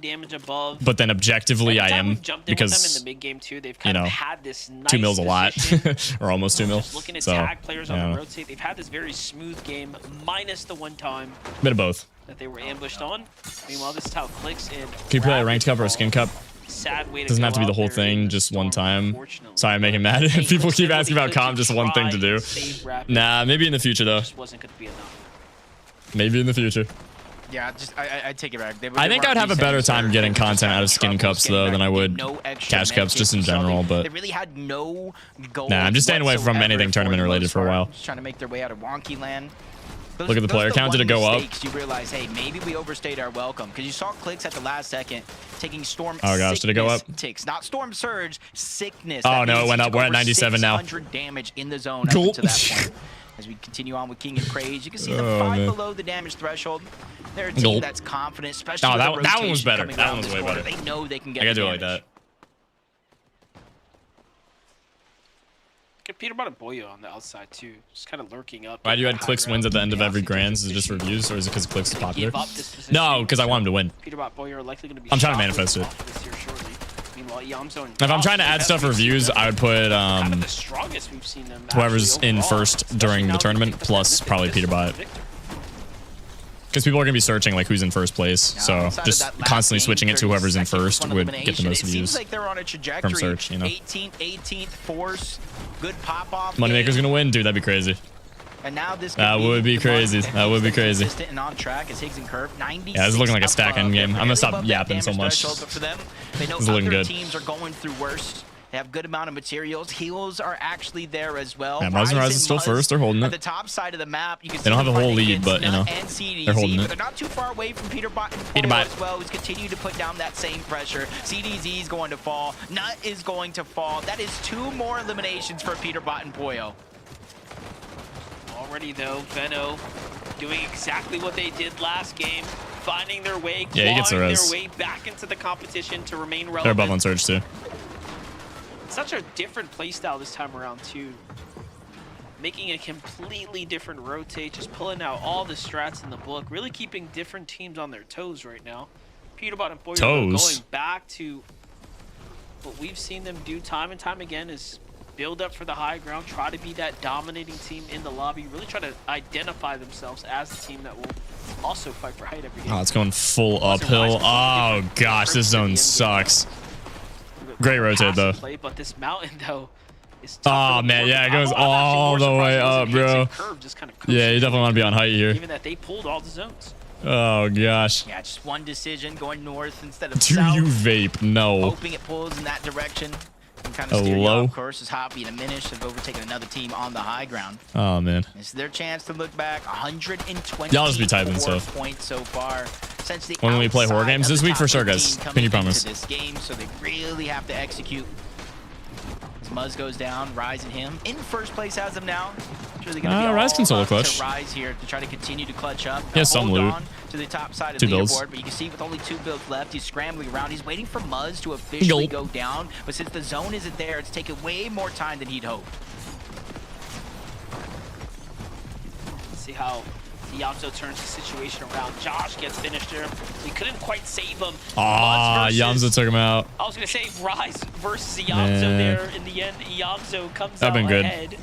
F: Damage above.
A: But then objectively, I am because
F: in the mid game too, they've
A: you know,
F: had this nice
A: 2 mils a lot, or almost 2 mils.
F: Looking at
A: so,
F: tag players on the rotate, they've had this very smooth game, minus the one time.
A: Bit of both.
F: That they were ambushed on. Meanwhile, this is how Clix and.
A: Can you play a ranked cup or a skin cup?
F: Sad way to
A: doesn't have to be the whole thing, just one time. Sorry, I'm making mad. People keep asking about comp, just one thing to do. Nah, maybe in the future though.
F: Just wasn't going to be enough.
A: Maybe in the future.
E: Yeah, just I take it back.
A: I think I'd have a better time getting content out of skin cups though than I would cash cups just in general. But
E: they really had no goals.
A: Nah, I'm just staying away from anything tournament related for a while.
E: Just trying to make their way out of wonky land.
A: Look at the player count. Did it go up?
E: You realize, hey, maybe we overstayed our welcome because you saw Clix at the last second taking storm.
A: Oh gosh, did it go up?
E: Ticks, not storm surge, sickness.
A: Oh no, it went up. We're at 97 now.
E: 600 damage in the zone
A: cool.
E: up to that point. As we continue on with King and Craze, you can see the 5 below the damage threshold. They're a team that's confident, especially with the
A: that one was better. That one was way better.
E: They know they can get.
A: I gotta do it like that.
F: Get Peterbot and Boyo on the outside too, just kind of lurking up.
A: Why do you add Clix wins at the end of every Grands? Is it just reviews, or is it because Clix is popular? No, because I want him to win.
F: Peterbot Boyo are likely going to be.
A: I'm trying to manifest it. If I'm trying to add stuff for reviews, I would put
F: the strongest we've seen them
A: whoever's in first during the tournament, plus probably Peterbot. Because people are going to be searching like who's in first place, so just constantly switching it to whoever's in first would get the most views from search, you know.
E: 18th force, good pop off.
A: Moneymaker's going to win, dude. That'd be crazy.
E: And now this
A: that would be crazy. That would be crazy.
E: And on track as Higgs and Curve.
A: Yeah, this is looking like a stack end game. I'm gonna stop yapping so much.
E: For them, they know
A: this is looking good.
E: Teams are going through worse. They have good amount of materials. Heals are actually there as well.
A: Yeah, Rise is still first. They're holding it.
E: At the top side of the map, you can
A: they don't have the whole lead, but you know, they're holding it.
E: They're not too far away from Peterbot and Peterbot as well, who's continued to put down that same pressure. CDZ is going to fall. Nut is going to fall. That is 2 more eliminations for Peterbot and Poyo.
F: Already though, Veno doing exactly what they did last game, finding their way,
A: clawing
F: their way back into the competition to remain relevant.
A: They're above on Surge too.
F: Such a different playstyle this time around too. Making a completely different rotate, just pulling out all the strats in the book, really keeping different teams on their toes right now. Peterbot and Boyer going back to what we've seen them do time and time again is build up for the high ground, try to be that dominating team in the lobby, really try to identify themselves as the team that will also fight for height every game.
A: Oh, it's going full uphill. Oh gosh, this zone sucks. Great rotate though.
F: Play, but this mountain though is
A: Oh man, yeah, it goes all the way up, bro.
F: Just kind of
A: Yeah, you definitely want to be on height here.
F: Given that they pulled all the zones.
A: Oh gosh.
E: Yeah, just one decision going north instead of
A: Do
E: south.
A: you vape? No.
E: Hoping it pulls in that direction. And kind of steer you
A: Hello?
E: off course as HaloBT and Minish have overtaken another team on the high ground.
A: Oh man.
E: It's their chance to look back. 120
A: Y'all just be typing stuff.
E: points so far. Essentially
A: When we play horror
E: outside
A: games
E: of
A: this
E: the
A: week for
E: top
A: sure,
E: 15
A: guys.
E: coming
A: Can you
E: into
A: promise?
E: This game, so they really have to execute. As Muzz goes down, Rise and him in first place as of now. It's really gonna be
A: Rise
E: all
A: can solo
E: up
A: clutch.
E: to Rise here to try to continue to clutch up.
A: He has some
E: Hold
A: loot.
E: on to the top side of
A: 2
E: the
A: builds.
E: leaderboard, but you can see with only 2 builds left, he's scrambling around. He's waiting for Muzz to officially
A: Gulp.
E: go down, but since the zone isn't there, it's taken way more time than he'd hoped.
F: See how Yamzo turns the situation around. Josh gets finished there. He couldn't quite save him.
A: Ah,
F: Muzz
A: Yamza
F: versus-
A: took him out.
F: I was gonna say Rise versus Yamzo
A: Man.
F: there. In the end, Yamzo comes
A: That'd
F: out
A: been good.
F: ahead.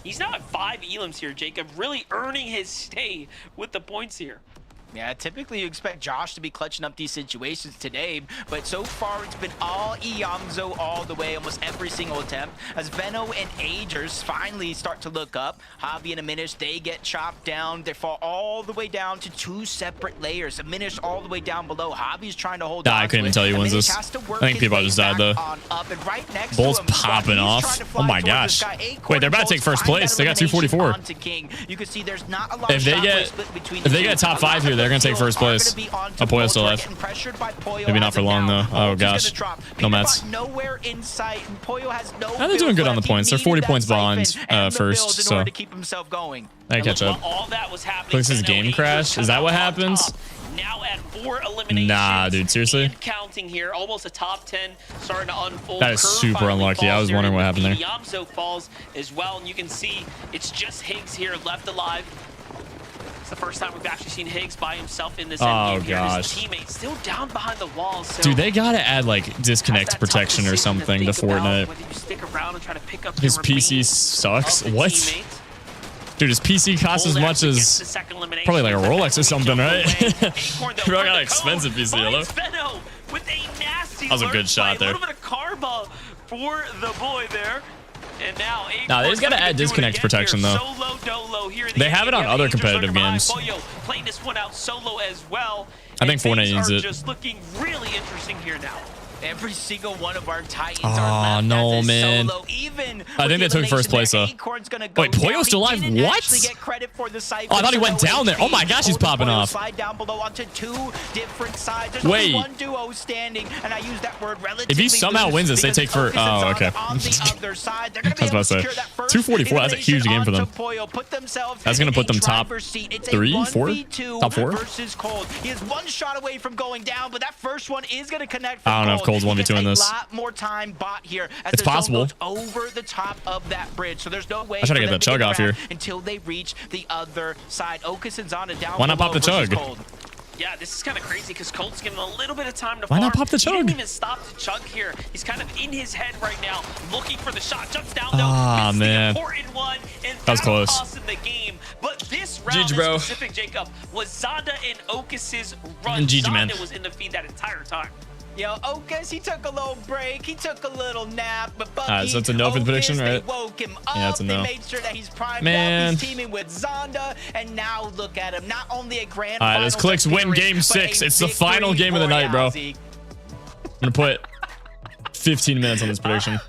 F: He's now at 5 elims here, Jacob, really earning his stay with the points here.
E: Yeah, typically you expect Josh to be clutching up these situations today, but so far it's been all Iamzo all the way, almost every single attempt. As Veno and Agers finally start to look up, Javi and Aminish, they get chopped down. They fall all the way down to 2 separate layers. Aminish all the way down below. Javi's trying to hold
A: Nah,
E: on
A: I couldn't
E: to
A: even tell you
E: it.
A: wins
E: Aminish
A: this.
E: has to work
A: I think
E: his
A: Peterbot
E: way
A: just died,
E: back
A: though.
E: on up, and right next
A: Bolt's
E: to him,
A: popping
E: he's
A: off.
E: trying to fly
A: Oh my
E: towards
A: gosh.
E: this guy. Acorn
A: Wait, they're about to take
E: Bolt's
A: first
E: find
A: place.
E: that
A: They got
E: elimination
A: 244.
E: onto King. You can see there's not a lot
A: If
E: of
A: they
E: shot
A: get
E: split between
A: if
E: the
A: they
E: two.
A: get top 5 here, they're gonna take first place. Poyo's still alive. Maybe not for long though. Oh gosh. No mats.
E: Nowhere in sight. And Poyo has no
A: Now they're doing good on the
E: left. He
A: points. They're
E: needed
A: 40
E: that
A: points behind
E: siphon and the
A: first,
E: build in
A: so
E: order to keep himself going.
A: I catch up.
F: While all that was happening,
A: Clix's
F: Veno
A: game
F: Agers
A: crash?
F: come
A: Is that
F: out
A: what
F: on
A: happens?
F: top. Now at 4 eliminations.
A: Nah, dude, seriously?
F: And counting here, almost a top 10 starting to unfold.
A: That is
F: Curve
A: super
F: finally
A: unlucky. I
F: falls
A: was
F: there,
A: wondering what
F: and
A: happened there.
F: Yamzo falls as well, and you can see it's just Higgs here left alive. It's the first time we've actually seen Higgs by himself in this endgame here. And his
A: gosh.
F: teammate still down behind the walls. So
A: Dude, they gotta add like
F: that's
A: disconnect
F: that tough
A: protection or
F: decision
A: something to
F: think about,
A: Fortnite.
F: whether you stick around and try to pick up
A: His
F: the
A: PC
F: remains
A: sucks.
F: of the
A: What?
F: teammate.
A: Dude, his PC costs as
F: Bull
A: much
F: actually gets
A: as
F: the second elimination.
A: probably like a
F: But
A: Rolex or
F: that's
A: something,
F: when
A: right?
F: he jumped away. Acorn, though,
A: Bro, I
F: for
A: got
F: the
A: an expensive
F: code,
A: PC, hello?
F: finds Veno with a nasty
A: That was a good
F: lurk
A: shot
F: play.
A: there.
F: A little bit of karma for the boy there. And now
A: Nah, they just gotta add disconnect protection, though.
F: Solo dolo here.
A: They have it on other competitive games.
F: Boyo playing this one out solo as well.
A: I think
F: And
A: Fortnite
F: things
A: needs
F: are
A: it.
F: just looking really interesting here now.
E: Every single one of our Titans
A: Aw,
E: are left
A: no,
E: as a
A: man.
E: solo. Even
A: I think
E: with
A: they
E: the
A: took first
E: elimination
A: place,
E: there,
A: though.
E: Acorn's gonna go
A: Wait, Poyo's
E: down.
A: still
E: He
A: alive?
E: didn't
A: What?
E: actually get credit for the siphon,
A: Oh, I thought he
E: so
A: went
E: no
A: down there. Oh my
E: HP.
A: gosh, he's
E: Golden
A: popping
E: Poyo
A: off.
E: Slide down below onto 2 different sides. There's
A: Wait.
E: only one duo standing, and I use that word relatively
A: If he somehow
E: loose
A: wins this, they
E: because
A: take for-
E: Focus is
A: oh, okay.
E: on the other side. They're gonna be
A: I was
E: able
A: about to
E: to
A: say,
E: secure that first
A: 244, that's a huge game for them.
E: elimination onto Poyo, put themselves
A: That's gonna
E: in
A: put
E: a
A: them top
E: driver's seat. It's a
A: 3, 4?
E: 1v2
A: Top 4?
E: versus Cold. He is one shot away from going down, but that first one is gonna connect for
A: I don't know if Cold's
E: He
A: 1v2 in
E: gets
A: this.
E: a lot more time bought here as
A: It's
E: the zone
A: possible.
E: goes over the top of that bridge, so there's no way
A: I try to
E: for
A: get
E: them
A: that chug
E: get
A: off
E: around
A: here.
E: until they reach the other side. Okus and Zonda down
A: Why not
E: below
A: pop the
E: versus
A: chug?
E: Cold.
F: Yeah, this is kind of crazy because Colt's giving a little bit of time to
A: Why not
F: farm.
A: pop the
F: He
A: chug?
F: didn't even stop to chug here. He's kind of in his head right now, looking for the shot. Jumps down though.
A: Ah,
F: Missed
A: man.
F: the important one, and
A: That was close.
F: cost him the game. But this round
A: GG,
F: in
A: bro.
F: specific, Jacob, was Zonda and Okus's run.
A: And GG,
F: Zonda
A: man.
F: was in the feed that entire time.
E: Yo, Okus, he took a little break. He took a little nap, but Bucky,
A: Alright, so it's a no for the
E: Okus,
A: prediction,
E: they
A: right?
E: woke him up.
A: Yeah, it's a no.
E: They made sure that he's primed
A: Man.
E: up. He's teaming with Zonda, and now look at him. Not only a grand
A: Alright, let's
E: finals
A: Clix win
E: appearance,
A: game
E: but
A: 6.
E: a
A: It's the final
E: victory
A: game of the night, bro.
E: royale, Zeke.
A: I'm gonna put 15 minutes on this prediction.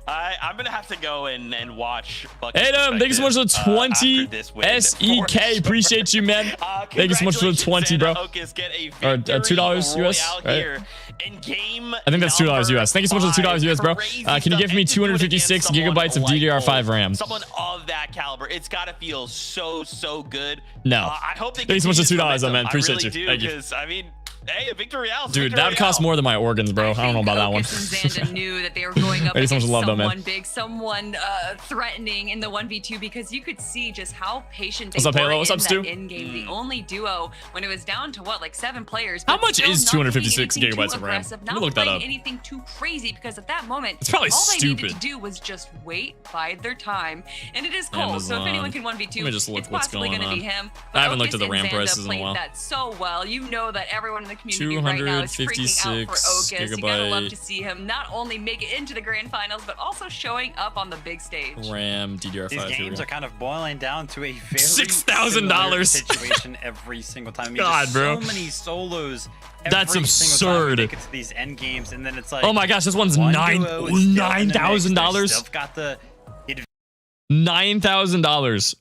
D: I'm gonna have to go and watch. Bucky's
A: Adam, thank you so much for the
D: perspective,
A: 20
D: after this win.
A: SEK. Appreciate you, man. Thank you so much for the 20, bro.
D: Okus get a
A: Or,
D: victory
A: $2 US,
D: royale
A: right?
D: here in game
A: I think that's $2 US. Thank you so much for the $2 US, bro.
D: Crazy
A: Can you give
D: stuff.
A: me
D: And to do it against
A: 256
D: someone
A: gigabytes of
D: like
A: DDR5
D: Cole,
A: RAM?
D: Someone of that caliber, it's gotta feel so good.
A: No.
D: I hope they
A: Thank you so much for
D: continue
A: $2,
D: this
A: though, man.
D: momentum.
A: Appreciate
D: I
A: you.
D: really
A: Thank
D: do,
A: you.
D: because I mean, hey, a victory royale.
A: Dude, that would cost more than my organs, bro. I don't know about that one.
B: Okus and Xanda knew that they were going up
A: Thank you so much
B: against
A: for love, though, man.
B: someone big, someone threatening in the 1v2 because you could see just how patient they
A: What's up,
B: were
A: Halo? What's
B: in
A: up,
B: that
A: Stu?
B: end game. The only duo when it was down to what, like 7 players.
A: How
B: but
A: much
B: still
A: is
B: not doing
A: 256
B: anything too
A: gigabytes of RAM?
B: aggressive,
A: Let me
B: not
A: look that
B: playing
A: up.
B: anything too crazy because at that moment,
A: It's probably
B: all they needed to
A: stupid.
B: do was just wait, bide their time, and it is Cole. So if
A: Amazon.
B: anyone can 1v2,
A: Let me just look
B: it's
A: what's
B: possibly
A: going
B: going to be
A: on.
B: him.
A: I
B: But
A: haven't looked
B: Okus
A: at the
B: and
A: RAM
B: Xanda
A: prices in a
B: played
A: while.
B: that so well. You know that everyone the community right now is freaking out for
A: 256
B: Ocus. You gotta love
A: gigabyte
B: to see him not only make it into the grand finals, but also showing up on the big stage.
A: RAM DDR5.
C: These games are kind of boiling down to a very
A: $6,000
C: situation every single time. I mean,
A: God, bro.
C: So many solos.
A: That's
C: every single time we
A: absurd.
C: make it to these end games, and then it's like,
A: Oh my gosh, this one's
C: one duo is still in the mix.
A: $9,000.
C: They've still got the
A: $9,000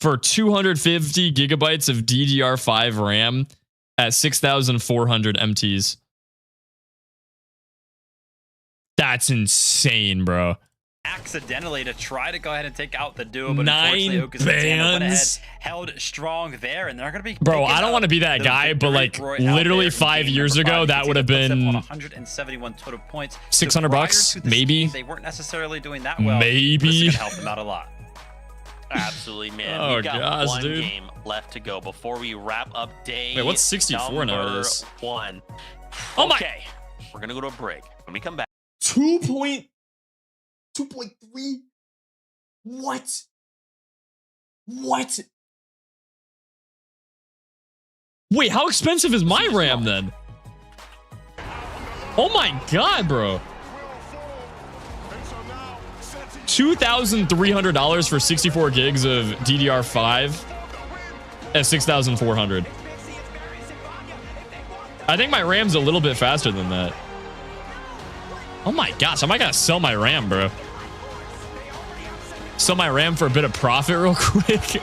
A: for 250 gigabytes of DDR5 RAM at 6,400 MTs. That's insane, bro.
C: accidentally to try to go ahead and take out the duo, but
A: 9
C: unfortunately Ocus and Tana went ahead,
A: bans.
C: held strong there, and they're going to be.
A: Bro,
C: picking
A: I don't
C: up
A: want to be that
C: the
A: guy, but
C: victory
A: like
C: royale there
A: literally
C: in
A: 5
C: game
A: years
C: number
A: ago,
C: 5.
A: that
C: You
A: would
C: can
A: have
C: see puts them on
A: been
C: 171 total points.
A: 600
C: prior
A: bucks,
C: to this
A: maybe.
C: game, they weren't necessarily doing that well.
A: Maybe.
C: This is going to help them out a lot.
D: Absolutely, man.
A: Oh,
D: We've got
A: gosh,
D: one
A: dude.
D: game left to go before we wrap up day.
A: Wait, what's 64 nowadays?
D: One.
A: Oh my-
D: Okay, we're gonna go to a break. When we come back,
A: 2.3. What? Wait, how expensive is my RAM then? Oh my god, bro. $2,300 for 64 gigs of DDR5 at 6,400. I think my RAM's a little bit faster than that. Oh my gosh, I might gotta sell my RAM, bro. Sell my RAM for a bit of profit real quick.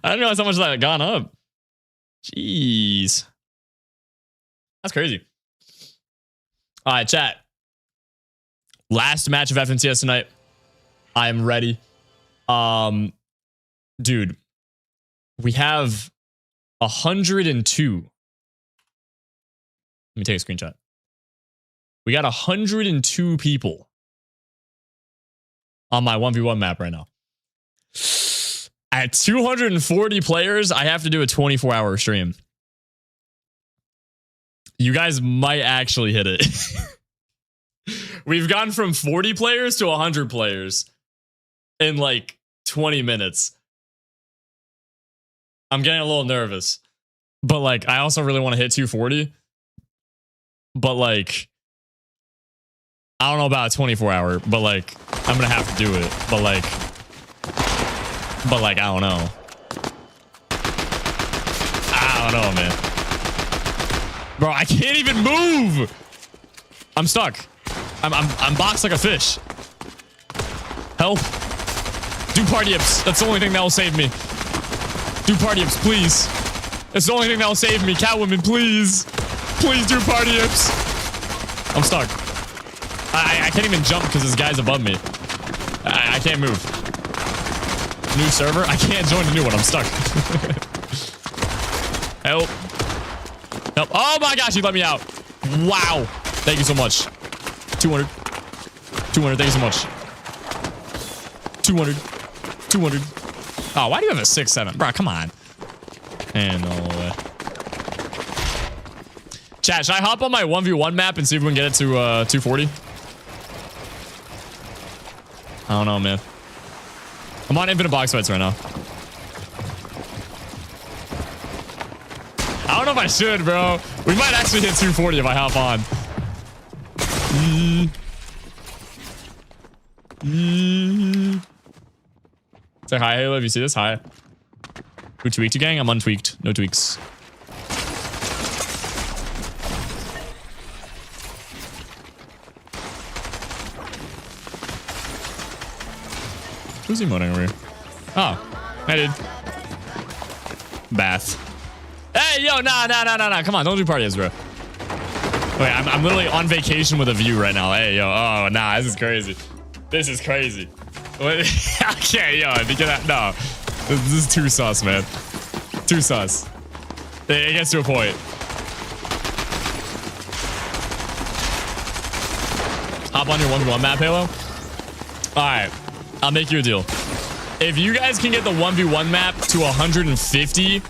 A: I don't know how much that had gone up. Jeez. That's crazy. All right, chat. Last match of FNCS tonight. I am ready. Dude, we have 102. Let me take a screenshot. We got 102 people on my 1v1 map right now. At 240 players, I have to do a 24-hour stream. You guys might actually hit it. We've gone from 40 players to 100 players in like 20 minutes. I'm getting a little nervous. But like, I also really want to hit 240. But like, I don't know about a 24-hour, but like, I'm gonna have to do it. But like, I don't know. I don't know, man. Bro, I can't even move. I'm stuck. I'm boxed like a fish. Help. Do party ups. That's the only thing that will save me. Do party ups, please. That's the only thing that will save me. Catwoman, please. Please do party ups. I'm stuck. I can't even jump because this guy's above me. I can't move. New server? I can't join the new one. I'm stuck. Help. Help. Oh my gosh, you let me out. Wow. Thank you so much. 200. 200. Thank you so much. 200. 200. Oh, why do you have a 6-7? Bro, come on. And no way. Chat, should I hop on my 1v1 map and see if we can get it to 240? I don't know, man. I'm on infinite box fights right now. I don't know if I should, bro. We might actually hit 240 if I hop on. Say hi, Halo, if you see this. Hi. Who tweaked you, gang? I'm untweaked. No tweaks. Who's emoting over here? Oh, I did. Bath. Hey, yo, nah. Come on, don't do parties, bro. Wait, I'm literally on vacation with a view right now. Hey, yo, oh, nah, this is crazy. This is crazy. Okay, yo, no. This is too sus, man. Too sus. It gets to a point. Hop on your 1v1 map, Halo. All right. I'll make you a deal. If you guys can get the 1v1 map to 150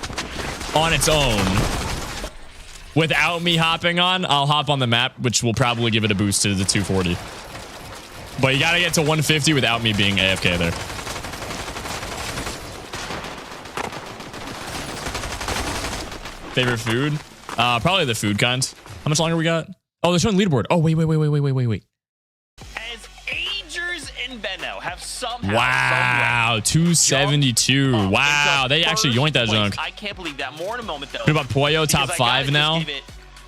A: on its own without me hopping on, I'll hop on the map, which will probably give it a boost to the 240. But you gotta get to 150 without me being AFK there. Favorite food? Probably the food kind. How much longer we got? Oh, they're showing leaderboard. Oh, wait.
D: As Agers and Benno have somehow.
A: Wow, 272. Wow, they actually yoinked that junk.
D: I can't believe that. More in a moment, though.
A: What about Pollo, top 5 now?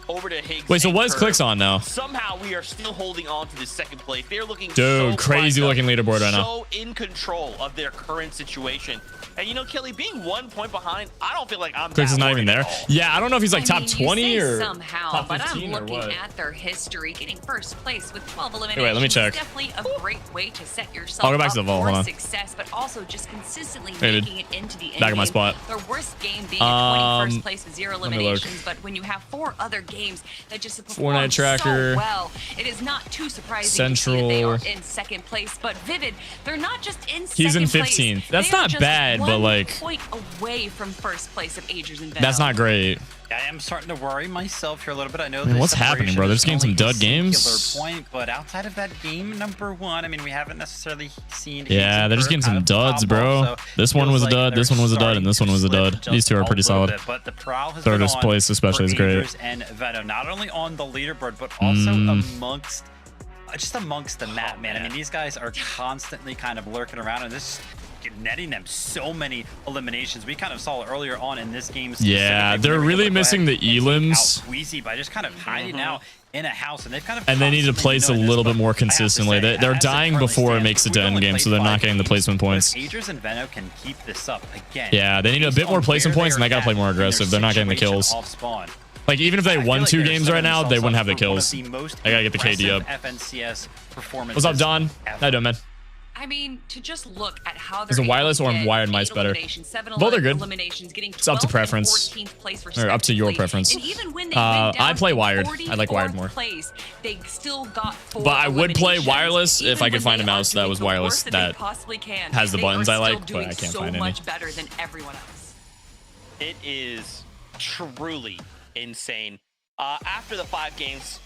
D: Over to Higgs.
A: Wait, so what is Clix on now?
D: Somehow we are still holding on to this second place. They're looking
A: dude, crazy looking leaderboard right now.
D: So in control of their current situation. And you know, Kelly, being 1 point behind, I don't feel like I'm.
A: Clix is not even there. Yeah, I don't know if he's like top 20 or
B: somehow,
A: top 15
B: but I'm looking
A: or what.
B: at their history, getting first place with 12 eliminations.
A: Wait, let me check.
B: Definitely a great way to set yourself
A: I'll go back to the vault. Hold on.
B: success, but also just consistently
A: Hey,
B: making it into the end
A: back in my spot.
B: Their worst game being a 21st place with 0
A: me look.
B: eliminations, but when you have 4 other games that just perform
A: Fortnite tracker.
B: so well, it is not too surprising
A: Central.
B: to see that they are in second place. But Vivid, they're not just in second
A: He's in
B: place.
A: 15th. That's
B: They are
A: not
B: just
A: bad, but
B: 1
A: like
B: point away from first place of Agers and Benno.
A: that's not great.
C: I am starting to worry myself here a little bit. I know
A: Man, what's happening, bro? They're just getting some dud games.
C: Point, but outside of that game number 1, I mean, we haven't necessarily seen.
A: Yeah, they're just getting some duds, bro. This one was a dud, this one was a dud, and this one was a dud. These two are pretty solid.
C: But the prowl has
A: Third
C: been on
A: place especially
C: for
A: is great.
C: Agers and Venom, not only on the leaderboard, but also amongst the map, man. I mean, these guys are constantly kind of lurking around, and this netting them so many eliminations. We kind of saw earlier on in this game.
A: Yeah, they're really missing the elims.
C: Wheezy by just kind of hiding out in a house, and they've kind of
A: and they need to place a little bit more consistently. They're dying before it makes it to end game, so they're not getting the placement points.
C: Agers and Venom can keep this up again.
A: Yeah, they need a bit more placement points, and they gotta play more aggressive. They're not getting the kills. Like even if they won 2 games right now, they wouldn't have the kills. They gotta get the KD up.
C: FNCS performance.
A: What's up, Don? How you doing, man?
B: I mean, to just look at how
A: Is
B: they're
A: it wireless
B: able
A: or
B: to get
A: wired mice
B: 8
A: better?
B: eliminations, 7
A: Both are good.
B: eliminations, getting
A: It's up to
B: 12th and
A: preference.
B: 14th place
A: Or up to your
B: respectively.
A: preference.
B: And even when they went down
A: I play
B: to
A: wired. I like wired
B: 44th
A: more.
B: Place, they still got 4
A: But I would play
B: eliminations.
A: wireless if I
B: Even
A: could find a
B: when they
A: mouse
B: are
A: that was
B: doing the
A: wireless
B: worst they
A: that
B: possibly can,
A: has the
B: they
A: buttons
B: are
A: I
B: still
A: like, but
B: doing
A: I can't
B: so
A: find any.
B: much better than everyone else.
D: It is truly insane. After the 5 games,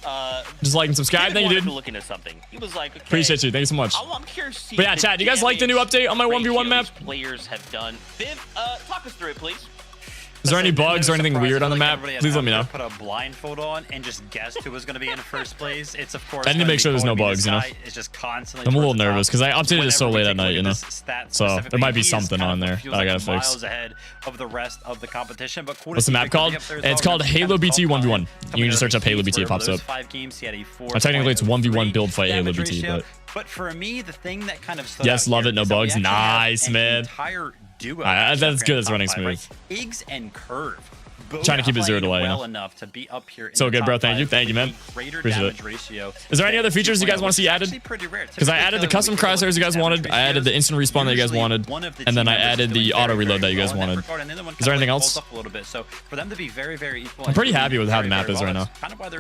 A: Just like and subscribe. Thank you, dude.
D: looking at something. He was like, okay,
A: Appreciate you. Thank you so much.
D: I'm curious to see
A: But yeah,
D: the
A: chat, do you guys like the new update on my 1v1 map?
D: these players have done. Viv, talk us through it, please.
A: Is there any bugs or anything weird on the map? Please let me know.
C: Put a blindfold on and just guessed who was going to be in first place. It's of course.
A: I need to make sure there's no bugs, you know.
C: It's just constantly.
A: I'm a little nervous because I updated it so late at night, you know. So there might be something on there that I gotta fix.
C: Miles ahead of the rest of the competition, but
A: What's the map called? It's called HaloBT 1v1. You can just search up HaloBT, it pops up. Technically, it's 1v1 build fight HaloBT,
C: but for me, the thing that kind of
A: yes, love it, no bugs. Nice, man.
C: Duo.
A: That's good. That's running smooth.
C: Higgs and Curve.
A: Trying to keep it 0 delay.
C: Well enough to be up here.
A: So good, bro. Thank you. Thank you, man. Appreciate it. Is there any other features you guys want to see added? Because I added the custom crosshairs you guys wanted. I added the instant respawn that you guys wanted. And then I added the auto reload that you guys wanted. Is there anything else? I'm pretty happy with how the map is right now.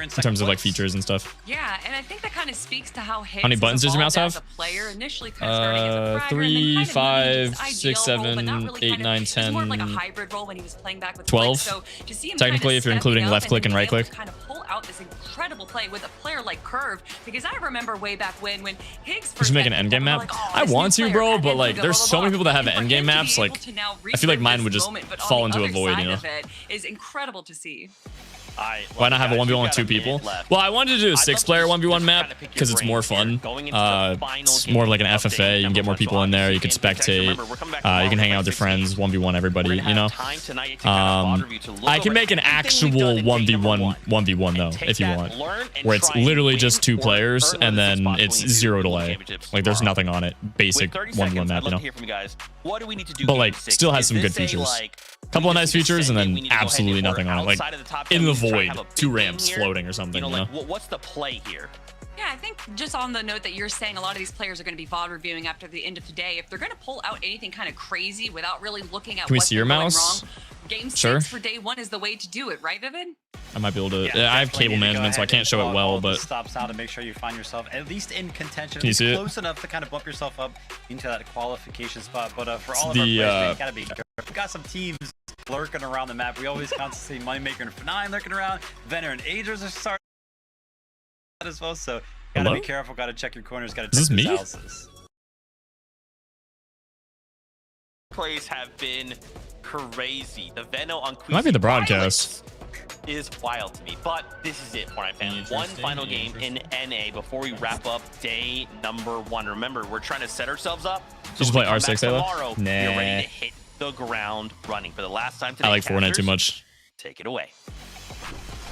A: In terms of like features and stuff.
B: Yeah, and I think that kind of speaks to how Higgs
A: How many buttons does your mouse have?
B: as a player, initially kind of starting as a fragger,
A: 3,
B: and then kind of
A: 5,
B: moving to his
A: 6,
B: ideal role, but
A: 7,
B: not really
A: 8,
B: kind of-
A: 9,
B: it was more of like a
A: 10,
B: hybrid role when he was playing back with
A: 12.
B: Clix, so to see him
A: Technically, if you're including left click and right click.
B: kind of pull out this incredible play with a player like Curve, because I remember way back when Higgs first
A: Should make an
B: met
A: endgame
B: people,
A: map.
B: like, oh,
A: I
B: this new
A: want to,
B: player,
A: bro,
B: that
A: but
B: is
A: like
B: good,
A: there's
B: blah,
A: so
B: blah,
A: many people that have
B: blah. And for
A: endgame
B: him to be
A: maps.
B: able
A: Like
B: to now
A: I feel like mine
B: relive
A: would
B: this
A: just
B: moment, but on
A: fall
B: the
A: into a
B: other
A: void,
B: side
A: you know.
B: of it is incredible to see.
A: Why not have a 1v1 with 2 people? Well, I wanted to do a 6-player 1v1 map because it's more fun. It's more of like an FFA. You can get more people in there. You can spectate. You can hang out with your friends, 1v1 everybody, you know. I can make an actual 1v1 though, if you want, where it's literally just 2 players and then it's 0 delay. Like there's nothing on it. Basic 1v1 map, you know. But like still has some good features. Couple of nice features and then absolutely nothing on it. Like in the void, 2 ramps floating or something, you know.
D: What's the play here?
B: Yeah, I think just on the note that you're saying, a lot of these players are going to be VOD reviewing after the end of today. If they're going to pull out anything kind of crazy without really looking at
A: Can we
B: what's
A: see your
B: been going
A: mouse?
B: wrong, Game 6
A: Sure.
B: for day 1 is the way to do it, right, Vivid?
A: I might be able to. I have cable management, so I can't show it well, but
C: stops out to make sure you find yourself at least in contention.
A: Can you see it?
C: Close enough to kind of bump yourself up into that qualification spot. But for all of
A: The,
C: our players, you gotta be careful. We got some teams lurking around the map. We always constantly see Moneymaker and F9 lurking around. Venner and Agers are starting as well. So gotta be careful. Gotta check your corners. Gotta check
A: Is this me?
C: houses.
D: plays have been crazy. The Veno on Queasy
A: Might be the broadcast.
D: is wild to me, but this is it, Fortnite fans. One final game in NA before we wrap up day number 1. Remember, we're trying to set ourselves up. So
A: Just
D: when
A: play
D: we come
A: R6
D: back
A: Halo?
D: tomorrow,
A: Nah.
D: we're ready to hit the ground running. For the last time today,
A: I like Fortnite too
D: Casters,
A: much.
D: take it away.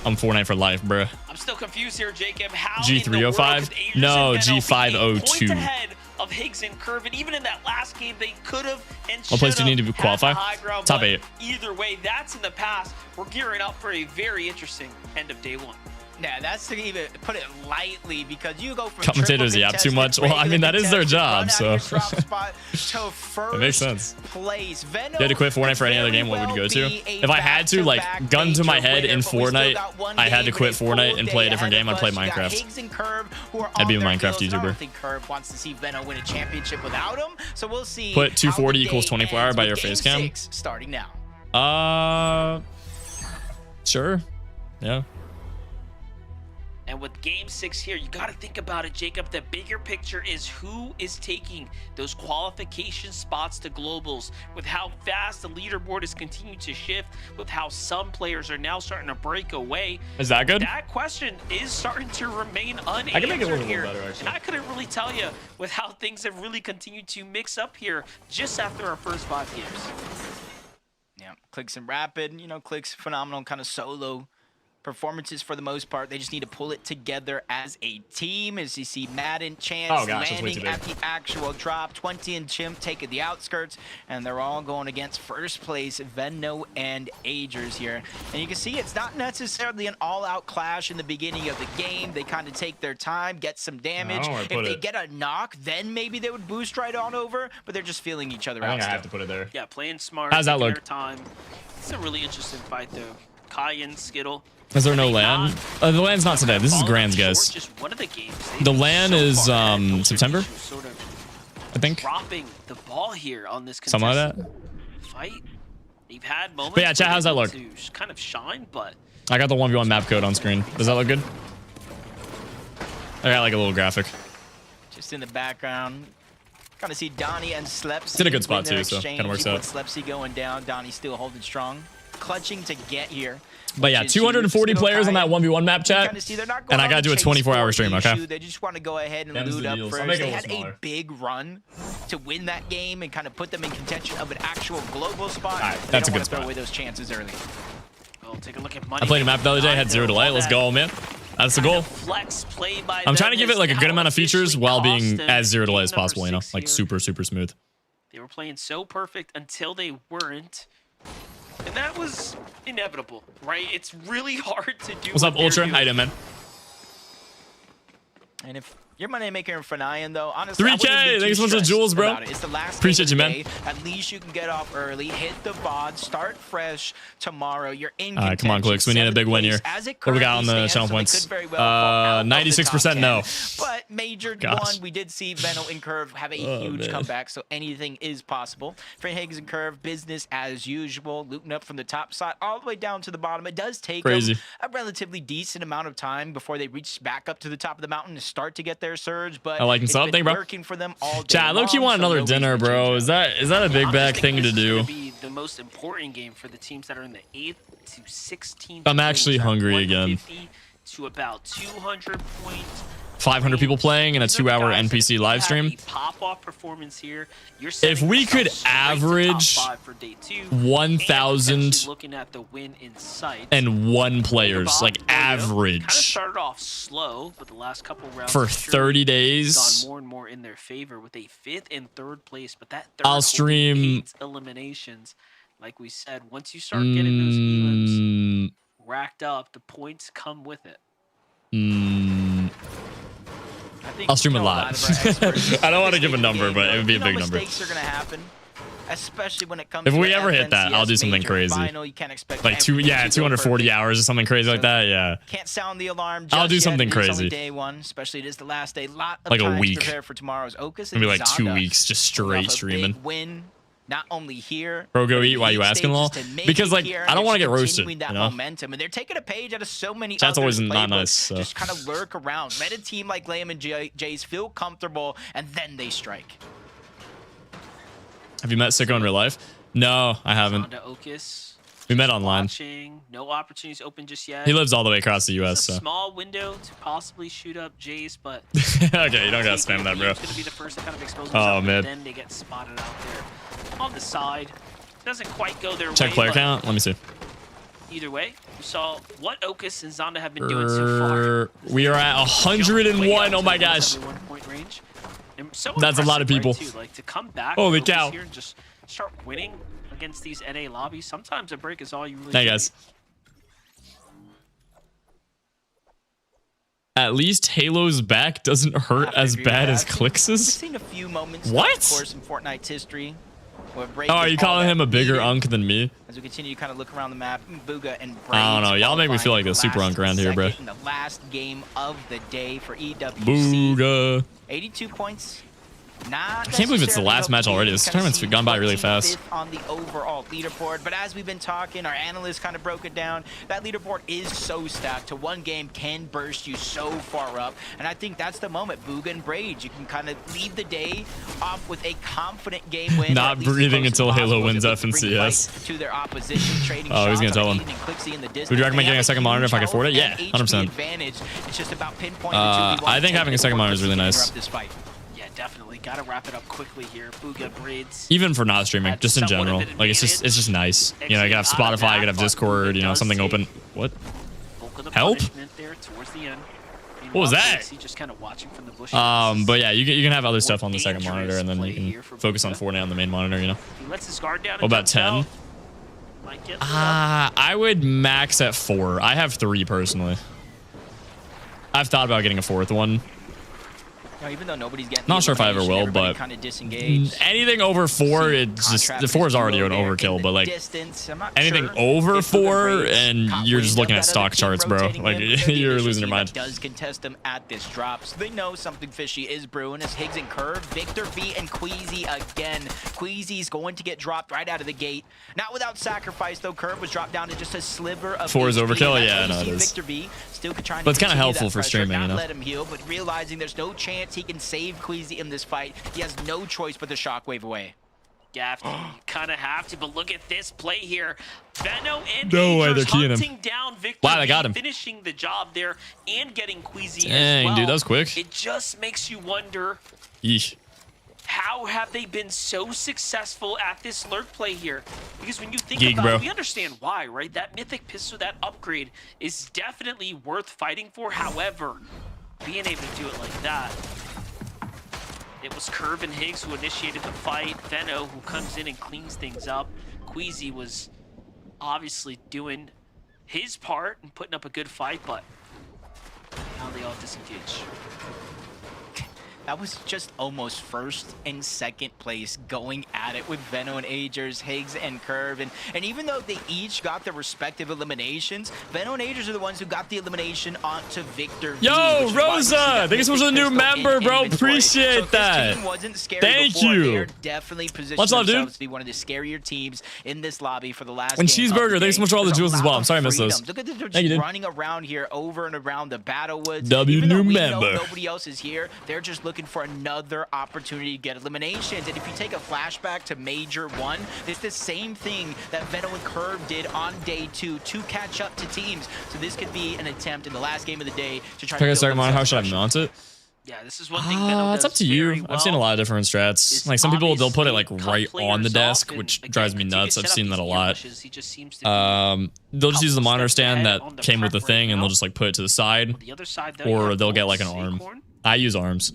A: I'm Fortnite for life, bruh.
F: I'm still confused here, Jacob. How
A: G305? No, G502.
F: Points ahead of Higgs and Curve, and even in that last game, they could have and
A: What place do you need to
F: had
A: qualify?
F: the high ground,
A: Top
F: but
A: 8.
F: Either way, that's in the past. We're gearing up for a very interesting end of day 1.
E: Yeah, that's to even put it lightly, because you go from
A: Commentators
E: triple
A: yap too
E: contested,
A: much. Well, I mean, that is their
E: regular
A: job,
E: contested, run out
A: so.
E: of your drop spot to first
A: makes sense.
E: place. Venom,
A: You had to quit Fortnite for any other game, what would you go to? If I had to, like, gun to my head in Fortnite, I had to quit Fortnite and play a different game, I'd play Minecraft. I'd be a Minecraft YouTuber.
E: I don't think Curve wants to see Venom win a championship without him, so we'll see.
A: Put 240
E: how the
A: equals
E: day
A: 24 hour
E: ends
A: by
E: with
A: your
E: game
A: face cam?
E: 6 starting now.
A: Sure. Yeah.
F: And with game 6 here, you got to think about it, Jacob. The bigger picture is who is taking those qualification spots to globals. With how fast the leaderboard is continuing to shift, with how some players are now starting to break away.
A: Is that good?
F: That question is starting to remain unanswered
A: I can make it look a little
F: here.
A: better, actually.
F: And I couldn't really tell you with how things have really continued to mix up here just after our first 5 games.
E: Yeah, Clix and Rapid, you know, Clix phenomenal kind of solo performances for the most part. They just need to pull it together as a team. As you see Madden, Chance
A: Oh, gosh, that's way too
E: landing at
A: big.
E: the actual drop, 20 and Chimp taking the outskirts, and they're all going against first place Venno and Agers here. And you can see it's not necessarily an all-out clash in the beginning of the game. They kind of take their time, get some damage.
A: know where I
E: If
A: put
E: they
A: it.
E: get a knock, then maybe they would boost right on over, but they're just feeling each other
A: I
E: out
A: think I
E: still.
A: have to put it there.
F: Yeah, playing smart.
A: How's that
F: taking
A: look?
F: their time. It's a really interesting fight, though. Cayenne, Skittle.
A: Is there no
F: They
A: LAN?
F: not-
A: The LAN's not today. This is
F: falling
A: Grands,
F: short
A: guys.
F: Just one of the games.
A: The LAN is, September?
F: Sort of
A: I think.
F: dropping the ball here on this
A: Something like that.
F: contested fight. They've had moments.
A: But yeah, chat,
F: where
A: how's that
F: they're
A: look?
F: able to kind of shine, but
A: I got the 1v1 map code on screen. Does that look good? I got like a little graphic.
E: Just in the background. Kind of see Donnie and Slepsy.
A: It's in a good spot
E: win their
A: too, so
E: exchange.
A: kinda works
E: You
A: out.
E: put Slepsy going down. Donnie still holding strong. Clutching to get here.
A: But yeah,
E: which is
A: 240
E: huge.
A: players on that 1v1 map,
E: You
A: chat.
E: kinda see they're not going
A: And I
E: on
A: gotta
E: the
A: do a
E: chase
A: 24-hour
E: for
A: stream,
E: issue.
A: okay?
E: They just want to go ahead and
A: Them's
E: loot
A: the
E: up
A: deals. I'll
E: first.
A: make it
E: They
A: a
E: had
A: little
E: a
A: smaller.
E: big run to win that game and kind of put them in contention of an actual global spot.
A: Alright,
E: They
A: that's a
E: don't
A: good
E: wanna throw
A: spot.
E: away those chances early.
F: well, take a look at money.
A: I played a map the other day, had 0 delay. Let's go, man. That's the goal.
F: Flex play by
A: I'm trying to
F: them
A: give it
F: has
A: like a good
F: now
A: amount of features
F: officially
A: while
F: cost
A: being
F: them
A: as 0 delay
F: game
A: as
F: number
A: possible, you know?
F: 6
A: Like
F: here.
A: super smooth.
F: They were playing so perfect until they weren't. And that was inevitable, right? It's really hard to do.
A: What's
F: what
A: up,
F: they're
A: Ultra?
F: doing.
A: How you doing, man?
E: And if you're money maker for Nyan, though, honestly, I
A: 3K,
E: wouldn't be too
A: thanks so much for the
E: stressed
A: jewels, bro.
E: about it. It's the last
A: Appreciate
E: game of
A: you,
E: the
A: man.
E: day. At least you can get off early, hit the VOD, start fresh tomorrow. You're in
A: All right, come on,
E: contention.
A: Clix. We need a big win here.
E: 7th place as it
A: What do we got on
E: currently
A: the
E: stands,
A: channel
E: so they
A: points?
E: could very well fall out of the
A: 96%
E: top
A: no.
E: 10. But majored
A: Gosh.
E: one, we did see Venno and Curve have a huge
A: man.
E: comeback, so anything is possible. For Higgs and Curve, business as usual, looting up from the top side all the way down to the bottom. It does take
A: Crazy.
E: them a relatively decent amount of time before they reach back up to the top of the mountain to start to get their surge, but
A: I like
E: it's
A: himself.
E: been
A: Thank you, bro.
E: working for them all day
A: Chat, low-key
E: long,
A: want
E: so
A: another
E: no reason
A: dinner,
E: to
A: bro.
E: change
A: Is
E: that.
A: that a big
F: I'm
A: back
F: just
A: thing
F: thinking
A: to
F: this is
A: do?
F: gonna be the most important game for the teams that are in the 8th to 16th.
A: I'm actually hungry again.
F: To about 200 points.
A: 500 people playing in a 2-hour NPC live stream.
F: Pop-off performance here. You're
A: If we could average 1,000
F: looking at the win in sight.
A: and 1 players, like
F: Kind of
A: average,
F: started off slow, but the last couple rounds
A: for
F: have surely
A: 30 days.
F: gone more and more in their favor with a 5th and 3rd place. But that third
A: I'll stream
F: 8 eliminations, like we said, once you start getting those elims racked up, the points come with it.
E: I think,
A: I'll stream
E: you
A: a
E: know,
A: lot.
E: of our experts
A: I don't want to
E: mistake
A: give a
E: the
A: number,
E: game,
A: but
E: though.
A: it would be a
E: You know,
A: big number.
E: mistakes are gonna happen, especially when it comes
A: If
E: to
A: we
E: an
A: ever hit that, I'll do
E: FNCS
A: something
E: major
A: crazy.
E: final. You can't expect
A: Like
E: everything to go
A: 240
E: perfect.
A: hours or something crazy like that. Yeah.
E: Can't sound the alarm.
A: I'll
E: just
A: do
E: yet.
A: something
E: It is only
A: crazy.
E: day one, especially it is the last day. Lot of
A: Like a
E: time
A: week.
E: to prepare for tomorrow's Okus.
A: Maybe like 2
E: Zonda
A: weeks just
E: coming off
A: straight
E: a
A: streaming.
E: big win, not only here.
A: Bro, go
E: but in
A: eat
E: the
A: while you
E: league
A: asking all?
E: stages to make
A: Because,
E: it
A: like,
E: here,
A: I don't
E: and
A: wanna
E: just
A: get roasted,
E: continuing that
A: you know?
E: momentum, and they're taking a page out of so many.
A: Chat's
E: other
A: always not
E: playbooks.
A: nice, so.
E: Just kind of lurk around. Let a team like Lamb and Jays feel comfortable, and then they strike.
A: Have you met Sicko in real life? No, I haven't. We met online.
F: No opportunities open just yet.
A: He lives all the way across the U.S.
F: It's a
A: so
F: small window to possibly shoot up Jace, but
A: okay, you don't gotta spam that, bro.
F: Gonna be the first to kind of expose
A: Oh man.
F: Then they get spotted out there on the side. Doesn't quite go their way.
A: Check player count. Let me see.
F: Either way, we saw what Okus and Zonda have been doing so far.
A: We are at 101. Oh my gosh.
F: 1 point range. And so
A: that's a lot of people.
F: Right, like to come back.
A: Holy cow.
F: Here and just start winning against these NA lobbies. Sometimes a break is all you really
A: Hey
F: need.
A: guys. At least Halo's back doesn't hurt as bad as Clix's.
E: We've seen a few moments,
A: what?
E: Of course, in Fortnite's history.
A: Oh, are you calling him a bigger unk than me?
E: As we continue to kind of look around the map, Booga and
A: I don't know. Y'all make me feel like a super unk around here, bro.
E: In the last game of the day for EWC.
A: Booga.
E: 82 points.
A: I can't believe it's the last match already. This tournament's gone by really fast.
E: On the overall leaderboard, but as we've been talking, our analysts kind of broke it down. That leaderboard is so stacked. To one game can burst you so far up, and I think that's the moment. Booga and Braid, you can kind of leave the day off with a confident game win.
A: Not breathing until Halo wins FNCS.
E: To their opposition, trading
A: oh, he's gonna tell him. Would you recommend getting a second monitor if I can afford it? Yeah, 100%.
E: It's just about pinpointing
A: I think having a second monitor is really nice.
F: Definitely gotta wrap it up quickly here. Booga Braids.
A: Even for not streaming, just in general. Like it's just nice. You know, you can have Spotify, you can have Discord, you know, something open. What? Help? What was that?
F: Just kind of watching from the bushes.
A: But yeah, you can have other stuff on the second monitor, and then you can focus on Fortnite on the main monitor. You know.
F: He lets his guard down.
A: What about 10? I would max at 4. I have 3 personally. I've thought about getting a 4th one.
E: You know, even though nobody's getting
A: not sure if I ever will, but
E: kind of disengaged.
A: Anything over 4, it's just the 4 is already an overkill. But like anything over 4, and you're just looking at stock charts, bro. Like you're losing your mind.
E: Does contest them at this drop, so they know something fishy is brewing. As Higgs and Curve, Victor V and Queasy again. Queasy's going to get dropped right out of the gate. Not without sacrifice though. Curve was dropped down to just a sliver of
A: 4 is overkill. Yeah, no, it is.
E: Victor V still trying
A: but it's kind of helpful for streaming, you know.
E: Let him heal, but realizing there's no chance he can save Queasy in this fight, he has no choice but to shockwave away.
F: Yeah, you kind of have to, but look at this play here. Veno and
A: no way, they're keying
F: him. Down Victor
A: wow, they got him.
F: Finishing the job there and getting Queasy
A: as well. Dude, that was quick.
F: It just makes you wonder.
A: Yeesh.
F: How have they been so successful at this lurk play here? Because when you think
A: Geek,
F: about
A: bro.
F: it, we understand why, right? That mythic pistol, that upgrade is definitely worth fighting for. However, being able to do it like that, it was Curve and Higgs who initiated the fight. Veno who comes in and cleans things up. Queasy was obviously doing his part and putting up a good fight, but now they all disengage.
E: That was just almost first and second place going at it with Veno and Agers, Higgs and Curve. And even though they each got their respective eliminations, Veno and Agers are the ones who got the elimination onto Victor.
A: Yo, Rosa! Thank you so much for the new member, bro. Appreciate that. Thank you.
E: They are definitely positioned themselves to be one of the scarier teams in this lobby for the last
A: and Cheeseburger, thanks so much for all the jewels as well. I'm sorry I missed those.
E: Look at them just running around here over and around the battle woods.
A: New member.
E: Nobody else is here. They're just looking for another opportunity to get eliminations. And if you take a flashback to Major 1, it's the same thing that Veno and Curve did on day 2 to catch up to teams. So this could be an attempt in the last game of the day to try to
A: start how should I mount it?
F: Yeah, this is one thing Veno
A: it's up to you. I've seen a lot of different strats. Like some people, they'll put it like right on the desk, which drives me nuts. I've seen that a lot. They'll just use the monitor stand that came with the thing, and they'll just like put it to the side, or they'll get like an arm. I use arms.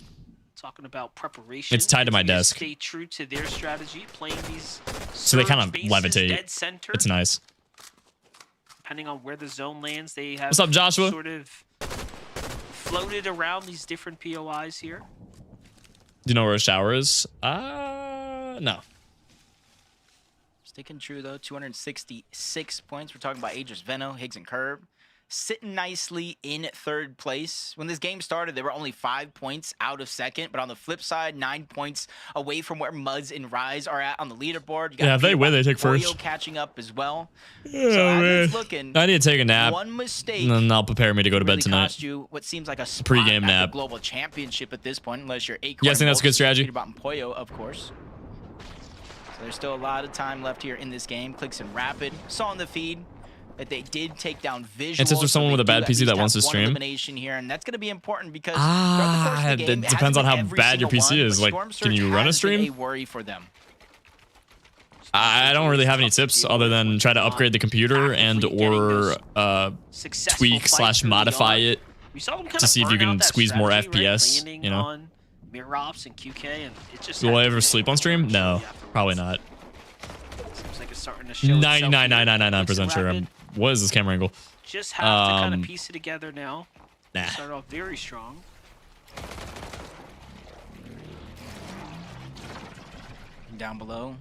F: Talking about preparation.
A: It's tied to my desk.
F: Stay true to their strategy, playing these
A: so they kind of levitate.
F: Dead center.
A: It's nice.
F: Depending on where the zone lands, they have
A: what's up, Joshua?
F: Sort of floated around these different POIs here.
A: Do you know where a shower is? No.
E: Sticking true though, 266 points. We're talking about Agers, Veno, Higgs, and Curve. Sitting nicely in third place. When this game started, they were only 5 points out of second, but on the flip side, 9 points away from where Muds and Rise are at on the leaderboard.
A: Yeah, if they win, they take first.
E: Catching up as well.
A: Oh, so man.
E: Looking,
A: I need to take a nap.
E: One mistake,
A: and then I'll prepare me to go to bed tonight.
E: Cost you what seems like a
A: pre-game nap.
E: The global championship at this point, unless you're
A: you guys think that's a good strategy?
E: Peterbot and Pollo, of course. There's still a lot of time left here in this game. Clix and Rapid saw in the feed that they did take down Visual.
A: And since there's someone with a bad PC that wants to stream,
E: elimination here, and that's going to be important because throughout the course of the game,
A: it depends on how
E: every
A: bad your
E: single
A: PC
E: one,
A: is.
E: but
A: Like,
E: Storm
A: can you
E: Surge
A: run a
E: has been
A: stream?
E: a worry for them.
A: I don't really have any tips other than try to upgrade the computer and or tweak/modify it to see if you can squeeze more FPS. You know.
F: Mirror Ops and QK, and it just
A: Will I ever sleep on stream? No, probably not.
F: Seems like it's starting to show
A: 99.999% sure. What is this camera angle?
F: Just have to kind of piece it together now.
A: Nah.
F: Start off very strong.
E: Down below.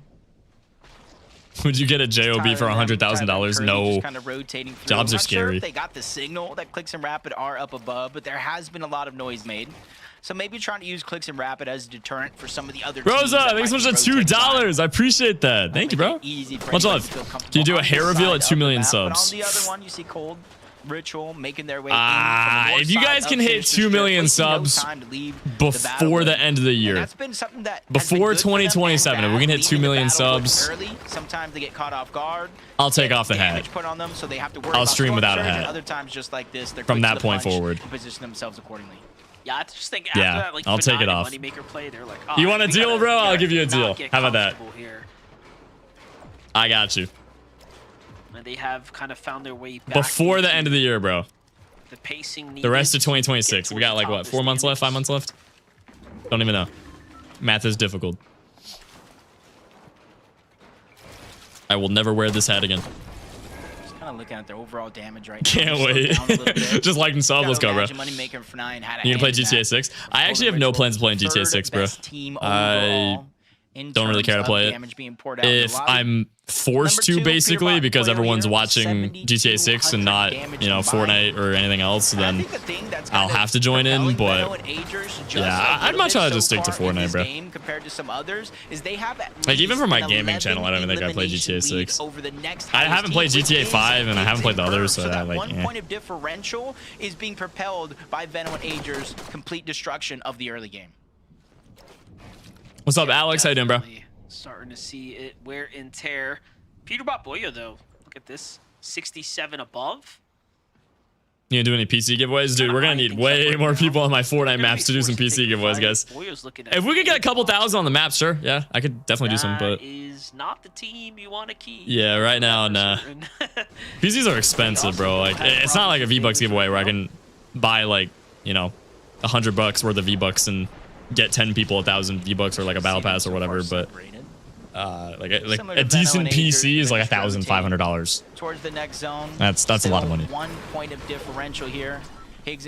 A: Would you get a JOB for $100,000? No.
E: Kind of rotating through.
A: Jobs are
E: Not sure
A: scary.
E: if they got the signal that Clix and Rapid are up above, but there has been a lot of noise made. So maybe trying to use Clix and Rapid as a deterrent for some of the other teams.
A: Rosa, thanks so much for $2. I appreciate that. Thank you, bro. Much love. Can you do a hair reveal at 2 million subs?
E: But on the other one, you see Cold Ritual making their way.
A: If you guys can hit 2 million subs before the end of the year, before 2027, if we can hit 2 million subs,
E: sometimes they get caught off guard.
A: I'll take off the hat. I'll stream without a hat.
E: Other times, just like this,
A: from that point forward.
E: Position themselves accordingly.
F: Yeah, I just think after that, like,
A: I'll take it off.
F: Moneymaker play, they're like,
A: you want a deal, bro? I'll give you a deal. How about that?
F: Here.
A: I got you.
F: And they have kind of found their way back
A: before the end of the year, bro.
F: The pacing.
A: The rest of 2026. We got like what, 4 months left? 5 months left? Don't even know. Math is difficult. I will never wear this hat again.
E: Kind of looking at their overall damage right now.
A: Can't wait. Just like and sub. Let's go, bro. You gonna play GTA 6? I actually have no plans of playing GTA 6, bro. I don't really care to play it. If I'm forced to, basically, because everyone's watching GTA 6 and not, you know, Fortnite or anything else, then I'll have to join in. But yeah, I'd much rather just stick to Fortnite, bro. Like, even for my gaming channel, I don't even think I play GTA 6. I haven't played GTA 5 and I haven't played the others, so that, like,
E: one point of differential is being propelled by Venom and Ager's complete destruction of the early game.
A: What's up, Alex? How you doing, bro?
F: Starting to see it wear and tear. Peterbot Boya, though, look at this, 67 above.
A: You gonna do any PC giveaways, dude? We're gonna need way more people on my Fortnite maps to do some PC giveaways, guys. If we could get a couple thousand on the map, sure. Yeah, I could definitely do some, but
F: is not the team you want to keep.
A: Yeah, right now, nah. PCs are expensive, bro. Like, it's not like a V-Bucks giveaway where I can buy, like, you know, $100 worth of V-Bucks and get 10 people 1,000 V-Bucks or like a battle pass or whatever, but like a decent PC is like $1,500.
E: Towards the next zone.
A: That's a lot of money.
E: 1 point of differential here.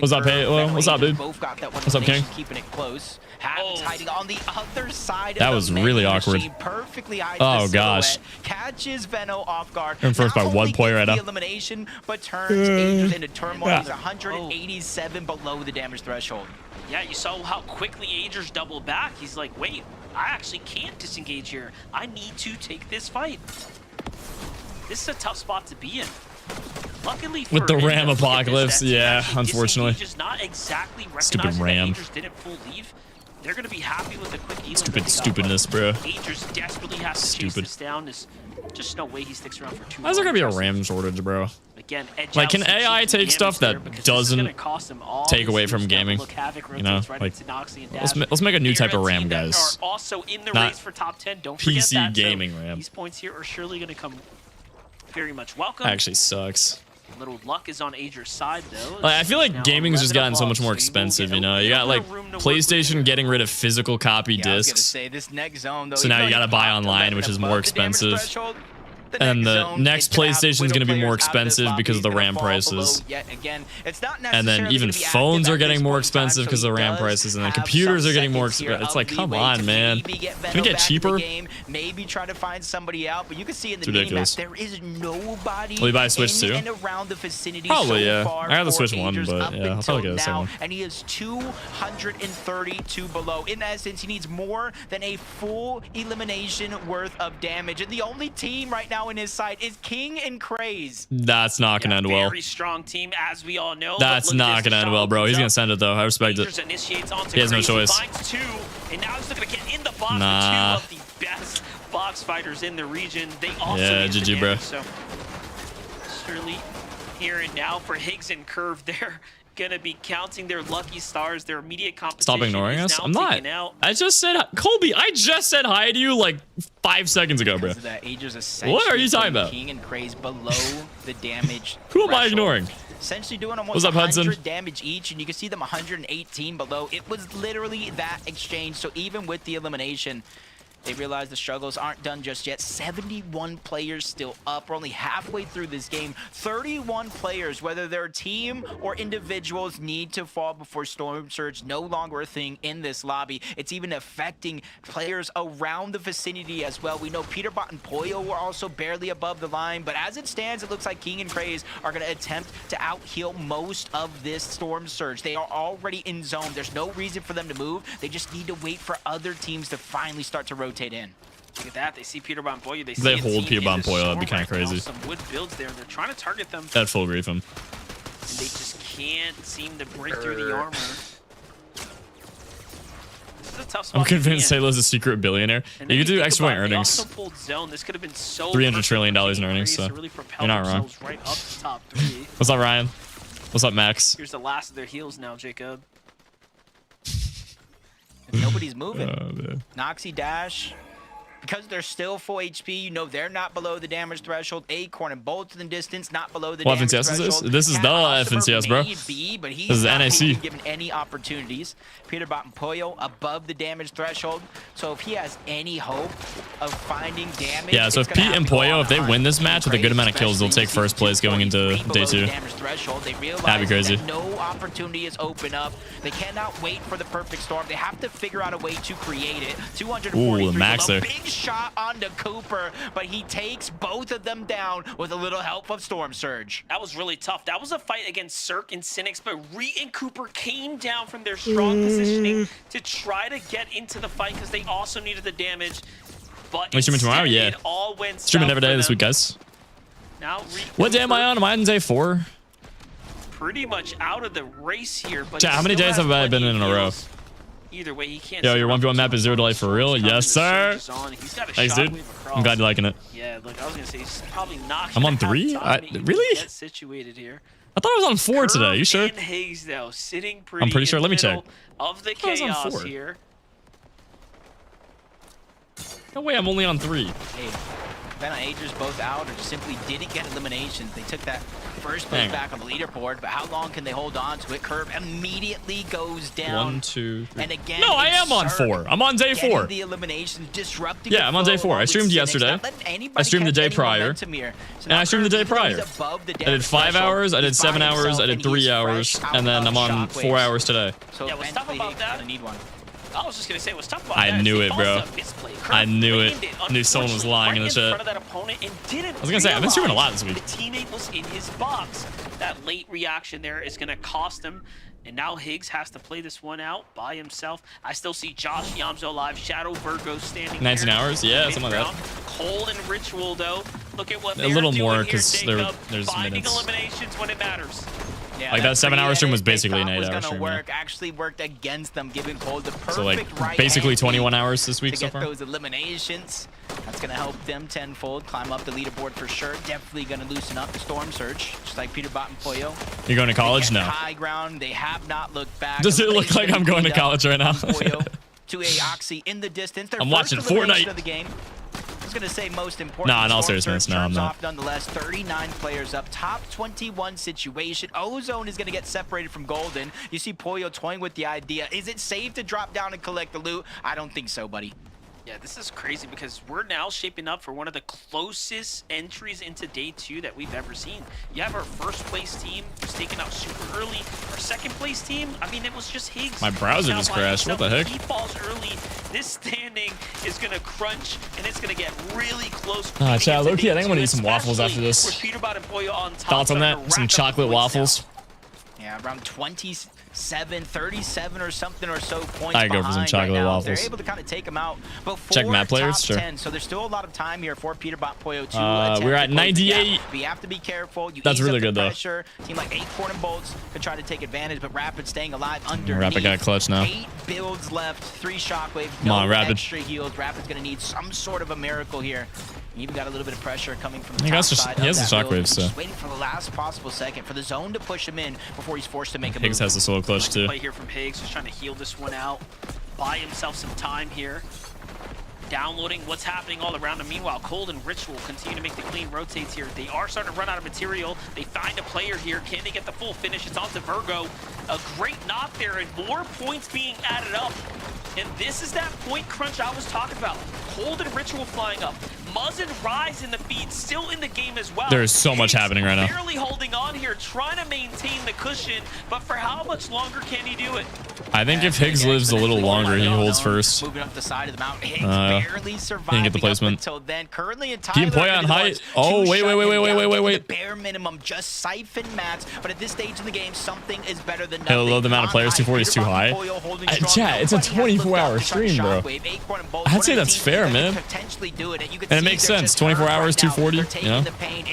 A: What's up, hey? What's up, dude? What's up, King?
E: Keeping it close. Hiding on the other side.
A: That was really awkward.
E: Perfectly
A: oh gosh.
E: Catches Veno off guard.
A: And first by 1 point right now.
E: Elimination, but turns Angels into turmoil. He's 187 below the damage threshold.
F: Yeah, you saw how quickly Agers doubled back. He's like, wait, I actually can't disengage here. I need to take this fight. This is a tough spot to be in. Luckily for
A: with the Ram
F: Agers,
A: apocalypse, yeah, unfortunately.
F: Just not exactly
A: Stupid Ram.
F: Agers didn't full leave. They're gonna be happy with the quick heal.
A: Stupidness, bro.
F: Agers desperately has to chase this down. There's just no way he sticks around for too long.
A: Why is there gonna be a Ram shortage, bro?
F: Again,
A: like, can AI take stuff that doesn't take away from gaming? You know, like, let's make a new type of RAM, guys.
F: Also in the
A: not
F: race for top 10. Don't
A: PC
F: forget that.
A: gaming
F: so
A: RAM.
F: These points here are surely going to come very much welcome.
A: Actually sucks.
F: A little luck is on Ager's side, though.
A: Like, I feel like gaming's just gotten so much more expensive, you know? You got, like, PlayStation getting rid of physical copy discs. So now you gotta buy online, which is more expensive. And the next PlayStation is going to be more expensive because of the RAM prices. And then even phones are getting more expensive because of the RAM prices. And then computers are getting more expensive. It's like, come on, man. Can we get cheaper?
E: Maybe try to find somebody out, but you can see in the
A: ridiculous.
E: There is nobody.
A: Will you buy a Switch 2? Probably, yeah. I got the Switch 1, but yeah, I'll probably get the second one.
E: And he is 232 below. In essence, he needs more than a full elimination worth of damage. And the only team right now in his side is King and Craze.
A: That's not gonna end well.
F: Very strong team, as we all know.
A: That's not gonna end well, bro. He's gonna send it though. I respect it. He has no choice.
F: And now he's looking to get in the bottom
A: nah.
F: of the best box fighters in the region. They also
A: Yeah,
F: need the
A: GG, bro.
F: damage, so surely here and now for Higgs and Curve, they're gonna be counting their lucky stars. Their immediate competition.
A: Stop ignoring
F: is
A: us.
F: now
A: I'm not.
F: taken out.
A: I just said, Colby, I just said hi to you like 5 seconds ago, bro.
E: That Aegis
A: What are you talking about?
E: King and Craze below the damage.
A: Who am I
E: threshold.
A: ignoring?
E: Essentially doing almost
A: What's up, Hudson?
E: 100 damage each, and you can see them 118 below. It was literally that exchange. So even with the elimination, they realize the struggles aren't done just yet. 71 players still up. We're only halfway through this game. 31 players, whether they're a team or individuals, need to fall before Storm Surge. No longer a thing in this lobby. It's even affecting players around the vicinity as well. We know Peterbot and Poyo were also barely above the line, but as it stands, it looks like King and Craze are going to attempt to out-heal most of this Storm Surge. They are already in zone. There's no reason for them to move. They just need to wait for other teams to finally start to rotate in.
F: Look at that. They see Peterbot and Poyo.
A: They hold Peterbot and Poyo. That'd be kind of crazy.
F: Some wood builds there. They're trying to target them.
A: That'd full grief him.
F: And they just can't seem to break through the armor. This is a tough spot.
A: I'm convinced Halo's a secret billionaire. You could do extra point earnings.
F: They also pulled zone. This could have been so
A: $300 trillion in earnings, so
F: really
A: you're not wrong.
F: right up to top 3.
A: What's up, Ryan? What's up, Max?
F: Here's the last of their heals now, Jacob.
E: Nobody's moving.
A: Man.
E: Noxy Dash, because they're still full HP, you know they're not below the damage threshold. Acorn and Bolt in the distance, not below the
A: What
E: damage
A: FNCS is this?
E: threshold.
A: This is the FNCS, bro.
E: Maybe, but he's
A: This is
E: not
A: NAC.
E: being given any opportunities. Peterbot and Poyo above the damage threshold. So if he has any hope of finding damage,
A: Yeah, so if Pete and Poyo, if they win this match with a good amount of kills, they'll take first place going into day 2. That'd be crazy.
E: No opportunity is open up. They cannot wait for the perfect storm. They have to figure out a way to create it. 243
A: Ooh, Max
E: below.
A: there.
E: Big shot onto Cooper, but he takes both of them down with a little help of Storm Surge.
F: That was really tough. That was a fight against Cirque and Cynics, but Reet and Cooper came down from their strong positioning to try to get into the fight because they also needed the damage. But
A: Streaming tomorrow? Yeah.
F: it all went
A: Streaming
F: south
A: every day
F: for
A: this
F: them.
A: week, guys.
F: Now Reet
A: What day am I
F: Cooper
A: on? Am I on day 4?
F: pretty much out of the race here, but
A: Chat,
F: he
A: how many
F: still
A: days
F: has
A: have I been
F: plenty
A: in
F: of
A: a row?
F: heals. Either way, he can't.
A: Yo, your
F: survive
A: 1v1 map is 0 to life for real?
F: Comes
A: Yes, sir.
F: the surge is on. He's got a
A: Thanks,
F: shot
A: dude.
F: wave across.
A: I'm glad you're liking it.
F: Yeah, look, I was gonna say he's probably not.
A: I'm on
F: gonna have
A: 3?
F: time to even
A: Really?
F: Get situated here.
A: I thought I was on 4 today. You sure?
F: And Higgs though, sitting pretty.
A: I'm pretty sure.
F: in
A: Let me
F: the
A: check.
F: middle Of the
A: I was on
F: chaos
A: 4.
F: here.
A: No way, I'm only on 3.
E: Hey, Venom Agers both out or just simply didn't get eliminations. They took that first place
A: Hang on.
E: back on the leaderboard, but how long can they hold on to it? Curve immediately goes down.
A: 1, 2, 3.
E: And again,
A: No, I
E: it's
A: am on
E: Cirque
A: 4. I'm on day
E: getting
A: 4.
E: the eliminations, disrupting
A: Yeah,
E: the
A: I'm on day
E: flow
A: 4. I
E: along with
A: streamed
E: Cynics,
A: yesterday.
E: not letting anybody
A: I streamed the
E: catch
A: day
E: any
A: prior.
E: momentum here. So
A: And
E: now
A: I streamed the
E: Curve,
A: day
E: even though he's
A: prior.
E: above the
A: I did
E: damage
A: 5
E: threshold,
A: hours, I did
E: he's
A: 7
E: finding
A: hours,
E: himself
A: I did
E: and
A: 3
E: he's
A: hours,
E: fresh out
A: and then I'm
E: of
A: on 4
E: shockwaves.
A: hours today.
E: So
F: Yeah, what's tough
E: eventually
F: about
E: Higgs
F: that-
E: gonna need one.
F: I was just gonna say what's tough about
A: I
F: that is
A: knew
F: they
A: it, bro.
F: also misplay. Curve
A: I knew it.
F: landed,
A: Knew someone was
F: unfortunately,
A: lying in the
F: right
A: chat.
F: front of that opponent and didn't
A: I was gonna say, I've been streaming a lot this
F: realize
A: week.
F: The teammate was in his box. That late reaction there is gonna cost him. And now Higgs has to play this one out by himself. I still see Josh Yamzo alive, Shadow Virgo standing
A: 19
F: there.
A: hours? Yeah, something like that.
F: Mid-round. Cole and Ritual, though, look at what
A: A
F: they're
A: little
F: doing
A: more,
F: here,
A: 'cause
F: Jacob.
A: there's
F: Finding
A: minutes.
F: eliminations when it matters.
E: Yeah,
A: Like, that 7-hour stream was
E: they
A: basically an
E: thought was
A: 8-hour
E: gonna
A: stream, yeah.
E: work, actually worked against them, giving Cole the perfect
A: So, like,
E: right
A: basically
E: hand
A: 21
E: lead
A: hours this week
E: to
A: so
E: get
A: far.
E: those eliminations. That's gonna help them tenfold, climb up the leaderboard for sure. Definitely gonna loosen up the Storm Surge, just like Peterbot and Poyo.
A: You're going to college?
E: They get
A: No.
E: high ground. They have not looked back.
A: Does it look like I'm going to college right now?
E: Poyo to a Oxy in the distance. Their
A: I'm
E: first
A: watching
E: elimination
A: Fortnite.
E: Of the game. I was gonna say most important.
A: Nah, in all
E: Storm
A: seriousness,
E: Surge
A: no, I'm
E: turns
A: not.
E: off nonetheless. 39 players up, top 21 situation. Ozone is gonna get separated from Golden. You see Poyo toying with the idea. Is it safe to drop down and collect the loot? I don't think so, buddy.
F: Yeah, this is crazy because we're now shaping up for one of the closest entries into day 2 that we've ever seen. You have our first place team who's taken out super early. Our second place team, I mean, it was just Higgs.
A: My browser
F: Now
A: just
F: by
A: crashed. What the
F: himself.
A: heck?
F: He falls early. This standing is going to crunch and it's going to get really close.
A: Ah, chat, low-key, I think I'm gonna
F: Day
A: eat some
F: 2,
A: waffles after this.
F: With Peterbot and Poyo on top.
A: Thoughts on
F: starting
A: that?
F: to
A: Some
F: rack up
A: chocolate
F: points now.
A: waffles?
E: Yeah, around 20 37 or something or so points
A: I go for some chocolate
E: right now.
A: waffles.
E: They're able to kind of take them out before
A: Check map players,
E: top
A: sure.
E: 10. So there's still a lot of time here for Peterbot Poyo to
A: we're at 98.
E: But you have to be careful. You
A: That's
E: ease
A: really
E: up the
A: good, though.
E: pressure. Team like Acorn and Bolts could try to take advantage, but Rapid staying alive underneath.
A: Rapid got clutch now.
E: 8 builds left, 3 shockwaves,
A: Come
E: no
A: on, Rapid.
E: extra heals. Rapid's going to need some sort of a miracle here. You even got a little bit of pressure coming from the
A: He
E: top
A: has the-
E: side.
A: he has
E: of
A: the
E: that build.
A: shockwaves, so.
E: Just waiting for the last possible second for the zone to push him in before he's forced to make a
A: Higgs
E: move.
A: has the solo clutch too.
F: Play here from Higgs, just trying to heal this one out, buy himself some time here. Downloading what's happening all around him. Meanwhile, Cold and Ritual continue to make the clean rotates here. They are starting to run out of material. They find a player here. Can they get the full finish? It's on to Virgo. A great knock there and more points being added up. And this is that point crunch I was talking about. Cold and Ritual flying up. Muzz and Rise in the feed, still in the game as well.
A: There is so much happening right now.
F: Barely holding on here, trying to maintain the cushion, but for how much longer can he do it?
A: I think if Higgs lives a little longer, he holds first.
E: Moving up the side of the mountain. Higgs barely surviving
A: didn't get the placement.
E: until then. Currently in
A: He and Poya on height. Oh, wait.
E: The bare minimum, just siphon mats. But at this stage in the game, something is better than
A: Hey,
E: nothing.
A: the amount of players 240 is too high. Chat, it's a 24-hour stream, bro. I'd say that's fair, man. And it makes sense. 24 hours, 240. You know.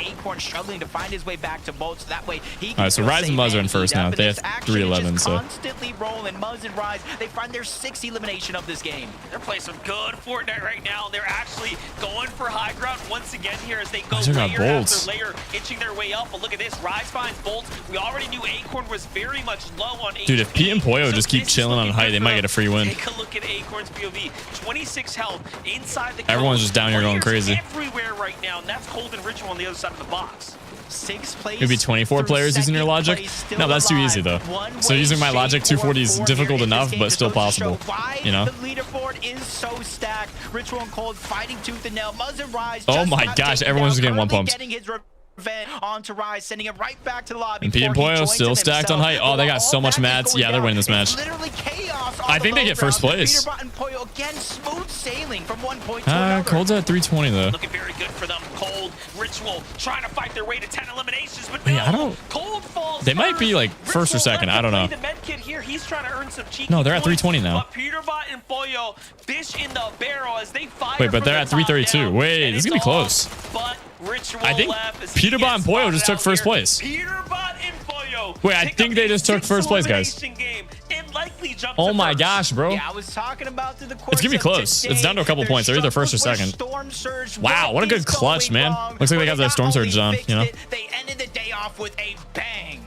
E: Acorn struggling to find his way back to Bolts. That way he can
A: All right, so Rise and Muzz are in first now. They have 311, so.
E: Constantly rolling. Muzz and Rise, they find their 6th elimination of this game.
F: They're playing some good Fortnite right now. They're actually going for high ground once again here as they go
A: They're got
F: layer
A: bolts.
F: after layer, inching their way up. But look at this, Rise finds bolts. We already knew Acorn was very much low on HP.
A: Dude, if Pete and Poyo just keep
F: this is
A: chilling on
F: looking
A: height,
F: good
A: they
F: for
A: might
F: them.
A: get a free win.
F: Take a look at Acorn's POV. 26 health inside the
A: Everyone's
F: cone.
A: just down here going
F: Players
A: crazy.
F: everywhere right now, and that's Cold and Ritual on the other side of the box.
E: 6th place.
A: Maybe 24
E: through
A: players using your
E: 2nd
A: logic?
E: place, still
A: No, that's too
E: alive.
A: easy, though.
E: One
A: So
E: way,
A: using my
E: shape,
A: logic,
E: or
A: 240 is
E: form
A: difficult
E: here in this
A: enough,
E: game
A: but
E: just
A: still
E: goes to
A: possible,
E: show why
A: you know?
E: The leaderboard is so stacked. Ritual and Cold fighting tooth and nail. Muzz and Rise.
A: Oh
E: just
A: my
E: got
A: gosh,
E: taken
A: everyone's
E: down,
A: getting one
E: currently
A: pumped.
E: Getting his revenge onto Rise, sending him right back to the lobby.
A: And Pete and
E: before he
A: Poyo
E: joins
A: still
E: him
A: stacked on
E: himself.
A: height. Oh, they got
E: While
A: so
E: all
A: much
E: that is
A: mats.
E: going
A: Yeah, they're
E: down,
A: winning this match.
E: it's literally chaos on
A: I
E: the
A: think they
E: low
A: get first
E: ground.
A: place.
E: Peterbot and Poyo again smooth sailing from one point to another.
A: Cold's at 320 though.
F: Looking very good for them. Cold, Ritual, trying to fight their way to 10 eliminations, but no.
A: Yeah, I don't-
F: Cold falls
A: They might be, like,
F: Ritual
A: first or second.
F: left
A: I don't
F: to
A: know.
F: play the med kit here. He's trying to earn some cheeky
A: No, they're at
F: points,
A: 320 now.
F: But Peterbot and Poyo fish in the barrel as they fire.
A: Wait, but
F: from
A: they're
F: the
A: at
F: top
A: 332.
F: down,
A: Wait,
F: and
A: this is
F: it's
A: gonna be
F: all,
A: close.
F: But Ritual
A: I think
F: left as he
A: Peterbot
F: gets
A: and Poyo
F: spotted
A: just took
F: out
A: first
F: here.
A: place.
F: Peterbot and Poyo
A: Wait, I
F: pick
A: think
F: up
A: they
F: a
A: just took
F: 6
A: first place, guys.
F: elimination game and likely jump
A: Oh
F: to
A: my
F: first.
A: gosh, bro.
E: Yeah, I was talking about through the course
A: It's gonna be
E: of
A: close.
E: today,
A: It's down to a couple
E: their
A: points. They're either first or
E: struggles
A: second.
E: with Storm Surge.
A: Wow, what a good
E: is
A: clutch,
E: going
A: man.
E: wrong?
A: Looks like they
E: But
A: got their
E: not
A: Storm Surge
E: only
A: on,
E: fixed
A: you know?
E: it, they ended the day off with a bang.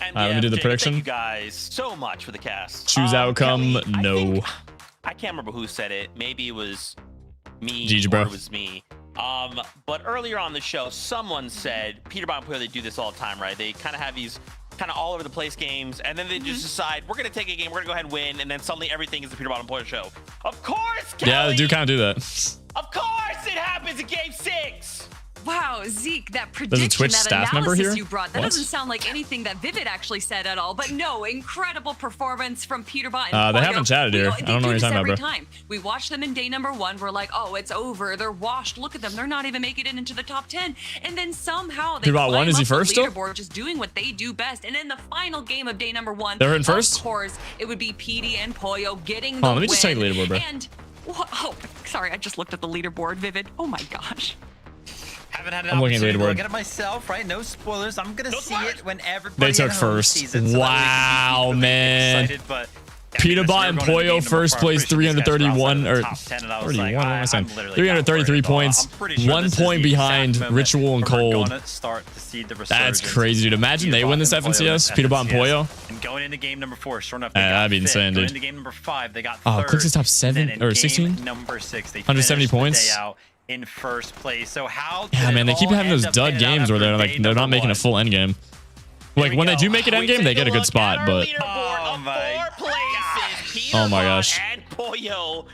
D: And
A: Let me do the
D: Jake,
A: prediction.
D: Thank you guys so much for the cast.
A: Choose outcome,
D: Kelly,
A: no.
D: I can't remember who said it. Maybe it was me
A: GG,
D: or
A: bro.
D: it was me. But earlier on the show, someone said Peterbot and Poyo, they do this all the time, right? They kind of have these kind of all over the place games, and then they just decide we're gonna take a game, we're gonna go ahead and win, and then suddenly everything is the Peterbot and Poyo show. Of course, Kelly!
A: Yeah, they do kind of do that.
D: Of course, it happens in Game 6.
B: Wow, Zeke, that prediction,
A: Twitch
B: that
A: staff member
B: analysis
A: here?
B: you brought, that
A: What?
B: doesn't sound like anything that Vivid actually said at all. But no, incredible performance from Peterbot and
A: They
B: Poyo.
A: haven't chatted here. I
B: They
A: don't know
B: do
A: what you're
B: this
A: talking about,
B: every
A: bro.
B: time. We watch them in day number 1. We're like, oh, it's over. They're washed. Look at them. They're not even making it into the top 10. And then somehow they
A: Peterbot
B: climb
A: won? Is he
B: up the
A: first still?
B: leaderboard, just doing what they do best. And in the final game of day number 1,
A: They're in first?
B: Of course, it would be Petey and Poyo getting the
A: Let me just check the
B: win.
A: leaderboard, bro.
B: And oh, sorry, I just looked at the leaderboard, Vivid. Oh my gosh.
C: Haven't had an
A: I'm looking at
C: opportunity to
A: leaderboard.
C: look at it myself, right? No spoilers. I'm gonna see it when everybody
A: They took
C: at home
A: first.
C: sees it, so that way we can
A: Wow,
C: keep
A: man.
C: excited, but
A: Peterbot and Poyo first place, 331 or 31. What am I saying? 333 points, 1 point behind Ritual and Cold. That's crazy, dude. Imagine they win this FNCS, Peterbot and Poyo.
C: And going into game number 4, sure enough,
A: That'd be insane,
C: Going
A: dude.
C: into game number 5, they got
A: Oh,
C: third.
A: Clix is top
C: And
A: 7
C: then in
A: or
C: game
A: 16?
C: Number 6, they
A: 170
C: finished the
A: points.
C: day out in first place. So how?
A: Yeah,
C: did
A: man, they
C: it
A: keep
C: all
A: having those
C: end up
A: dud
C: pinning out
A: games where they're
C: after
A: like
C: day
A: they're not
C: number
A: making a
C: 1?
A: full end game. Like
C: we
A: when they
C: go.
A: do make it end
C: We
A: game, they
C: take
A: get a
C: a
A: good
C: look
A: spot,
C: at our
A: but
C: leaderboard.
D: Oh
C: of
D: my
C: 4 places.
A: Oh my
D: Peterbot
A: gosh.
D: and Poyo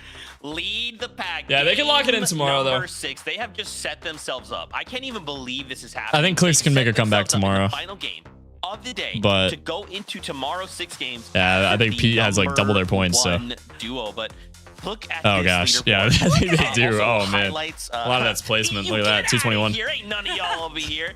D: lead the pack.
A: Yeah, they can lock it in
D: Game
A: tomorrow, though.
D: number 6. They have just set themselves up. I can't even believe this is happening.
A: I think Clix
D: They've
A: can make
D: set
A: a comeback
D: themselves up in
A: tomorrow.
D: the final game of the day,
A: But-
D: to go into tomorrow's 6 games.
A: Yeah, I think
D: the
A: Pete has, like, double their
D: number
A: points, so.
D: 1 duo, but Look at
A: Oh
D: this
A: gosh,
D: leaderboard.
A: yeah, I think they do.
D: Also
A: Oh man,
D: highlights,
A: a lot of that's placement.
D: you
A: Look at that,
D: get outta
A: 221.
D: Here ain't none of y'all over here.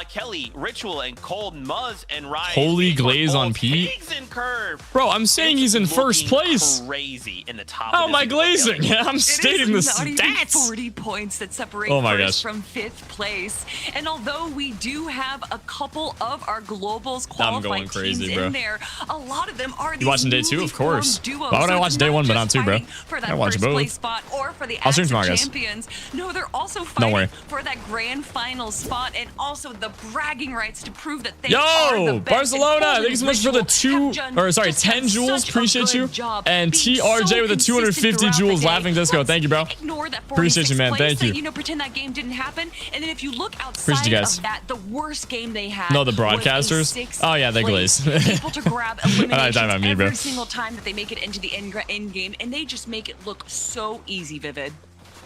D: Kelly, Ritual, and Cold, Muzz, and Ryan.
A: Holy glaze on Pete.
D: Higgs and Curve.
A: Bro, I'm saying he's in first place.
D: Crazy in the top.
A: How
D: of
A: am I
D: this
A: glazing?
D: leaderboard.
A: I'm stating the
B: not even
A: stats.
B: 40 points that separate
A: Oh my
B: first
A: gosh.
B: from 5th place. And although we do have a couple of our globals
A: I'm going
B: qualified
A: crazy,
B: teams
A: bro.
B: in there, a lot of them are these
A: You watching day 2?
B: newly
A: Of course.
B: formed duos.
A: Why would I
B: So
A: watch
B: it's
A: day
B: not
A: 1 but
B: just
A: not 2, bro?
B: fighting for that
A: I watch
B: first
A: both.
B: place spot or for the
A: I'll stream
B: active
A: tomorrow, guys.
B: champions. No, they're also
A: Don't worry.
B: fighting for that grand final spot and also the bragging rights to prove that they
A: Yo,
B: are the best.
A: Barcelona,
B: And
A: thank you so much for the
B: Ritual have done
A: 10 jewels.
B: such a
A: Appreciate you.
B: good job
A: And
B: being
A: TRJ
B: so
A: with the
B: consistent
A: 250
B: throughout the
A: jewels.
B: day.
A: Laughing disco. Thank you, bro.
B: Ignore that
A: Appreciate you,
B: 46th
A: man.
B: place
A: Thank
B: that,
A: you.
B: pretend that game didn't happen. And then if you look
A: Appreciate
B: outside
A: you guys.
B: of that, the worst game they had.
A: No, the
B: was in
A: broadcasters?
B: 6th
A: Oh, yeah, they
B: place.
A: glaze.
B: Able to grab
A: I'm not
B: eliminations
A: talking about me, bro.
B: every single time that they make it into the end game, and they just make it look so easy, Vivid.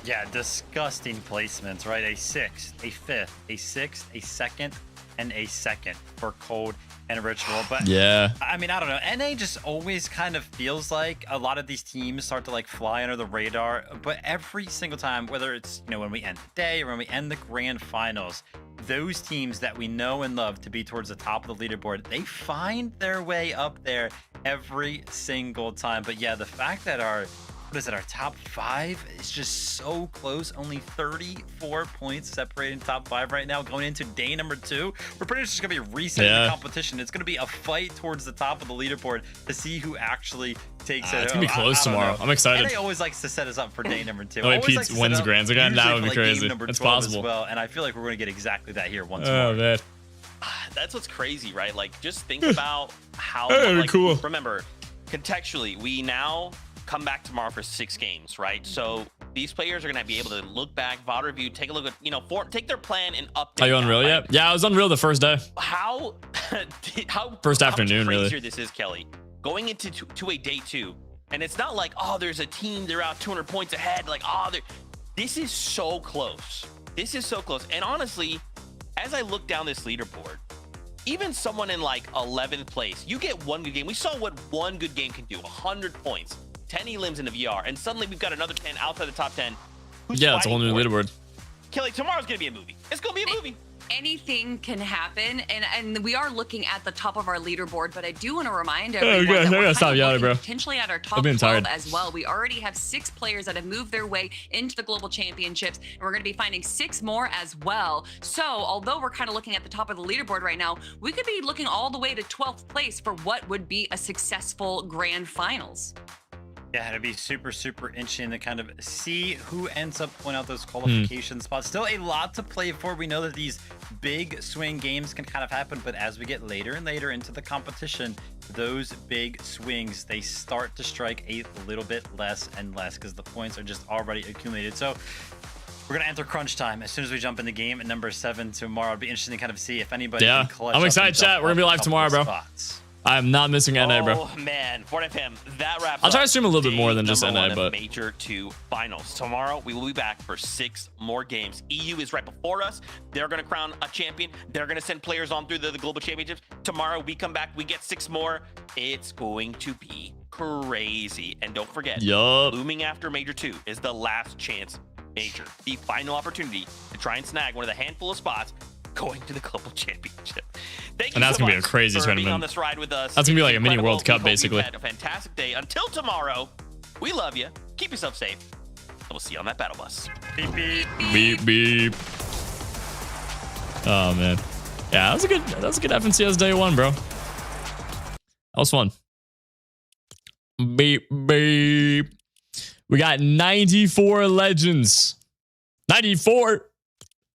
C: Yeah, disgusting placements, right? A 6th, a 5th, a 6th, a 2nd, and a 2nd for Cold and Ritual. But
A: Yeah.
C: I mean, I don't know. NA just always kind of feels like a lot of these teams start to like fly under the radar. But every single time, whether it's, when we end the day or when we end the grand finals, those teams that we know and love to be towards the top of the leaderboard, they find their way up there every single time. But yeah, the fact that our top 5 is just so close. Only 34 points separating top 5 right now. Going into day number 2, we're pretty much just gonna be resetting the competition. It's gonna be a fight towards the top of the leaderboard to see who actually takes it.
A: It's gonna be close
C: I don't
A: tomorrow.
C: know.
A: I'm excited.
C: NA always likes to set us up for day number 2.
A: Oh, wait,
C: Always
A: Pete
C: likes to set
A: wins
C: up
A: grands again?
C: usually
A: That would
C: for,
A: be
C: like, game
A: crazy.
C: number
A: It's
C: 12
A: possible.
C: as well, and I feel like we're gonna get exactly that here once
A: Oh,
C: more.
A: man.
D: That's what's crazy, right? Like, just think about how.
A: That'd be
D: like,
A: cool.
D: Remember, contextually, we now come back tomorrow for 6 games, right? So these players are gonna be able to look back, VOD review, take a look at, take their plan and update.
A: Are you
D: that,
A: Unreal
D: right?
A: yet? Yeah, I was Unreal the first day.
D: How
A: First
D: how
A: afternoon,
D: much
A: really.
D: crazier this is, Kelly. Going into to a day 2, and it's not like, oh, there's a team, they're out 200 points ahead. Like, oh, this is so close. This is so close. And honestly, as I look down this leaderboard, even someone in like 11th place, you get one good game. We saw what one good game can do. 100 points, 10 elims in the VR, and suddenly we've got another 10 outside the top 10. Who's
A: Yeah, it's a whole new
D: fighting for it?
A: leaderboard.
D: Kelly, tomorrow's gonna be a movie. It's gonna be a movie.
B: Anything can happen, and we are looking at the top of our leaderboard, but I do want to remind
A: Oh,
B: everyone
A: God, I
B: that
A: gotta
B: we're
A: stop
B: kind of
A: yelling,
B: looking
A: bro.
B: potentially at our top
A: I'm
B: 12
A: being tired.
B: as well. We already have 6 players that have moved their way into the global championships, and we're going to be finding 6 more as well. So although we're kind of looking at the top of the leaderboard right now, we could be looking all the way to 12th place for what would be a successful grand finals.
C: Yeah, it'd be super, super interesting to kind of see who ends up pulling out those qualification spots. Still a lot to play for. We know that these big swing games can kind of happen, but as we get later and later into the competition, those big swings, they start to strike a little bit less and less because the points are just already accumulated. So we're going to enter crunch time as soon as we jump in the game at number 7 tomorrow. It'll be interesting to kind of see if anybody can clutch
A: I'm
C: up
A: excited,
C: and jump
A: chat. We're gonna be
C: up a
A: live
C: couple
A: tomorrow,
C: of
A: bro.
C: spots.
A: I am not missing NA, bro.
D: Oh man, Fortnite that wraps
A: I'll
D: up
A: try to stream a little bit more
D: day
A: than just
D: number
A: NA,
D: 1 of
A: but
D: Major 2 finals. Tomorrow we will be back for 6 more games. EU is right before us. They're going to crown a champion. They're going to send players on through the global championships. Tomorrow we come back, we get 6 more. It's going to be crazy. And don't forget, looming after Major 2 is the last chance Major, the final opportunity to try and snag one of the handful of spots going to the global championship. Thank you
A: And that's
D: so
A: gonna be
D: much
A: a crazy
D: for being
A: tournament.
D: on this ride with us.
A: That's gonna be like a mini
D: Incredible.
A: World Cup,
D: We hope you've
A: basically.
D: had a fantastic day. Until tomorrow, we love you. Keep yourself safe. And we'll see you on that battle bus.
C: Beep, beep.
A: Beep beep. Oh man, yeah, that was a good FNCS day 1, bro. That was fun. Beep beep. We got 94 legends. 94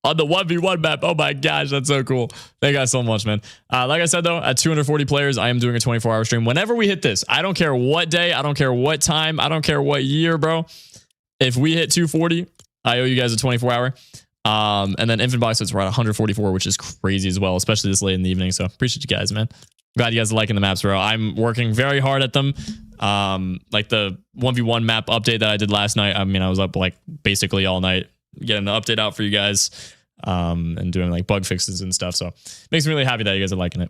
A: on the 1v1 map. Oh my gosh, that's so cool. Thank you guys so much, man. Like I said, though, at 240 players, I am doing a 24-hour stream. Whenever we hit this, I don't care what day, I don't care what time, I don't care what year, bro. If we hit 240, I owe you guys a 24-hour. And then Infant Box, we're at 144, which is crazy as well, especially this late in the evening. So appreciate you guys, man. Glad you guys are liking the maps, bro. I'm working very hard at them. Like the 1v1 map update that I did last night. I mean, I was up like basically all night getting the update out for you guys, and doing like bug fixes and stuff. So makes me really happy that you guys are liking it.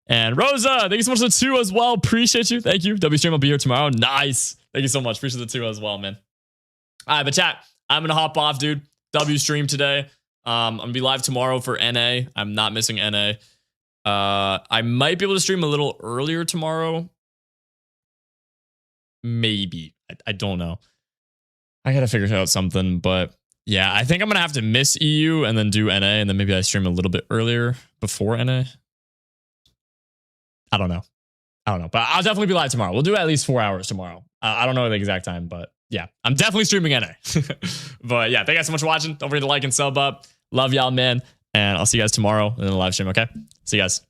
A: And Rosa, thank you so much for the 2 as well. Appreciate you. Thank you. W stream will be here tomorrow. Nice. Thank you so much. Appreciate the 2 as well, man. All right, but chat, I'm gonna hop off, dude. W stream today. I'm gonna be live tomorrow for NA. I'm not missing NA. I might be able to stream a little earlier tomorrow. Maybe. I don't know. I gotta figure out something, but yeah, I think I'm gonna have to miss EU and then do NA, and then maybe I stream a little bit earlier before NA. I don't know, but I'll definitely be live tomorrow. We'll do at least 4 hours tomorrow. I don't know the exact time, but yeah, I'm definitely streaming NA. But yeah, thank you guys so much for watching. Don't forget to like and sub up. Love y'all, man, and I'll see you guys tomorrow in the live stream. Okay, see you guys.